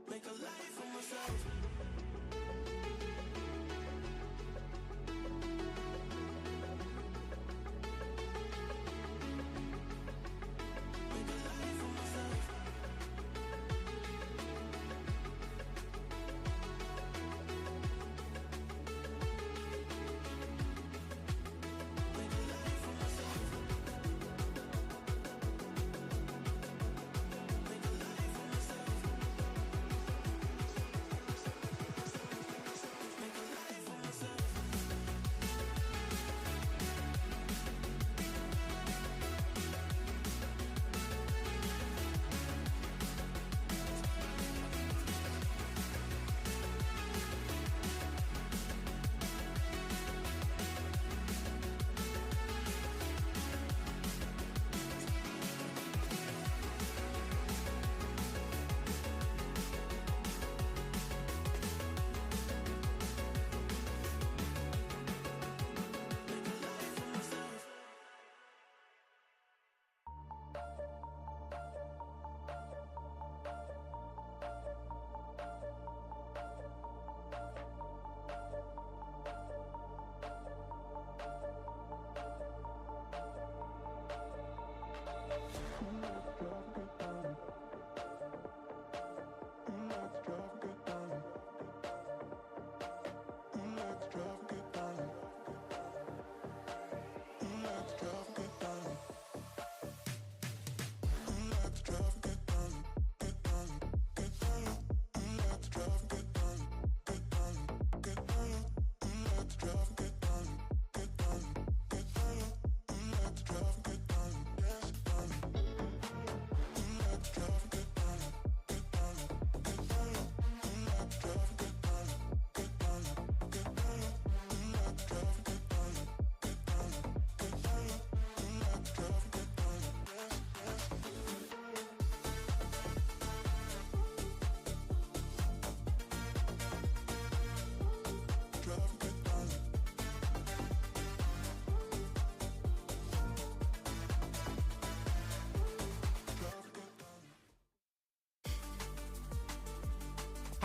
Make a life for myself. Make a life for myself.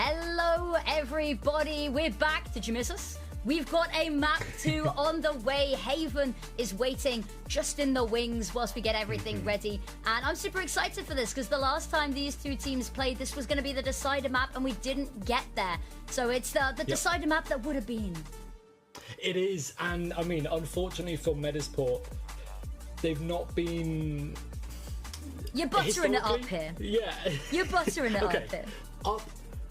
Hello, everybody. We're back. Did you miss us? We've got a map 2 on the way. Haven is waiting just in the wings whilst we get everything ready. And I'm super excited for this because the last time these two teams played, this was going to be the decider map and we didn't get there. So it's the decider map that would have been. It is, and I mean, unfortunately for Medisport, they've not been... You're buttering it up here. Yeah. You're buttering it okay. up here.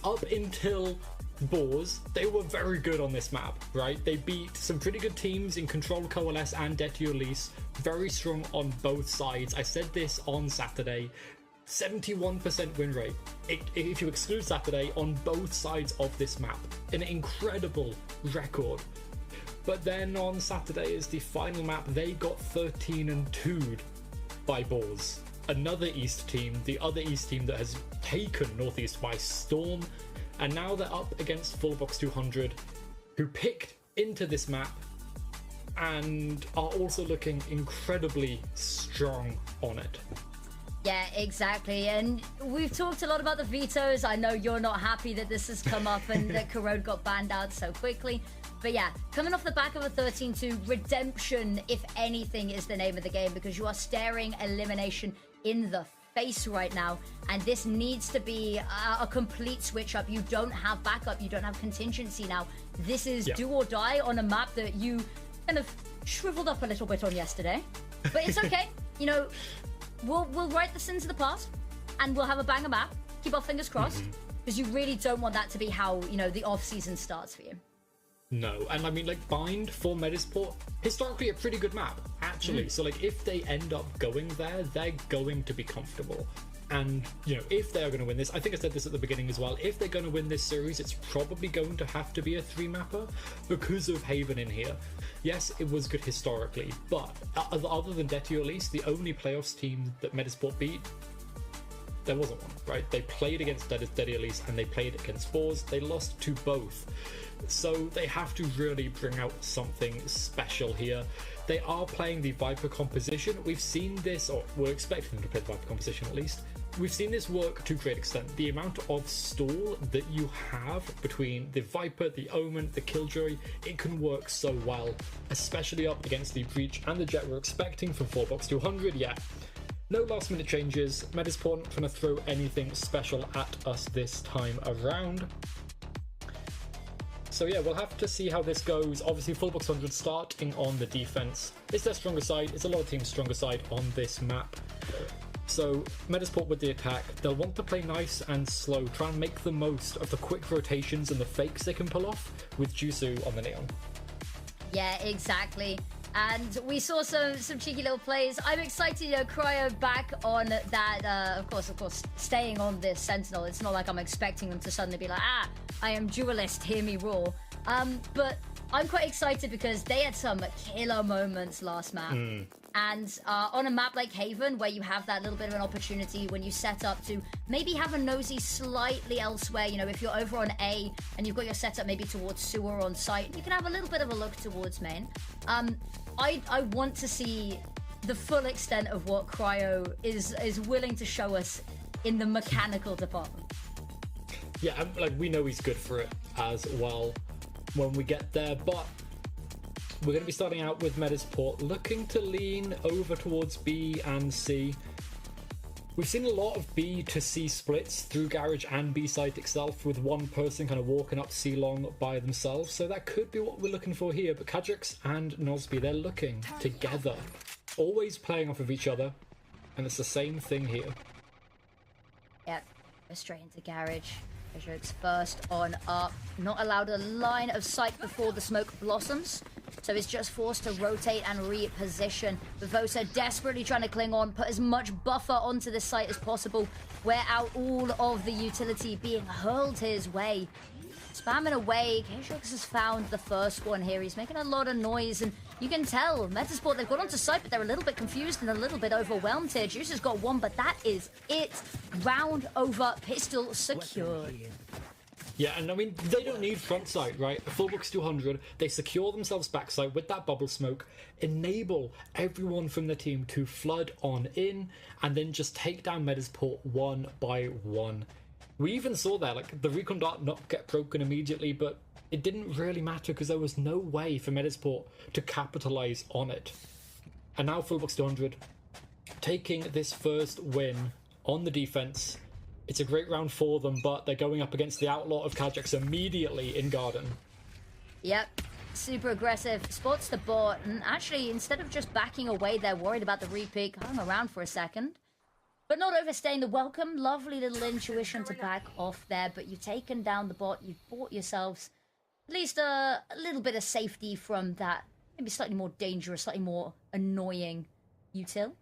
Up until Boars, they were very good on this map, right? They beat some pretty good teams in Control Coalesce and Detiolis, very strong on both sides. I said this on Saturday, 71% win rate. If you exclude Saturday, on both sides of this map. An incredible record. But then on Saturday is the final map, they got 13-2'd by Boars. Another East team, the other East team that has taken Northeast by storm, and now they're up against Fullbox 200, who picked into this map and are also looking incredibly strong on it. Yeah, exactly. And we've talked a lot about the vetoes. I know you're not happy that this has come up and that Corrode got banned out so quickly. But yeah, coming off the back of a 13-2, redemption, if anything, is the name of the game because you are staring elimination in the face right now. And this needs to be a complete switch up. You don't have backup. You don't have contingency now. This is do or die on a map that you kind of shriveled up a little bit on yesterday. But it's okay. You know, we'll write the sins of the past and we'll have a banger map. Keep our fingers crossed because you really don't want that to be how, you know, the off-season starts for you. No, and I mean, like, Bind for Medisport, historically a pretty good map, actually. So, like, if they end up going there, they're going to be comfortable. And, you know, if they're going to win this, I think I said this at the beginning as well, if they're going to win this series, it's probably going to have to be a 3-mapper because of Haven in here. Yes, it was good historically, but other than Detiolis, the only playoffs team that Medisport beat, there wasn't one, right? They played against Detiolis and they played against Boars. They lost to both. So they have to really bring out something special here. They are playing the Viper composition. We've seen this, or we're expecting them to play the Viper composition at least. We've seen this work to a great extent. The amount of stall that you have between the Viper, the Omen, the Killjoy, it can work so well, especially up against the Breach and the Jet we're expecting from Fullbox 200. Yeah, no last minute changes. Medisport not trying to throw anything special at us this time around. So yeah, we'll have to see how this goes. Obviously, Fullbox 100 starting on the defense. It's their stronger side. It's a lot of teams' stronger side on this map. So Medisport with the attack. They'll want to play nice and slow. Try and make the most of the quick rotations and the fakes they can pull off with Jusu on the Neon. Yeah, exactly. And we saw some cheeky little plays. I'm excited, you know, Cryo back on that, of course, staying on this Sentinel. It's not like I'm expecting them to suddenly be like, I am duelist, hear me roar. But I'm quite excited because they had some killer moments last map. And on a map like Haven, where you have that little bit of an opportunity when you set up to maybe have a nosy slightly elsewhere, you know, if you're over on A and you've got your setup maybe towards sewer on site, you can have a little bit of a look towards main. I want to see the full extent of what Cryo is willing to show us in the mechanical department. Yeah, like, we know he's good for it as well when we get there, but we're going to be starting out with Medisport, looking to lean over towards B and C. We've seen a lot of B to C splits through Garage and B site itself, with one person kind of walking up C long by themselves, so that could be what we're looking for here. But Kadrix and Nosby, they're looking together, always playing off of each other, and it's the same thing here. Yep, go straight into Garage. Kadrix first on up, not allowed a line of sight before the smoke blossoms. So he's just forced to rotate and reposition. Vosa desperately trying to cling on, put as much buffer onto this site as possible, wear out all of the utility being hurled his way. Spamming away, Kadrix has found the first one here. He's making a lot of noise, and you can tell Medisport, they've got onto site, but they're a little bit confused and a little bit overwhelmed here. Juice has got one, but that is it. Round over, pistol secured. Yeah, and I mean, they don't need front sight, right? Fullbox 200, they secure themselves backside with that bubble smoke, enable everyone from the team to flood on in, and then just take down Medisport one by one. We even saw there, like, the recon dart not get broken immediately, but it didn't really matter because there was no way for Medisport to capitalize on it. And now Fullbox 200 taking this first win on the defense. It's a great round for them, but they're going up against the Outlaw of Kajaks immediately in Garden. Yep. Super aggressive, spots the bot, and actually, instead of just backing away, they're worried about the repeat, hung around for a second. But not overstaying the welcome. Lovely little intuition to back off there, but you've taken down the bot, you've bought yourselves at least a little bit of safety from that, maybe slightly more dangerous, slightly more annoying util.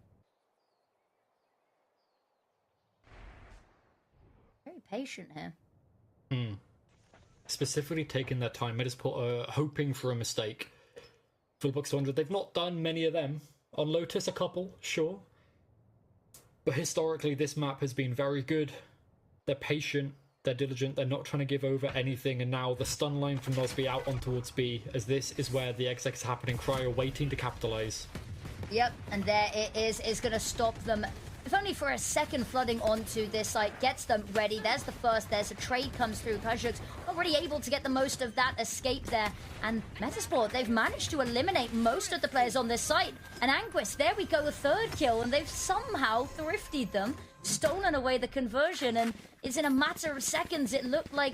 Very patient here. Specifically taking their time. Medisport are hoping for a mistake. Fullbox 200, they've not done many of them. On Lotus, a couple, sure. But historically, this map has been very good. They're patient, they're diligent, they're not trying to give over anything, and now the stun line from Nosby out on towards B, as this is where the exec is happening. Cryo waiting to capitalize. Yep, and there it is. It's going to stop them, if only for a second, flooding onto this site. Gets them ready. There's the first. There's a trade comes through. Kajaks already able to get the most of that escape there. And Metasport, they've managed to eliminate most of the players on this site. And Anguist, there we go, the third kill. And they've somehow thriftied them, stolen away the conversion. And it's in a matter of seconds. It looked like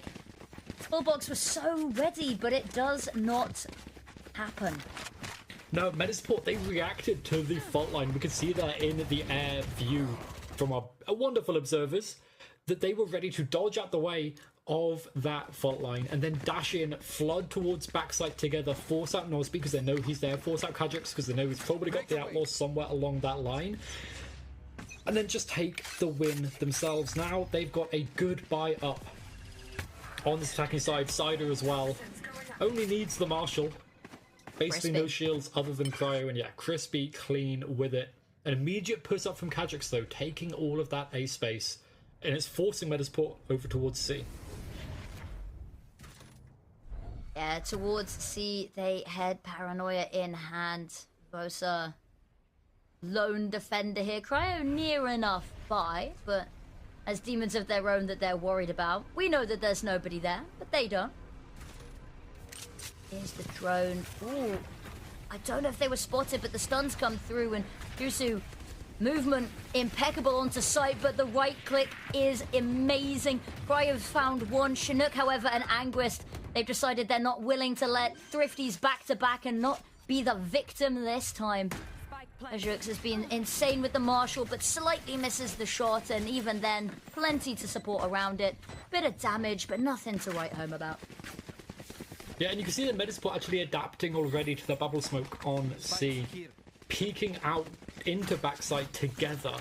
Fullbox was so ready, but it does not happen. No, Medisport, they reacted to the fault line. We could see that in the air view from our wonderful observers, that they were ready to dodge out the way of that fault line and then dash in, flood towards backside together, force out Nosby because they know he's there, force out Kajaks because they know he's probably got the Outlaws somewhere along that line, and then just take the win themselves. Now they've got a good buy up on this attacking side. Cider as well. Only needs the Marshal. Basically no shields other than Cryo, and yeah, crispy, clean with it. An immediate push up from Kajaks though, taking all of that A space, and it's forcing Medisport over towards C. Yeah, towards C they head, Paranoia in hand. Vosa, lone defender here. Cryo near enough by, but as demons of their own that they're worried about. We know that there's nobody there, but they don't. Here's the drone. Ooh, I don't know if they were spotted, but the stuns come through, and Yusu, movement impeccable onto site, but the right click is amazing. Cryo's found one. Chinook, however, and Anguist, they've decided they're not willing to let Thrifties back to back and not be the victim this time. Azurix has been insane with the Marshal, but slightly misses the shot, and even then, plenty to support around it. Bit of damage, but nothing to write home about. Yeah, and you can see that Medisport actually adapting already to the bubble smoke on C, peeking out into backside together,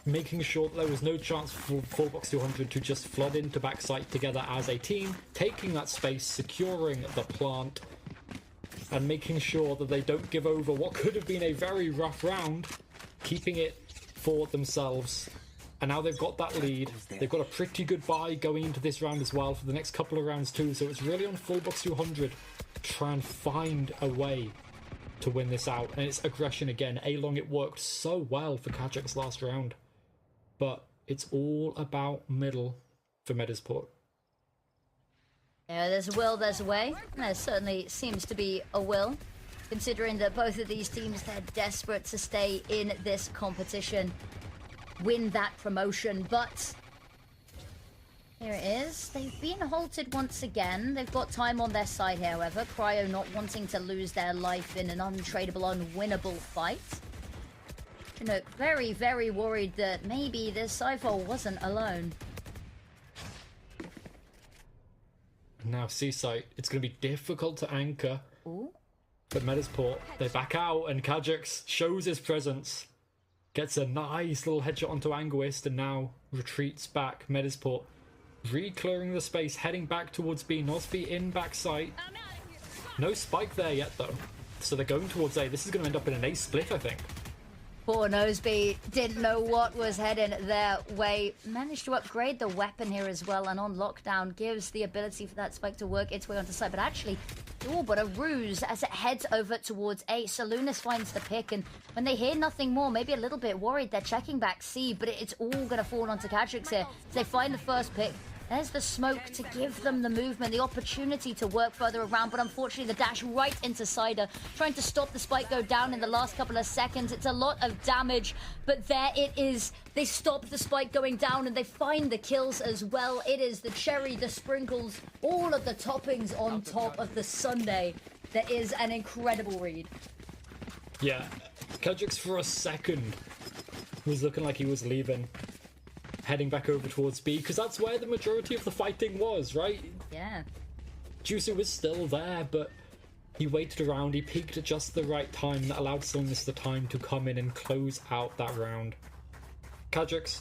making sure that there was no chance for Fullbox 200 to just flood into backside together as a team, taking that space, securing the plant, and making sure that they don't give over what could have been a very rough round, keeping it for themselves. And now they've got that lead. They've got a pretty good buy going into this round as well for the next couple of rounds too. So it's really on Fullbox 200 to try and find a way to win this out. And it's aggression again. A-Long, it worked so well for Kajaks last round. But it's all about middle for Medisport. Yeah, there's a will, there's a way. And there certainly seems to be a will, considering that both of these teams, they're desperate to stay in this competition, win that promotion. But here it is. They've been halted once again. They've got time on their side, however. Cryo not wanting to lose their life in an untradeable, unwinnable fight. Chinook very, very worried that maybe this Cypher wasn't alone. Now C-Site, it's going to be difficult to anchor. Ooh. But Medisport, they back out, and Kajaks shows his presence. Gets a nice little headshot onto Anguist, and now retreats back. Medisport re-clearing the space, heading back towards B. Nosby in backside. No spike there yet, though. So they're going towards A. This is going to end up in an A split, I think. Poor Noseby didn't know what was heading their way. Managed to upgrade the weapon here as well, and on lockdown gives the ability for that spike to work its way onto site. But actually, oh, but a ruse as it heads over towards A. Salunas finds the pick, and when they hear nothing more, maybe a little bit worried, they're checking back C, but it's all going to fall onto Kadrix here. So they find the first pick. There's the smoke to give them the movement, the opportunity to work further around, but unfortunately the dash right into Cider, trying to stop the spike go down in the last couple of seconds. It's a lot of damage, but there it is. They stop the spike going down and they find the kills as well. It is the cherry, the sprinkles, all of the toppings on top of the sundae. That is an incredible read. Yeah, Kadrix for a second was looking like he was leaving, heading back over towards B, because that's where the majority of the fighting was, right? Yeah. Juicy was still there, but he waited around, he peaked at just the right time that allowed Silmus the time to come in and close out that round. Kadrix,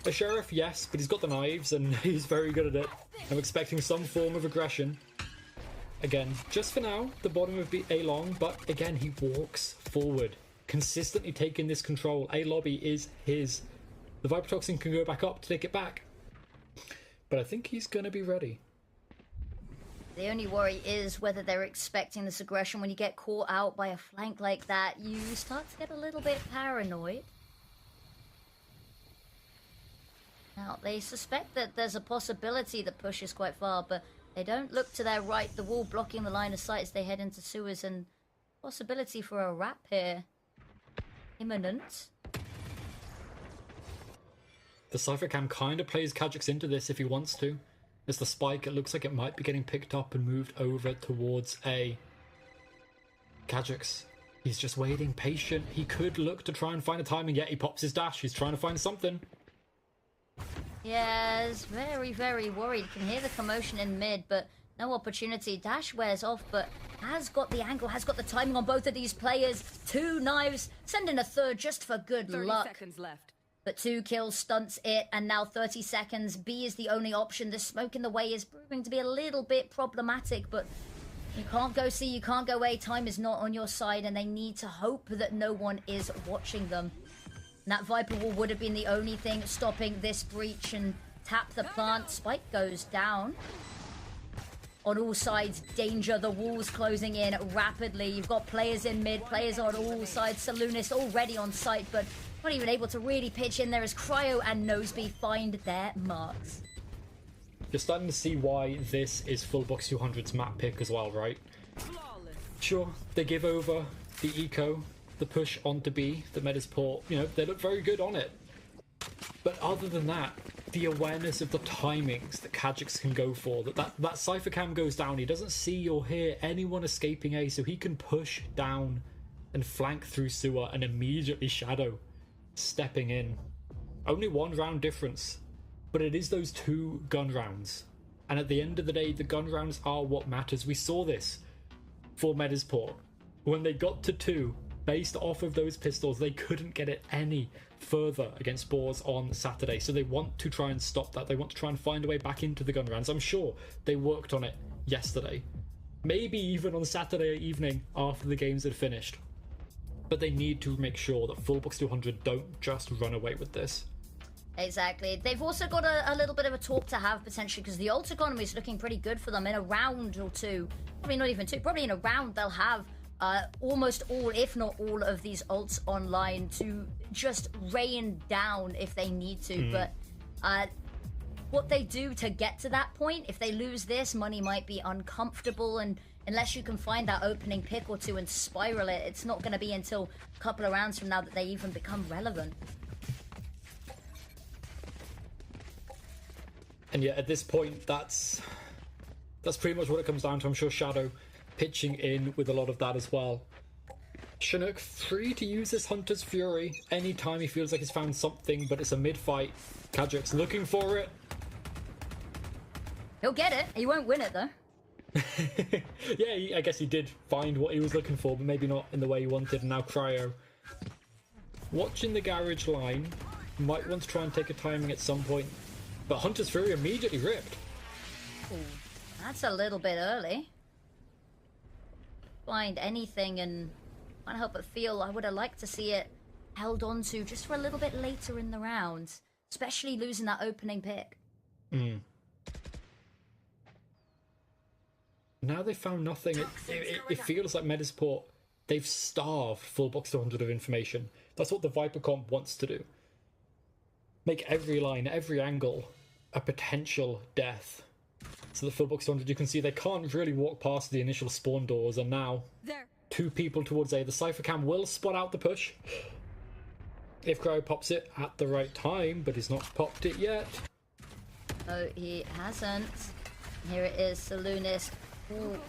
a sheriff, yes, but he's got the knives and he's very good at it. I'm expecting some form of aggression. Again, just for now, the bottom of A long, but again, he walks forward, consistently taking this control. A lobby is his. The Viper Toxin can go back up to take it back. But I think he's going to be ready. The only worry is whether they're expecting this aggression. When you get caught out by a flank like that, you start to get a little bit paranoid. Now, they suspect that there's a possibility that push is quite far, but they don't look to their right. The wall blocking the line of sight as they head into sewers, and possibility for a wrap here imminent. The Cypher Cam kind of plays Kadrix into this if he wants to. As the spike, it looks like it might be getting picked up and moved over towards A. Kadrix, he's just waiting, patient. He could look to try and find a timing, yet he pops his dash. He's trying to find something. Yes, very, very worried. Can hear the commotion in mid, but no opportunity. Dash wears off, but has got the angle, has got the timing on both of these players. 2 knives, send in a third just for good 30 luck. seconds left. But 2 kills stunts it, and now 30 seconds. B is the only option. The smoke in the way is proving to be a little bit problematic, but you can't go C, you can't go A. Time is not on your side, and they need to hope that no one is watching them. And that Viper wall would have been the only thing stopping this breach, and tap the plant. Spike goes down. On all sides, danger. The walls closing in rapidly. You've got players in mid, players on all sides. Salunis already on site, but not even able to really pitch in there as Cryo and Noseby find their marks. You're starting to see why this is full box 200's map pick as well, right? Sure, they give over the eco, the push onto B, the Medisport, you know, they look very good on it. But other than that, the awareness of the timings that Kadrix can go for, that Cypher Cam goes down, he doesn't see or hear anyone escaping A, so he can push down and flank through sewer and immediately shadow, stepping in. Only 1 round difference, but it is those 2 gun rounds. And at the end of the day, the gun rounds are what matters. We saw this for Medisport. When they got to 2, based off of those pistols, they couldn't get it any further against Spores on Saturday. So they want to try and stop that. They want to try and find a way back into the gun rounds. I'm sure they worked on it yesterday. Maybe even on Saturday evening after the games had finished. But they need to make sure that full box 200 don't just run away with this. Exactly. They've also got a little bit of a talk to have potentially, because the ult economy is looking pretty good for them. In a round or 2, probably not even 2, probably in a round they'll have almost all, if not all, of these ults online to just rain down if they need to. But what they do to get to that point, if they lose this, money might be uncomfortable, and unless you can find that opening pick or 2 and spiral it, it's not going to be until a couple of rounds from now that they even become relevant. And yet at this point, that's pretty much what it comes down to. I'm sure Shadow pitching in with a lot of that as well. Chinook free to use this Hunter's Fury anytime he feels like he's found something, but it's a mid-fight. Kadrix looking for it. He'll get it. He won't win it, though. Yeah, I guess he did find what he was looking for, but maybe not in the way he wanted. And now Cryo watching the garage line. Might want to try and take a timing at some point, but Hunter's Fury immediately ripped. Ooh, that's a little bit early. Find anything, and I can't help but feel I would have liked to see it held on to just for a little bit later in the round, especially losing that opening pick. Now they've found nothing. It feels like Medisport, they've starved full box 200 of information. That's what the Viper comp wants to do. Make every line, every angle a potential death. So the full box 200, you can see they can't really walk past the initial spawn doors, and now two people towards A. The Cypher Cam will spot out the push if Cryo pops it at the right time, but he's not popped it yet. Oh, he hasn't. Here it is, Saloonist. Ooh.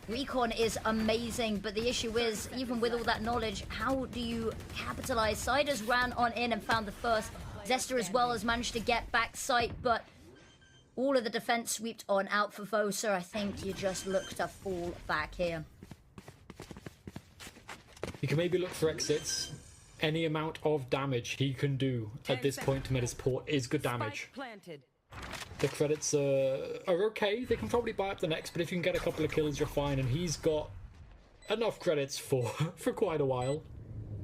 Recon is amazing, but the issue is, even with all that knowledge, how do you capitalize? Siders ran on in and found the first. Zester as well has managed to get back sight, but all of the defense swept on out for Vosa. I think you just look to fall back here. You can maybe look for exits. Any amount of damage he can do at this point to Medisport is good damage. The credits are okay. They can probably buy up the next, but if you can get a couple of kills, you're fine. And he's got enough credits for quite a while.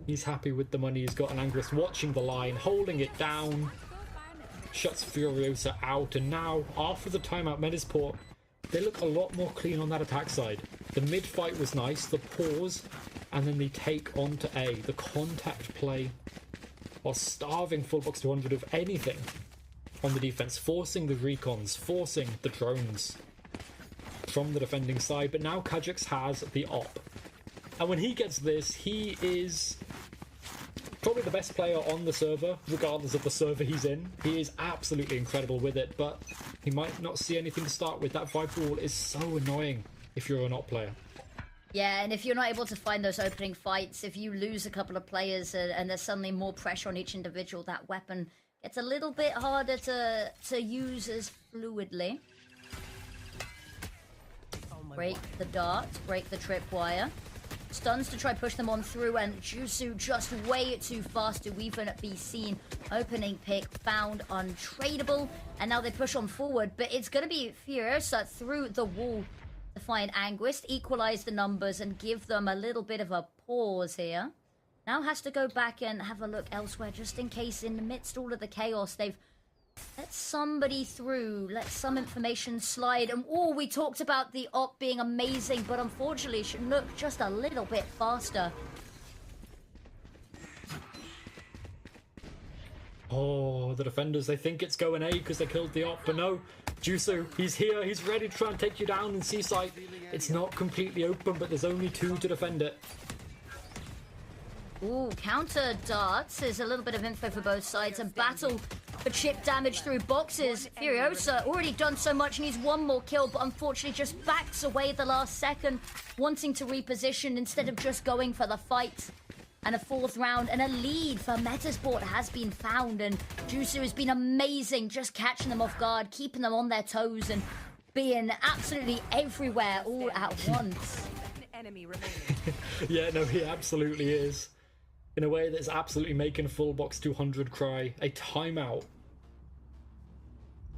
He's happy with the money he's got. And Angrist watching the line, holding it down. Shuts Furiosa out. And now, after the timeout, Medisport, they look a lot more clean on that attack side. The mid-fight was nice. The pause, and then the take onto A. The contact play while starving full box 200 of anything on the defense, forcing the recons, forcing the drones from the defending side. But now Kajix has the op, and when he gets this, he is probably the best player on the server, regardless of the server he's in. He is absolutely incredible with it, but he might not see anything to start with. That Viper wall is so annoying if you're an op player. Yeah, and if you're not able to find those opening fights, if you lose a couple of players and there's suddenly more pressure on each individual, that weapon gets a little bit harder to use as fluidly. Break the dart, break the tripwire. Stuns to try push them on through, and Jusu just way too fast to even be seen. Opening pick found untradeable, and now they push on forward, but it's going to be Furiosa through the wall to find Anguist, equalize the numbers, and give them a little bit of a pause here. Now has to go back and have a look elsewhere, just in case in the midst of all of the chaos, they've let somebody through, let some information slide. And oh, we talked about the op being amazing, but unfortunately it should look just a little bit faster. Oh, the defenders, they think it's going A because they killed the op, but no. Jusu, he's here, he's ready to try and take you down in C-site. It's not completely open, but there's only two to defend it. Ooh, counter darts is a little bit of info for both sides. A battle for chip damage through boxes. Furiosa already done so much, needs one more kill, but unfortunately just backs away the last second, wanting to reposition instead of just going for the fight. And a fourth round and a lead for Metasport has been found, and Jusu has been amazing, just catching them off guard, keeping them on their toes, and being absolutely everywhere all at once. Yeah, no, he absolutely is. In a way that's absolutely making full box 200 cry. A timeout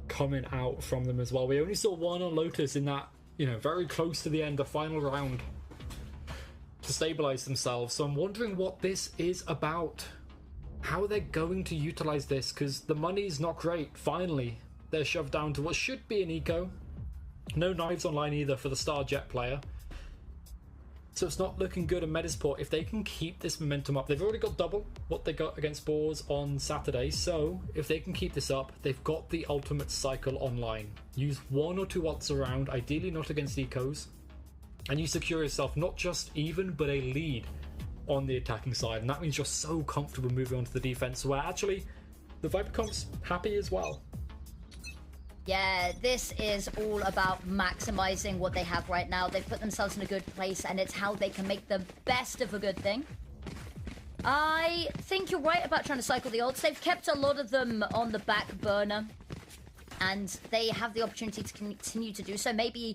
coming out from them as well. We only saw one on Lotus in that, very close to the end, the final round, to stabilize themselves. So I'm wondering what this is about. How they're going to utilize this, because the money's not great. Finally, they're shoved down to what should be an eco. No knives online either for the Star Jet player. So it's not looking good in Metasport. If they can keep this momentum up, they've already got double what they got against Boars on Saturday. So if they can keep this up, they've got the ultimate cycle online. Use one or two odds around, ideally not against ecos, and you secure yourself not just even, but a lead on the attacking side. And that means you're so comfortable moving on to the defense, where actually the Viper comp's happy as well. Yeah, this is all about maximizing what they have right now. They've put themselves in a good place, and it's how they can make the best of a good thing. I think you're right about trying to cycle the ults. They've kept a lot of them on the back burner, and they have the opportunity to continue to do so. Maybe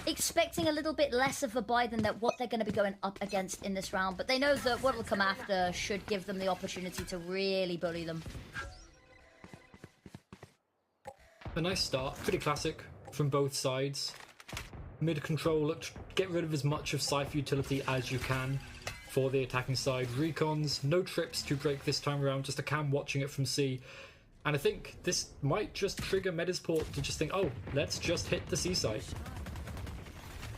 expecting a little bit less of a buy than what they're going to be going up against in this round, but they know that what will come after should give them the opportunity to really bully them. A nice start, pretty classic from both sides. Mid control, get rid of as much of Cypher utility as you can. for the attacking side. Recons, no trips to break this time around, just a cam watching it from C. And I think this might just trigger Medisport to just think, oh, let's just hit the C side.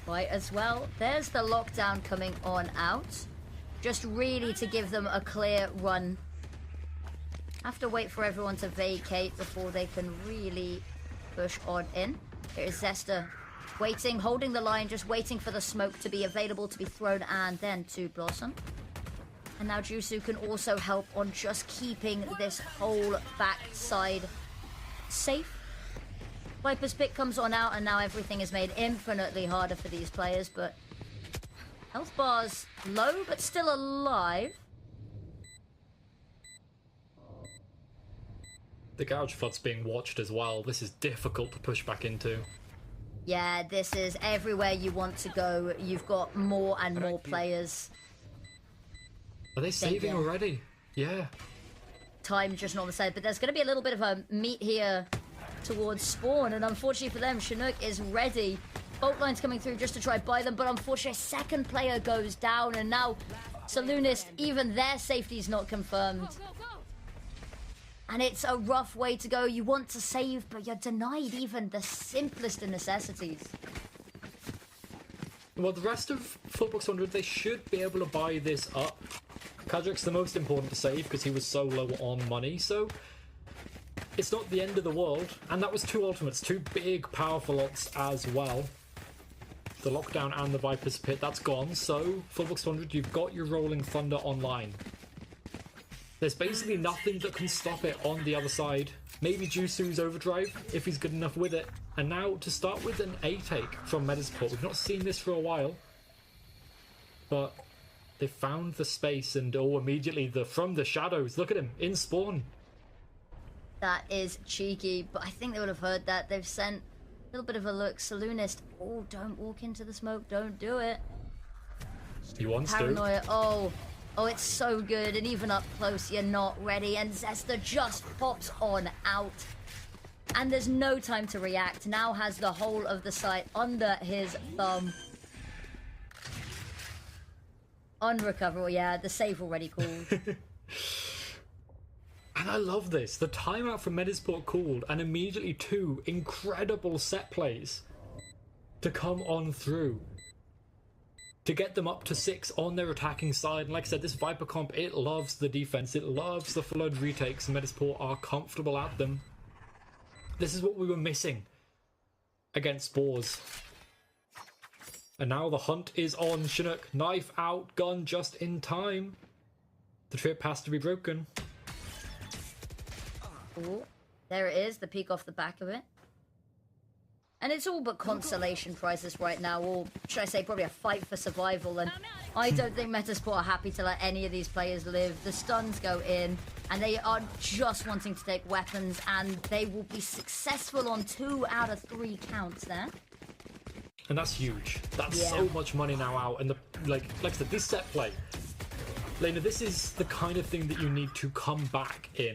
Right, as well. There's the lockdown coming on out. Just really to give them a clear run. Have to wait for everyone to vacate before they can really push on in. Here is Zesta waiting, holding the line, just waiting for the smoke to be available to be thrown and then to Blossom. And now Jusu can also help on just keeping this whole backside safe. Viper's pick comes on out and now everything is made infinitely harder for these players, but health bar's low but still alive. The Gouge Flood's being watched as well. This is difficult to push back into. Yeah, this is everywhere you want to go. You've got more and more players. Are they saving already? Yeah. Time just not on the side, but there's going to be a little bit of a meet here towards spawn, and unfortunately for them, Chinook is ready. Bolt line's coming through just to try buy them, but unfortunately a second player goes down, and now Saloonist, even their safety's not confirmed. And it's a rough way to go. You want to save, but you're denied even the simplest of necessities. Well, the rest of Footbox 100, they should be able to buy this up. Kadrik's the most important to save because he was so low on money, so it's not the end of the world. And that was two ultimates, two big, powerful ults as well. The Lockdown and the Viper's Pit, that's gone. So, Footbox 100, you've got your Rolling Thunder online. There's basically nothing that can stop it on the other side. Maybe Jusu's Overdrive, if he's good enough with it. And now, to start with an A take from Medisport. We've not seen this for a while. But they found the space and, oh, immediately from the shadows. Look at him, in spawn. That is cheeky, but I think they would have heard that. They've sent a little bit of a look. Saloonist, oh, don't walk into the smoke. Don't do it. He wants Paranoia, to. Oh, it's so good, and even up close, you're not ready, and Zesta just pops on out. And there's no time to react, now has the whole of the site under his thumb. Unrecoverable, yeah, the save already called. And I love this, the timeout from Medisport called, and immediately two incredible set plays to come on through. To get them up to 6 on their attacking side. And like I said, this Viper comp, it loves the defense. It loves the flood retakes. And Medisport are comfortable at them. This is what we were missing against Spores. And now the hunt is on. Chinook, knife out, gun just in time. The trip has to be broken. Oh, there it is, the peek off the back of it. And it's all but consolation prizes right now, or should I say probably a fight for survival, and I don't think Metasport are happy to let any of these players live. The stuns go in, and they are just wanting to take weapons, and they will be successful on 2 out of 3 counts there. And that's huge. That's so much money now out, and like I said, this set play, Lena, this is the kind of thing that you need to come back in.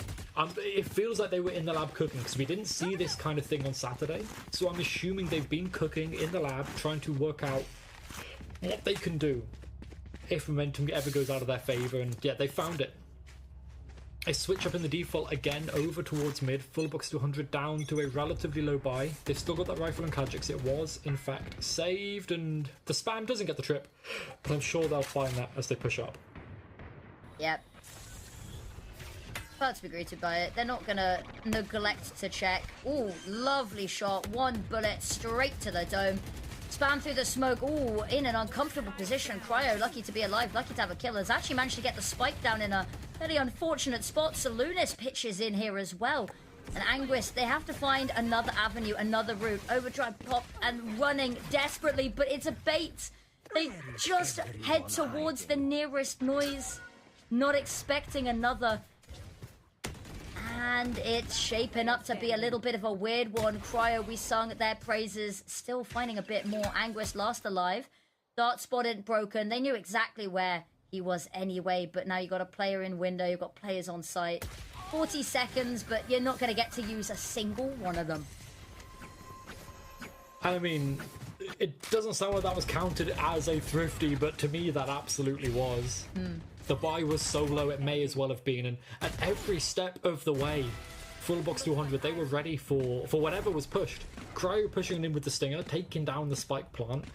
It feels like they were in the lab cooking because we didn't see this kind of thing on Saturday. So I'm assuming they've been cooking in the lab, trying to work out what they can do if momentum ever goes out of their favour. And yeah, they found it. A switch up in the default again over towards mid. Full box 200 down to a relatively low buy. They've still got that rifle and Kadrix. It was, in fact, saved. And the spam doesn't get the trip. But I'm sure they'll find that as they push up. Yep. About to be greeted by it. They're not gonna neglect to check. Ooh, lovely shot. 1 bullet straight to the dome. Spam through the smoke. Ooh, in an uncomfortable position. Cryo, lucky to be alive, lucky to have a kill. Has actually managed to get the spike down in a very unfortunate spot. Saloonist pitches in here as well. And Anguis, they have to find another avenue, another route. Overdrive pop and running desperately, but it's a bait. They just head towards the nearest noise. Not expecting another. And it's shaping up to be a little bit of a weird one. Cryo, we sung their praises. Still finding a bit more. Anguis last alive. Dart spotted broken. They knew exactly where he was anyway. But now you've got a player in window. You've got players on site. 40 seconds, but you're not going to get to use a single one of them. I mean, It doesn't sound like that was counted as a thrifty, but to me that absolutely was. The buy was so low it may as well have been, and at every step of the way, full box 200, they were ready for whatever was pushed. Cryo pushing in with the stinger, taking down the spike plant,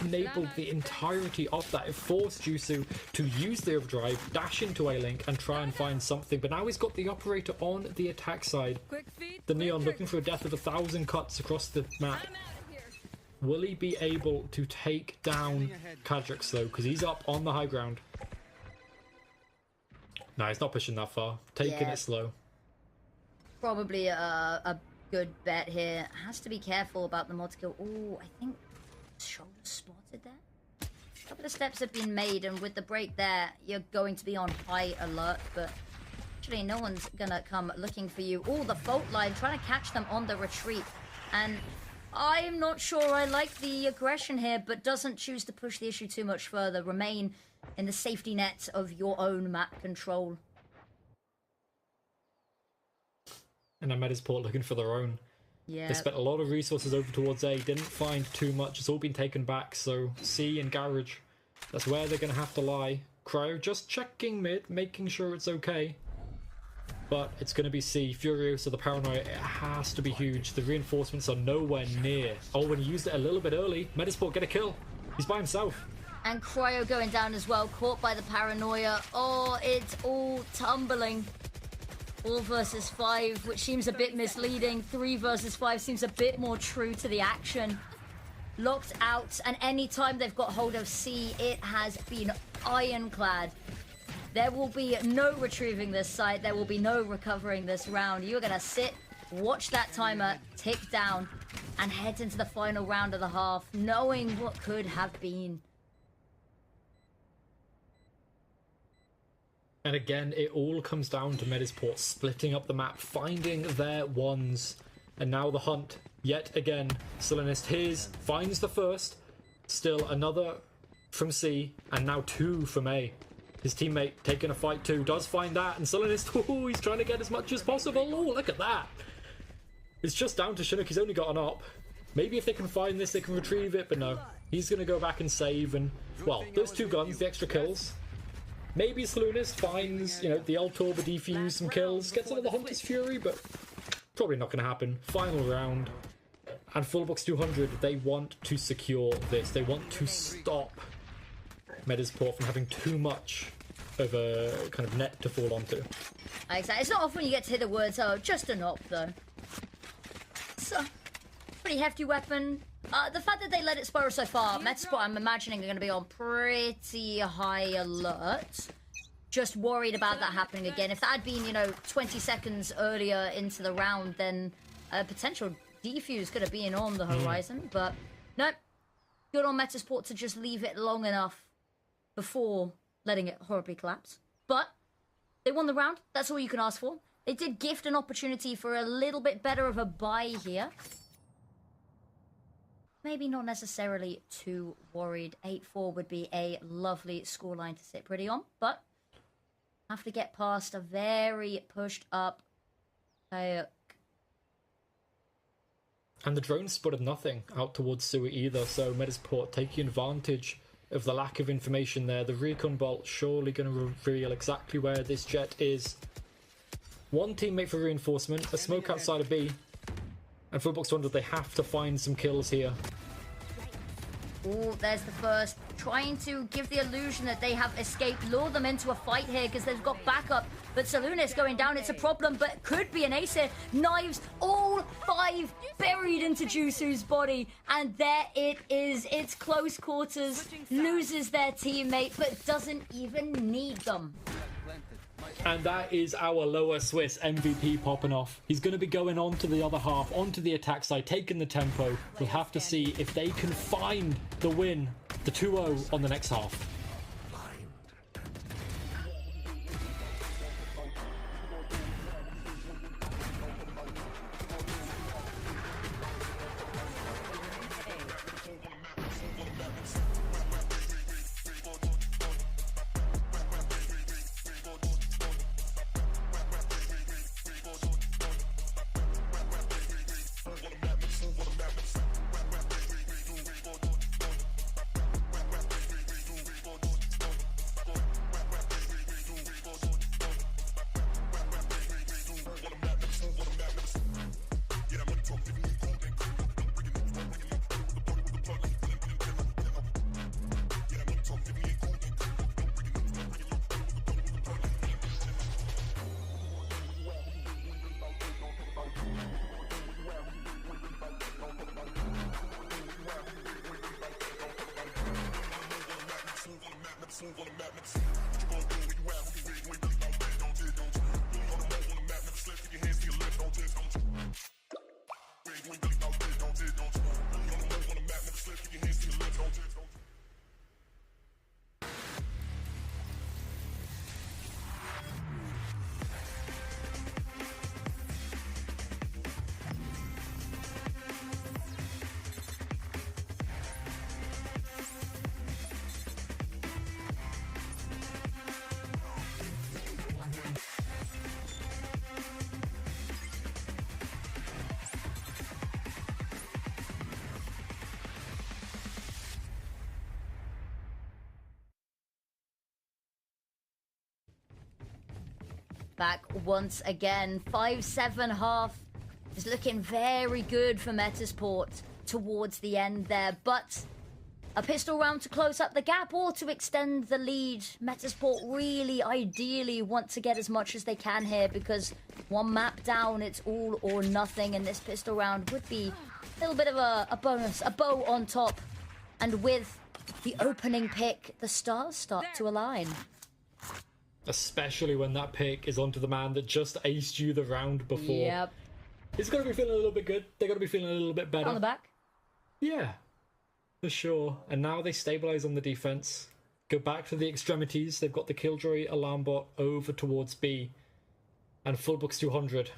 enabled the entirety of that. It forced Jusu to use the overdrive, dash into A-Link and try and find something, but now he's got the operator on the attack side. The Neon looking for a death of 1,000 cuts across the map. Will he be able to take down Kadrix though, because he's up on the high ground? No, he's not pushing that far. Taking it slow. Probably a good bet here. Has to be careful about the mod skill. Oh, I think shoulder spotted there. A couple of steps have been made, and with the break there, you're going to be on high alert, but actually no one's gonna come looking for you. Oh, the fault line, trying to catch them on the retreat. And I'm not sure I like the aggression here, but doesn't choose to push the issue too much further. Remain in the safety net of your own map control. And then Medisport looking for their own. Yeah. They spent a lot of resources over towards A, didn't find too much. It's all been taken back, so C and Garage, that's where they're going to have to lie. Cryo just checking mid, making sure it's okay. But it's going to be C. Furiosa, the paranoia, it has to be huge. The reinforcements are nowhere near. Oh, when he used it a little bit early, Medisport get a kill. He's by himself. And Cryo going down as well, caught by the paranoia. Oh, it's all tumbling. 4 versus 5, which seems a bit misleading. 3 versus 5 seems a bit more true to the action. Locked out, and anytime they've got hold of C, it has been ironclad. There will be no retrieving this site. There will be no recovering this round. You're going to sit, watch that timer tick down, and head into the final round of the half, knowing what could have been. And again, it all comes down to Medisport splitting up the map, finding their ones. And now the hunt, yet again. Solinist his, finds the first. Still another from C, and now 2 from A. His teammate taking a fight too, does find that, and Solinist, ooh, he's trying to get as much as possible. Oh, look at that. It's just down to Chinook, he's only got an op. Maybe if they can find this, they can retrieve it, but no. He's going to go back and save, and, well, those 2 guns, the extra kills. Maybe Salunist finds, you know, the Altorba defuse, some kills, gets another Hunter's Fury, but probably not going to happen. Final round. And Fullbox 200, they want to secure this. They want to stop Medisport from having too much of a kind of net to fall onto. Exactly. It's not often you get to hear the words, oh, just an op, though. So, pretty hefty weapon. The fact that they let it spiral so far, Medisport, I'm imagining, are going to be on pretty high alert. Just worried about that happening again. If that had been, you know, 20 seconds earlier into the round, then a potential defuse could have been on the horizon. But, no. Good on Medisport to just leave it long enough before letting it horribly collapse. But they won the round. That's all you can ask for. They did gift an opportunity for a little bit better of a buy here. Maybe not necessarily too worried. 8-4 would be a lovely scoreline to sit pretty on, but have to get past a very pushed up Kayak. And the drone spotted nothing out towards Sui either, so Medisport taking advantage of the lack of information there. The recon bolt surely going to reveal exactly where this jet is. One teammate for reinforcement, a smoke outside of B. And Fullbox 200, they have to find some kills here. Oh, there's the first. Trying to give the illusion that they have escaped, lure them into a fight here because they've got backup. But Salunis going down, it's a problem, but could be an ace here. Knives, all 5 buried into Jusu's body. And there it is. It's close quarters. Loses their teammate, but doesn't even need them. And that is our lower Swiss MVP popping off. He's going to be going on to the other half, onto the attack side, taking the tempo. We'll have to see if they can find the win, the 2-0 on the next half. Back once again. 5-7 half is looking very good for Metasport towards the end there, but a pistol round to close up the gap or to extend the lead. Metasport really ideally want to get as much as they can here, because one map down, it's all or nothing, and this pistol round would be a little bit of a bonus, a bow on top. And with the opening pick, the stars start to align. Especially when that pick is onto the man that just aced you the round before. Yep. He's got to be feeling a little bit good. They got to be feeling a little bit better. On the back. Yeah, for sure. And now they stabilize on the defense. Go back to the extremities. They've got the Killjoy alarm bot over towards B. And Fullbox 200.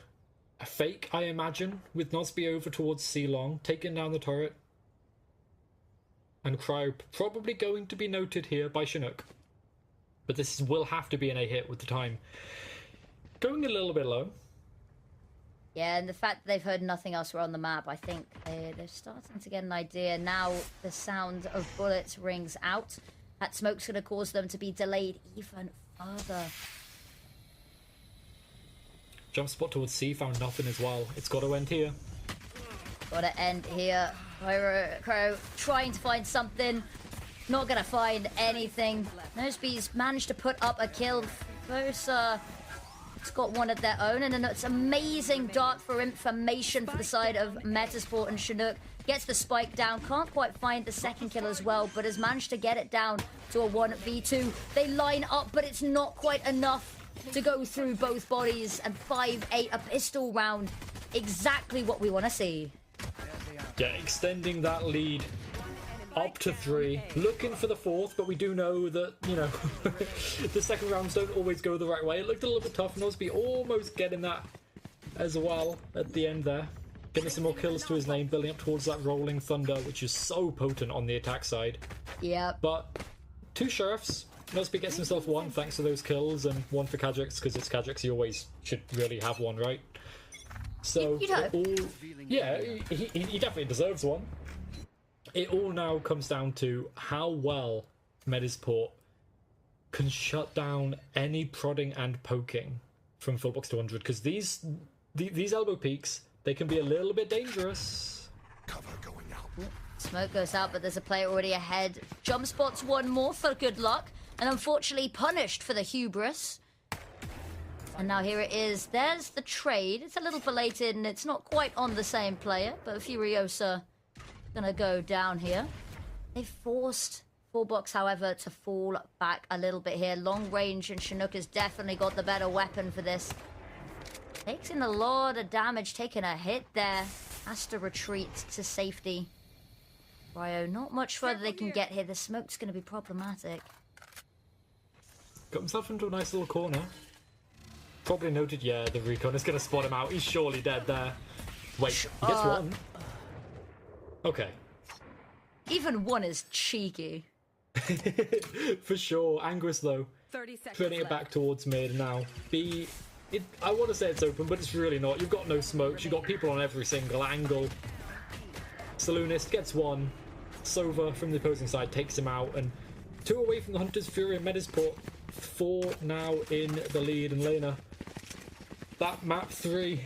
A fake, I imagine, with Nosby over towards C long, taking down the turret. And Cryo probably going to be noted here by Chinook. But this will have to be an A hit with the time. Going a little bit low. Yeah, and the fact that they've heard nothing else on the map, I think they're starting to get an idea. Now the sound of bullets rings out. That smoke's going to cause them to be delayed even further. Jump spot towards C, found nothing as well. It's got to end here. Got to end here. Crow trying to find something. Not going to find anything. Nosby's managed to put up a kill. Bosa, it's got one of their own, and it's amazing dart for information for the side of Metasport, and Chinook gets the spike down. Can't quite find the second kill as well, but has managed to get it down to a 1v2. They line up, but it's not quite enough to go through both bodies, and 5-8, a pistol round. Exactly what we want to see. Yeah, extending that lead up to 3, looking for the 4th, but we do know that, you know, the second rounds don't always go the right way. It looked a little bit tough. Nosby almost getting that as well at the end there. Getting some more kills to his name, building up towards that Rolling Thunder, which is so potent on the attack side. Yeah. But 2 Sheriffs. Nosby gets himself 1 thanks to those kills, and 1 for Kadrix, because it's Kadrix, he always should really have 1, right? So, yeah, he definitely deserves 1. It all now comes down to how well Metasport can shut down any prodding and poking from Fullbox 200, because these elbow peaks, they can be a little bit dangerous. Cover going out. Smoke goes out, but there's a player already ahead. Jump spots one more for good luck, and unfortunately punished for the hubris. And now here it is. There's the trade. It's a little belated, and it's not quite on the same player, but Furiosa gonna go down here. They forced Fullbox, however, to fall back a little bit here. Long range, and Chinook has definitely got the better weapon for this. Takes in a lot of damage, taking a hit there. Has to retreat to safety. Ryo, not much further they can get here. The smoke's gonna be problematic. Got himself into a nice little corner. Probably noted, yeah, the recon is gonna spot him out. He's surely dead there. Wait, he gets 1. Okay. Even 1 is cheeky. For sure. Anguis, though, 30 seconds turning it left. back towards mid now. B, I want to say it's open, but it's really not. You've got no smokes. You've got people on every single angle. Saloonist gets 1. Sova from the opposing side takes him out, and 2 away from the Hunter's Fury and Metasport. 4 now in the lead, and Lena. That map 3.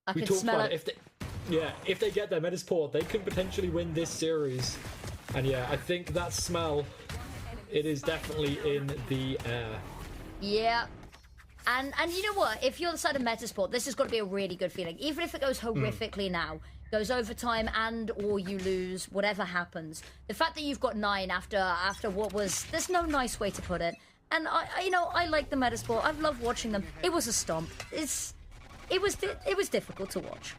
I we can talked smell about it. If they get their Metasport, they can potentially win this series. And yeah, I think that smell, it is definitely in the air. Yeah. And you know what? If you're the side of Metasport, this has got to be a really good feeling. Even if it goes horrifically now, goes overtime and or you lose, whatever happens. The fact that you've got 9 after what was, there's no nice way to put it. And I like the Metasport. I've loved watching them. It was a stomp. It was difficult to watch.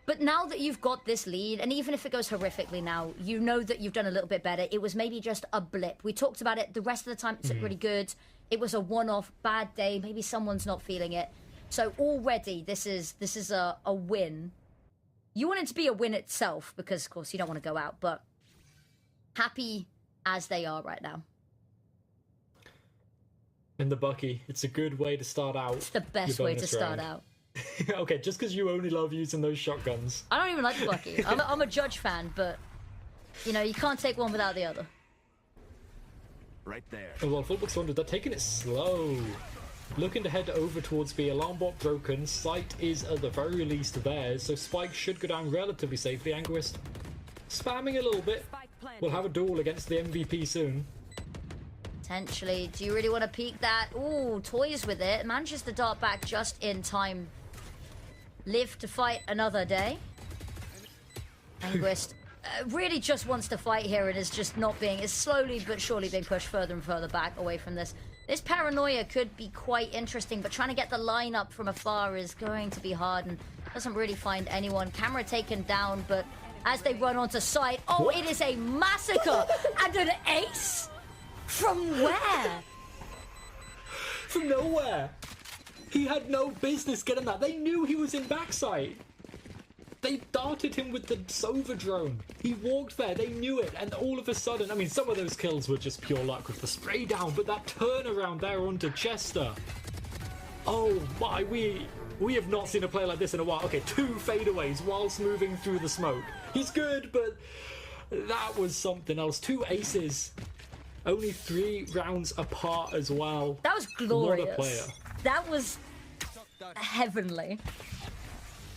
But now that you've got this lead, and even if it goes horrifically now, you know that you've done a little bit better. It was maybe just a blip. We talked about it. The rest of the time, it's really good. It was a one-off bad day. Maybe someone's not feeling it. So already, this is a win. You want it to be a win itself because, of course, you don't want to go out. But happy as they are right now. In the Bucky, it's a good way to start out. It's the best way to start out. Okay, just because you only love using those shotguns. I don't even like the Bucky. I'm a Judge fan, but, you know, you can't take one without the other. Right there. Oh, well, Fullbox 100, they're taking it slow. Looking to head over towards B. Alarm bot broken. Sight is at the very least theirs, so Spike should go down relatively safely. Anguist spamming a little bit. We'll have a duel against the MVP soon. Potentially. Do you really want to peek that? Ooh, toys with it. Manages to dart back just in time. Live to fight another day. Anguist really just wants to fight here and is just not being, is slowly but surely being pushed further and further back away from this. This paranoia could be quite interesting, but trying to get the line up from afar is going to be hard and doesn't really find anyone. Camera taken down, but as they run onto site, oh, it is a massacre and an ace. From where? From nowhere. He had no business getting that. They knew he was in backside. They darted him with the Sova drone. He walked there. They knew it. And all of a sudden, I mean, some of those kills were just pure luck with the spray down, but that turnaround there onto Chester. Oh my, we have not seen a play like this in a while. Okay, 2 fadeaways whilst moving through the smoke. He's good, but that was something else. 2 aces. Only 3 rounds apart as well. That was glorious. What a player. That was heavenly.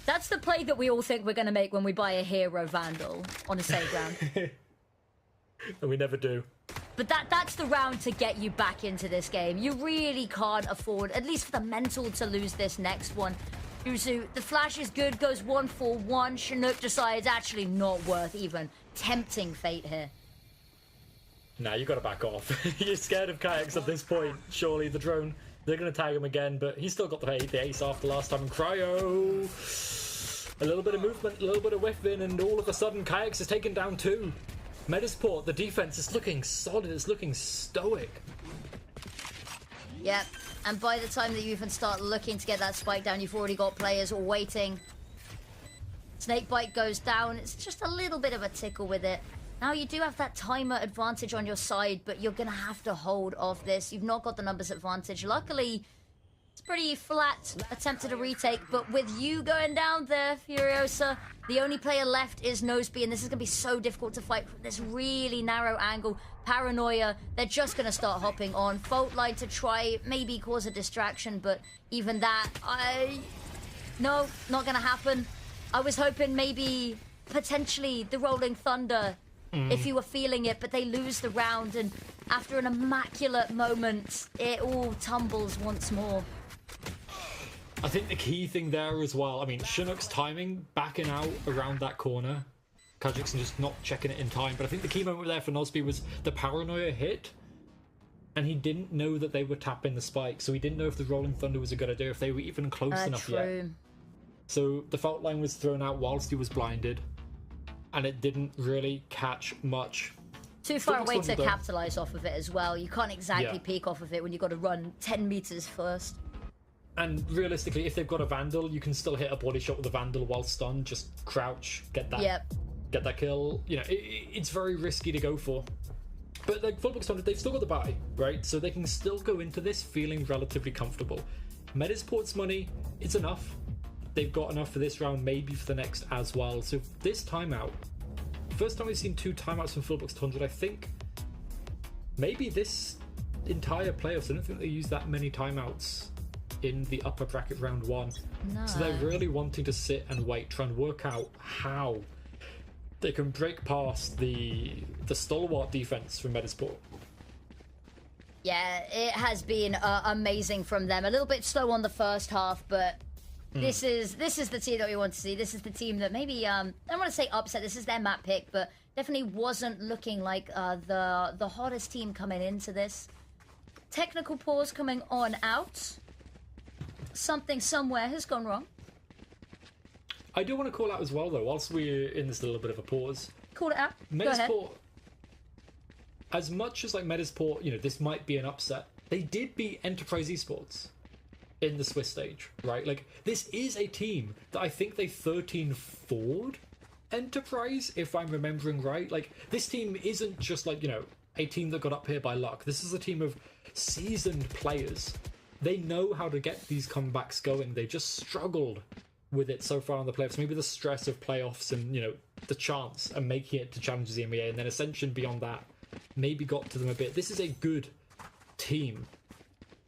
That's the play that we all think we're going to make when we buy a hero Vandal on a save round. And we never do. But that's the round to get you back into this game. You really can't afford, at least for the mental, to lose this next one. Uzu, the flash is good, goes 1 for 1. Chinook decides actually not worth even tempting fate here. Nah, you gotta back off. You're scared of Kayaks at this point. Surely the drone, they're gonna tag him again, but he's still got the ace after last time. Cryo, a little bit of movement, a little bit of whiffing, and all of a sudden Kayaks is taken down too. Metasport, the defense is looking solid, it's looking stoic. Yep, and by the time that you even start looking to get that spike down, you've already got players all waiting. Snakebite goes down, it's just a little bit of a tickle with it. Now you do have that timer advantage on your side, but you're going to have to hold off this. You've not got the numbers advantage. Luckily, it's pretty flat. Attempted a retake, but with you going down there, Furiosa, the only player left is Noseby, and this is going to be so difficult to fight from this really narrow angle. Paranoia, they're just going to start hopping on. Fault line to try, maybe cause a distraction, but even that, no, not going to happen. I was hoping maybe, potentially, the Rolling Thunder, if you were feeling it, but they lose the round, and after an immaculate moment, it all tumbles once more. I think the key thing there as well, I mean, Chinook's timing, backing out around that corner, Kajikson just not checking it in time, but I think the key moment there for Nosby was the paranoia hit, and he didn't know that they were tapping the spike, so he didn't know if the Rolling Thunder was a good idea, if they were even close enough yet. So the fault line was thrown out whilst he was blinded, and it didn't really catch much. Too far away to capitalize off of it as well. You can't exactly peek off of it when you've got to run 10 meters first. And realistically, if they've got a Vandal, you can still hit a body shot with a Vandal while stunned. Just crouch, get that kill. You know, it's very risky to go for. But like Fullbox 100, they've still got the buy, right? So they can still go into this feeling relatively comfortable. Metasport's money, it's enough. They've got enough for this round, maybe for the next as well. So this timeout, first time we've seen 2 timeouts from Fullbox 100, I think maybe this entire playoffs, I don't think they used that many timeouts in the upper bracket round 1. No. So they're really wanting to sit and wait, try and work out how they can break past the stalwart defense from Metasport. Yeah, it has been amazing from them. A little bit slow on the first half, but This is the team that we want to see. This is the team that maybe I don't want to say upset. This is their map pick, but definitely wasn't looking like the hottest team coming into this. Technical pause coming on out. Something somewhere has gone wrong. I do want to call out as well, though, whilst we're in this little bit of a pause. Call it out. Go ahead. Metasport, as much as like Metasport, this might be an upset, they did beat Enterprise Esports in the Swiss stage, right? Like, this is a team that I think they 13-4'd Enterprise, if I'm remembering right. Like, this team isn't just like, a team that got up here by luck. This is a team of seasoned players. They know how to get these comebacks going. They just struggled with it so far in the playoffs. Maybe the stress of playoffs and, the chance and making it to Challengers EMEA, and then Ascension beyond that maybe got to them a bit. This is a good team.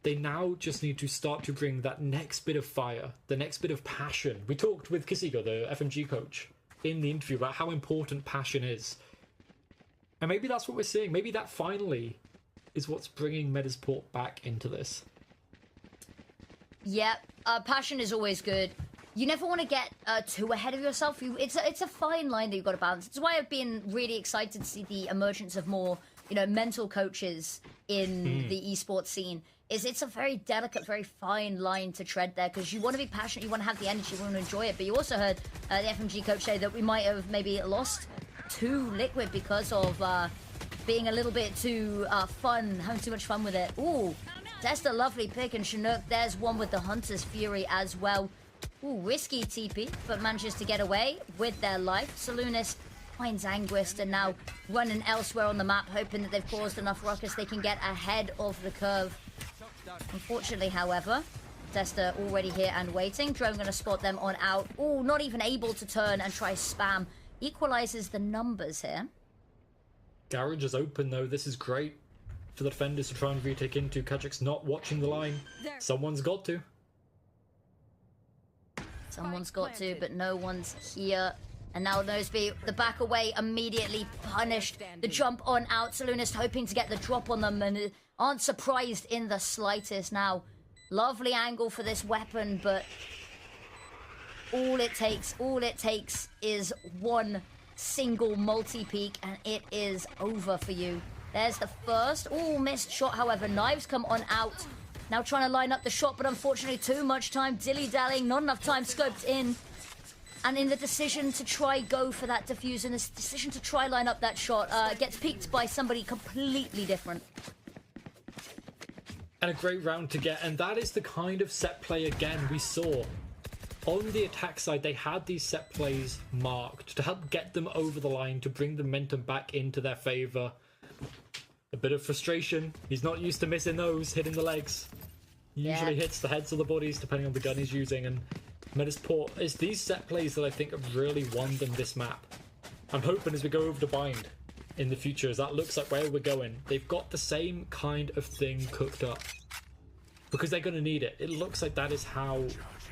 They now just need to start to bring that next bit of fire, the next bit of passion. We talked with Kisigo, the FMG coach, in the interview about how important passion is. And maybe that's what we're seeing. Maybe that finally is what's bringing Metasport back into this. Yeah, passion is always good. You never want to get too ahead of yourself. It's a fine line that you've got to balance. It's why I've been really excited to see the emergence of more, mental coaches in the esports scene. It's a very delicate, very fine line to tread there, because you want to be passionate, you want to have the energy, you want to enjoy it. But you also heard the FMG coach say that we might have maybe lost to Liquid because of being a little bit too fun, having too much fun with it. Ooh, that's the lovely pick, and Chinook, there's one with the Hunter's Fury as well. Ooh, risky TP, but manages to get away with their life. Saloonist finds Anguist and now running elsewhere on the map, hoping that they've caused enough ruckus they can get ahead of the curve. Unfortunately, however, Tester already here and waiting. Drone going to spot them on out. Ooh, not even able to turn and try spam. Equalizes the numbers here. Garage is open, though. This is great for the defenders to try and retake into. Kajik's not watching the line. Someone's got to. Someone's got to, but no one's here. And now Noseby, the back away, immediately punished. The jump on out. Saloonist hoping to get the drop on them and aren't surprised in the slightest. Now, lovely angle for this weapon, but all it takes is one single multi-peak and it is over for you. There's the first. Oh, missed shot, however. Knives come on out. Now trying to line up the shot, but unfortunately too much time dilly-dallying, not enough time scoped in. And in the decision to try go for that defuse, and this decision to try line up that shot, gets peeked by somebody completely different. And a great round to get, and that is the kind of set play again we saw. On the attack side, they had these set plays marked to help get them over the line, to bring the momentum back into their favour. A bit of frustration. He's not used to missing those, hitting the legs. He usually hits the heads or the bodies, depending on the gun he's using, and Metasport, it's these set plays that I think have really won them this map. I'm hoping as we go over to Bind in the future, as that looks like where we're going, they've got the same kind of thing cooked up. Because they're going to need it. It looks like that is how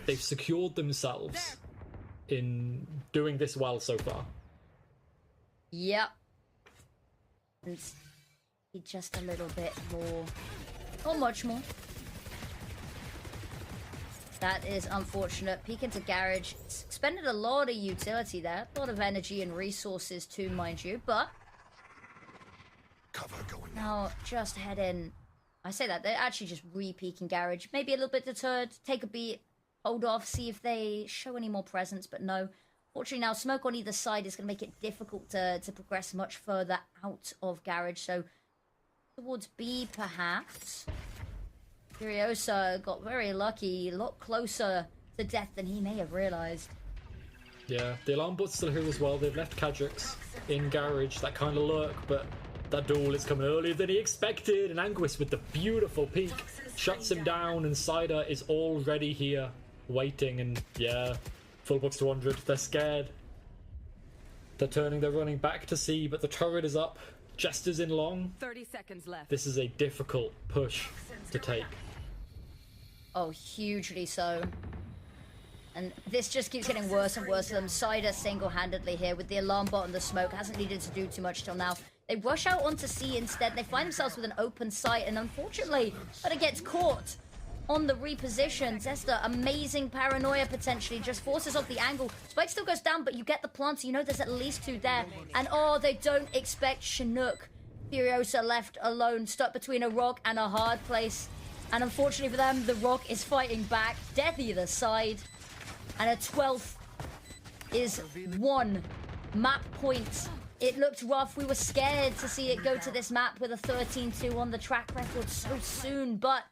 they've secured themselves in doing this well so far. Yep. And just a little bit more. Not much more. That is unfortunate. Peek into Garage. Expended a lot of utility there. A lot of energy and resources too, mind you. But Cover going now just head in. I say that. They're actually just re-peeking Garage. Maybe a little bit deterred. Take a beat. Hold off. See if they show any more presence. But no. Fortunately now, smoke on either side is going to make it difficult to progress much further out of Garage. So towards B, perhaps. Furiosa got very lucky, a lot closer to death than he may have realised. Yeah, the alarm bot's still here as well. They've left Kajix in Garage, that kind of lurk, but that duel is coming earlier than he expected, and Anguist with the beautiful peek shuts him down, and Cider is already here, waiting, and yeah, full box to 100. They're scared. They're turning, they're running back to C, but the turret is up. Jester's in long. 30 seconds left. This is a difficult push to take. Oh, hugely so. And this just keeps getting worse and worse for them. Cider single-handedly here with the alarm bot and the smoke. Hasn't needed to do too much till now. They rush out onto C instead. They find themselves with an open sight, and unfortunately, but it gets caught on the repositions. That's the amazing paranoia potentially. Just forces off the angle. Spike still goes down, but you get the plant, so you know there's at least 2 there. And oh, they don't expect Chinook. Furiosa left alone, stuck between a rock and a hard place. And unfortunately for them, the rock is fighting back. Death either side. And a 12th is 1 map point. It looked rough. We were scared to see it go to this map with a 13-2 on the track record so soon, but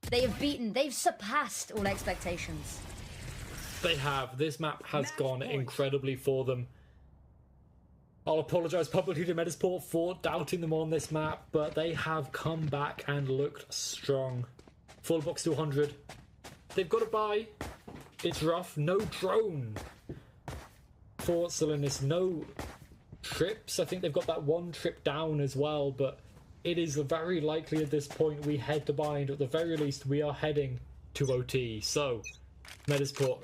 they've surpassed all expectations. They have. This map has gone incredibly for them. I'll apologise publicly to Medisport for doubting them on this map, but they have come back and looked strong. Full box to 100. They've got to buy. It's rough. No drone for Salinas. No trips. I think they've got that 1 trip down as well, but it is very likely at this point we head to bind. At the very least, we are heading to OT. So, Medisport,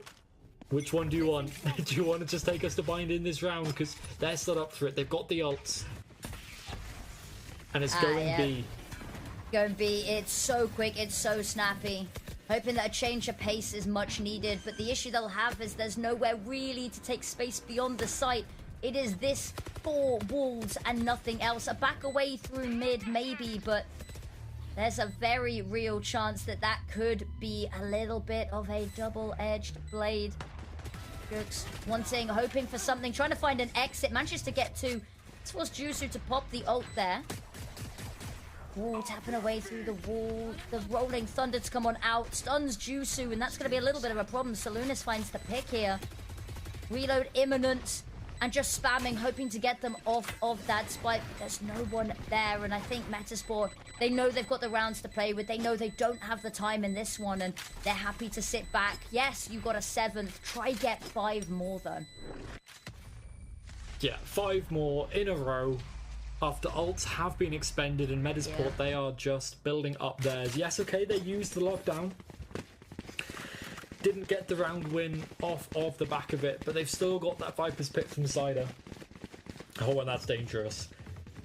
which one do you want? Do you want to just take us to bind in this round? Because they're set up for it. They've got the ults. And it's going B. Going B. It's so quick. It's so snappy. Hoping that a change of pace is much needed. But the issue they'll have is there's nowhere really to take space beyond the site. It is this 4 walls and nothing else. A back away through mid, maybe, but there's a very real chance that that could be a little bit of a double-edged blade. Jukes wanting, hoping for something, trying to find an exit. Manages to get to. This was Jusu to pop the ult there. Ooh, tapping away through the wall. The rolling thunder to come on out. Stuns Jusu, and that's going to be a little bit of a problem. Salunas finds the pick here. Reload imminent. And just spamming, hoping to get them off of that spike. There's no one there, and I think Metasport, they know they've got the rounds to play with. They know they don't have the time in this one, and they're happy to sit back. Yes, you got a 7th. Try get 5 more, though. Yeah, 5 more in a row. After ults have been expended in Metasport, they are just building up theirs. Yes, okay, they used the lockdown. Didn't get the round win off of the back of it, but they've still got that Viper's Pit from Cider. Oh, and that's dangerous.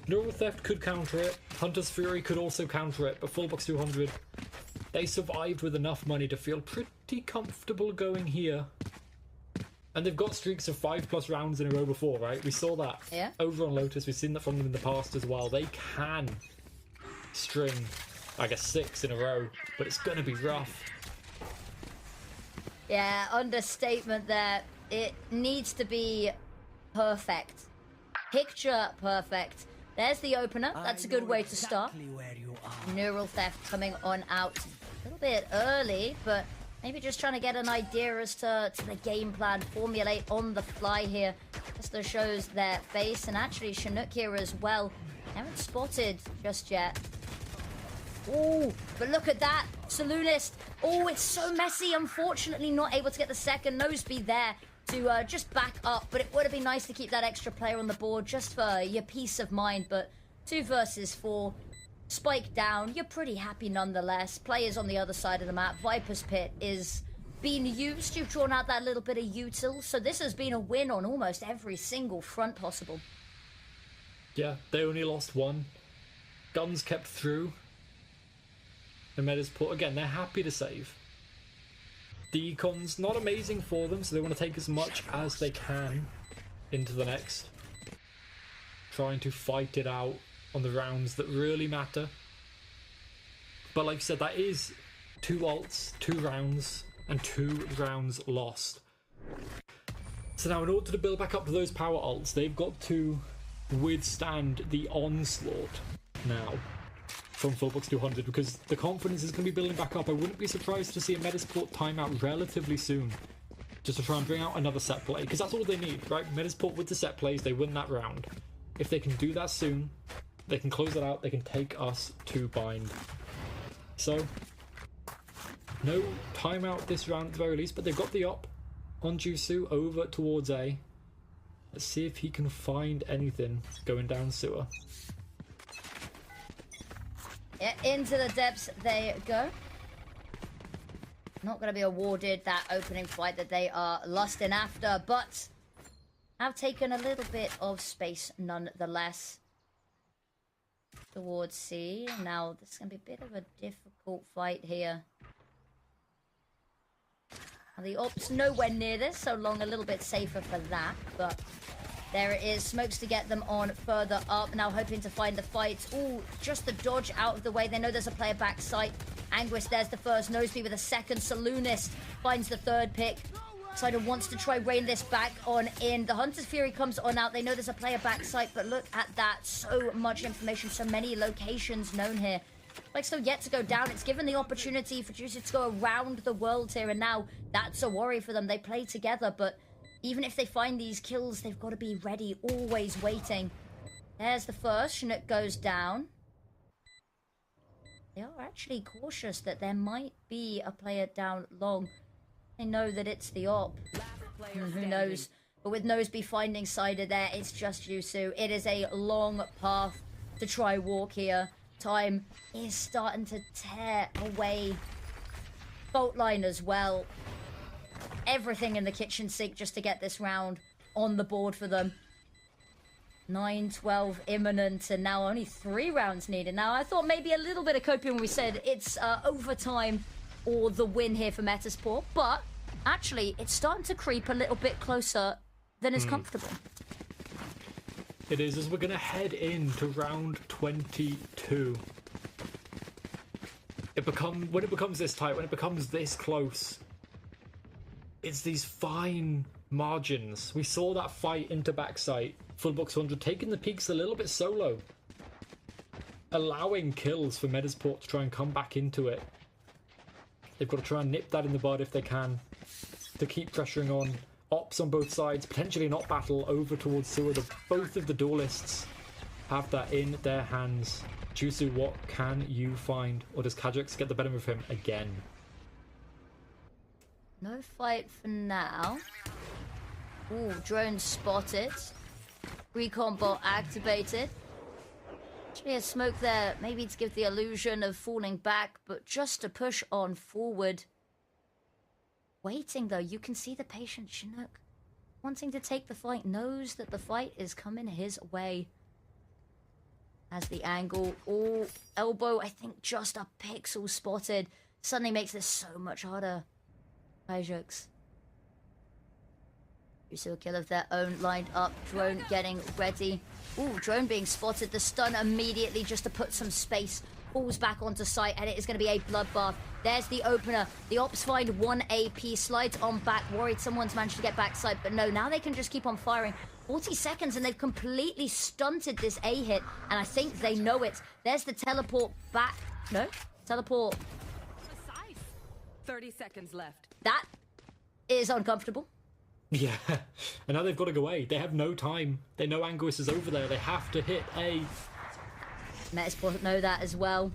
Neural Theft could counter it. Hunter's Fury could also counter it, but full box 200. They survived with enough money to feel pretty comfortable going here. And they've got streaks of 5+ rounds in a row before, right? We saw that over on Lotus. We've seen that from them in the past as well. They can string, I guess, 6 in a row, but it's going to be rough. Yeah, understatement there. It needs to be perfect. Picture perfect. There's the opener. That's a good way to start. Neural Theft coming on out a little bit early, but maybe just trying to get an idea as to the game plan, formulate on the fly here. Just shows their face, and actually Chinook here as well. Haven't spotted just yet. Oh, but look at that. Salunist. Oh, it's so messy. Unfortunately, not able to get the second. No speed there to just back up. But it would have been nice to keep that extra player on the board just for your peace of mind. But 2 versus 4. Spike down. You're pretty happy nonetheless. Players on the other side of the map. Viper's Pit is being used. You've drawn out that little bit of util. So this has been a win on almost every single front possible. Yeah, they only lost 1. Guns kept through. And Metasport, again, they're happy to save. The econ's not amazing for them, so they want to take as much as they can into the next. Trying to fight it out on the rounds that really matter. But like I said, that is 2 ults, 2 rounds, and 2 rounds lost. So now in order to build back up to those power ults, they've got to withstand the onslaught now from Fullbox 200, because the confidence is going to be building back up. I wouldn't be surprised to see a Metasport timeout relatively soon, just to try and bring out another set play, because that's all they need, right? Metasport with the set plays, they win that round. If they can do that soon, they can close it out, they can take us to bind. So, no timeout this round at the very least, but they've got the op on Jusu over towards A. Let's see if he can find anything going down sewer. Yeah, into the depths they go. Not going to be awarded that opening fight that they are lusting after, but have taken a little bit of space nonetheless. Towards C. Now, this is going to be a bit of a difficult fight here. The Ops nowhere near this, so Long a little bit safer for that, but there it is. Smokes to get them on further up. Now hoping to find the fight. Ooh, just the dodge out of the way. They know there's a player back site. Anguis, there's the first. Noseby with a second. Saloonist finds the third pick. Cider wants to try rein this back on in. The Hunter's Fury comes on out. They know there's a player back site, but look at that. So much information, so many locations known here. Like, still yet to go down. It's given the opportunity for Juicy to go around the world here, and now that's a worry for them. They play together, but even if they find these kills, they've got to be ready, always waiting. There's the first. Chinook goes down. They are actually cautious that there might be a player down Long. They know that it's the Op. Who knows? But with Noseby finding Cider there, it's just Yusu. It is a long path to try walk here. Time is starting to tear away. Fault line as well. Everything in the kitchen sink just to get this round on the board for them. 9-12 imminent, and now only 3 rounds needed. Now, I thought maybe a little bit of coping when we said it's overtime or the win here for Metasport, but actually, it's starting to creep a little bit closer than is comfortable. It is, as we're going to head into round 22. When it becomes this tight, when it becomes this close, it's these fine margins. We saw that fight into backside. Fullbox 100 taking the peaks a little bit solo, allowing kills for Metasport to try and come back into it. They've got to try and nip that in the bud if they can, to keep pressuring on. Ops on both sides, potentially an op battle over towards Sewer. Both of the duelists have that in their hands. Jusu, what can you find? Or does Kajux get the better of him again? No fight for now. Ooh, drone spotted. Recon bot activated. Actually, a smoke there, maybe to give the illusion of falling back, but just to push on forward. Waiting, though, you can see the patient Chinook wanting to take the fight, knows that the fight is coming his way. As the angle, all elbow, I think just a pixel spotted, suddenly makes this so much harder. Kajux. Yusu a kill of their own lined up. Drone getting ready. Ooh, drone being spotted. The stun immediately just to put some space. Falls back onto site, and it is going to be a bloodbath. There's the opener. The Ops find 1 AP. Slides on back. Worried someone's managed to get backside, but no, now they can just keep on firing. 40 seconds, and they've completely stunted this A hit, and I think they know it. There's the teleport back. No? Teleport. 30 seconds left. That is uncomfortable. Yeah, and now they've got to go away. They have no time. They know Anguis is over there. They have to hit A. Metasport know that as well.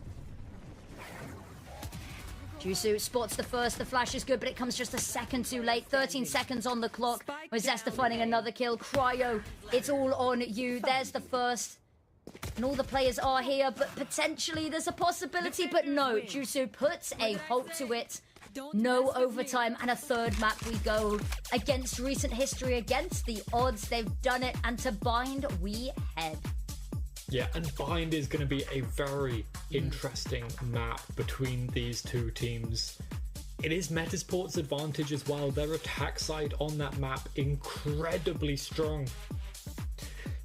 Jusu spots the first. The flash is good, but it comes just a second too late. 13 seconds on the clock. With Zesta finding another kill. Cryo, it's all on you. There's the first. And all the players are here, but potentially there's a possibility. But no, Jusu puts a halt to it. No overtime, and a third map we go. Against recent history, against the odds. They've done it, and to Bind, we head. Yeah, and Bind is going to be a very interesting map between these two teams. It is Metasport's advantage as well. Their attack side on that map, incredibly strong.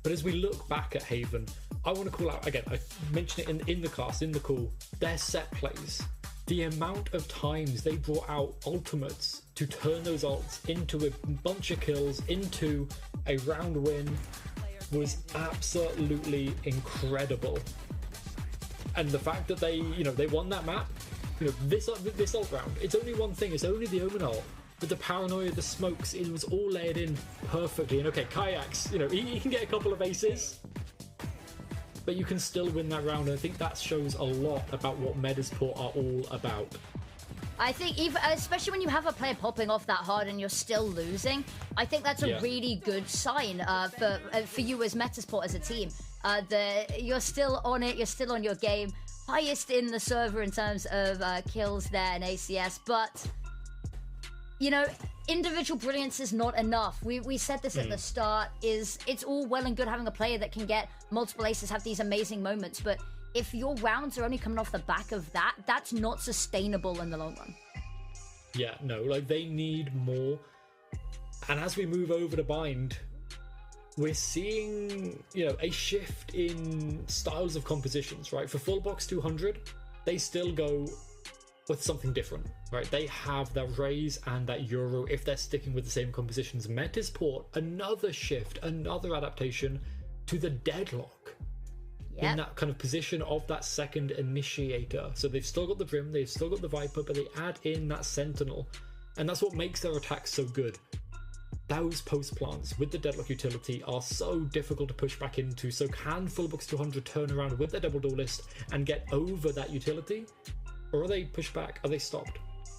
But as we look back at Haven, I want to call out, again, I mentioned it in the cast, in the call, their set plays. The amount of times they brought out ultimates to turn those ults into a bunch of kills, into a round win, was absolutely incredible. And the fact that they won that map, this ult round, it's only one thing, it's only the Omen ult. But the paranoia, the smokes, it was all layered in perfectly. And okay, Kayaks, he can get a couple of aces, but you can still win that round. And I think that shows a lot about what Metasport are all about. I think, especially when you have a player popping off that hard and you're still losing, I think that's a really good sign for you as Metasport as a team. You're still on it, you're still on your game. Highest in the server in terms of kills there and ACS, but individual brilliance is not enough. We said this at the start, it's all well and good having a player that can get multiple aces, have these amazing moments, but if your rounds are only coming off the back of that, that's not sustainable in the long run. Yeah, no, like they need more. And as we move over to Bind, we're seeing, you know, a shift in styles of compositions, right? For Full Box 200, they still go with something different, right? They have that Raze and that Euro if they're sticking with the same compositions. Metis port, another shift, another adaptation to the Deadlock. In that kind of position of that second initiator. So they've still got the Brim, they've still got the Viper, but they add in that Sentinel. And that's what makes their attacks so good. Those post plants with the Deadlock utility are so difficult to push back into. So can Fullbox 200 turn around with their double duelist and get over that utility? Or are they pushed back? Are they stopped?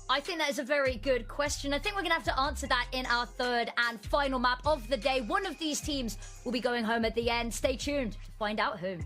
I think that is a very good question. I think we're going to have to answer that in our third and final map of the day. One of these teams will be going home at the end. Stay tuned to find out who.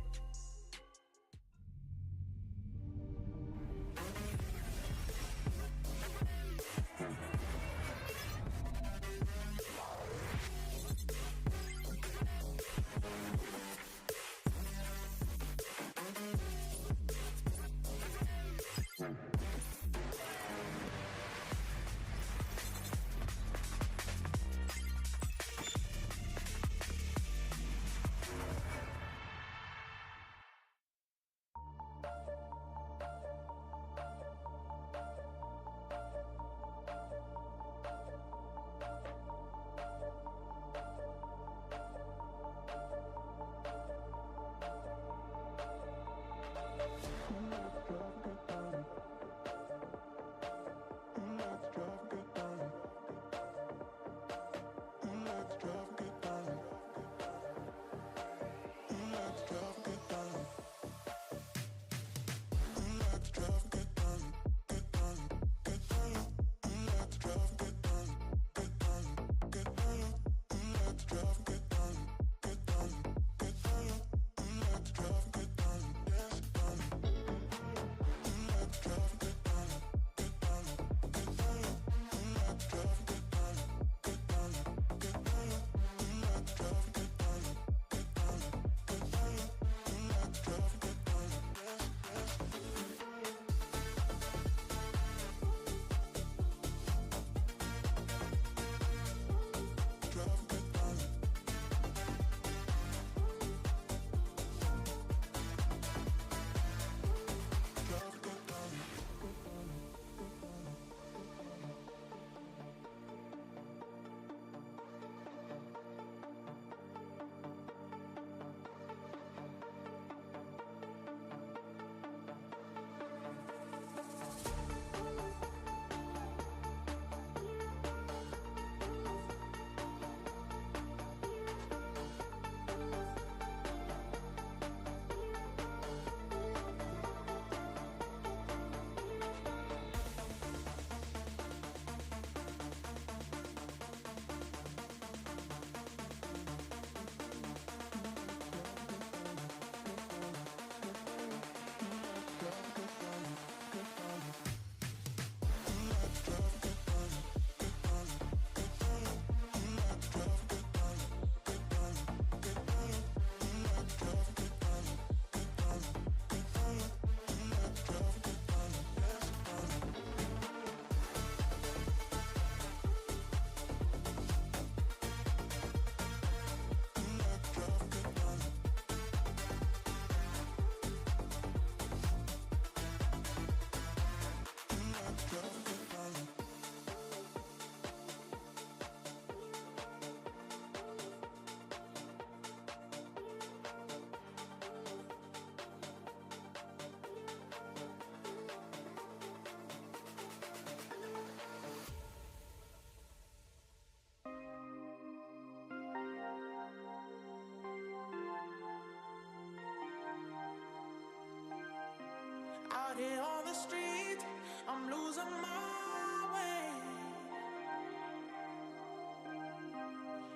Out here on the street, I'm losing my way.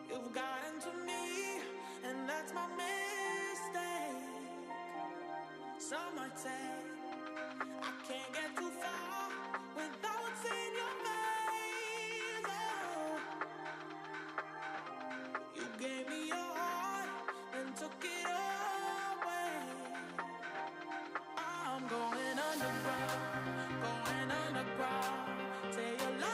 You've gotten to me, and that's my mistake. Some might say I can't get too far without seeing your face. Oh, you gave me your heart and took it away. I'm going underground, say your love.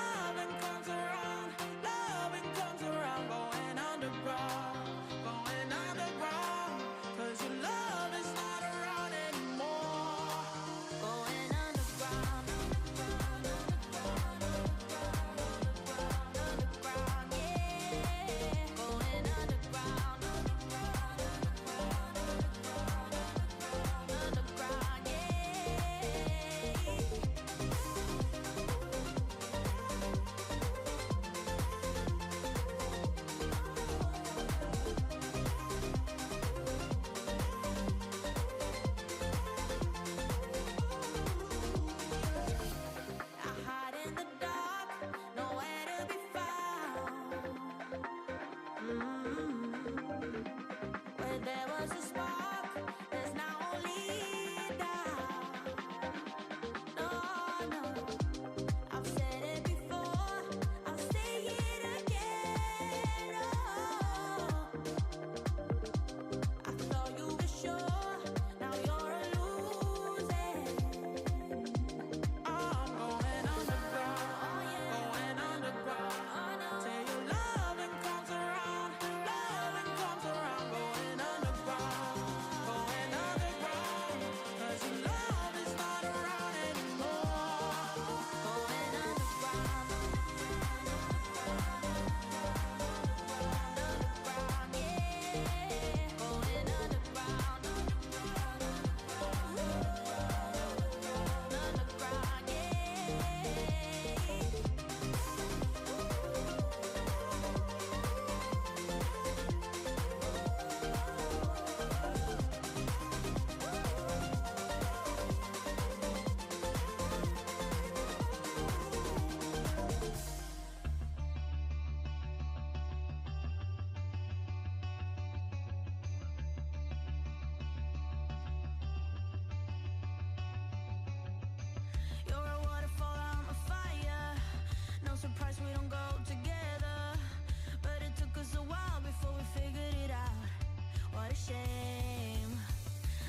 what a shame.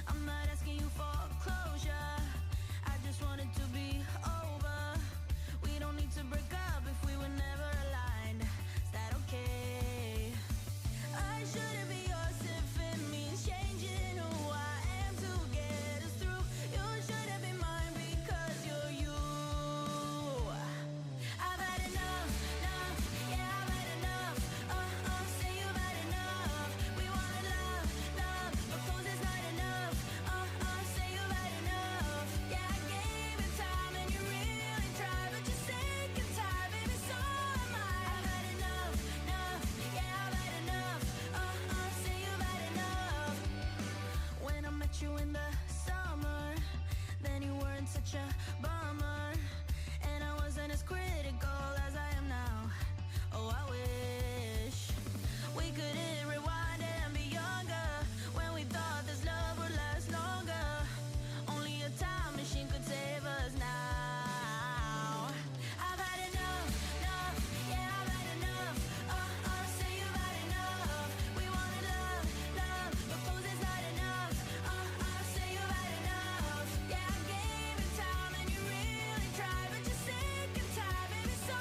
I'm not asking you for closure. I just want it to be over. We don't need to break up if we were never aligned. Is that okay? I shouldn't be yours if it means changing who I am to get us through. You shouldn't be mine because you're you. I've had enough, yeah, I've had enough. Say you've had enough. We wanted love, but close is not enough. Say you've had enough. Yeah, I gave it time and you really tried, but you're sick and tired, baby, so am I. I've had enough, yeah, I've had enough. Say you've had enough. When I met you in the summer, then you weren't such a bummer, and I wasn't as critical as I am now. Oh, I wish we could hit rewind and be younger, when we thought this love would last longer. Only a time machine could save us now. I've had enough, yeah, I've had enough. Say you've had enough. We wanted love, but close is not enough. Say you've had enough. Yeah, I gave it time and you really tried, but you're sick and tired, baby, so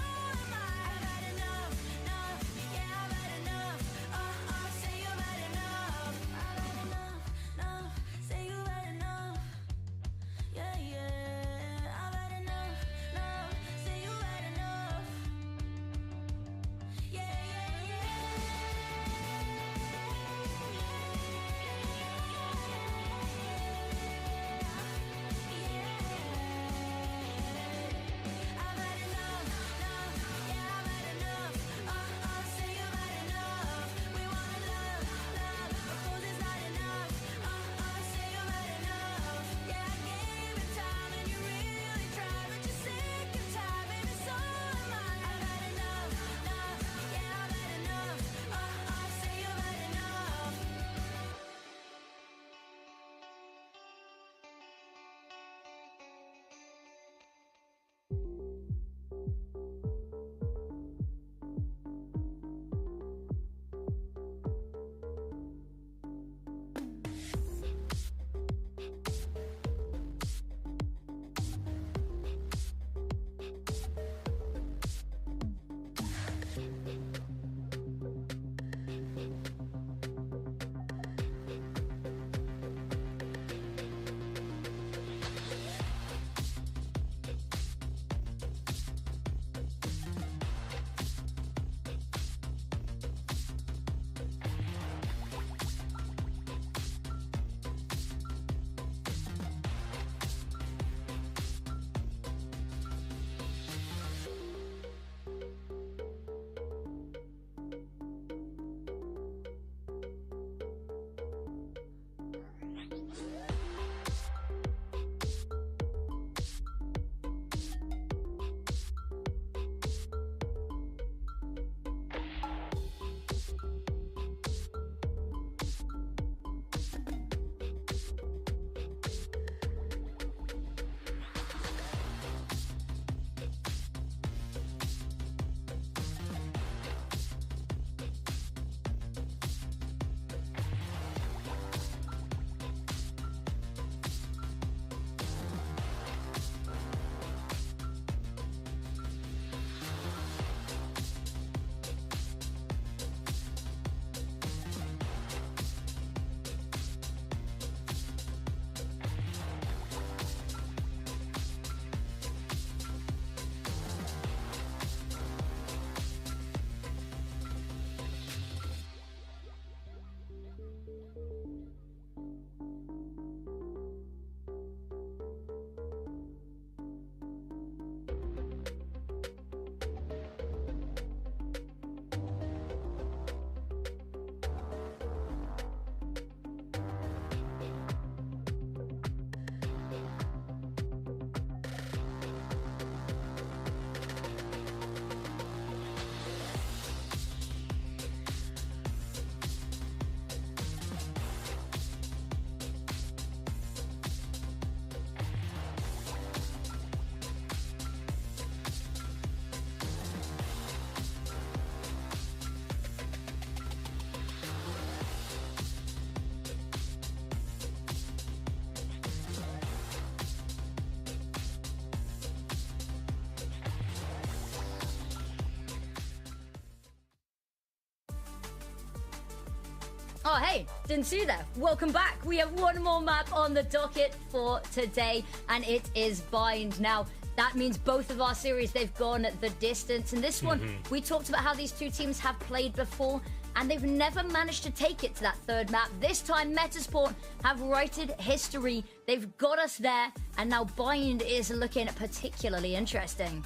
Oh, hey, didn't see you there. Welcome back. We have one more map on the docket for today, and it is Bind. Now, that means both of our series, they've gone the distance. And this one, we talked about how these two teams have played before, and they've never managed to take it to that third map. This time, Metasport have righted history. They've got us there, and now Bind is looking particularly interesting.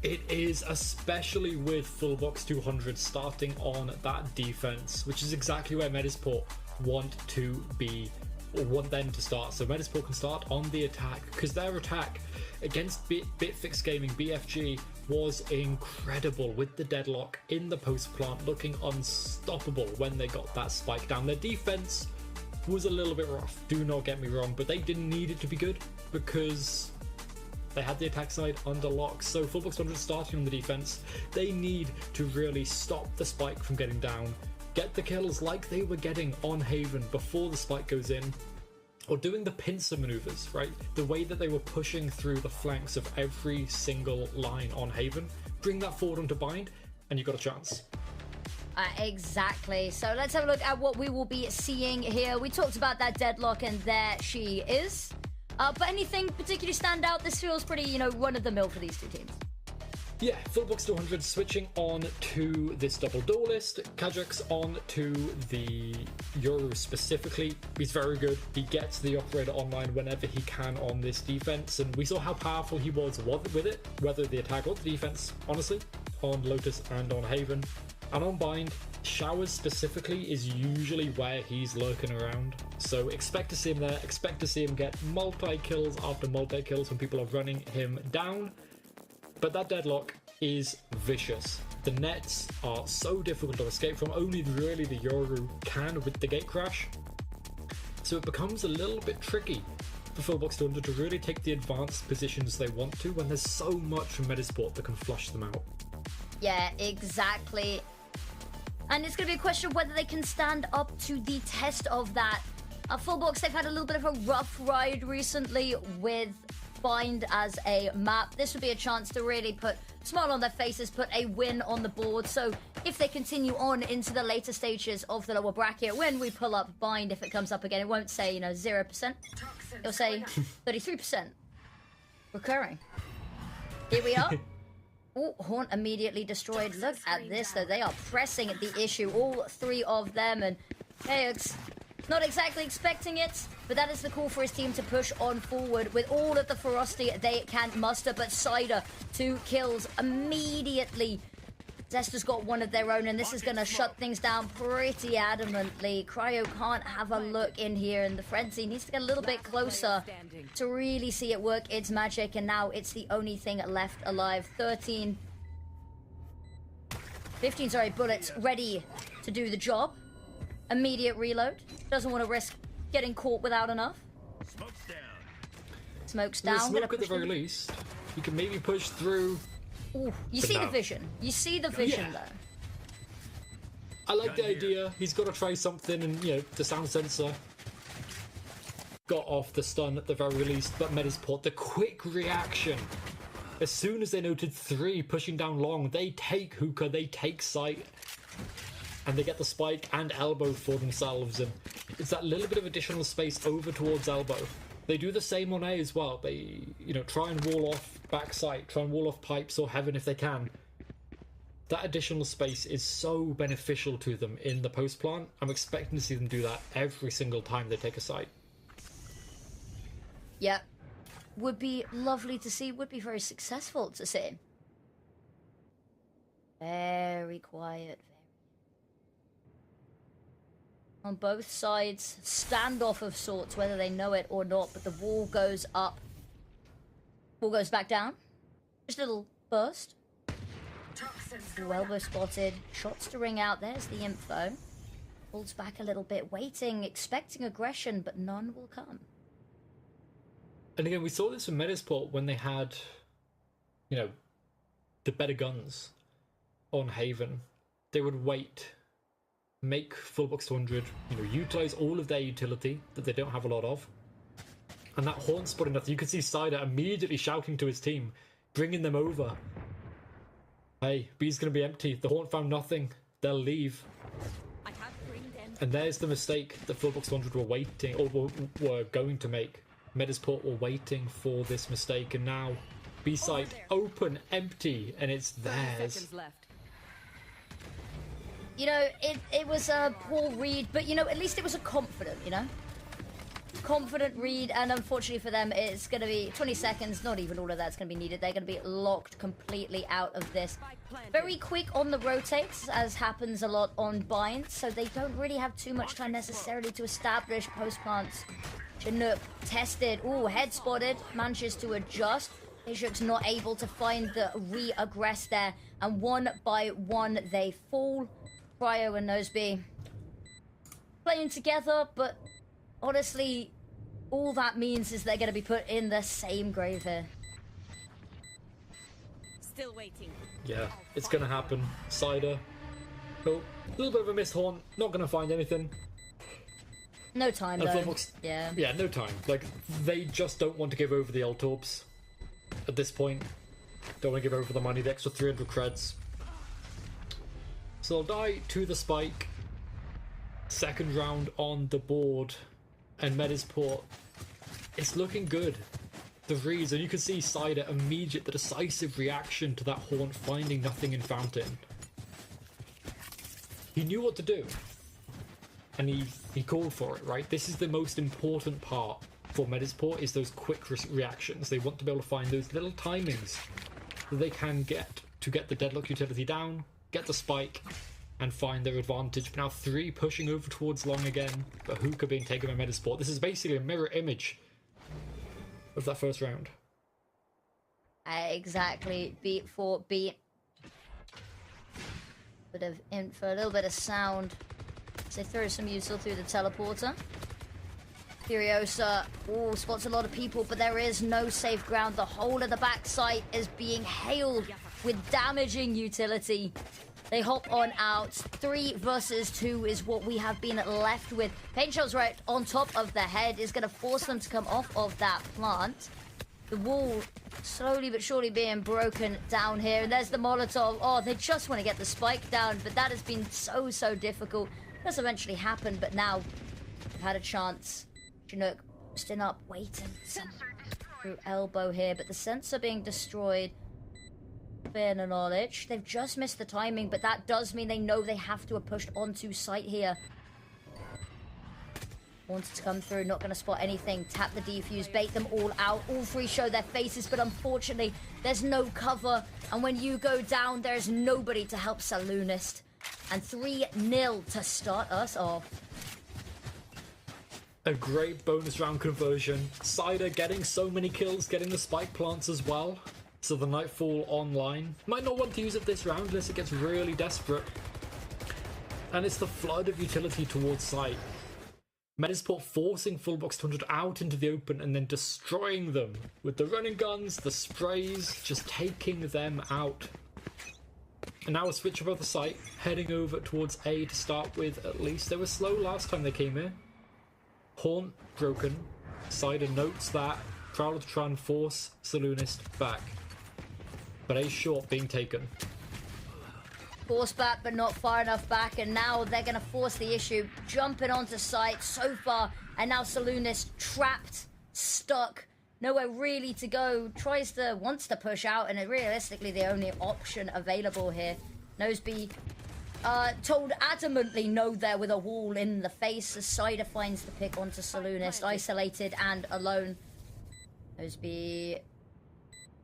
It is, especially with Fullbox 200 starting on that defense, which is exactly where Metasport want to be, or want them to start. So Metasport can start on the attack, because their attack against Bitfix Gaming, BFG, was incredible, with the deadlock in the post plant looking unstoppable when they got that spike down. Their defense was a little bit rough, do not get me wrong, but they didn't need it to be good because they had the attack side under lock. So Fullbox 100 starting on the defense, they need to really stop the spike from getting down, get the kills like they were getting on Haven before the spike goes in, or doing the pincer maneuvers, right? The way that they were pushing through the flanks of every single line on Haven. Bring that forward onto Bind, and you've got a chance. Exactly. So let's have a look at what we will be seeing here. We talked about that deadlock, and there she is. But anything particularly stand out? This feels pretty, run-of-the-mill for these two teams. Yeah, Fullbox 200 switching on to this double duelist. Kajak's on to the Yoru specifically. He's very good. He gets the operator online whenever he can on this defense, and we saw how powerful he was with it, whether the attack or the defense, honestly, on Lotus and on Haven. And on Bind, Showers specifically is usually where he's lurking around. So expect to see him there, expect to see him get multi-kills after multi-kills when people are running him down. But that deadlock is vicious. The nets are so difficult to escape from, only really the Yoru can with the gate crash. So it becomes a little bit tricky for Fullbox 200 to really take the advanced positions they want to when there's so much from Metasport that can flush them out. Yeah, exactly. And it's going to be a question of whether they can stand up to the test of that. Fullbox, they've had a little bit of a rough ride recently with Bind as a map. This would be a chance to really put a smile on their faces, put a win on the board. So if they continue on into the later stages of the lower bracket, when we pull up Bind, if it comes up again, it won't say, 0%. It'll say 33%. Recurring. Here we are. Oh, Haunt immediately destroyed. Look at this, though. They are pressing at the issue, all three of them, and Kayox not exactly expecting it, but that is the call for his team to push on forward with all of the ferocity they can muster. But Cider, 2 kills immediately. Zester's got one of their own, and this is going to shut things down pretty adamantly. Cryo can't have a look in here, and the Frenzy needs to get a little bit closer to really see it work its magic, and now it's the only thing left alive. 15 bullets ready to do the job. Immediate reload. Doesn't want to risk getting caught without enough. Smoke's down. Smoke at the very least. You can maybe push through. Ooh, you see the vision. You see the vision, though. I like the idea. He's got to try something, and, the sound sensor got off the stun at the very least, but Metasport, the quick reaction. As soon as they noted 3 pushing down long, they take hookah, they take sight, and they get the spike and elbow for themselves, and it's that little bit of additional space over towards elbow. They do the same on A as well. They, try and wall off backside, try and wall off pipes or heaven if they can. That additional space is so beneficial to them in the post plant. I'm expecting to see them do that every single time they take a site. Yeah. Would be lovely to see. Would be very successful to see. Very quiet. On both sides, standoff of sorts, whether they know it or not, but the wall goes up. Wall goes back down. Just a little burst. Elbow spotted. Shots to ring out. There's the info. Pulls back a little bit, waiting, expecting aggression, but none will come. And again, we saw this from Metasport when they had, the better guns on Haven. They would wait, make Fullbox 200, utilize all of their utility that they don't have a lot of. And that Haunt spotting nothing. You could see Cider immediately shouting to his team, bringing them over. Hey, B's going to be empty. The Haunt found nothing. They'll leave. And there's the mistake that Fullbox 200 were waiting, or were going to make. Medisport were waiting for this mistake, and now B-site open, empty, and it's 30 theirs. seconds left. You know, it was a poor read, but, you know, at least it was a confident, you know? Confident read, and unfortunately for them, it's going to be 20 seconds, not even all of that's going to be needed. They're going to be locked completely out of this. Very quick on the rotates, as happens a lot on binds, so they don't really have too much time necessarily to establish post plants. Chinook tested, ooh, head spotted, manages to adjust. Bishop's not able to find the re-aggress there, and one by one they fall. Cryo and Noseby playing together, but honestly, all that means is they're going to be put in the same grave here. Still waiting. Yeah, it's going to happen. Cider. Oh, a little bit of a missed horn. Not going to find anything. No time, And though. Fullbox, Yeah. yeah, no time. Like, they just don't want to give over the L-Torps at this point. Don't want to give over the money, the extra 300 creds. So they'll die to the spike. Second round on the board. And Medisport, it's looking good. The reason, you can see Cider immediate, the decisive reaction to that Haunt finding nothing in Fountain. He knew what to do. And he called for it, right? This is the most important part for Medisport, is those quick reactions. They want to be able to find those little timings that they can get to get the Deadlock utility down, get the spike, and find their advantage. But now 3 pushing over towards long again, but Hookah being taken by Medisport. This is basically a mirror image of that first round. Exactly. Beat for beat. Bit of info, a little bit of sound. So they throw some util through the teleporter. Furiosa, ooh, spots a lot of people, but there is no safe ground. The whole of the backside is being hailed with damaging utility. They hop on out. 3 versus 2 is what we have been left with. Paint Shell's right on top of the head is going to force them to come off of that plant. The wall slowly but surely being broken down here. And there's the Molotov. Oh, they just want to get the spike down, but that has been so difficult. It does eventually happen, but now we've had a chance. Chinook still up, waiting through elbow here, but the sensor being destroyed. Fair no knowledge. They've just missed the timing, but that does mean they know they have to have pushed onto site here. Wanted to come through, not going to spot anything. Tap the defuse, bait them all out. All 3 show their faces, but unfortunately, there's no cover. And when you go down, there's nobody to help Saloonist. And 3-0 to start us off. A great bonus round conversion. Cider getting so many kills, getting the spike plants as well. So the Nightfall online. Might not want to use it this round unless it gets really desperate. And it's the flood of utility towards site. Medisport forcing Fullbox 200 out into the open and then destroying them with the running guns, the sprays, just taking them out. And now a switch above the site, heading over towards A to start with at least. They were slow last time they came here. Haunt broken. Cider notes that. Prowler to try and force Saloonist back. But A short being taken. Force back, but not far enough back, and now they're going to force the issue. Jumping onto site so far, and now Saloonist trapped, stuck, nowhere really to go. Wants to push out, and realistically the only option available here. Noseby told adamantly no there with a wall in the face as Cider finds the pick onto Saloonist, isolated and alone. Noseby,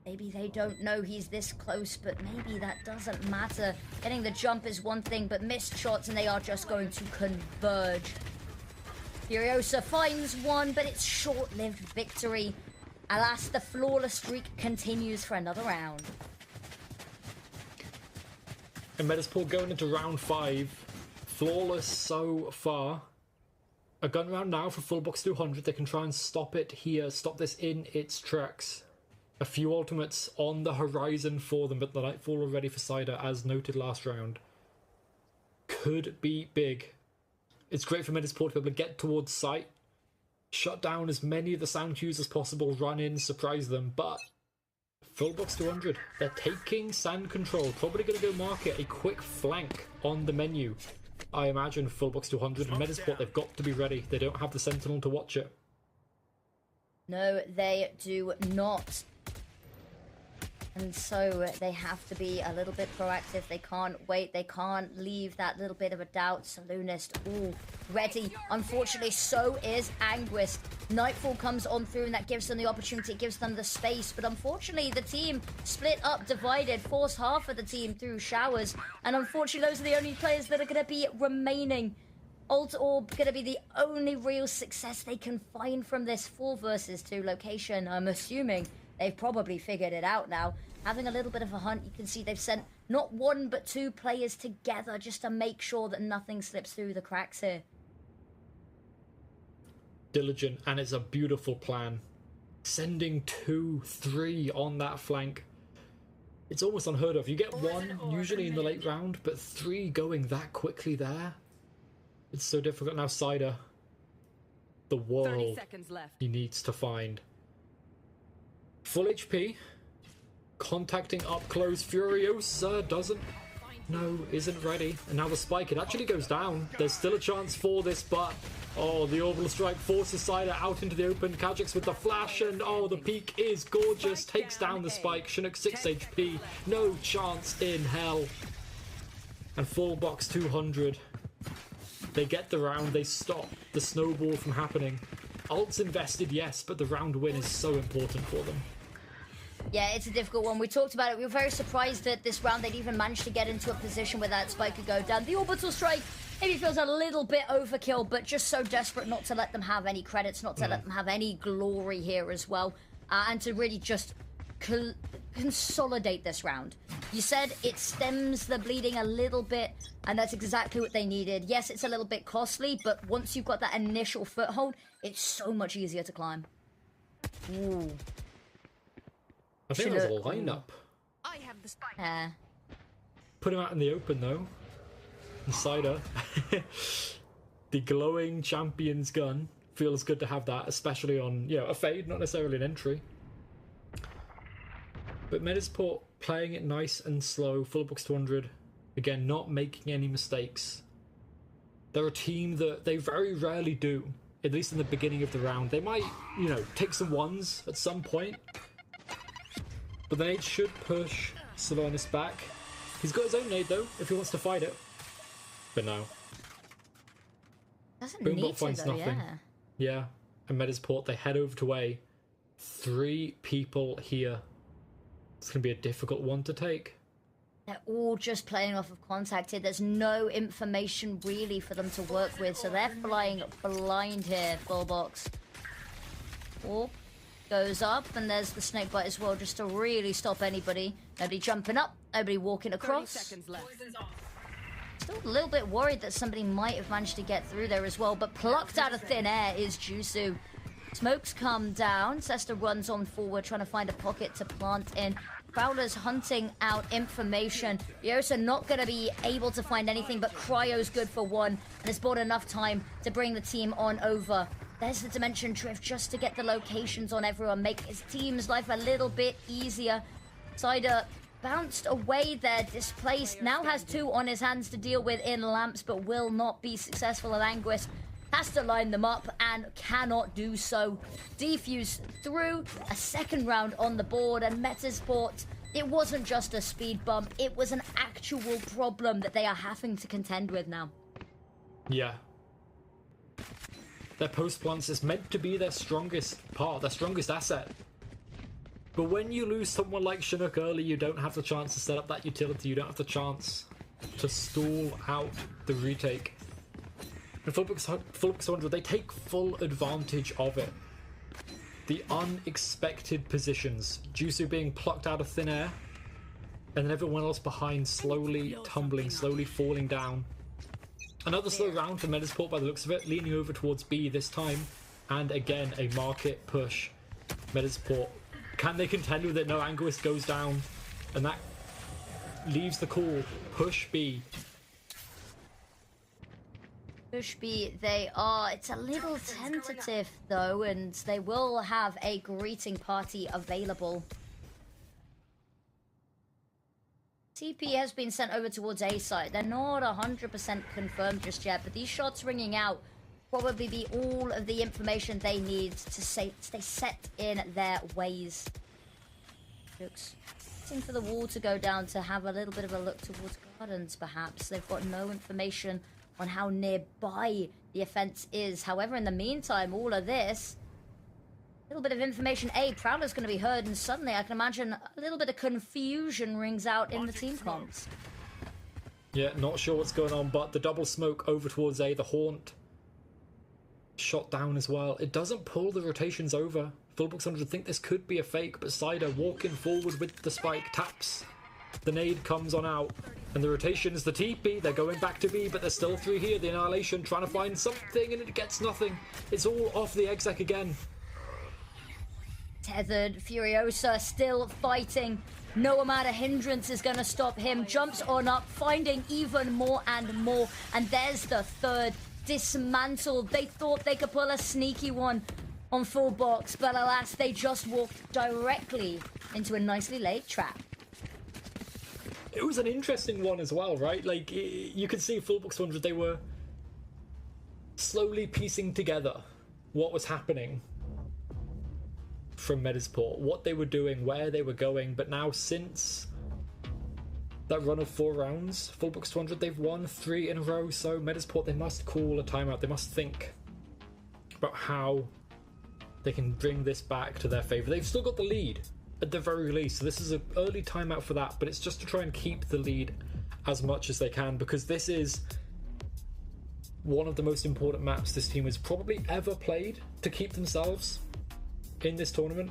maybe they don't know he's this close, but maybe that doesn't matter. Getting the jump is one thing, but missed shots and they are just going to converge. Furiosa finds one, but it's short-lived victory. Alas, the flawless streak continues for another round. And Medisport going into round 5. Flawless so far. A gun round now for Fullbox 200. They can try and stop it here, stop this in its tracks. A few ultimates on the horizon for them, but the Nightfall already for Cider, as noted last round. Could be big. It's great for Medisport to be able to get towards site, shut down as many of the sound cues as possible, run in, surprise them, but Fullbox 200, they're taking sand control, probably going to go market a quick flank on the menu. I imagine, Fullbox 200 and Medisport, they've got to be ready. They don't have the Sentinel to watch it. No, they do not. And so they have to be a little bit proactive. They can't wait. They can't leave that little bit of a doubt. Saloonist, ooh, ready. Unfortunately, so is Anguist. Nightfall comes on through, and that gives them the opportunity. It gives them the space. But unfortunately, the team split up, divided, forced half of the team through showers. And unfortunately, those are the only players that are going to be remaining. Alt Orb going to be the only real success they can find from this 4 versus 2 location. I'm assuming they've probably figured it out now. Having a little bit of a hunt, you can see they've sent not 1 but 2 players together just to make sure that nothing slips through the cracks here. Diligent, and it's a beautiful plan. Sending 2, 3 on that flank. It's almost unheard of. You get 1 usually in the late round, but 3 going that quickly there. It's so difficult. Now Cider, the 30 world seconds left. he needs to find. Full HP. Contacting up close. Furiosa doesn't. No, isn't ready. And now the spike, it actually goes down. There's still a chance for this, but oh, the orbital strike forces Cider out into the open. Kajix with the flash, and oh, the peak is gorgeous. Takes down the spike. Chinook 6 HP. No chance in hell. And Fullbox 200. They get the round. They stop the snowball from happening. Ult's invested, yes, but the round win is so important for them. Yeah, it's a difficult one. We talked about it. We were very surprised that this round they'd even managed to get into a position where that spike could go down. The orbital strike maybe feels a little bit overkill, but just so desperate not to let them have any credits, not to let them have any glory here as well, and to really just consolidate this round. You said it stems the bleeding a little bit, and that's exactly what they needed. Yes, it's a little bit costly, but once you've got that initial foothold, it's so much easier to climb. Ooh. I think there's a lineup. I have the spike. Put him out in the open though. And Cider. The glowing champion's gun. Feels good to have that, especially on, a fade, not necessarily an entry. But Medisport playing it nice and slow. Fullbox 200. Again, not making any mistakes. They're a team that they very rarely do. At least in the beginning of the round. They might, take some ones at some point. But they should push Salonis back. He's got his own nade though, if he wants to fight it. But no. Doesn't Boombot need to finds though, nothing. yeah. Yeah. And Medisport, they head over to A. 3 people here. It's going to be a difficult one to take. They're all just playing off of contact here. There's no information really for them to work with, so they're flying blind here, Fullbox. Oh. Goes up, and there's the snakebite as well, just to really stop anybody. Nobody jumping up, nobody walking across. 30 seconds left. Still a little bit worried that somebody might have managed to get through there as well, but plucked out of thin air is Jusu. Smokes come down, Cesta runs on forward, trying to find a pocket to plant in. Prowler's hunting out information. Yosa not going to be able to find anything, but Cryo's good for 1, and has bought enough time to bring the team on over. There's the Dimension Drift just to get the locations on everyone, make his team's life a little bit easier. Cider bounced away there, displaced, now has 2 on his hands to deal with in Lamps, but will not be successful. And Anguist has to line them up and cannot do so. Defuse through, a second round on the board, and Metasport, it wasn't just a speed bump, it was an actual problem that they are having to contend with now. Yeah. Their post plants is meant to be their strongest part, their strongest asset. But when you lose someone like Chinook early, you don't have the chance to set up that utility, you don't have the chance to stall out the retake. And Fullbox 100, they take full advantage of it. The unexpected positions, Jusu being plucked out of thin air, and then everyone else behind slowly tumbling, slowly falling down. Another slow round for Medisport by the looks of it, leaning over towards B this time. And again, a market push. Medisport, can they contend with it? No, Anguist goes down. And that leaves the call. Push B. Push B, they are. It's a little tentative though, and they will have a greeting party available. TP has been sent over towards A site. They're not 100% confirmed just yet, but these shots ringing out probably be all of the information they need to stay set in their ways. Looks waiting for the wall to go down to have a little bit of a look towards gardens, perhaps. They've got no information on how nearby the offense is. However, in the meantime, all of this, a little bit of information. Prowler's going to be heard, and suddenly I can imagine a little bit of confusion rings out in the team comms. Yeah, not sure what's going on, but the double smoke over towards A, the Haunt shot down as well. It doesn't pull the rotations over. Fullbox 100 think this could be a fake, but Cider walking forward with the spike, taps. The nade comes on out, and the rotation is the TP. They're going back to B, but there's still 3 here. The Annihilation trying to find something, and it gets nothing. It's all off the exec again. Tethered, Furiosa still fighting. No amount of hindrance is going to stop him. Jumps on up, finding even more and more. And there's the third. Dismantled. They thought they could pull a sneaky one on full box, but alas, they just walked directly into a nicely laid trap. It was an interesting one as well, right? Like, you could see Fullbox 100, they were slowly piecing together what was happening from Medisport, what they were doing, where they were going, but now since that run of 4 rounds, Fullbox 200, they've won 3 in a row, so Medisport, they must call a timeout. They must think about how they can bring this back to their favour. They've still got the lead, at the very least, so this is an early timeout for that, but it's just to try and keep the lead as much as they can, because this is one of the most important maps this team has probably ever played to keep themselves in this tournament,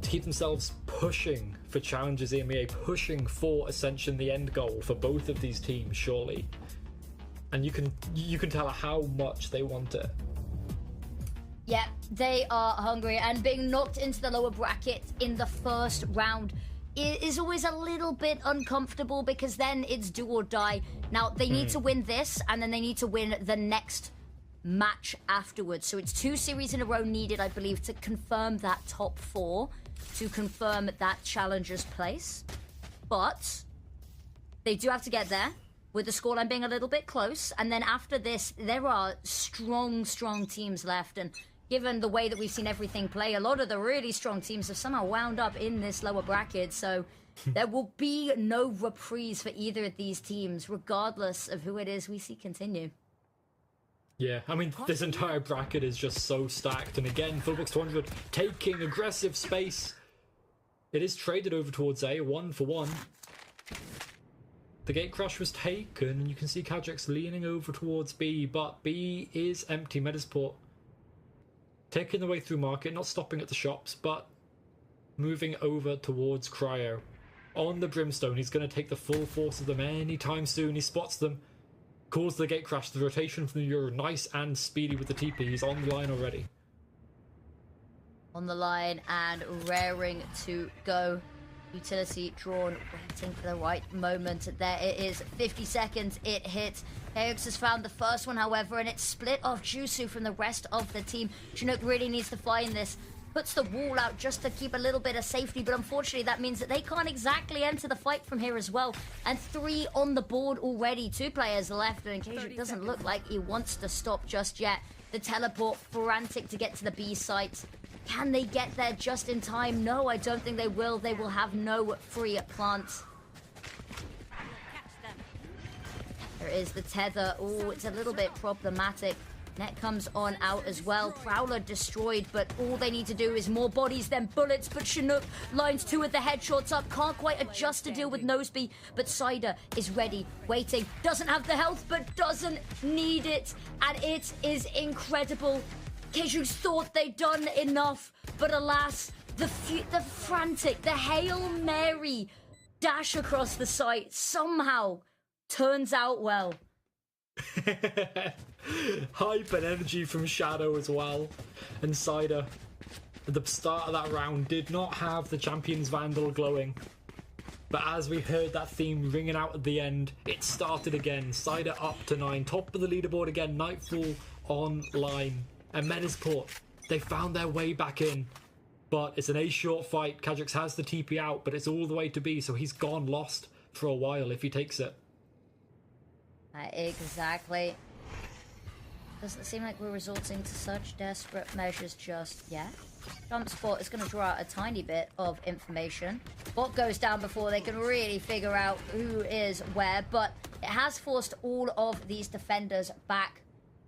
to keep themselves pushing for challenges EMEA, pushing for Ascension, the end goal for both of these teams, surely. And you can tell how much they want it. Yeah, they are hungry, and being knocked into the lower bracket in the first round is always a little bit uncomfortable, because then it's do or die. Now, they need to win this, and then they need to win the next match afterwards. So it's 2 series in a row needed, I believe, to confirm that top 4, to confirm that challenger's place. But they do have to get there, with the scoreline being a little bit close. And then after this, there are strong teams left. And given the way that we've seen everything play, a lot of the really strong teams have somehow wound up in this lower bracket. So there will be no reprise for either of these teams, regardless of who it is we see continue. Yeah, I mean, this entire bracket is just so stacked. And again, Fullbox 200 taking aggressive space. It is traded over towards A, 1 for 1. The gate crash was taken, and you can see Kajix leaning over towards B, but B is empty. Medisport taking the way through market, not stopping at the shops, but moving over towards Cryo. On the Brimstone, he's going to take the full force of them anytime soon. He spots them, calls the gate crash. The rotation from the Euro, nice and speedy with the TP. He's on the line already. On the line and raring to go. Utility drawn, waiting for the right moment. There it is, 50 seconds, it hits. Ajax has found the first one, however, and it's split off Jusu from the rest of the team. Chinook really needs to find this. Puts the wall out just to keep a little bit of safety, but unfortunately that means that they can't exactly enter the fight from here as well. And 3 on the board already, 2 players left, and Kajik doesn't look like he wants to stop just yet. The teleport, frantic to get to the B site. Can they get there just in time? No, I don't think they will. They will have no free plants. There is the tether. Oh, it's a little bit problematic. Net comes on out as well. Prowler destroyed, but all they need to do is more bodies than bullets. But Chinook lines 2 with the headshots up. Can't quite adjust to deal with Noseby, but Cider is ready, waiting. Doesn't have the health, but doesn't need it. And it is incredible. Kejus thought they'd done enough, but alas, the frantic, the Hail Mary dash across the site somehow turns out well. Hype and energy from Shadow as well. And Cider, at the start of that round, did not have the Champion's Vandal glowing. But as we heard that theme ringing out at the end, it started again. Cider up to 9, top of the leaderboard again, Nightfall online. And Medisport, they found their way back in. But it's an A short fight. Kajix has the TP out, but it's all the way to B, so he's gone lost for a while if he takes it. Exactly. Doesn't seem like we're resorting to such desperate measures just yet. Jump spot is going to draw out a tiny bit of information. Bot goes down before they can really figure out who is where, but it has forced all of these defenders back,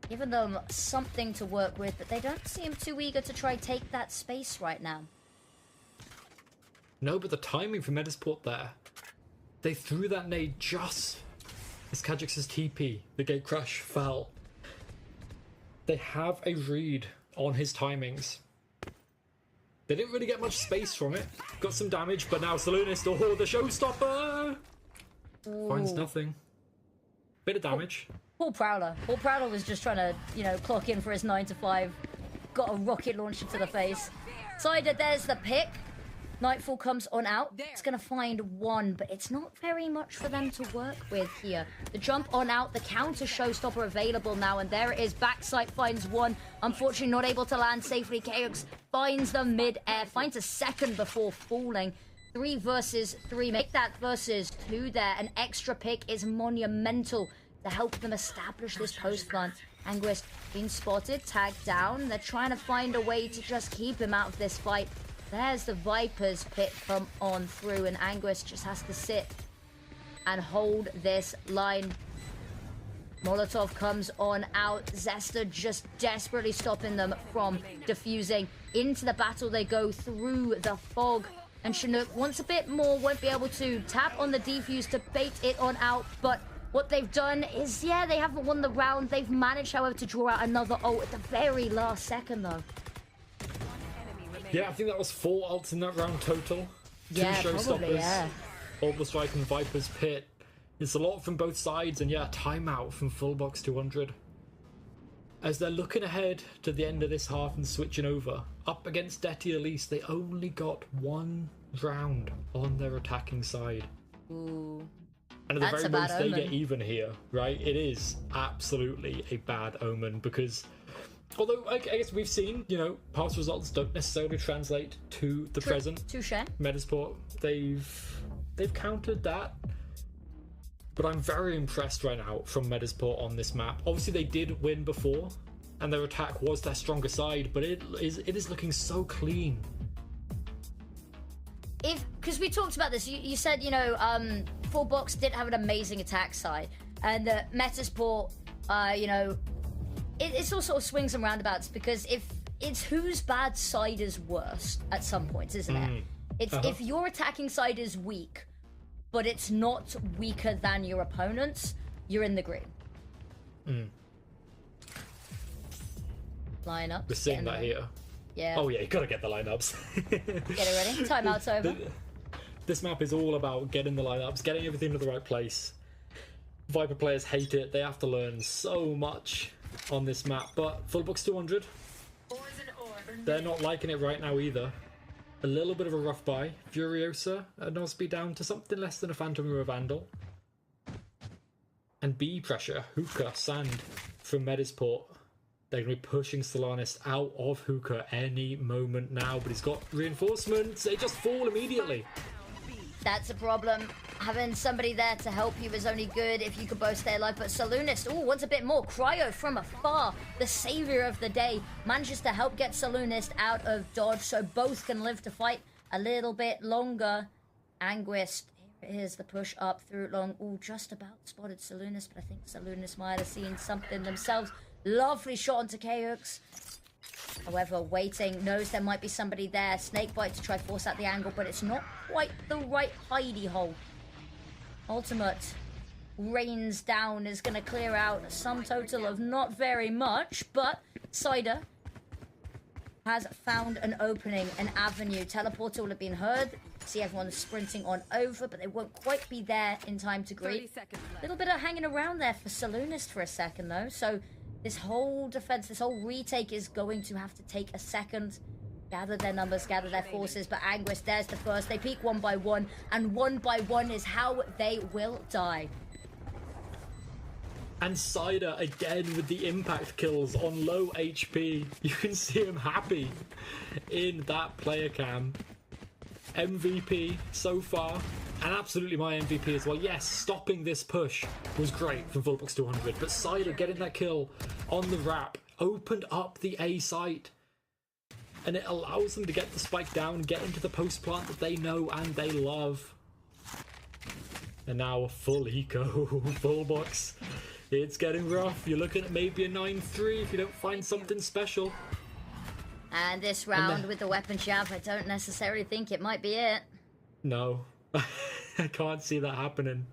giving them something to work with, but they don't seem too eager to try take that space right now. No, but the timing from Medisport there. They threw that nade just as Kajix's TP, the gate crash, fell. They have a read on his timings. They didn't really get much space from it. Got some damage, but now Salunist, oh, the showstopper! Finds nothing. Bit of damage. Paul Prowler. Paul Prowler was just trying to, you know, clock in for his 9 to 5. Got a rocket launcher to the face. Cider, there's the pick. Nightfall comes on out. It's going to find one, but it's not very much for them to work with here. The jump on out, the counter showstopper available now, and there it is. Backside finds one. Unfortunately, not able to land safely. Chaos finds them mid-air, finds a second before falling. 3 versus 3. Make that versus 2 there. An extra pick is monumental to help them establish this post plant. Anguist being spotted, tagged down. They're trying to find a way to just keep him out of this fight. There's the Viper's pick come on through, and Anguist just has to sit and hold this line. Molotov comes on out. Zesta just desperately stopping them from defusing. Into the battle they go through the fog. And Chinook wants a bit more, won't be able to tap on the defuse to bait it on out, but what they've done is, yeah, they haven't won the round. They've managed, however, to draw out another ult at the very last second, though. Yeah, I think that was 4 ults in that round total. Yeah, 2 showstoppers. probably, yeah. Orbital Strike and Viper's Pit. It's a lot from both sides, and yeah, timeout from Fullbox 200. As they're looking ahead to the end of this half and switching over, up against Detty Elise, they only got 1 round on their attacking side. Ooh. And at That's the a very bad most, they omen. get even here, right? It is absolutely a bad omen because, although I guess we've seen, you know, past results don't necessarily translate to the present. Touche. Medisport, they've countered that. But I'm very impressed right now from Medisport on this map. Obviously, they did win before, and their attack was their stronger side, but it is looking so clean. Because we talked about this, you said, you know, Fullbox did have an amazing attack side, and Metasport, you know, it's all sort of swings and roundabouts, because if it's whose bad side is worse at some points, isn't it? It's if your attacking side is weak, but it's not weaker than your opponent's, you're in the green. Lineups. We're seeing that here. Yeah. Oh yeah, you gotta get the lineups. Get it ready. Timeout's over. This map is all about getting the lineups, getting everything to the right place. Viper players hate it. They have to learn so much on this map. But Fullbox 200, they're not liking it right now either. A little bit of a rough buy. Furiosa and Nosby down to something less than a Phantom or a Vandal. And B pressure, Hookah, Sand from Medisport. They're going to be pushing Solanist out of Hookah any moment now, but he's got reinforcements. They just fall immediately. That's a problem. Having somebody there to help you is only good if you can both stay alive. But Saloonist, wants a bit more. Cryo from afar, the savior of the day, manages to help get Saloonist out of dodge so both can live to fight a little bit longer. Anguist, here's the push up through long. Just about spotted Saloonist, but I think Saloonist might have seen something themselves. Lovely shot onto Kayux. However, waiting, knows there might be somebody there. Snakebite to try to force out the angle, but it's not quite the right hidey hole. Ultimate rains down, is going to clear out a sum total of not very much, but Cider has found an opening, an avenue. Teleporter will have been heard. See everyone sprinting on over, but they won't quite be there in time to greet. A little bit of hanging around there for Saloonist for a second, though, so this whole defense, this whole retake is going to have to take a second. Gather their numbers, gather their forces, but Anguist, there's the first. They peek 1 by 1, and 1 by 1 is how they will die. And Cider again with the impact kills on low HP. You can see him happy in that player cam. MVP so far, and absolutely my MVP as well. Yes, stopping this push was great from Fullbox 200, but Cider getting that kill on the wrap opened up the A site, and it allows them to get the spike down and get into the post plant that they know and they love. And now a full eco, Fullbox. It's getting rough. You're looking at maybe a 9-3 if you don't find something special. And this round with the weapon jab, I don't necessarily think it might be it. No. I can't see that happening.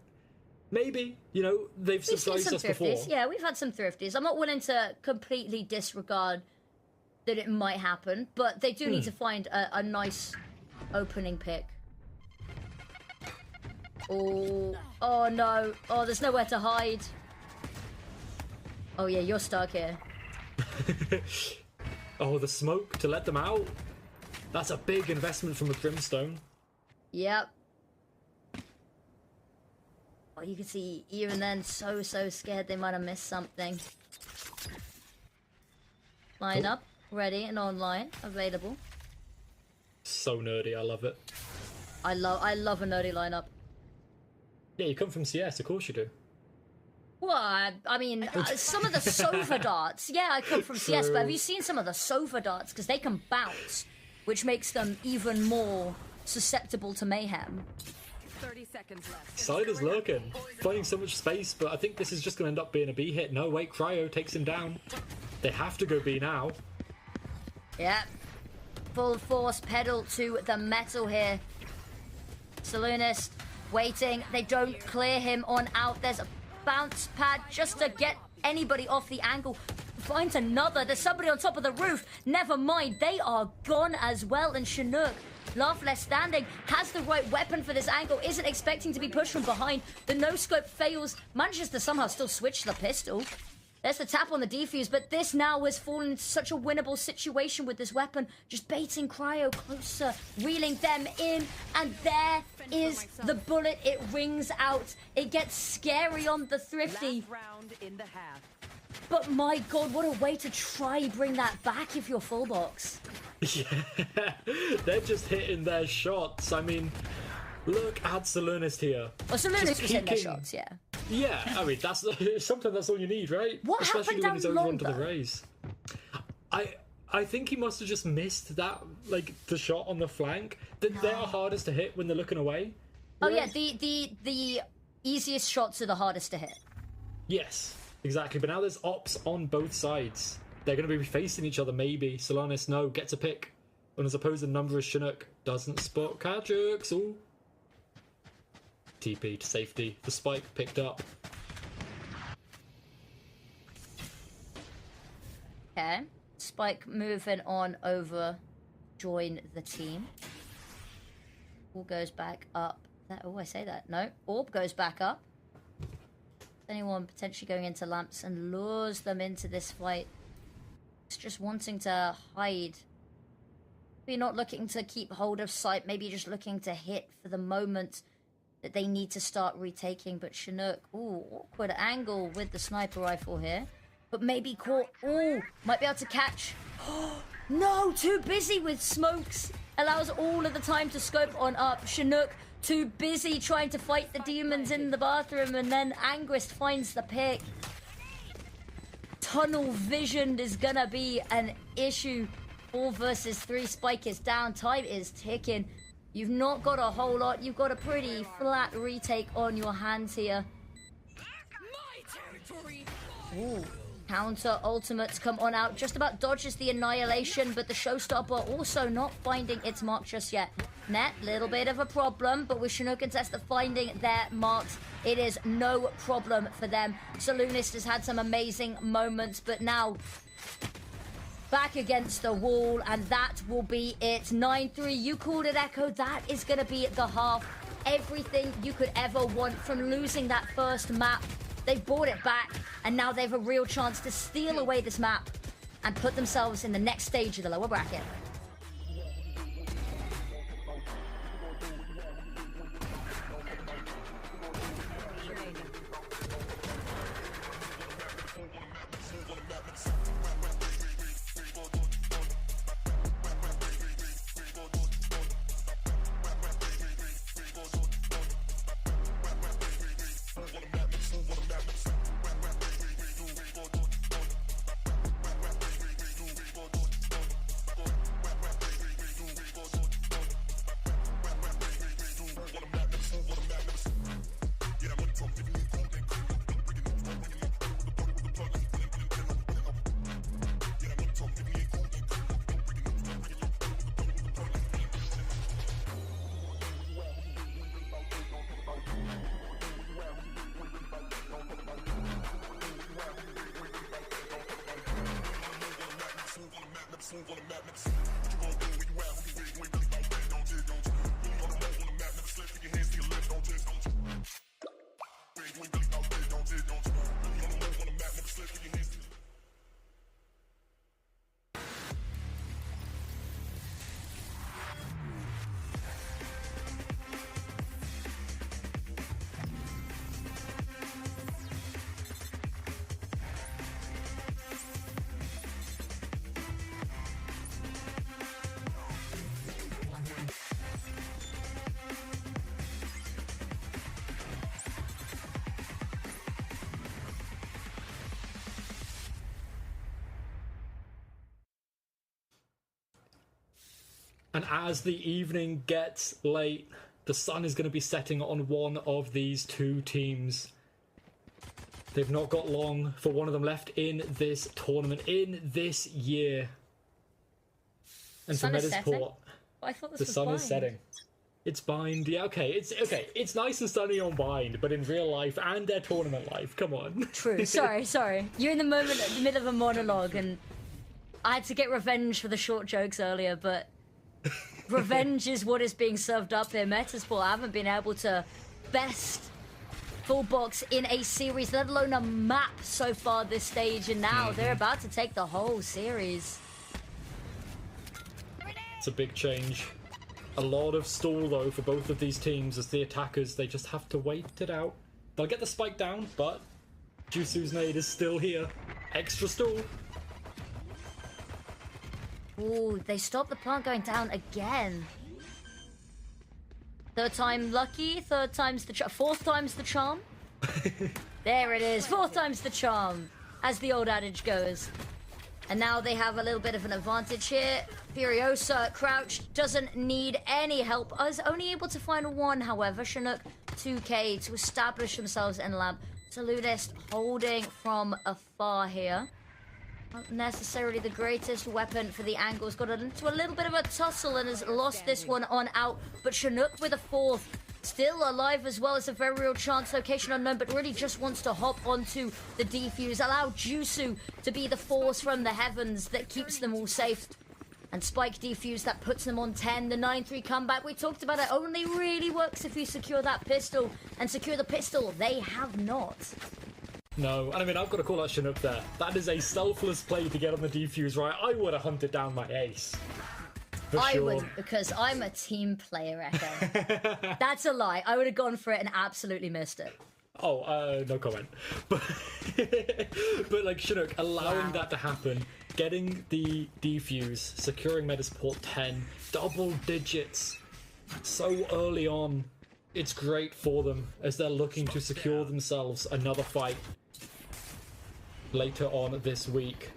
Maybe, you know, they've surprised us before. Yeah, we've had some thrifties. I'm not willing to completely disregard that it might happen, but they do need to find a nice opening pick. Oh no. Oh, there's nowhere to hide. Oh yeah, you're stuck here. Oh, the smoke to let them out. That's a big investment from a Brimstone. Yep. Oh, you can see even then, so scared they might have missed something. Line up, ready and online, available. So nerdy, I love it. I love a nerdy lineup. Yeah, you come from CS, of course you do. Well, I mean, some of the Sova darts. Yeah, I come from CS, but have you seen some of the Sova darts? Because they can bounce, which makes them even more susceptible to mayhem. 30 seconds left. Cider's lurking, finding so much space, but I think this is just going to end up being a B hit. No, wait, Cryo takes him down. They have to go B now. Yeah. Full force pedal to the metal here. Saloonist waiting. They don't clear him on out. There's a bounce pad just to get anybody off the angle. Finds another. There's somebody on top of the roof. Never mind. They are gone as well. And Chinook, Laugh Left Standing, has the right weapon for this angle. Isn't expecting to be pushed from behind. The no-scope fails. Manages to somehow still switch the pistol. There's the tap on the defuse, but this now has fallen into such a winnable situation with this weapon. Just baiting Cryo closer, reeling them in, and there is the bullet. It rings out. It gets scary on the Thrifty. Last round in the half. But my god, what a way to try bring that back if you're full box. Yeah, they're just hitting their shots. I mean, look at Salernist here. Well, Salernist was hitting their shots, yeah. Yeah, I mean, that's sometimes that's all you need, right? What Especially happened when he's down over long, onto the raise. I think he must have just missed that, like, the shot on the flank. They're hardest to hit when they're looking away. Oh yeah, the easiest shots are the hardest to hit. Yes, exactly. But now there's ops on both sides. They're going to be facing each other, maybe. Solaris, no, gets a pick. And as opposed to the number of Chinook, doesn't spot Kajux. Ooh. TP to safety. The spike picked up. Okay. Spike moving on over. Join the team. All goes back up. Oh, I say that. No. Orb goes back up. Anyone potentially going into lamps and lures them into this fight. It's just wanting to hide. Maybe not looking to keep hold of sight. Maybe just looking to hit for the moment that they need to start retaking. But Chinook, ooh, awkward angle with the sniper rifle here. But maybe caught, ooh, might be able to catch. No, too busy with smokes. Allows all of the time to scope on up. Chinook, too busy trying to fight the demons in the bathroom. And then Anguist finds the pick. Tunnel vision is gonna be an issue. 4 versus 3. Spike is down. Time is ticking. You've not got a whole lot. You've got a pretty flat retake on your hands here. Ooh. Counter ultimates come on out. Just about dodges the annihilation, but the showstopper also not finding its mark just yet. Net, little bit of a problem, but with Chinook and Testa finding their marks, it is no problem for them. Saloonist has had some amazing moments, but now back against the wall, and that will be it. 9-3, you called it, Echo. That is going to be the half. Everything you could ever want from losing that first map. They've brought it back, and now they have a real chance to steal away this map and put themselves in the next stage of the lower bracket. And as the evening gets late, the sun is going to be setting on one of these two teams. They've not got long for one of them left in this tournament, in this year. And for Sun is setting? Medisport, I thought this the was sun is Bind. setting. It's Bind. Yeah, okay. It's nice and sunny on Bind, but in real life and their tournament life, come on. True. Sorry. You're in the moment, the middle of a monologue, and I had to get revenge for the short jokes earlier, but revenge is what is being served up here. Metasport haven't been able to best full box in a series, let alone a map so far this stage, and now they're about to take the whole series. It's a big change. A lot of stall, though, for both of these teams as the attackers, they just have to wait it out. They'll get the spike down, but Jusu's nade is still here. Extra stall. Ooh, they stopped the plant going down again. Third time lucky, third time's the charm, fourth time's the charm. There it is, fourth time's the charm, as the old adage goes. And now they have a little bit of an advantage here. Furiosa, Crouch, doesn't need any help. I was only able to find one, however. Chinook, 2k to establish themselves in lab. Saludist holding from afar here. Not necessarily the greatest weapon for the angles. Got into a little bit of a tussle and has lost this one on out. But Chinook with a fourth. Still alive as well. It's a very real chance. Location unknown, but really just wants to hop onto the defuse. Allow Jusu to be the force from the heavens that keeps them all safe. And Spike defuse, that puts them on 10. The 9-3 comeback, we talked about it, only really works if you secure that pistol. And secure the pistol, they have not. No, and I mean, I've got to call out Chinook there. That is a selfless play to get on the defuse, right? I would have hunted down my ace. I sure. wouldn't, because I'm a team player, Echo. That's a lie. I would have gone for it and absolutely missed it. Oh, no comment. But, but like, Chinook, allowing that to happen, getting the defuse, securing Medisport 10, double digits so early on, it's great for them as they're looking to secure themselves another fight later on this week.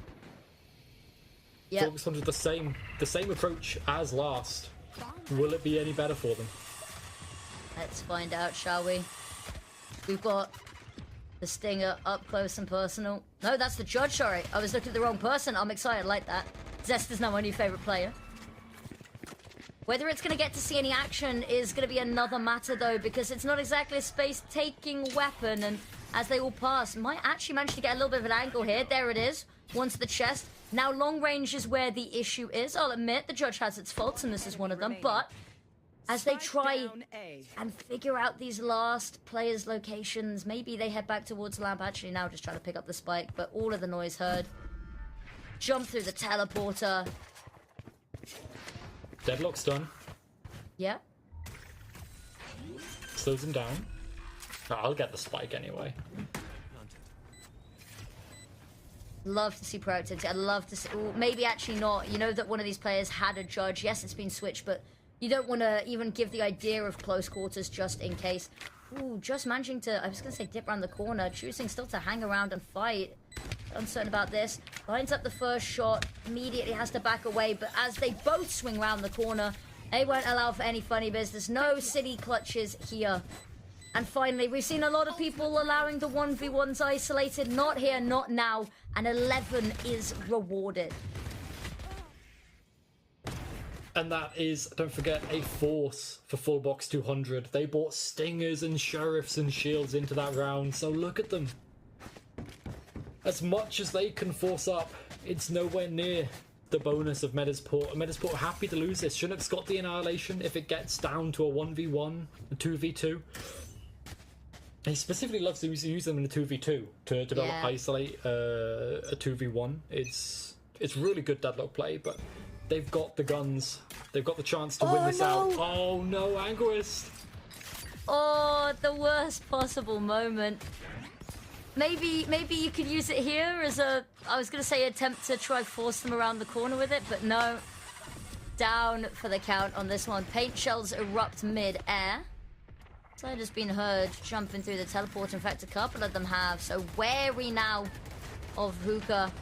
Yep. Focus on the same approach as last. Will it be any better for them? Let's find out, shall we? We've got the Stinger up close and personal. No, that's the judge, sorry. I was looking at the wrong person. I'm excited like that. Zest is now my new favourite player. Whether it's going to get to see any action is going to be another matter, though, because it's not exactly a space-taking weapon, and as they all pass, might actually manage to get a little bit of an angle here. There it is. One to the chest. Now, long range is where the issue is. I'll admit, the judge has its faults, and this is one of them, but as they try and figure out these last players' locations, maybe they head back towards lab. Actually, now just trying to pick up the spike, but all of the noise heard. Jump through the teleporter. Deadlock's done. Yeah. Slows him down. I'll get the spike anyway. Love to see productivity. I'd love to see... Ooh, maybe actually not. You know that one of these players had a judge. Yes, it's been switched, but you don't want to even give the idea of close quarters just in case. Ooh, just managing to... I was going to say dip around the corner. Choosing still to hang around and fight. Uncertain about this. Lines up the first shot. Immediately has to back away, but as they both swing around the corner, they won't allow for any funny business. No city clutches here. And finally, we've seen a lot of people allowing the 1v1s isolated. Not here, not now. And 11 is rewarded. And that is, don't forget, a force for full box 200. They brought stingers and sheriffs and shields into that round, so look at them. As much as they can force up, it's nowhere near the bonus of Medisport. Medisport are happy to lose this. Chinook's got the Annihilation if it gets down to a 1v1, a 2v2. He specifically loves to use them in a 2v2 to develop isolate a 2v1. It's really good deadlock play, but they've got the guns. They've got the chance to win this out. Oh no, Anguist! Oh, the worst possible moment. Maybe you could use it here as a... I was going to say attempt to try force them around the corner with it, but no. Down for the count on this one. Paint shells erupt mid-air. Side has been heard jumping through the teleport. In fact, a couple of them have. So wary now of Hookah.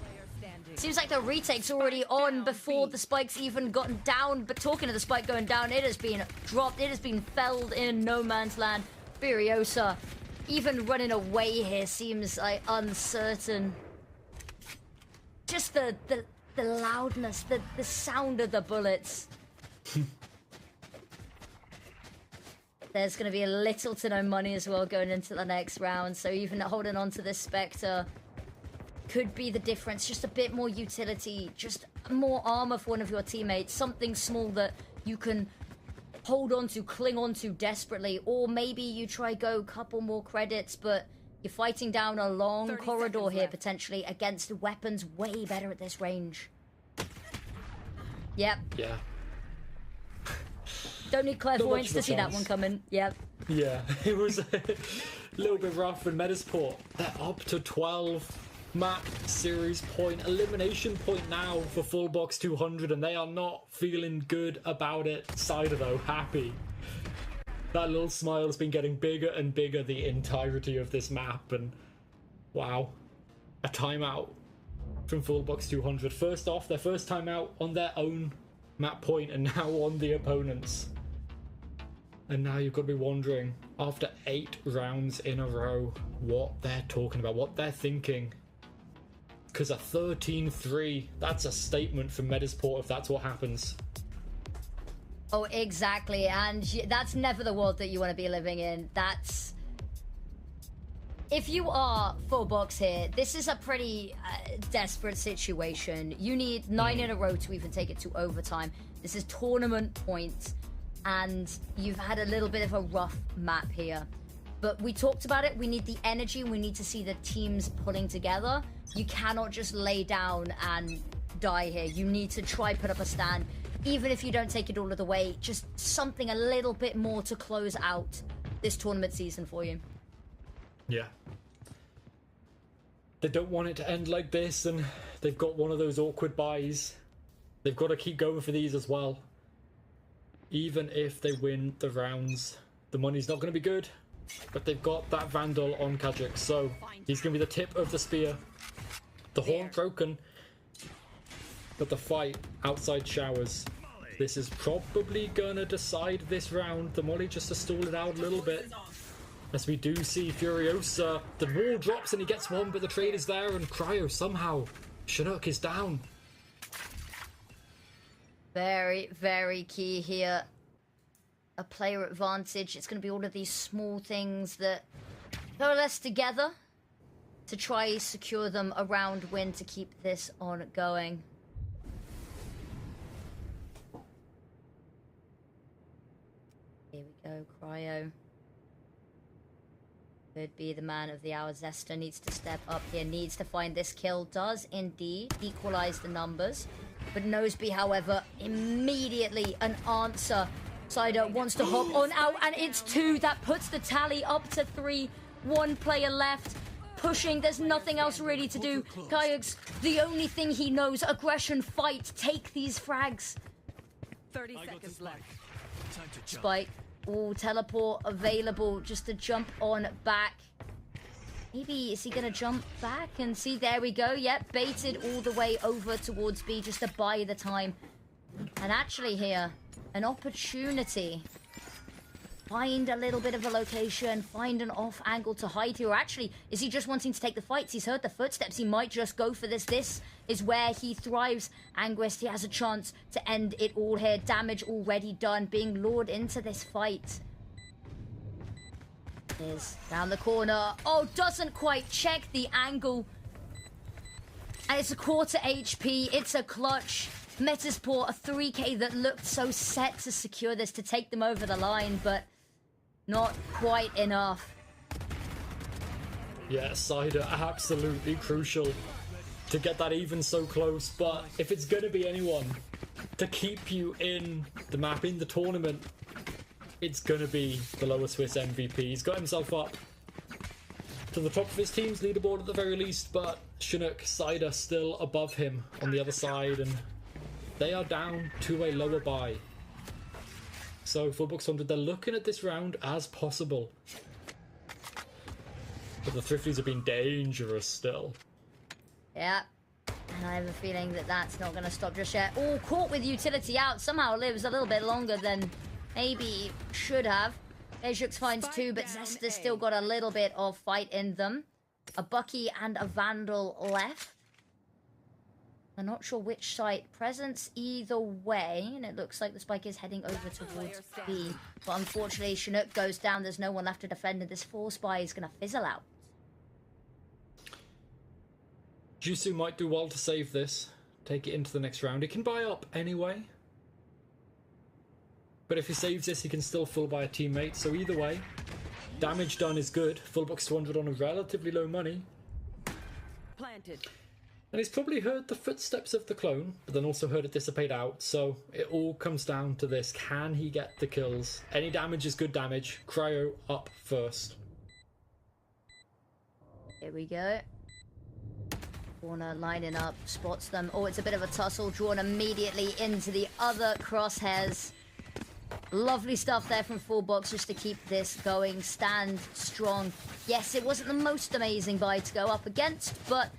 Seems like the retake's already on before the spike's even gotten down. But talking of the spike going down, it has been dropped. It has been felled in no man's land. Furiosa, even running away here seems like uncertain. Just the loudness, the sound of the bullets. There's going to be little to no money as well going into the next round. So even holding on to this Spectre could be the difference. Just a bit more utility, just more armor for one of your teammates. Something small that you can hold on to, cling on to desperately. Or maybe you try go a couple more credits, but you're fighting down a long corridor here potentially against weapons way better at this range. Yep. Yeah. Don't need clairvoyance to see that one coming. Yep. Yeah, it was a little bit rough. And Metasport, they're up to 12 map series point, elimination point now for full box 200, and they are not feeling good about it. Cider though, happy. That little smile has been getting bigger and bigger the entirety of this map, and wow, a timeout from full box 200. First off, their first timeout on their own map point, and now on the opponent's. And now you've got to be wondering, after 8 rounds in a row, what they're talking about, what they're thinking. Because a 13-3, that's a statement from Metasport if that's what happens. Oh, exactly. And that's never the world that you want to be living in. That's... If you are full box here, this is a pretty desperate situation. You need 9 in a row to even take it to overtime. This is tournament points. And you've had a little bit of a rough map here. But we talked about it. We need the energy. We need to see the teams pulling together. You cannot just lay down and die here. You need to try put up a stand. Even if you don't take it all of the way, just something a little bit more to close out this tournament season for you. Yeah. They don't want it to end like this, and they've got one of those awkward buys. They've got to keep going for these as well. Even if they win the rounds, the money's not going to be good. But they've got that Vandal on Kadric, so he's going to be the tip of the spear. The horn broken, but the fight outside showers. This is probably going to decide this round. The Molly just to stall it out a little bit. As we do see Furiosa, the wall drops and he gets one, but the trade is there, and Cryo somehow, Chinook is down. Very, very key here. A player advantage. It's going to be all of these small things that coalesce together to try secure them a round win to keep this on going. Here we go, Cryo. Could be the man of the hour. Zesta needs to step up here, needs to find this kill. Does indeed equalize the numbers. But Noseby, however, immediately an answer. Cider wants to hop on out, and it's 2. That puts the tally up to 3. 1 player left. Pushing, there's nothing else really to do. Kayug's the only thing he knows. Aggression, fight, take these frags. 30 seconds left. Spike. Ooh, teleport available just to jump on back. Maybe, is he going to jump back and see? There we go. Yep, baited all the way over towards B just to buy the time. And actually here, an opportunity. Find a little bit of a location, find an off angle to hide here. Or actually, is he just wanting to take the fights? He's heard the footsteps. He might just go for this. This is where he thrives. Anguist, he has a chance to end it all here. Damage already done, being lured into this fight. Is down the corner. Oh, doesn't quite check the angle. And it's a quarter HP. It's a clutch. Metasport, a 3k that looked so set to secure this, to take them over the line, but not quite enough. Yeah, Cider, absolutely crucial to get that even so close. But if it's going to be anyone to keep you in the map, in the tournament, it's going to be the Lower Swiss MVP. He's got himself up to the top of his team's leaderboard at the very least, but Chinook, Cider still above him on the other side, and they are down to a lower bye. So, Fullbox 100, they're looking at this round as possible. But the Thrifties have been dangerous still. Yeah. And I have a feeling that that's not going to stop just yet. Oh, caught with utility out. Somehow lives a little bit longer than maybe should have. Ejux finds two, but Zester's still got a little bit of fight in them. A Bucky and a Vandal left. I'm not sure which site. Presence either way, and it looks like the spike is heading over towards B. But unfortunately, Chinook goes down. There's no one left to defend, and this 4-spy is going to fizzle out. Jusu might do well to save this. Take it into the next round. He can buy up anyway. But if he saves this, he can still full buy a teammate. So either way, damage done is good. Full box 200 on a relatively low money. Planted. And he's probably heard the footsteps of the clone, but then also heard it dissipate out. So it all comes down to this. Can he get the kills? Any damage is good damage. Cryo up first. Here we go. Warner lining up, spots them. Oh, it's a bit of a tussle, drawn immediately into the other crosshairs. Lovely stuff there from Full Box just to keep this going. Stand strong. Yes, it wasn't the most amazing buy to go up against, but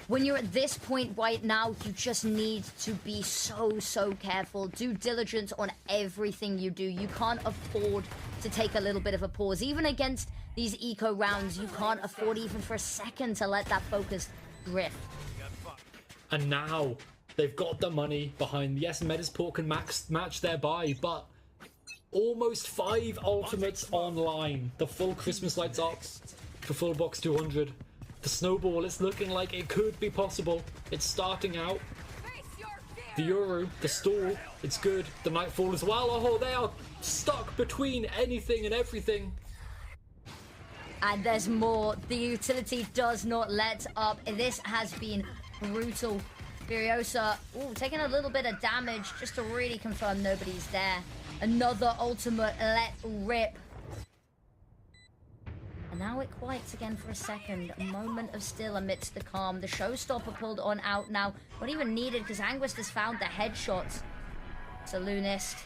when you're at this point right now, you just need to be so careful. Due diligence on everything you do. You can't afford to take a little bit of a pause. Even against these eco rounds, you can't afford even for a second to let that focus drift. And now they've got the money behind. Yes, Medisport can match their buy, but almost 5 ultimates online. The full Christmas lights up for Full Box 200. The snowball, it's looking like it could be possible. It's starting out. The Uru, the stall, it's good. The Nightfall as well. Oh, they are stuck between anything and everything. And there's more. The utility does not let up. This has been brutal. Furiosa, ooh, taking a little bit of damage just to really confirm nobody's there. Another ultimate let rip. And now it quiets again for a second. A moment of still amidst the calm. The showstopper pulled on out now. Not even needed because Anguist has found the headshots. Saloonist.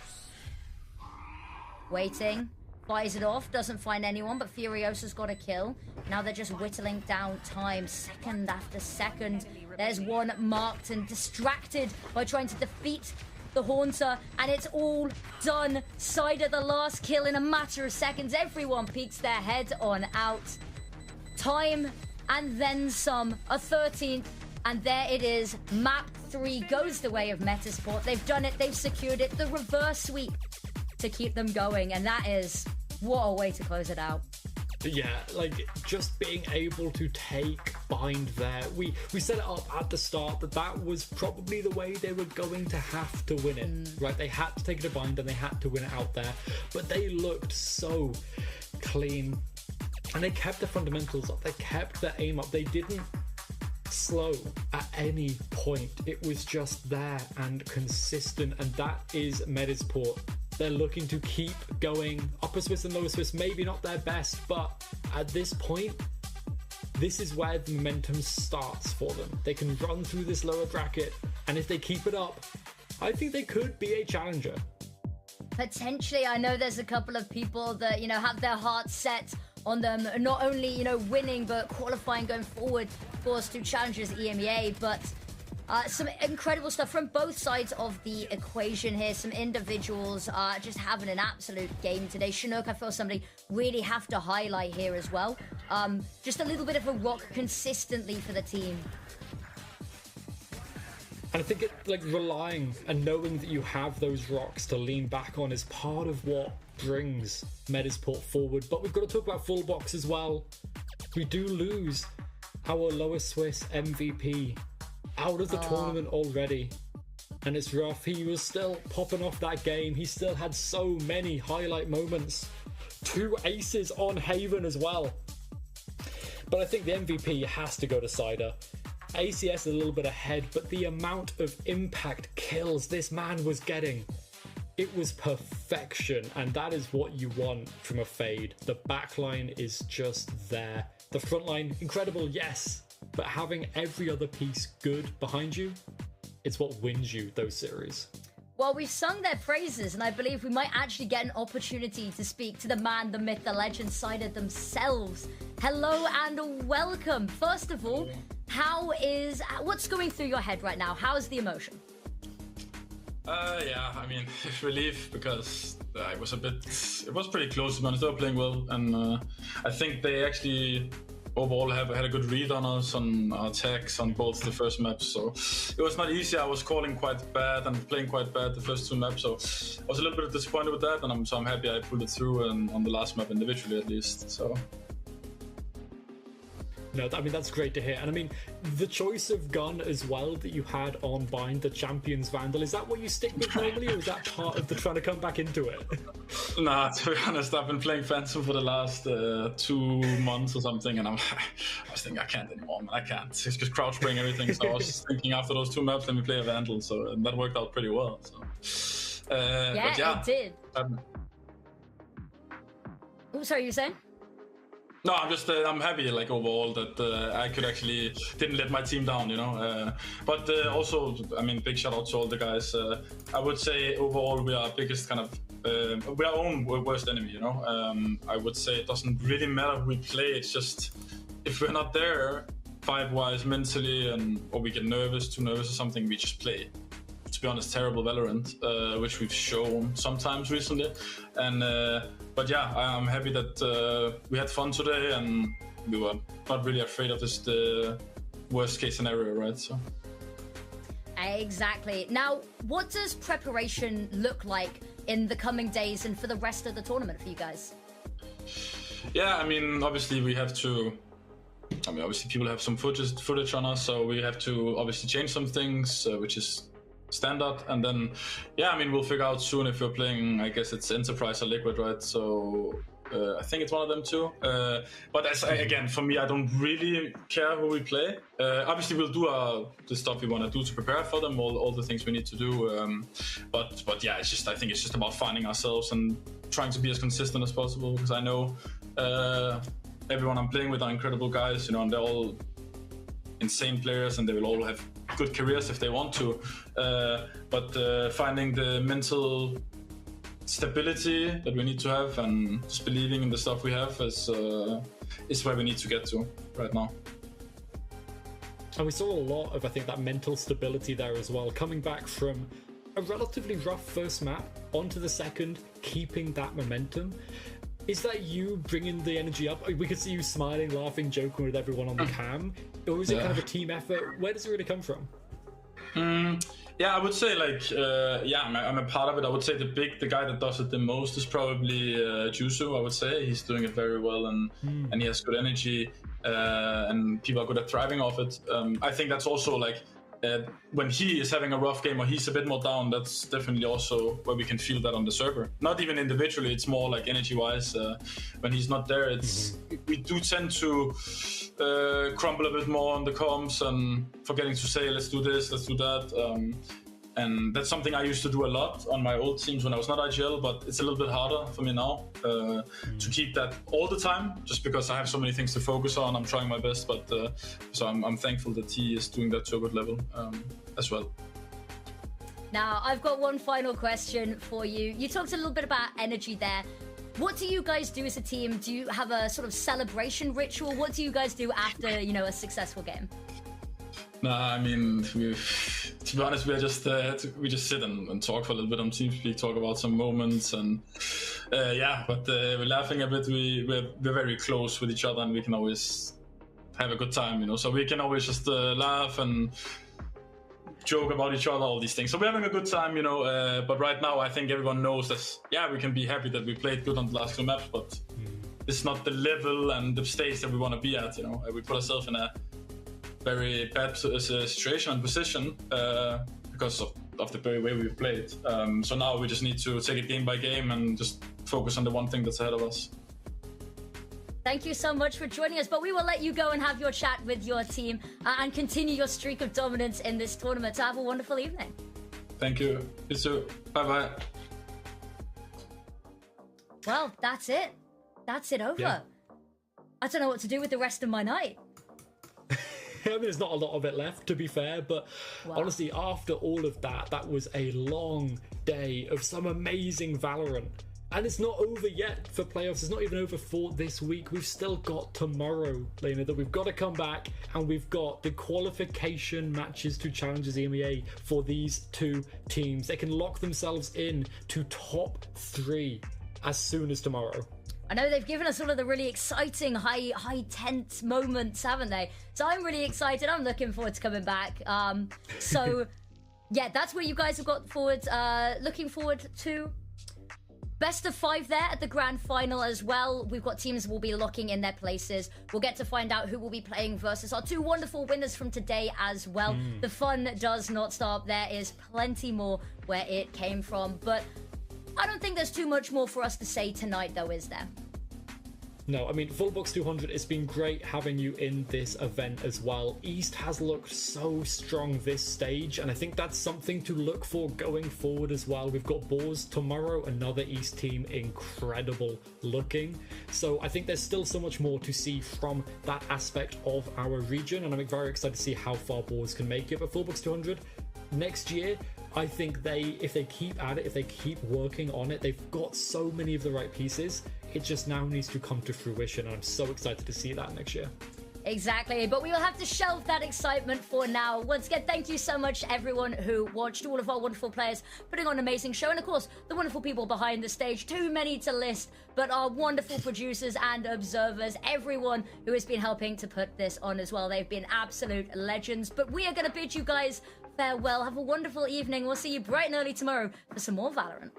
Waiting. Flies it off. Doesn't find anyone, but Furiosa's got a kill. Now they're just whittling down time. Second after second. There's one marked and distracted by trying to defeat the Haunter, and it's all done. Cider the last kill in a matter of seconds. Everyone peeks their head on out. Time and then some. A 13th, and there it is. Map 3 goes the way of Metasport. They've done it. They've secured it. The reverse sweep to keep them going, and that is what a way to close it out. Yeah, like just being able to take bind there. We set it up at the start that was probably the way they were going to have to win it, right? They had to take it to bind and they had to win it out there, but they looked so clean and they kept the fundamentals up. They kept their aim up. They didn't slow at any point. It was just there and consistent, and that is Medisport. They're looking to keep going. Upper Swiss and Lower Swiss, maybe not their best, but at this point, this is where the momentum starts for them. They can run through this lower bracket, and if they keep it up, I think they could be a challenger. Potentially, I know there's a couple of people that, have their hearts set on them, not only, winning, but qualifying going forward, of course, to challengers EMEA, but some incredible stuff from both sides of the equation here. Some individuals just having an absolute game today. Chinook, I feel somebody really have to highlight here as well. Just a little bit of a rock consistently for the team. And I think it, relying and knowing that you have those rocks to lean back on is part of what brings Medisport forward. But we've got to talk about Full Box as well. We do lose our Lower Swiss MVP out of the tournament already, and it's rough. He was still popping off that game. He still had so many highlight moments. 2 aces on Haven as well. But I think the MVP has to go to Cider. ACS a little bit ahead, but the amount of impact kills this man was getting, it was perfection, and that is what you want from a Fade. The backline is just there. The front line, incredible, yes, but having every other piece good behind you, it's what wins you those series. Well, we've sung their praises, and I believe we might actually get an opportunity to speak to the man, the myth, the legend Cider themselves. Hello and welcome. First of all, What's going through your head right now? How's the emotion? Yeah, I mean, relief because it was pretty close to be honest. They were playing well, and I think they actually overall had a good read on us on our attacks on both the first maps. So it was not easy. I was calling quite bad and playing quite bad the first 2 maps. So I was a little bit disappointed with that, and I'm happy I pulled it through and on the last map individually at least. So. No, I mean, that's great to hear. And I mean, the choice of gun as well that you had on Bind, the Champions Vandal, is that what you stick with normally, or is that part of the trying to come back into it? Nah, to be honest, I've been playing Phantom for the last 2 months or something, and I was thinking, I can't anymore, man. I can't. It's just crouch spraying everything, so I was thinking after those 2 maps, let me play a Vandal, so and that worked out pretty well. So. It did. Oh, sorry, you were saying? No, I'm happy, like, overall that I could actually didn't let my team down, you know. But also, I mean, big shout out to all the guys. I would say overall we are our biggest kind of we are our own worst enemy, you know. I would say it doesn't really matter who we play. It's just if we're not there, vibe-wise, mentally, or we get too nervous or something, we just play. To be honest, terrible Valorant, which we've shown sometimes recently, and. But yeah, I'm happy that we had fun today and we were not really afraid of the worst case scenario, right? So. Exactly. Now, what does preparation look like in the coming days and for the rest of the tournament for you guys? Yeah, I mean, obviously we have to. I mean, obviously people have some footage on us, so we have to obviously change some things, which is standard, and then yeah, I mean, we'll figure out soon if we're playing, I guess it's Enterprise or Liquid, right? So I think it's one of them too, but again, for me, I don't really care who we play. Obviously we'll do the stuff we want to do to prepare for them, all the things we need to do, but yeah, I think it's just about finding ourselves and trying to be as consistent as possible, because I know everyone I'm playing with are incredible guys, you know, and they're all insane players, and they will all have good careers if they want to, but finding the mental stability that we need to have and just believing in the stuff we have is where we need to get to right now. And we saw a lot of, I think, that mental stability there as well, coming back from a relatively rough first map onto the second, keeping that momentum. Is that you bringing the energy up? We could see you smiling, laughing, joking with everyone on the cam. Or is it kind of a team effort? Where does it really come from? Yeah, I would say I'm a part of it. I would say the guy that does it the most is probably Jusu. I would say he's doing it very well, and he has good energy, and people are good at thriving off it. I think that's also like when he is having a rough game or he's a bit more down, that's definitely also where we can feel that on the server. Not even individually, it's more like energy-wise. When he's not there, we do tend to crumble a bit more on the comms and forgetting to say, let's do this, let's do that. And that's something I used to do a lot on my old teams when I was not IGL, but it's a little bit harder for me now to keep that all the time, just because I have so many things to focus on. I'm trying my best, but so I'm thankful that he is doing that to a good level as well. Now, I've got one final question for you. You talked a little bit about energy there. What do you guys do as a team? Do you have a sort of celebration ritual? What do you guys do after, a successful game? Nah, I mean, to be honest, we just sit and talk for a little bit on TeamSpeak, talk about some moments, and but we're laughing a bit. We're very close with each other, and we can always have a good time, So we can always just laugh and joke about each other, all these things. So we're having a good time, But right now, I think everyone knows that we can be happy that we played good on the last 2 maps, but it's not the level and the stage that we want to be at. We put ourselves in a very bad situation and position because of the very way we've played. So now we just need to take it game by game and just focus on the one thing that's ahead of us. Thank you so much for joining us, but we will let you go and have your chat with your team and continue your streak of dominance in this tournament. So have a wonderful evening. Thank you. You too. Bye-bye. Well, that's it. That's it over. Yeah. I don't know what to do with the rest of my night. I mean, there's not a lot of it left, to be fair, but honestly, after all of that, that was a long day of some amazing Valorant. And it's not over yet for playoffs. It's not even over for this week. We've still got tomorrow, Lena, that we've got to come back, and we've got the qualification matches to Challengers EMEA for these two teams. They can lock themselves in to top 3 as soon as tomorrow. I know they've given us all of the really exciting, high tense moments, haven't they? So I'm really excited. I'm looking forward to coming back. So yeah, that's where you guys have got forward. Looking forward to best of 5 there at the grand final as well. We've got teams who will be locking in their places. We'll get to find out who will be playing versus our 2 wonderful winners from today as well. The fun does not stop. There is plenty more where it came from, but I don't think there's too much more for us to say tonight, though, is there? No, I mean, Fullbox 200, it's been great having you in this event as well. East has looked so strong this stage, and I think that's something to look for going forward as well. We've got Boars tomorrow, another East team, incredible looking. So I think there's still so much more to see from that aspect of our region, and I'm very excited to see how far Boars can make it. But Fullbox 200, next year, I think if they keep at it, if they keep working on it, they've got so many of the right pieces. It just now needs to come to fruition, and I'm so excited to see that next year. Exactly, but we will have to shelve that excitement for now. Once again, thank you so much, everyone who watched, all of our wonderful players putting on an amazing show, and of course, the wonderful people behind the stage. Too many to list, but our wonderful producers and observers, everyone who has been helping to put this on as well. They've been absolute legends, but we are going to bid you guys farewell. Have a wonderful evening. We'll see you bright and early tomorrow for some more Valorant.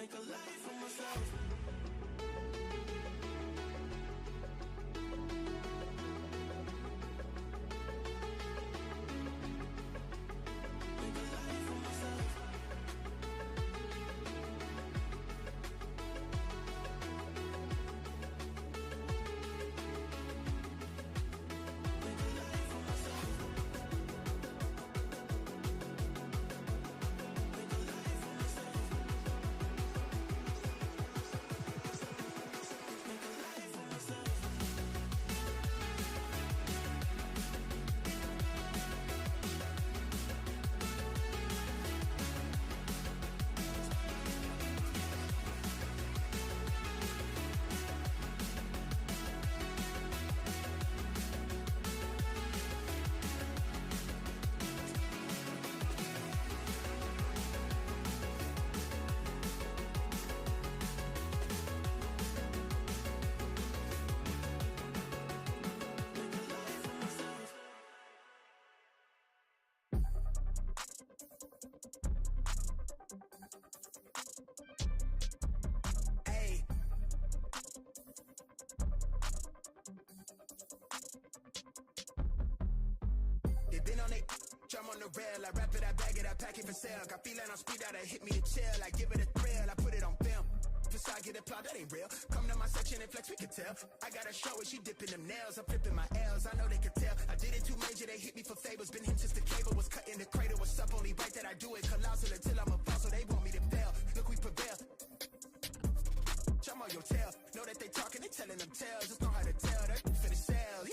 Make a life for myself. Hey. They been on it, drum on the rail. I wrap it, I bag it, I pack it for sale. Got feeling on speed out, hit me to chill. I give it a thrill, I put it on film. Facade get applaud, that ain't real. Come to my section and flex, we can tell. I gotta show it, she dipping them nails. I'm flipping my L's, I know they can tell. I did it too major, they hit me for favors. Been him since the cable was cut in the cradle. What's up, only right that I do it. Colossal until I'm a boss, so they want me to fail. Look, we prevail. Jump on your tail. Know that they talking, they telling them tales. Just know how to tell, they're finna sell.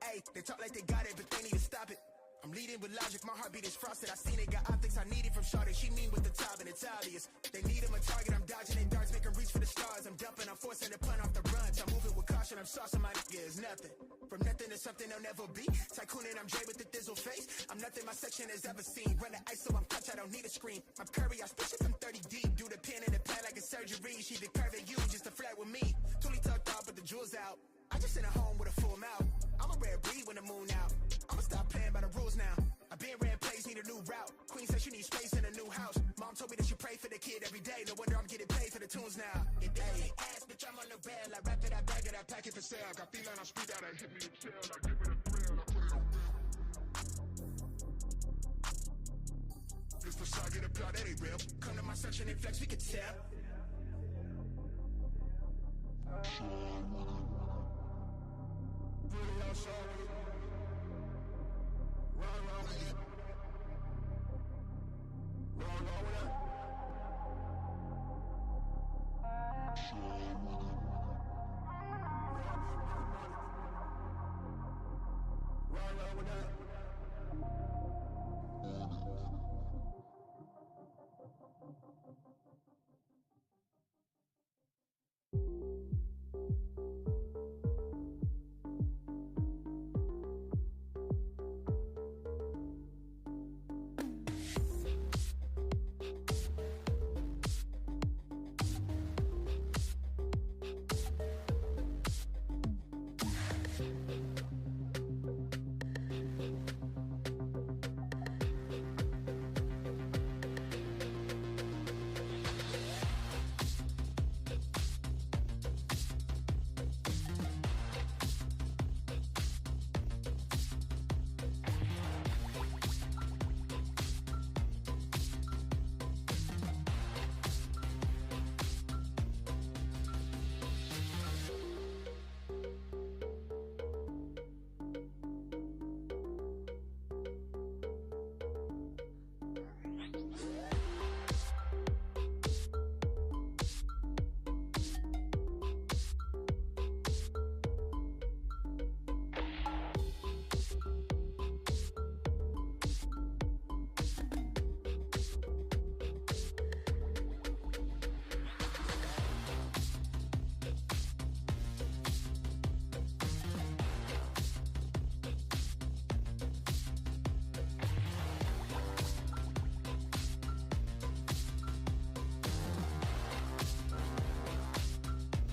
Hey, they talk like they got it, but they need to stop it. I'm leading with logic, my heartbeat is frosted. I seen it, got optics I needed from Shawty. She mean with the top and it's obvious. They need him a target, I'm dodging their darts, make 'em reach for the stars. I'm dumping, I'm forcing the pun off the runs. I'm moving with caution, I'm saucing my nigga is nothing. From nothing to something they'll never be. Tycooning, I'm Jay with the thizzle face. I'm nothing my section has ever seen. Run the ice so I'm clutch, I don't need a screen. I'm Curry, I spit it from 30 deep. Do the pin in the pad like a surgery. She the curve at you just to flirt with me. Totally tucked off, but the jewels out. I just in a home with a full mouth. I'm a rare breed when the moon out. I'ma stop playing by the rules now. I been ran plays, need a new route. Queen said she needs space in a new house. Mom told me that she pray for the kid every day. No wonder I'm getting paid for the tunes now. It ain't ass, bitch, I'm on the rail. I wrap it, I bag it, I pack it for sale. Got feeling on speed out, I hit me to chill. I give it a thrill, I put it on film. This facade get applaud, that ain't real. Come to my section and flex, we can tell. Really outside. Run, run.